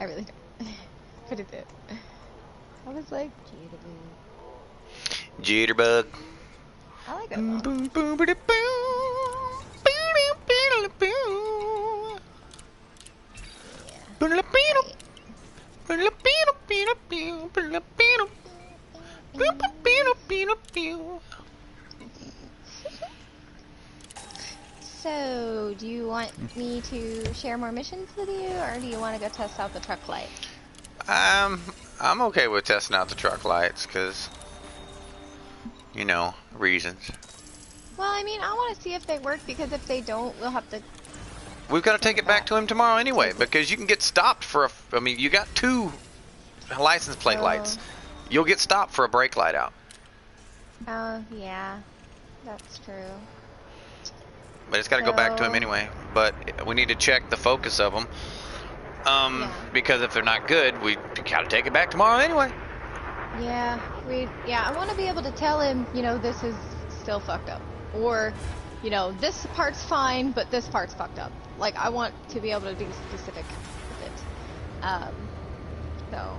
I really don't. But it did. I was like, Jitterbug. I like that song. Boom, boom, ba-da, boom. Ba-da-ba-da-boo. Ba-da-ba-da. Ba-da-ba-da-ba-da-boo. Ba-da-ba-da. Ba-da-ba-da-ba-da-boo. So, do you want me to share more missions with you, or do you want to go test out the truck light? I'm okay with testing out the truck lights, because, you know, reasons. Well, I mean, I want to see if they work, because if they don't, we'll have to... We've got to take it back to him tomorrow anyway, because you can get stopped for I mean, you got 2 license plate lights. You'll get stopped for a brake light out. Oh, yeah. That's true. But it's got to go back to him anyway. But we need to check the focus of them. Because if they're not good, we got to take it back tomorrow anyway. Yeah, I want to be able to tell him, you know, this is still fucked up. Or, you know, this part's fine, but this part's fucked up. Like, I want to be able to be specific with it. So,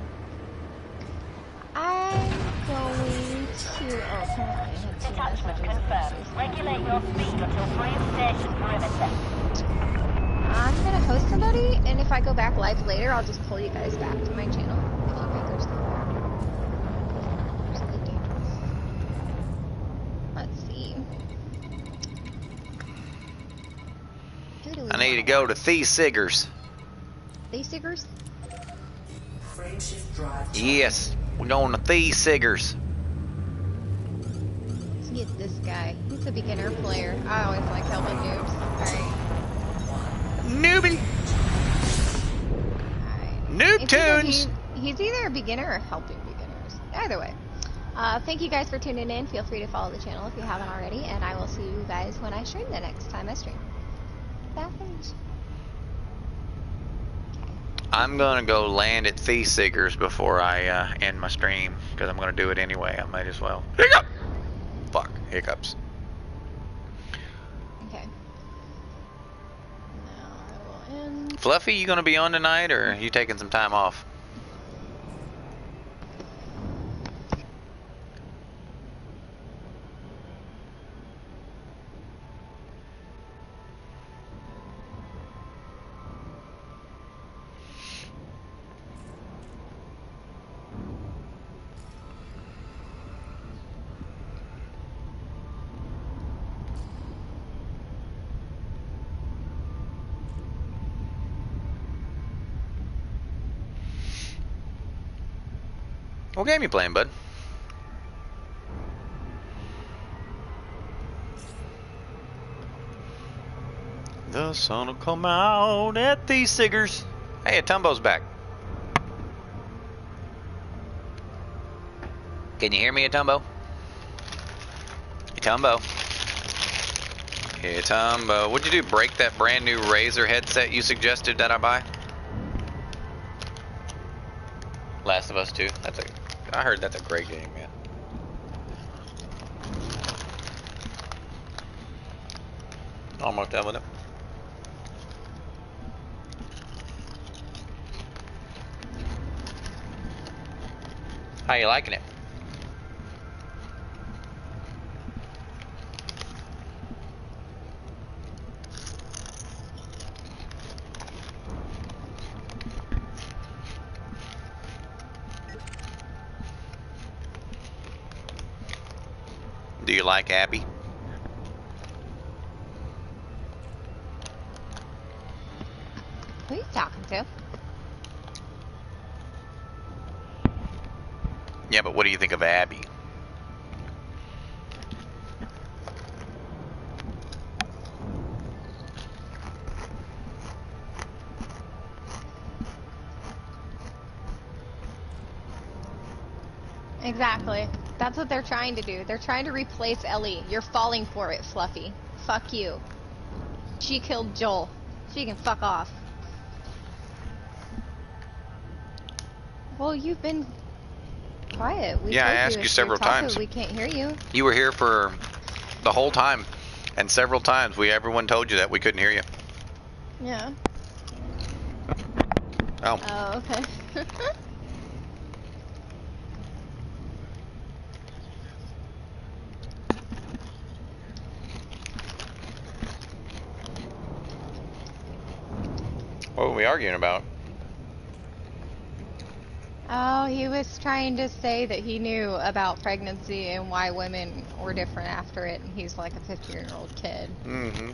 I'm going to... Oh, come on. I had 2 Detachment messages. confirmed. Regulate your speed until free of station perimeter. I'm gonna host somebody, and if I go back live later, I'll just pull you guys back to my channel. If you guys are still there. Let's see. do we I need to want go to Thee Siggers. These stickers? Frameshift drive. Yes, we're going to Thee Siggers. Let's get this guy. He's a beginner player. I always like helping noobs. Alright. Newbie. Alright. Noob tunes. He's either a beginner or helping beginners. Either way. Thank you guys for tuning in. Feel free to follow the channel if you haven't already. And I will see you guys when I stream the next time I stream. Thanks. I'm gonna go land at Thee Siggers before I end my stream because I'm gonna do it anyway. I might as well. Hiccup! Fuck, hiccups. Okay. Now I will end. Fluffy, you gonna be on tonight or are you taking some time off? What game you playing, bud? The sun will come out at Thee Siggers. Hey, Atumbo's back. Can you hear me, Atumbo? Atumbo. Hey, Atumbo. What'd you do? Break that brand new Razer headset you suggested that I buy? Last of Us 2. I heard that's a great game, man. Almost done with it. How you liking it? Do you like Abby? Who are you talking to? Yeah, but what do you think of Abby? Exactly. That's what they're trying to do. They're trying to replace Ellie. You're falling for it, Fluffy. Fuck you. She killed Joel. She can fuck off. Well, you've been quiet. We Yeah, I told asked if you you're several talking, times. We can't hear you. You were here for the whole time, and several times everyone told you that we couldn't hear you. Yeah. Oh. Oh, okay. What were we arguing about? Oh, he was trying to say that he knew about pregnancy and why women were different after it, and he's like a 15-year-old kid. Mm-hmm.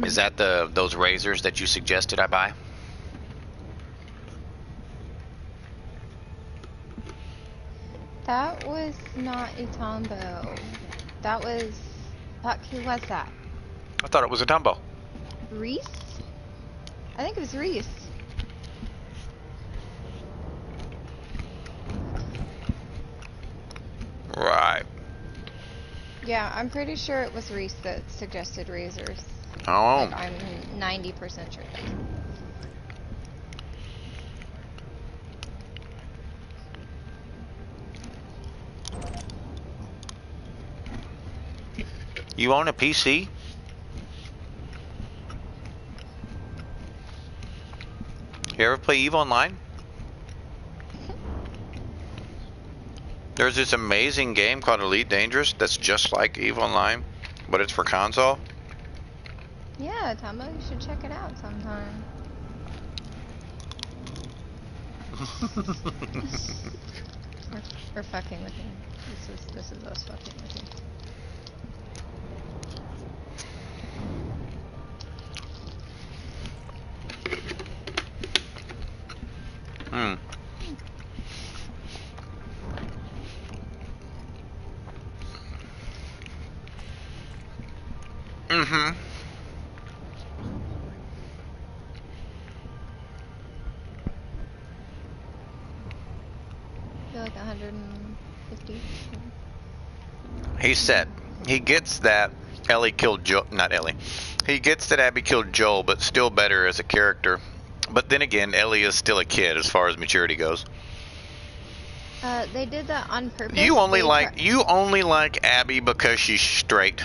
Is that those razors that you suggested I buy? That was not Itambo. That was... Fuck, who was that? I thought it was a Dumbo. Reese? I think it was Reese. Right. Yeah, I'm pretty sure it was Reese that suggested razors. Oh. Like, I'm 90% sure. You own a PC? You ever play EVE Online? There's this amazing game called Elite Dangerous that's just like EVE Online, but it's for console. Yeah, Tama, you should check it out sometime. We're fucking with you. This is us fucking with you. Hmm. Mm-hmm. I feel like 150. He said he gets that Ellie killed Joel. Not Ellie. He gets that Abby killed Joel, but still better as a character. But then again, Ellie is still a kid as far as maturity goes. They did that on purpose. You only like Abby because she's straight.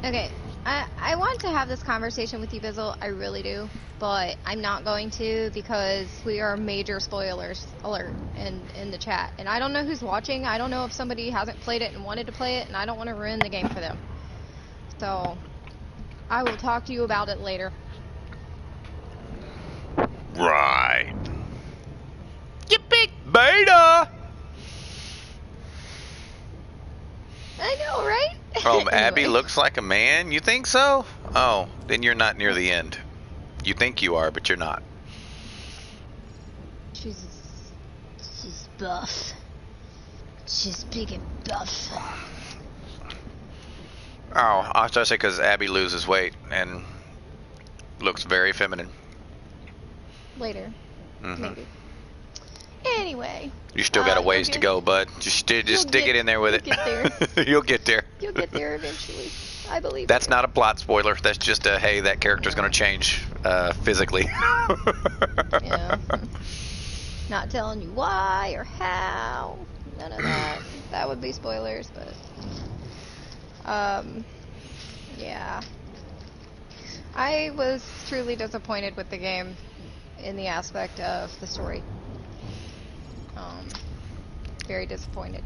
Okay, I want to have this conversation with you, Bizzle. I really do, but I'm not going to because we are major spoilers alert in the chat, and I don't know who's watching. I don't know if somebody hasn't played it and wanted to play it, and I don't want to ruin the game for them. So I will talk to you about it later. Right. You big beta. I know, right? Oh, Abby Anyway. looks like a man? You think so? Oh, then you're not near the end. You think you are, but you're not. She's buff. She's big and buff. Oh, I was trying to say because Abby loses weight and looks very feminine. Later, Mm-hmm. maybe. Anyway. You still got a ways to go, bud. Just stick it in there with it. You'll get there. You'll get there. You'll get there eventually. I believe. That's not a plot spoiler. That's just a, hey, that character's going to change physically. Yeah. Not telling you why or how. None of that. That would be spoilers, but yeah. I was truly disappointed with the game in the aspect of the story. Very disappointed.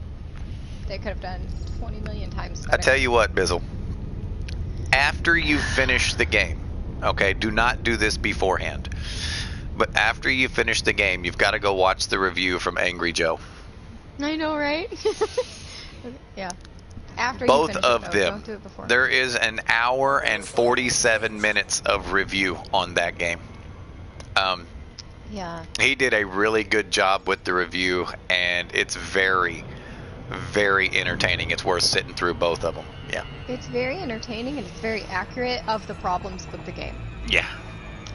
They could have done 20 million times better. I tell you what, Bizzle. After you finish the game, okay, do not do this beforehand. But after you finish the game, you've got to go watch the review from Angry Joe. I know, right? Yeah. After Both you finish of it, though. them. Don't do it before. There is an hour and 47 minutes of review on that game. Yeah. He did a really good job with the review, and it's very, very entertaining. It's worth sitting through both of them. Yeah. It's very entertaining and it's very accurate of the problems with the game. Yeah.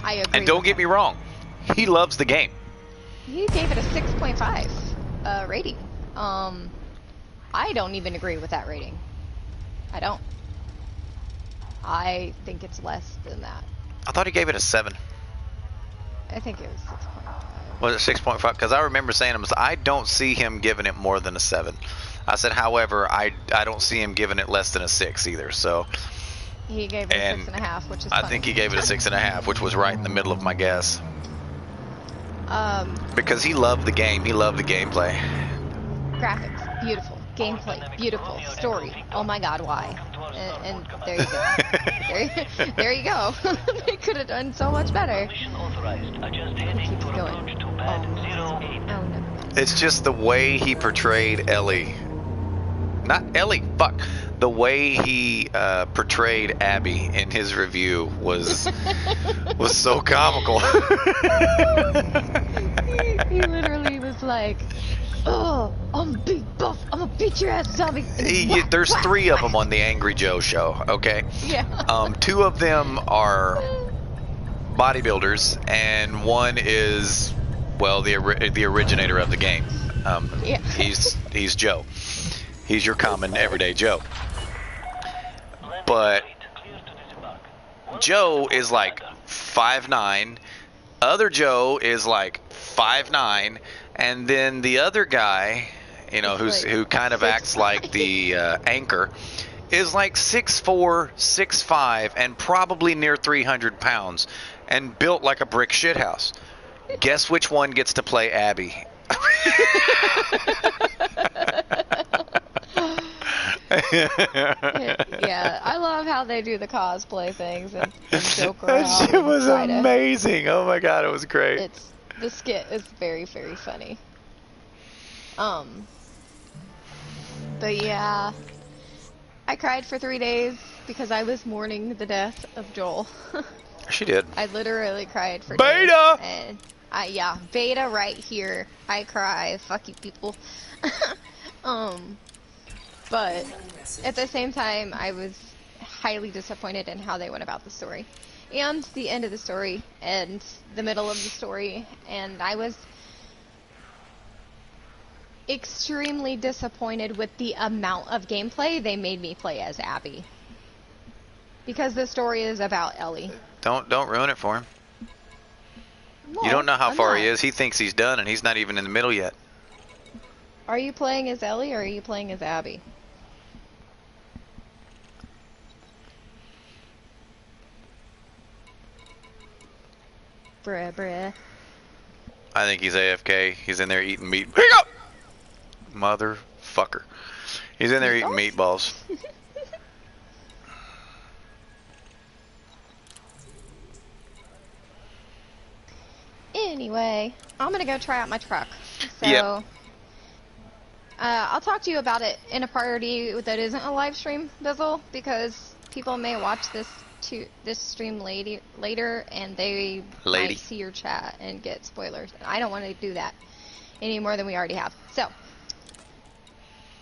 I agree. And don't with get me wrong, he loves the game. He gave it a 6.5 rating. I don't even agree with that rating. I don't. I think it's less than that. I thought he gave it a 7. I think it was 6.5. Was it 6.5? Because I remember saying him, I don't see him giving it more than a 7. I said, however, I don't see him giving it less than a 6 either. So He gave it a 6.5, which is funny. I think he gave it a 6.5, which was right in the middle of my guess. Because he loved the game. He loved the gameplay. Graphics, beautiful. Gameplay, beautiful. Story, oh my god, why? And there you go. there you go. They could have done so much better. Keep it going. Oh no. It's just the way he portrayed Ellie. Not Ellie, fuck. The way he portrayed Abby in his review was so comical. he literally was like, "Oh, I'm big buff. I'm gonna beat your ass, zombie." There's 3 of them on the Angry Joe show, okay? Yeah. 2 of them are bodybuilders, and one is, well, the originator of the game. Yeah. He's Joe. He's your common everyday Joe. But Joe is like 5'9", other Joe is like 5'9", and then the other guy, you know, who kind of acts like the anchor, is like 6'4", 6'5", and probably near 300 pounds, and built like a brick shithouse. Guess which one gets to play Abby? Yeah, I love how they do the cosplay things and joke around. That shit and was try to- amazing. Oh my god, it was great. The skit is very, very funny. But yeah, I cried for 3 days because I was mourning the death of Joel. She did. I literally cried for Beta! days. And yeah, Beta right here. I cry. Fuck you people. But at the same time, I was highly disappointed in how they went about the story. And the end of the story, and the middle of the story, and I was extremely disappointed with the amount of gameplay they made me play as Abby. Because the story is about Ellie. Don't ruin it for him. No, You don't know how I'm far not. he is. He thinks he's done, and he's not even in the middle yet. Are you playing as Ellie or are you playing as Abby? Bruh. I think he's AFK. He's in there eating meat. Here you go! Motherfucker. He's in there eating meatballs. Anyway, I'm gonna go try out my truck. So, Yep. I'll talk to you about it in a priority that isn't a live stream, Bizzle, because people may watch this stream later, and they might see your chat and get spoilers. I don't want to do that any more than we already have. So,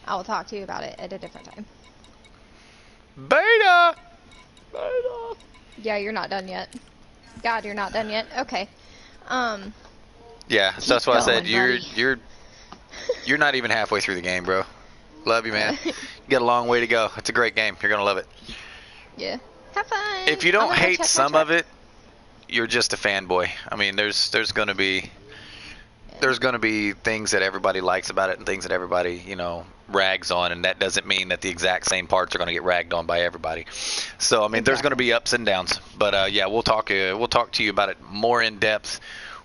I will talk to you about it at a different time. Beta! Yeah, you're not done yet. God, you're not done yet. Okay. Yeah, so that's why I said going, you're not even halfway through the game, bro. Love you, man. You got a long way to go. It's a great game. You're gonna love it. Yeah. Have fun. If you don't hate some of it, you're just a fanboy. I mean, there's gonna be things that everybody likes about it and things that everybody, rags on, and that doesn't mean that the exact same parts are gonna get ragged on by everybody. So I mean, there's gonna be ups and downs. But yeah, we'll talk to you about it more in depth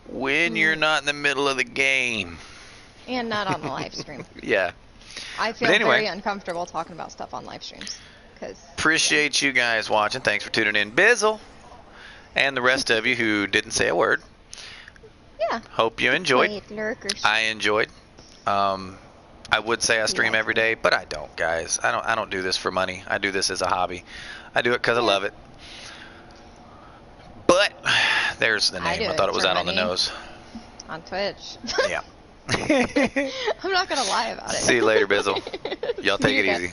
when you're not in the middle of the game. And not on the live stream. Yeah. I feel very uncomfortable talking about stuff on live streams. Appreciate you guys watching. Thanks for tuning in. Bizzle and the rest of you who didn't say a word. Yeah. Hope you enjoyed. Lurkers. I enjoyed. I would say I stream every day, but I don't, guys. I don't do this for money. I do this as a hobby. I do it because I love it. But there's the name. I thought it was out on the nose. On Twitch. Yeah. I'm not gonna lie about it. See you later, Bizzle. Y'all take it easy.